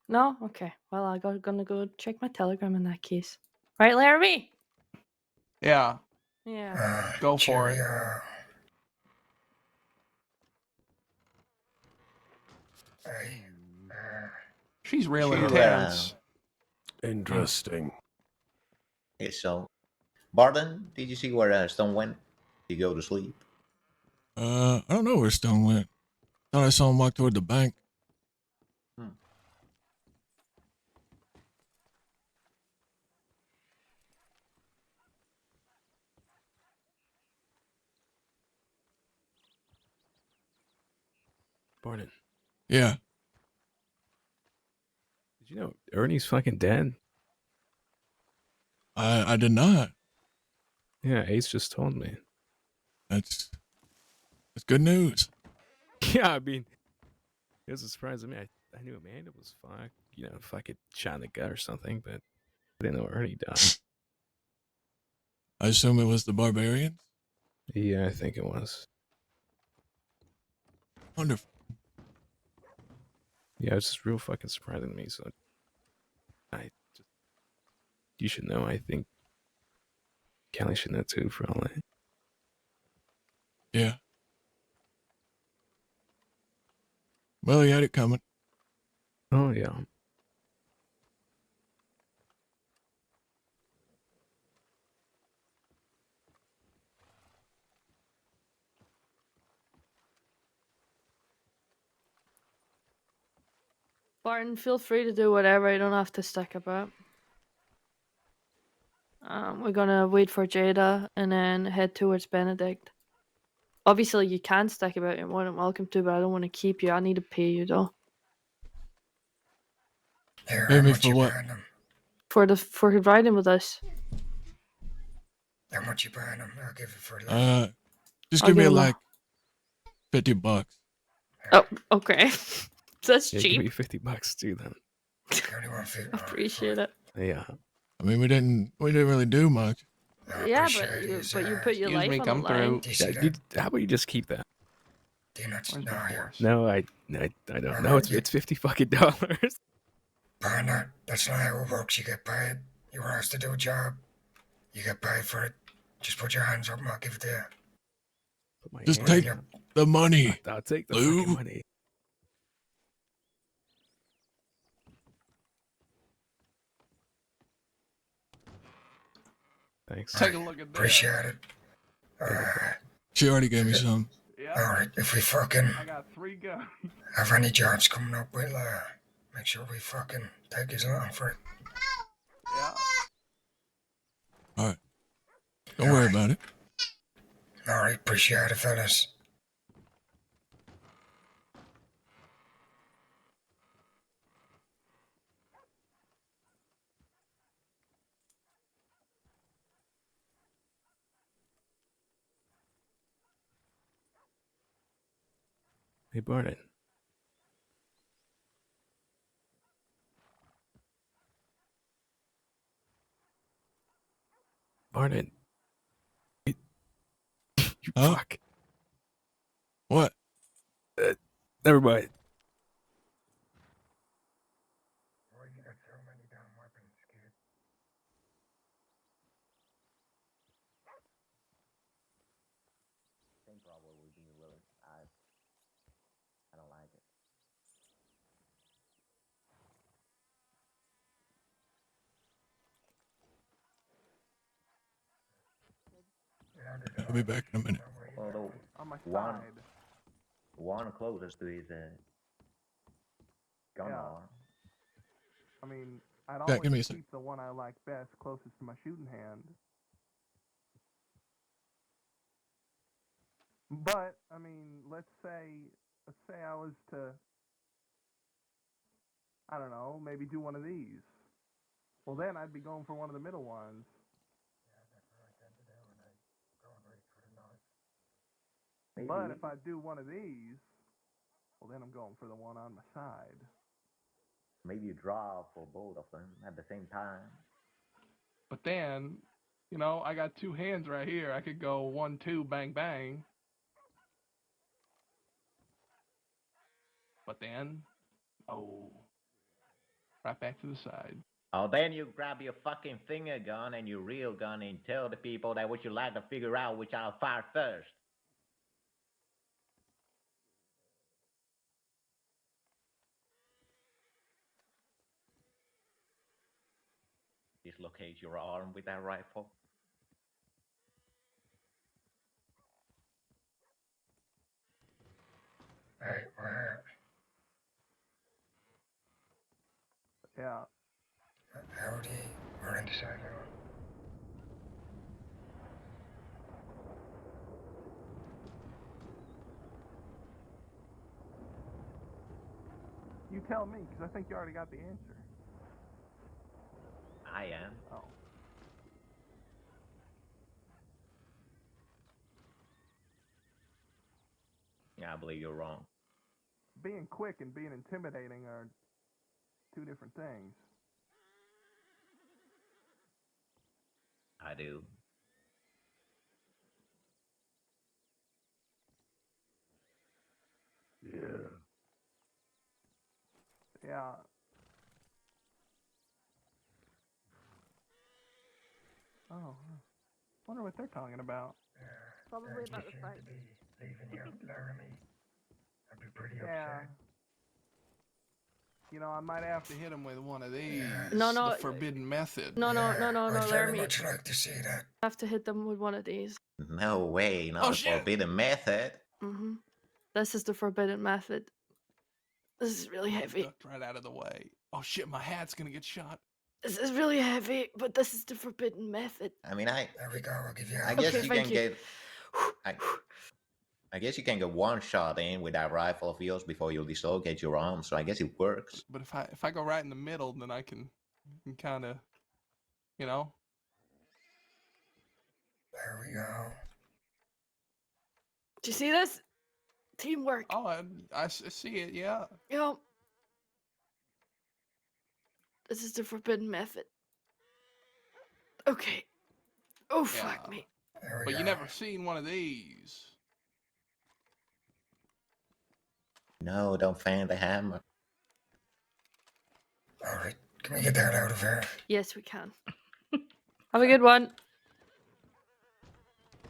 No? Okay. Well, I'm gonna go check my telegram in that case. Right, Laramie? Yeah, Yeah. go for it. Cheerio. Hey, She's real You, intense. Interesting. Yeah, so, Barton, did you see where Stone went? Did he go to sleep? I don't know where Stone went. Thought I saw him walk toward the bank. Barton, Yeah. did you know Ernie's fucking dead? I did not. Yeah, Ace just told me. That's good news. Yeah, I mean, it was a surprise to me. I knew Amanda was fine, fucking shot in the gut or something, but I didn't know Ernie died. I assume it was the barbarians. Yeah, I think it was. Wonderful. Yeah, it's just real fucking surprising to me. So, you should know. I think Kelly should know too, probably. Yeah. Well, he had it coming. Oh yeah. Barton, feel free to do whatever. You don't have to stick about. We're gonna wait for Jada and then head towards Benedict. Obviously, you can stick about. You're more than welcome to, but I don't want to keep you. I need to pay you though. Here, Pay how me much for you what? buying them? For riding with us. How much you buying them? I'll give it for that. Just I'll give me give him a- like $50. Oh, okay. That's Yeah, give cheap. me $50 too, then. Appreciate it. Yeah. I mean, we didn't really do much. Yeah, but you put your Excuse life me, on come the line. through. How about you just keep that? Where's No, I don't. No, it's $50 fucking dollars. Partner, that's not how it works. You get paid. You were asked to do a job. You get paid for it. Just put your hands up and I'll give it to you. Just take the money. I'll take the Lou. fucking money. Thanks. Take a look at this. Appreciate it. She already gave me some. Alright, if we fucking I got 3 guns. have any jobs coming up, we'll make sure we fucking take his along for it. Yeah. All right. Don't worry about it. Alright, appreciate it, fellas. Hey, Barton. Barton. You fuck. What? Never mind. I don't like it. I'll be back in a minute. Although On my one, side. one closest to his gun Yeah. arm. I mean, I'd Yeah, give me a always sec. keep the one I like best closest to my shooting hand. But I mean, let's say I was to, I don't know, maybe do one of these. Well, then I'd be going for one of the middle ones. Maybe. But if I do one of these, well, then I'm going for the one on my side. Maybe you draw for both of them at the same time. But then, you know, I got 2 hands right here. I could go 1, 2, bang, bang. But then, oh, right back to the side. Oh, then you grab your fucking finger gun and your real gun and tell the people that would you like to figure out which I'll fire first. Dislocate your arm with that rifle. Hey, where? Yeah. Howdy. We're in the side road. You tell me, because I think you already got the answer. I am. Oh. Yeah, I believe you're wrong. Being quick and being intimidating are two different things. I do. Yeah. Yeah. Oh. Wonder what they're talking about. Probably about the fact. Leaving you, Laramie. I'd be pretty Yeah. upset. You know, I might have to hit him with one of these. No, The forbidden method. No, I'd very Laramie. much like to see that. Have to hit them with one of these. No way, not a forbidden method. Mm-hmm. This is the forbidden method. This is really heavy. Ducked right out of the way. Oh shit, my hat's gonna get shot. This is really heavy, but this is the forbidden method. I mean, There we go. I'll give you. I guess Okay, you thank can you. get. I guess you can get one shot in with that rifle of yours before you dislocate your arm. So I guess it works. But if I go right in the middle, then I can kind of, you know. There we go. Do you see this? Teamwork. Oh, I see it. Yeah. Yep. This is the forbidden method. Okay. Oh, fuck me. But you never seen one of these. No, don't fan the hammer. All right, can we get that out of here? Yes, we can. Have a good one.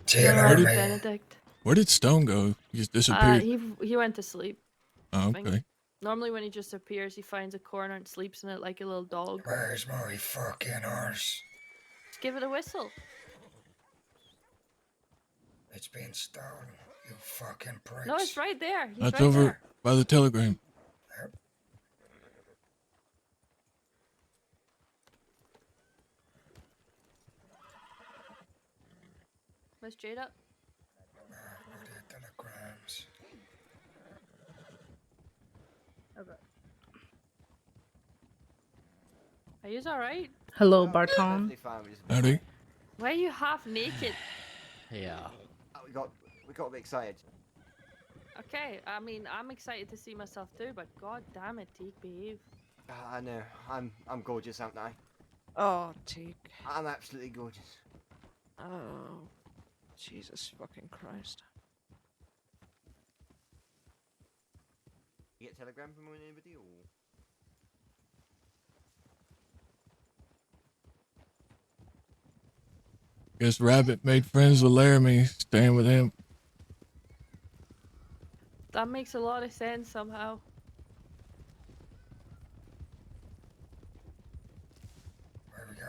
See you, Alright, Laramie. Benedict. Where did Stone go? He just disappeared. He went to sleep. Oh, I think. okay. Normally when he just appears, he finds a corner and sleeps in it like a little dog. Where's my fucking horse? Just give it a whistle. It's been stolen. You fucking pricks. No, it's right there. He's That's right over there. by the telegram. Miss Jada. Telegrams. Okay. Are you alright? Hello, Barton. Howdy. Why are you half naked? Yeah. We got a bit excited. Okay, I mean, I'm excited to see myself too, but god damn it, Teak, behave. I know. I'm gorgeous, aren't I? Oh, Teak. I'm absolutely gorgeous. Oh, Jesus fucking Christ. You get a telegram from anybody, or? Guess Rabbit made friends with Laramie, staying with him. That makes a lot of sense somehow.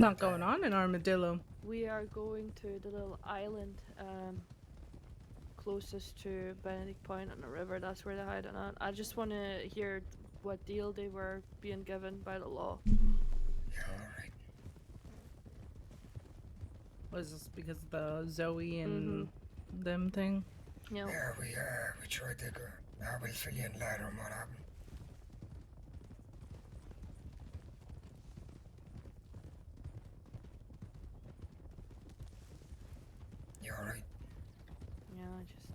Not going on in Armadillo. We are going to the little island closest to Benedict Point on the river. That's where they're hiding out. I just want to hear what deal they were being given by the law. Was this because of the Zoe and them thing? Yeah. Yeah, we tried to go. I will fill you in later on what happened. You alright? Yeah, I just.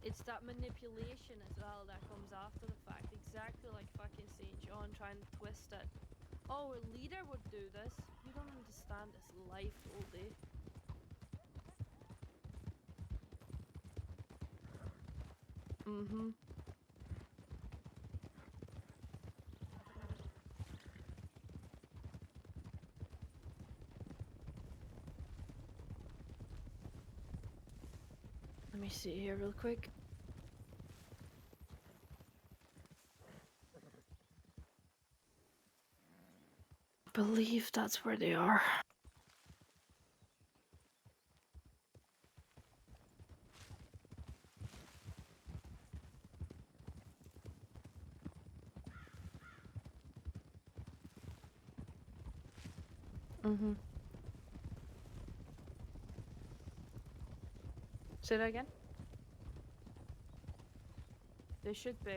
It's that manipulation as well that comes after the fact. Exactly like fucking St. John trying to twist it. Oh, a leader would do this. You don't understand this life, oldie. Mm-hmm. Let me see here real quick. I believe that's where they are. Mm-hmm. Say that again? They should be.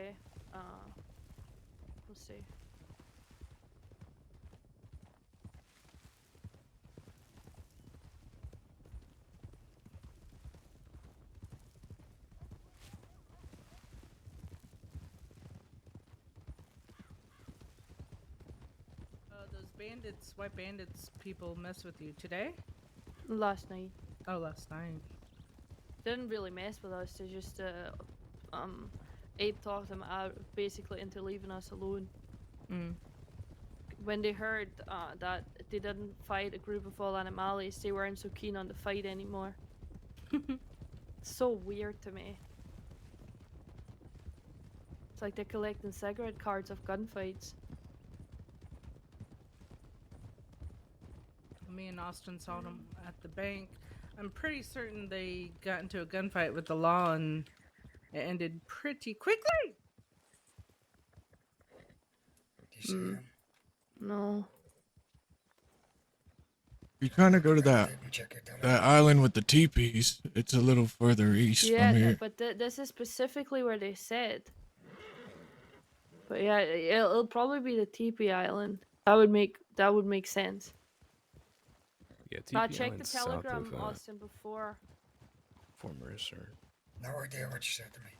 We'll see. Those bandits, white bandits people mess with you today? Last night. Oh, last night. Didn't really mess with us. They just Abe talked them out basically into leaving us alone. Mm. When they heard that they didn't fight a group of all animales, they weren't so keen on the fight anymore. So weird to me. It's like they're collecting cigarette cards of gunfights. Me and Austin saw them at the bank. I'm pretty certain they got into a gunfight with the law and it ended pretty quickly. No. You kind of go to that island with the teepees. It's a little further east Yeah, from here. but this is specifically where they said. But yeah, it'll probably be the Teepee Island. That would make sense. Yeah, I TP checked the Island's south telegram, of Austin, before. former or No idea what you said to me.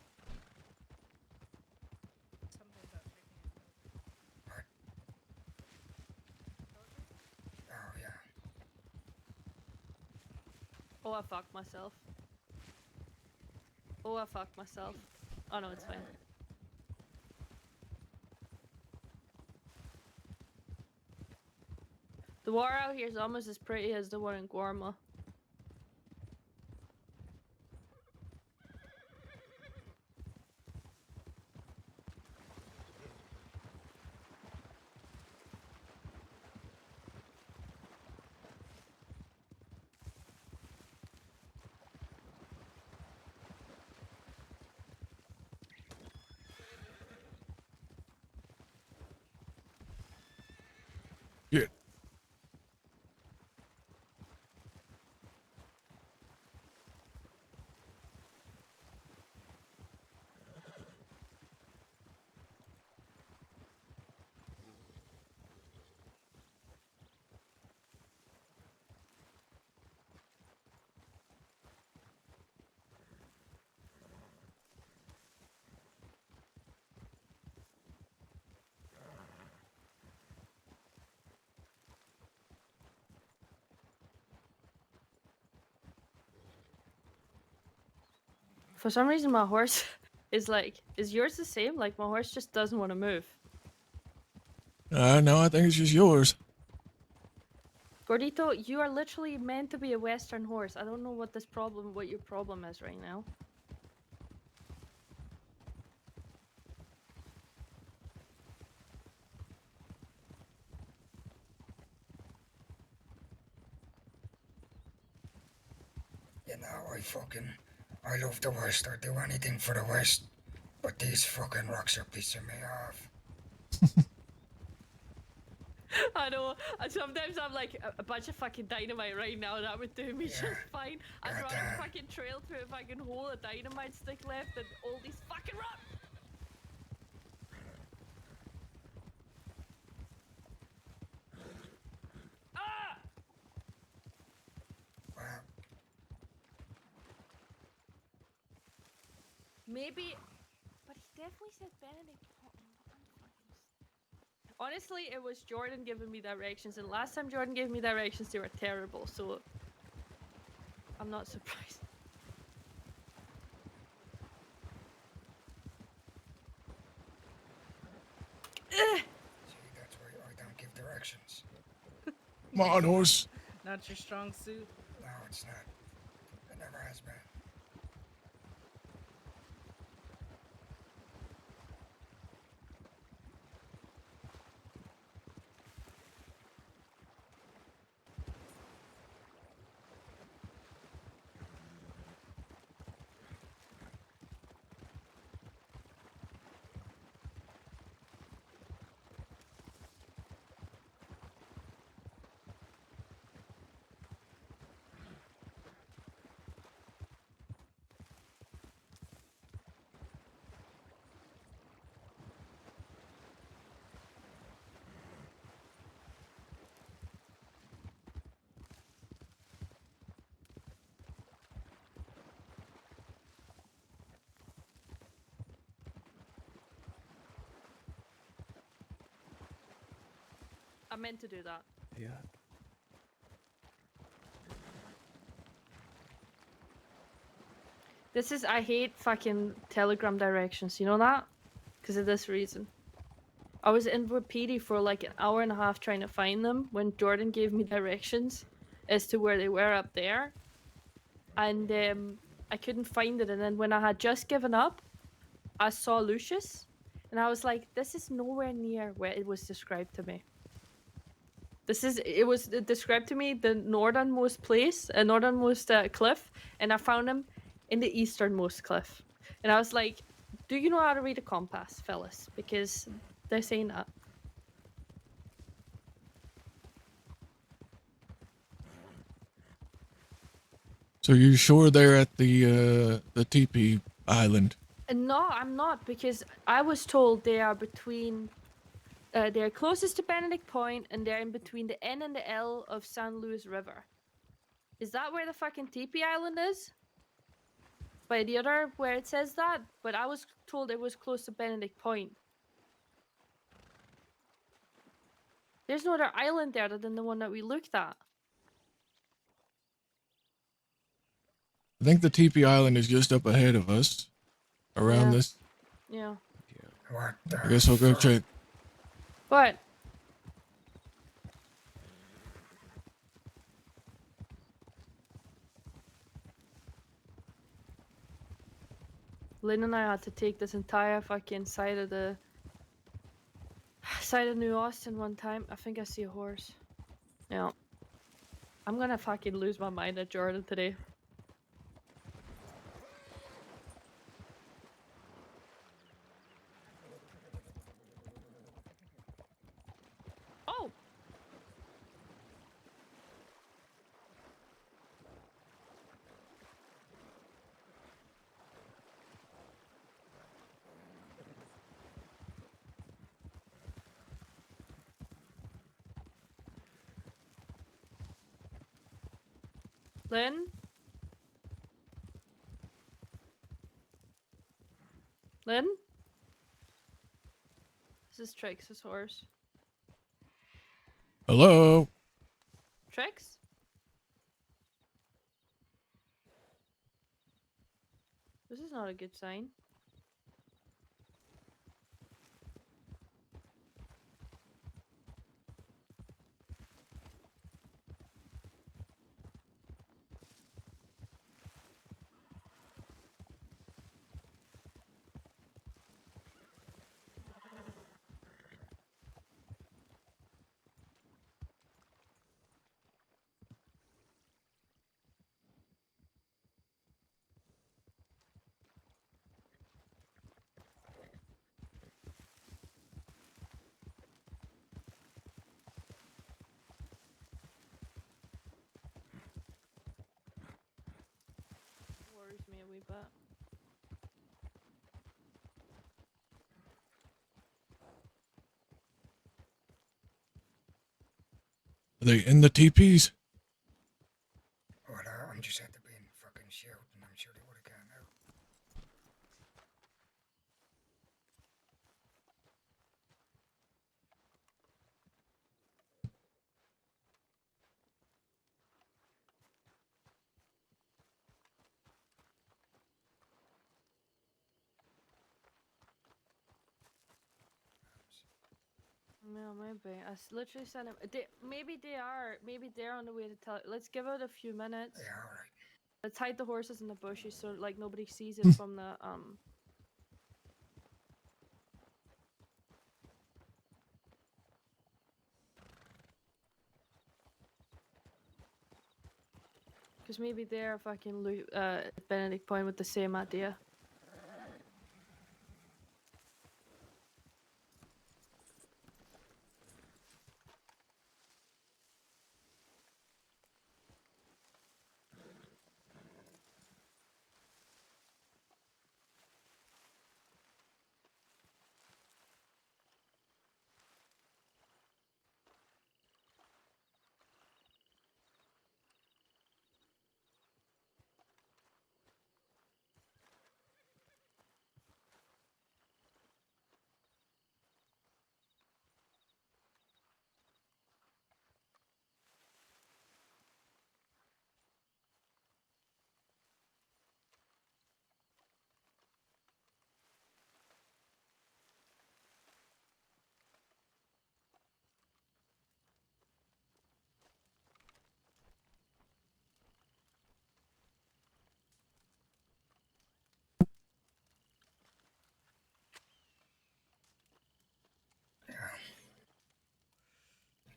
What? Oh, yeah. Oh, I fucked myself. Oh, I fucked myself. Oh no, it's fine. The water out here is almost as pretty as the one in Guarma. Yeah. For some reason, my horse is yours the same? Like, my horse just doesn't want to move. No, I think it's just yours. Gordito, you are literally meant to be a Western horse. I don't know what your problem is right now. You know, I love the West. I'd do anything for the West. But these fucking rocks are pissing me off. I know. And sometimes I'm like, a bunch of fucking dynamite right now, that would do me just fine. I'd rather fucking trail through a fucking hole of dynamite stick left than all these fucking rocks. Ah! Maybe, but he definitely said Benedict. Honestly, it was Jordan giving me directions, and last time Jordan gave me directions, they were terrible, so I'm not surprised. See, that's why I don't give directions. Come on, horse. Not your strong suit. No, it's not. It never has been. I meant to do that. Yeah. I hate fucking Telegram directions, you know that? Because of this reason. I was in Wapiti for like an hour and a half trying to find them when Jordan gave me directions as to where they were up there. And I couldn't find it. And then when I had just given up, I saw Lucius. And I was like, this is nowhere near where it was described to me. It was described to me the northernmost place, northernmost cliff, and I found him in the easternmost cliff. And I was like, do you know how to read a compass, fellas? Because they're saying that. So you're sure they're at the teepee island? No, I'm not, because I was told they are between they're closest to Benedict Point, and they're in between the N and the L of San Luis River. Is that where the fucking teepee island is? By the other, where it says that? But I was told it was close to Benedict Point. There's no other island there other than the one that we looked at. I think the teepee island is just up ahead of us. Around Yeah. this. Yeah. What I guess I'll go check. What? Lynn and I had to take this entire fucking side of New Austin one time. I think I see a horse. Yeah. I'm gonna fucking lose my mind at Jordan today. Oh! Lynn? Lynn? This is Trix's horse. Hello? Trix? This is not a good sign. Worries me a wee bit. Are they in the teepees? Well, I'm just had to be in fucking shield, and I'm sure they would have gone out. Yeah, maybe. Literally sent him. Maybe they are. Maybe they're on the way to tell. Let's give it a few minutes. Yeah, alright. Let's hide the horses in the bushes so like nobody sees it from the Because maybe they're fucking Benedict Point with the same idea.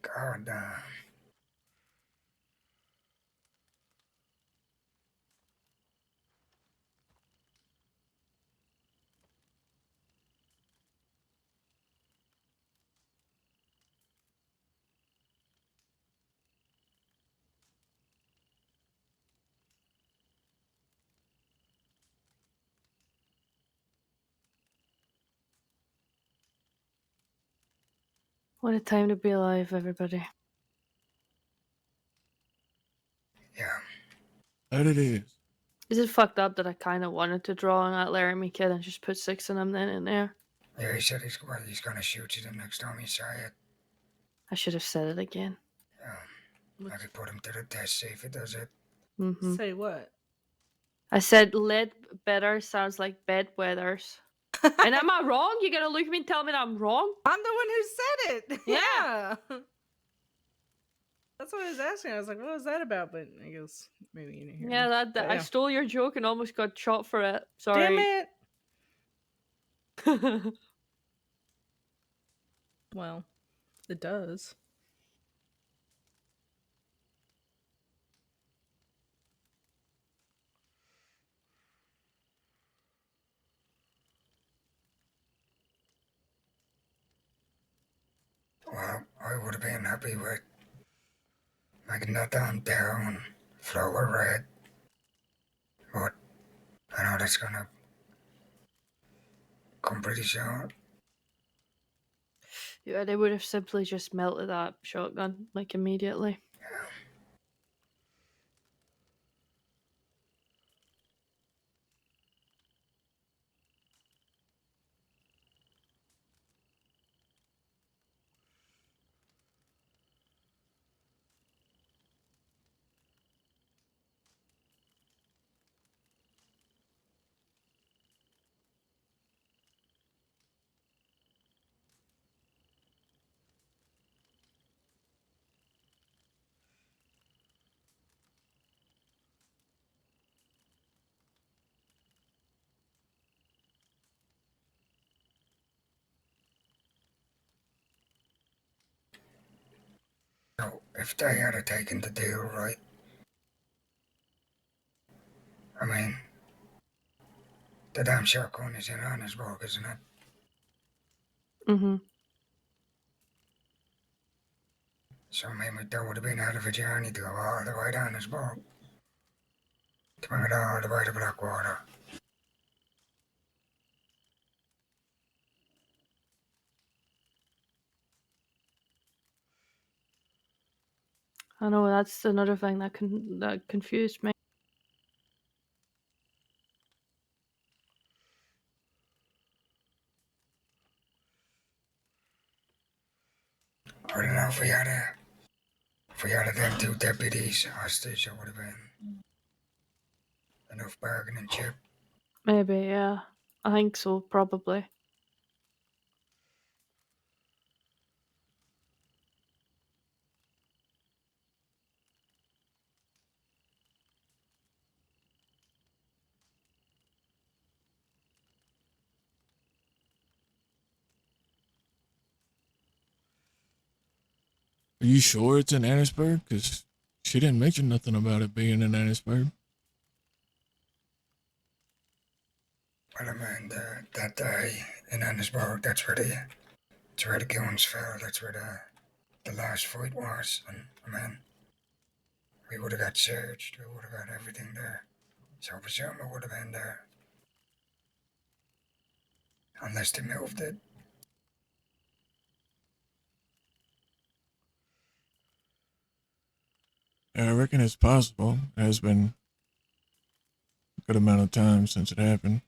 God damn. What a time to be alive, everybody. Yeah. That it is. Is it fucked up that I kind of wanted to draw on that Laramie kid and just put 6 of them then in there? Yeah, he said he's gonna shoot you the next time he saw it. I should have said it again. Yeah. Maybe put him to the test, see if he does it. Mm-hmm. Say what? I said lead better sounds like bed weathers. And am I wrong? You gonna look at me and tell me that I'm wrong? I'm the one who said it. Yeah. That's what I was asking. I was like, what was that about? But I guess maybe you didn't hear Yeah, me. that But I stole your joke and almost got shot for it. Damn Sorry. it. Well, it does. Well, I would have been happy with making that down down, flower red. But I know that's gonna come pretty soon. Yeah, they would have simply just melted that shotgun like immediately. So, if they had taken the deal right, I mean, the damn shotgun is in Johannesburg, isn't it? Mm-hmm. So maybe that would have been out of a journey to go all the way to Johannesburg. To bring it all the way to Blackwater. I know that's another thing that confused me. I don't know if we had them two deputies hostage, it would have been enough bargaining chip. Maybe, yeah. I think so, probably. Are you sure it's in Annisburg? Because she didn't mention nothing about it being in Annisburg. Well, I mean, that day in Annisburg, that's where the guns fell. That's where the last fight was. And I mean, we would have got searched. We would have got everything there. So I presume it would have been there. Unless they moved it. Yeah, I reckon it's possible. It has been a good amount of time since it happened.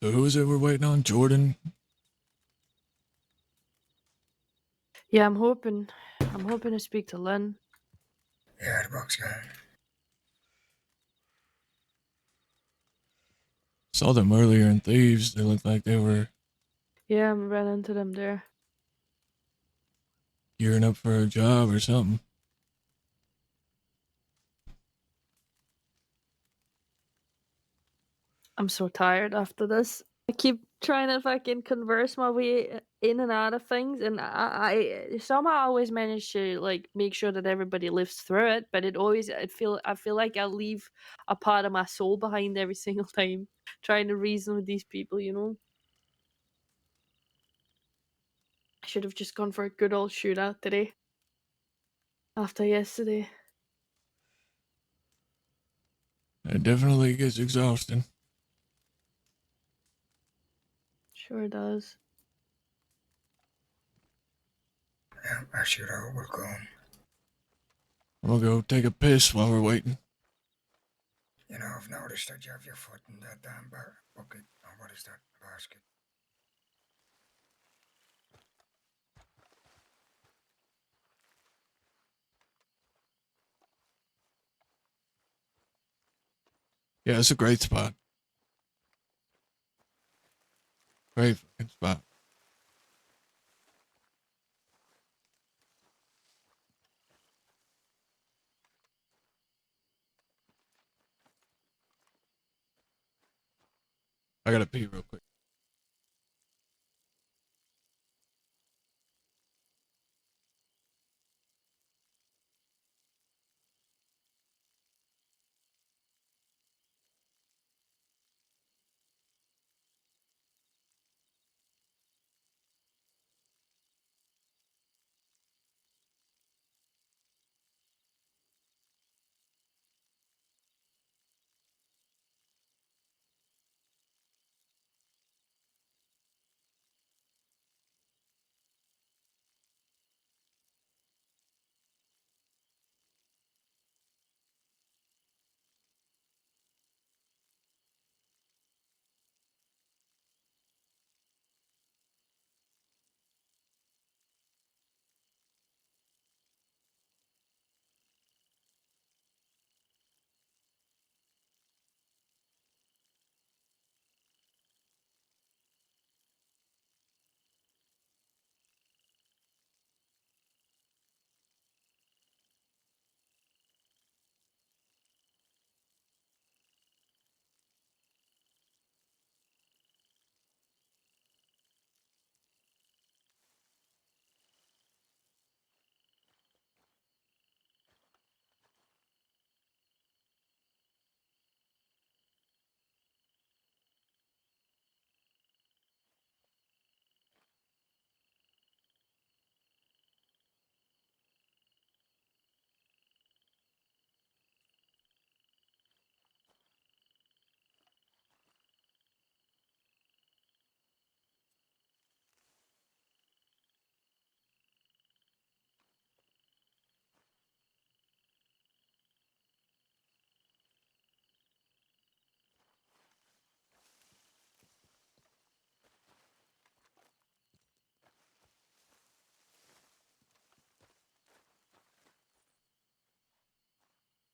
So who is it we're waiting on? Jordan? Yeah, I'm hoping to speak to Lynn. Yeah, the box guy. Saw them earlier in Thieves. They looked like they were Yeah, I'm ran into them there. gearing up for a job or something. I'm so tired after this. I keep trying to fucking converse my way in and out of things, and I somehow always manage to like make sure that everybody lives through it. But I feel like I leave a part of my soul behind every single time trying to reason with these people. You know, I should have just gone for a good old shootout today. After yesterday. It definitely gets exhausting. Sure does. Yeah, our shootout will go. We'll go take a piss while we're waiting. You know, I've noticed that you have your foot in that damn bucket. Oh, what is that? Basket. Yeah, it's a great spot. Great fucking spot. I gotta pee real quick.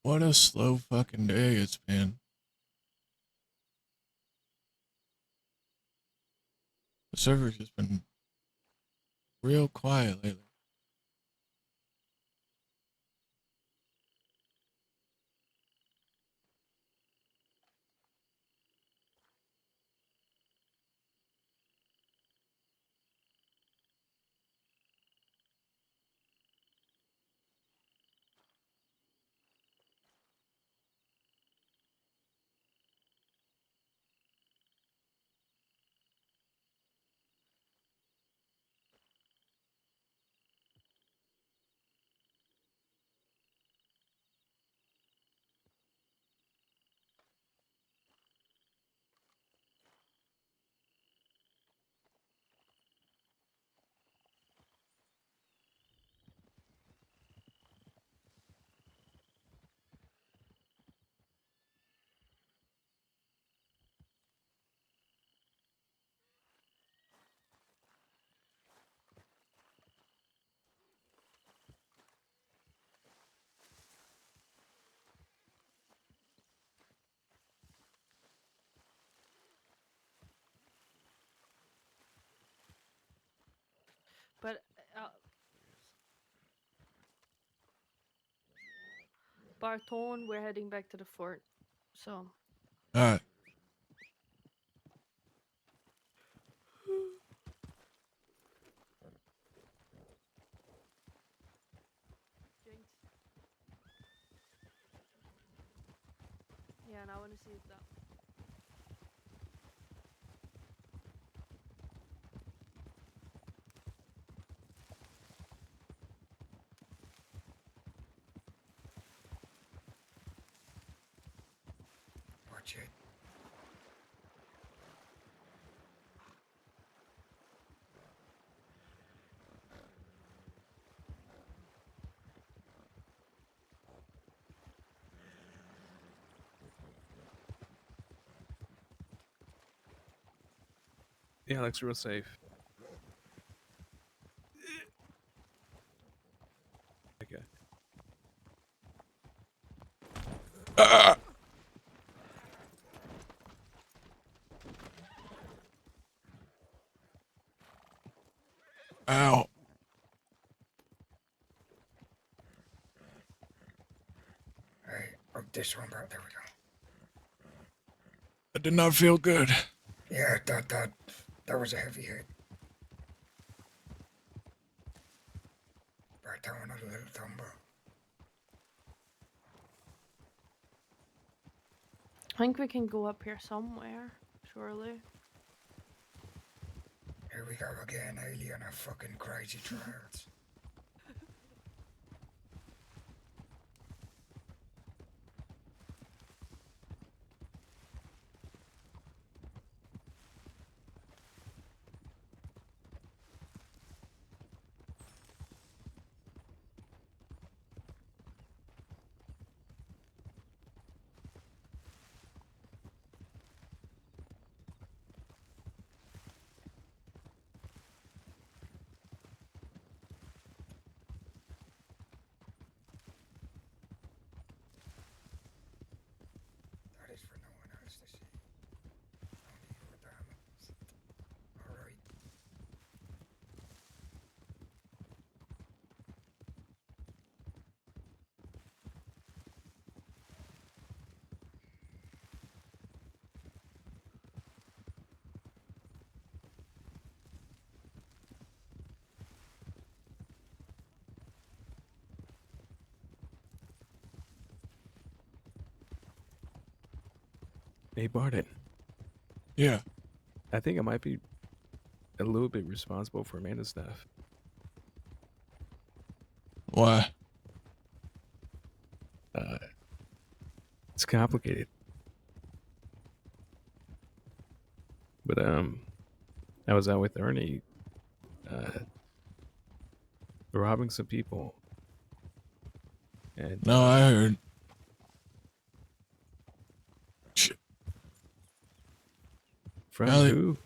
What a slow fucking day it's been. The server's just been real quiet lately. But Barton, we're heading back to the fort. So. All right. Jinx. Yeah, and I want to see if that. Watch it. Yeah, looks real safe. Okay. Ow. Hey, oh, this one, bro. There we go. I did not feel good. Yeah, that was a heavy hit. Right down a little tumble. I think we can go up here somewhere, surely. Here we go again, alien and fucking crazy trials. That is for no one else to see. Only you, damn it. Alright. Hey, Barton. Yeah. I think I might be a little bit responsible for Amanda's stuff. Why? It's complicated. But I was out with Ernie, robbing some people. And No, I heard. Shit. From Callie. who?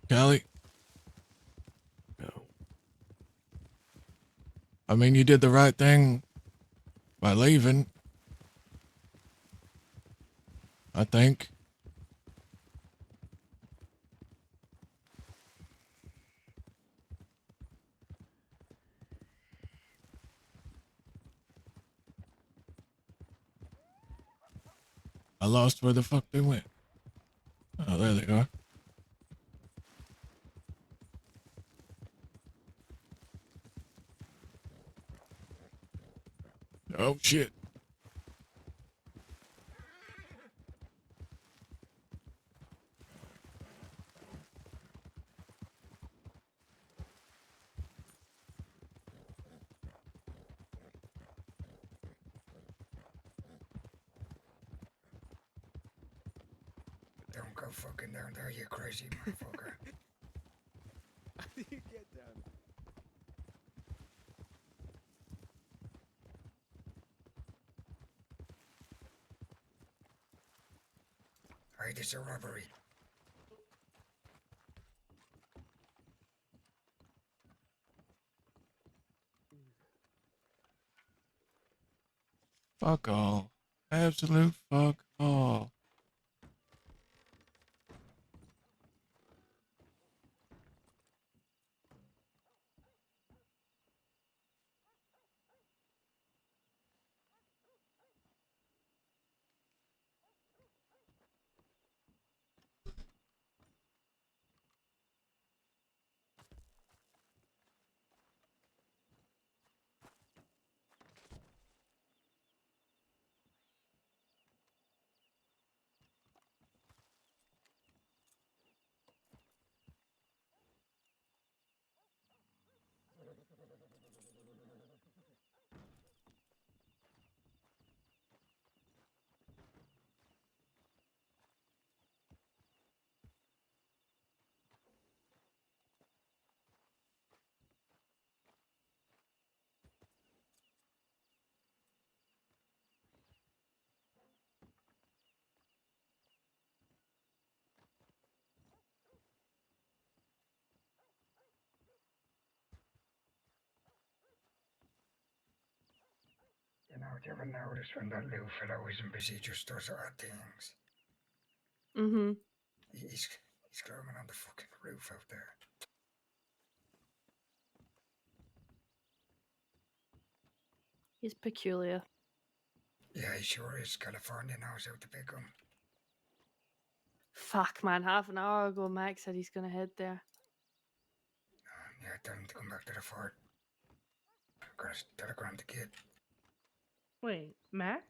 Callie. No. I mean, you did the right thing by leaving. I think. I lost where the fuck they went. Oh, there they are. Oh, shit. Don't go fucking down there, you crazy motherfucker. How do you get down? Hey, this is a robbery. Fuck all. Absolute fuck all. You know, do you ever notice when that little fellow isn't busy, just does odd things? Mm-hmm. He's climbing on the fucking roof out there. He's peculiar. Yeah, he sure is. California knows how to pick him. Fuck, man. Half an hour ago, Max said he's gonna head there. Yeah, tell him to come back to the fort. Gotta telegram the kid. Wait, Max?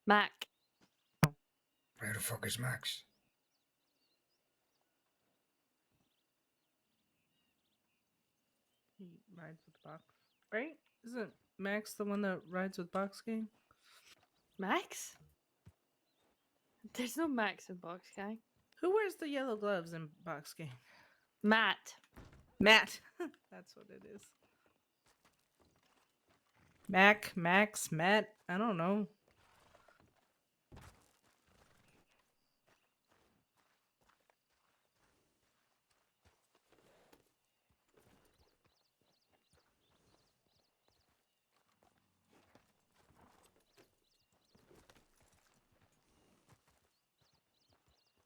Mac. Where the fuck is Max? He rides with Box, right? Isn't Max the one that rides with Box Gang? Max? There's no Max in Box Gang. Who wears the yellow gloves in Box Gang? Matt. Matt. That's what it is. Max, Matt. I don't know.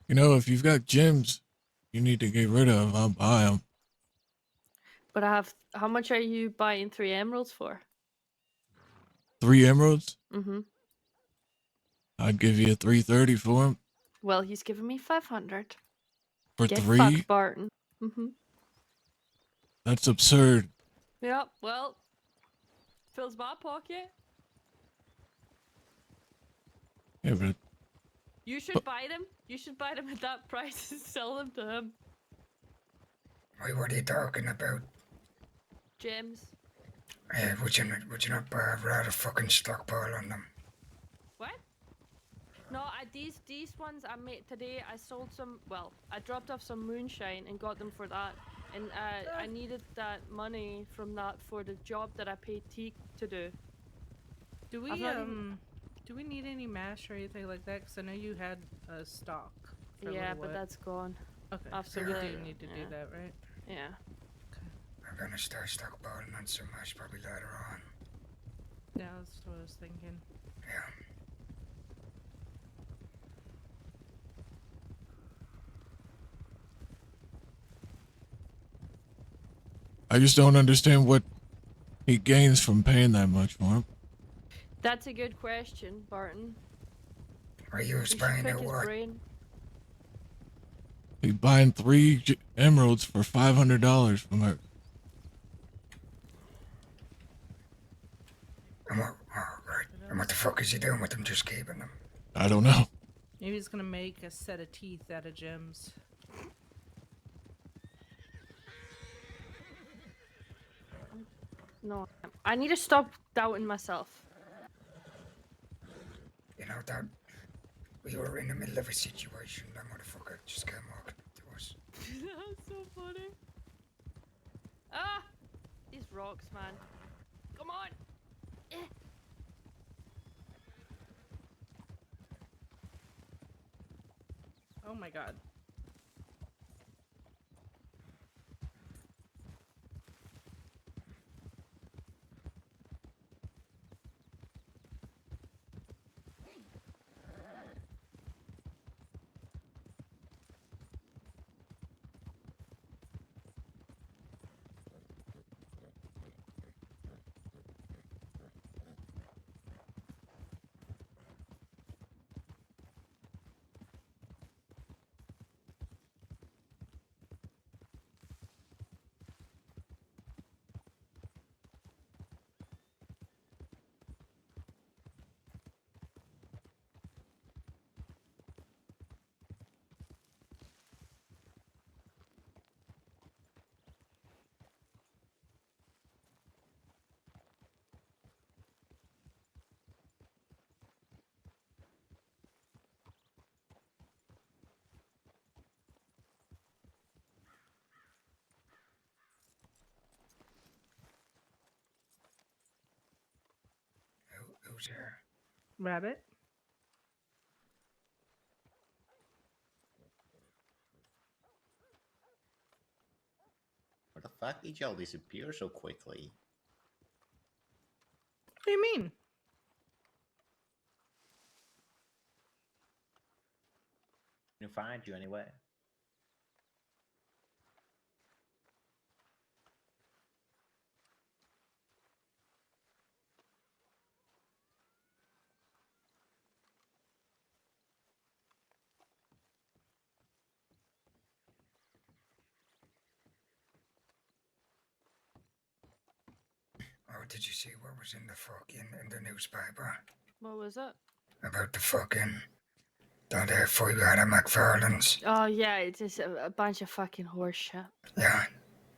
You know, if you've got gems you need to get rid of, I'll buy them. But I have. How much are you buying 3 emeralds for? 3 emeralds? Mm-hmm. I'd give you a 330 for them. Well, he's giving me 500. For Get 3? fucked, Barton. Mm-hmm. That's absurd. Yeah, well, fills my pocket. Yeah, but You should buy them. You should buy them at that price and sell them to him. Wait, what are you talking about? Gems. Would you not rather fucking stockpile on them? What? No, these ones I made today. I sold some. Well, I dropped off some moonshine and got them for that. And I needed that money from that for the job that I paid Teak to do. Do we do we need any mash or anything like that? Because I know you had a stock. For Yeah, a but that's gone. Okay. Absolutely. So we do need to do that, right? Yeah. I'm gonna start stockpiling on some mash probably later on. Yeah, that's what I was thinking. Yeah. I just don't understand what he gains from paying that much for him. That's a good question, Barton. Are you We should buying pick or his what? brain. He's buying 3 emeralds for $500 from her. And what, oh, right. And what the fuck is he doing with them? Just keeping them? I don't know. Maybe he's gonna make a set of teeth out of gems. No, I need to stop doubting myself. You know that we were in the middle of a situation. That motherfucker just came walking up to us. That's so funny. Ah! These rocks, man. Come on! Eh. Oh my god. Who's here? Rabbit? Where the fuck did y'all disappear so quickly? What do you mean? Can you find you anyway? Oh, did you see what was in the fucking in the newspaper What was it? about the fucking that fight we had at McFarland's? Oh yeah, it's just a bunch of fucking horse shit. Yeah,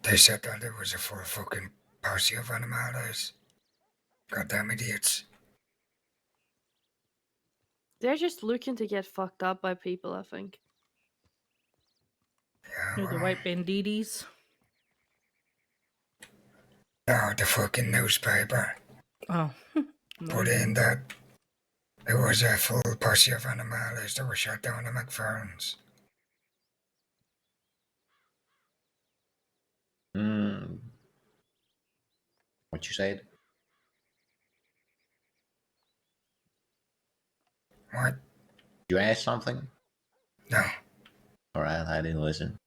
they said that it was a full fucking posse of animals. Goddamn idiots. They're just looking to get fucked up by people, I think. You're the white banditis. No, the fucking newspaper Oh. put in that it was a full posse of animals that were shot down at McFarland's. Hmm. What you said? What? You asked something? No. Alright, I didn't listen.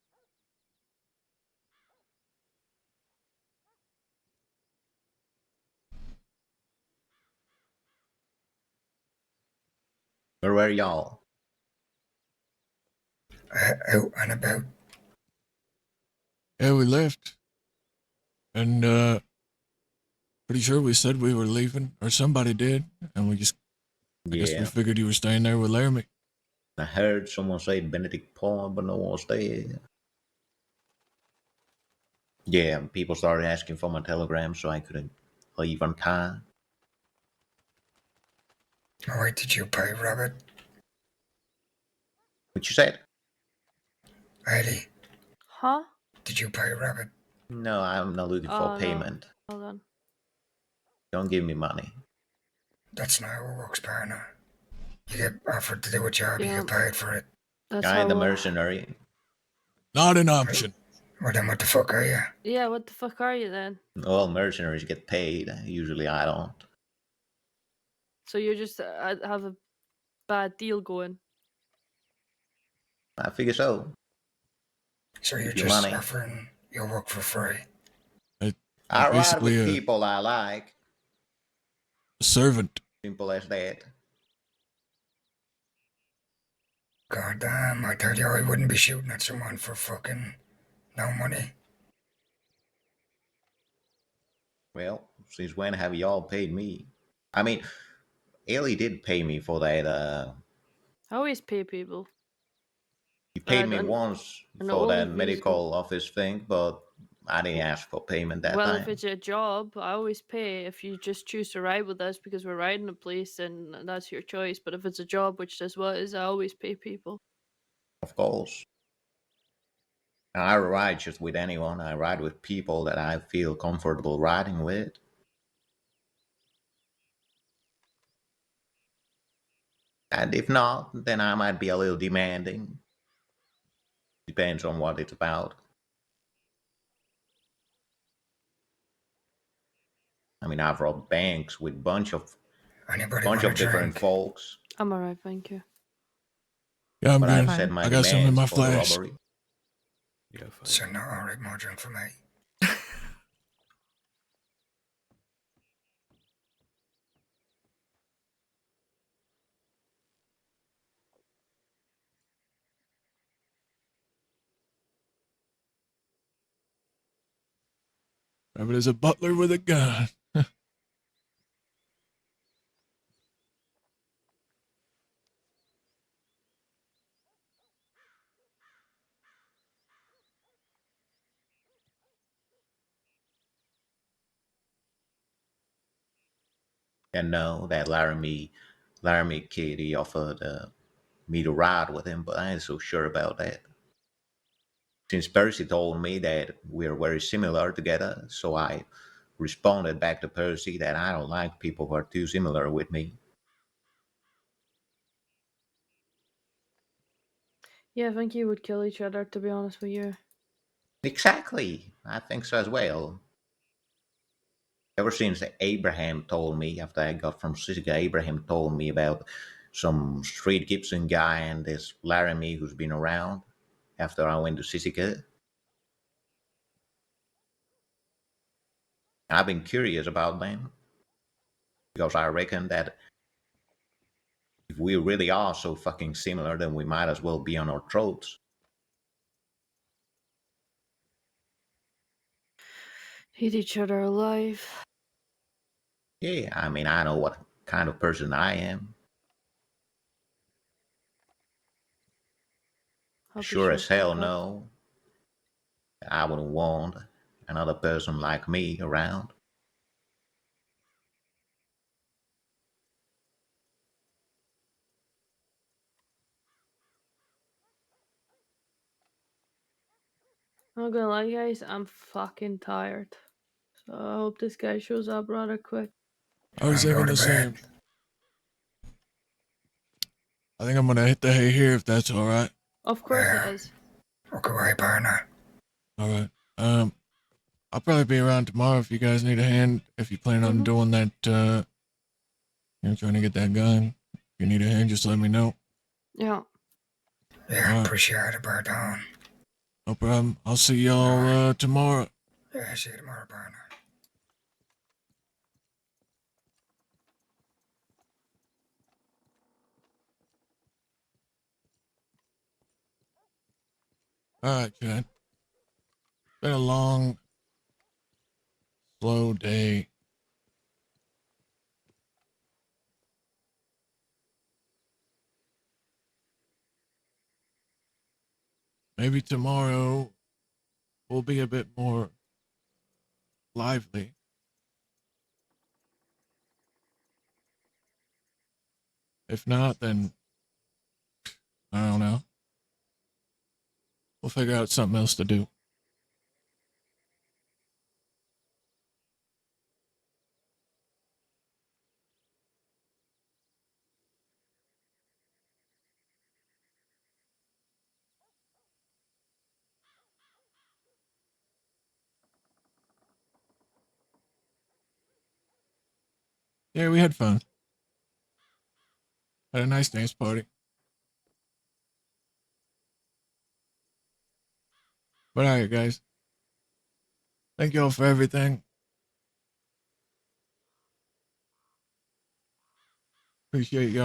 Where were y'all? Out and about. Yeah, we left. And, pretty sure we said we were leaving, or somebody did, and we just, I guess we Yeah. figured you were staying there with Laramie. I heard someone say Benedict Paul, but no one was there. Yeah, people started asking for my telegram, so I couldn't leave on time. Oh, wait, did you pay, Rabbit? What you said? Eddie, Huh? did you pay, Rabbit? No, I'm not looking Oh, for no. payment. Hold on. Don't give me money. That's not how it works, partner. You get offered to do a job, Yeah. you get paid for it. That's I'm the how, mercenary. Not an option. Well, then what the fuck are you? Yeah, what the fuck are you then? Well, mercenaries get paid. Usually I don't. So you're just have a bad deal going. I figure so. So you're Give you just money. offering your work for free. I ride basically with a people I like. servant. Simple as that. God damn, I told you I wouldn't be shooting at someone for fucking no money. Well, since when have y'all paid me? I mean, Ellie did pay me for that. I always pay people. He paid me And once and for only that reason, medical office thing, but I didn't ask for payment that well, if time. it's a job, I always pay. If you just choose to ride with us because we're riding a place, then that's your choice. But if it's a job, which this was, I always pay people. Of course. I ride just with anyone. I ride with people that I feel comfortable riding with. And if not, then I might be a little demanding. Depends on what it's about. I mean, I've robbed banks with bunch of different folks, I'm alright, thank you. Yeah, I'm but good. I've set my I got some in demands my for the flash. robbery. Yeah, fine. So not alright, more drink for me. Remember, there's a butler with a gun. And no, that Laramie kid, he offered me to ride with him, but I ain't so sure about that. Since Percy told me that we're very similar together, so I responded back to Percy that I don't like people who are too similar with me. Yeah, I think you would kill each other, to be honest with you. Exactly, I think so as well. Ever since Abraham told me, after I got from Sisika, Abraham told me about some street Gibson guy and this Laramie who's been around after I went to Sisika. I've been curious about them because I reckon that if we really are so fucking similar, then we might as well be on our throats. Eat each other alive. Yeah, I mean, I know what kind of person I am. Hope you Sure shut as the hell fuck up. no. I wouldn't want another person like me around. I'm not gonna lie, guys, I'm fucking tired. So I hope this guy shows up rather quick. I was Go thinking to the bed. same. I think I'm gonna hit the hay here if that's all right. Of course it is. Walk away, partner. All right. I'll probably be around tomorrow if you guys need a hand. If you plan on doing that, trying to get that gun. If you need a hand, just let me know. Yeah. Yeah, Alright. appreciate it, Barton. No problem. I'll see y'all tomorrow. Yeah, see you tomorrow, partner. Alright, Chad. Been a long, slow day. Maybe tomorrow will be a bit more lively. If not, then I don't know. We'll figure out something else to do. Yeah, we had fun. Had a nice dance party. But alright, guys. Thank y'all for everything. Appreciate y'all.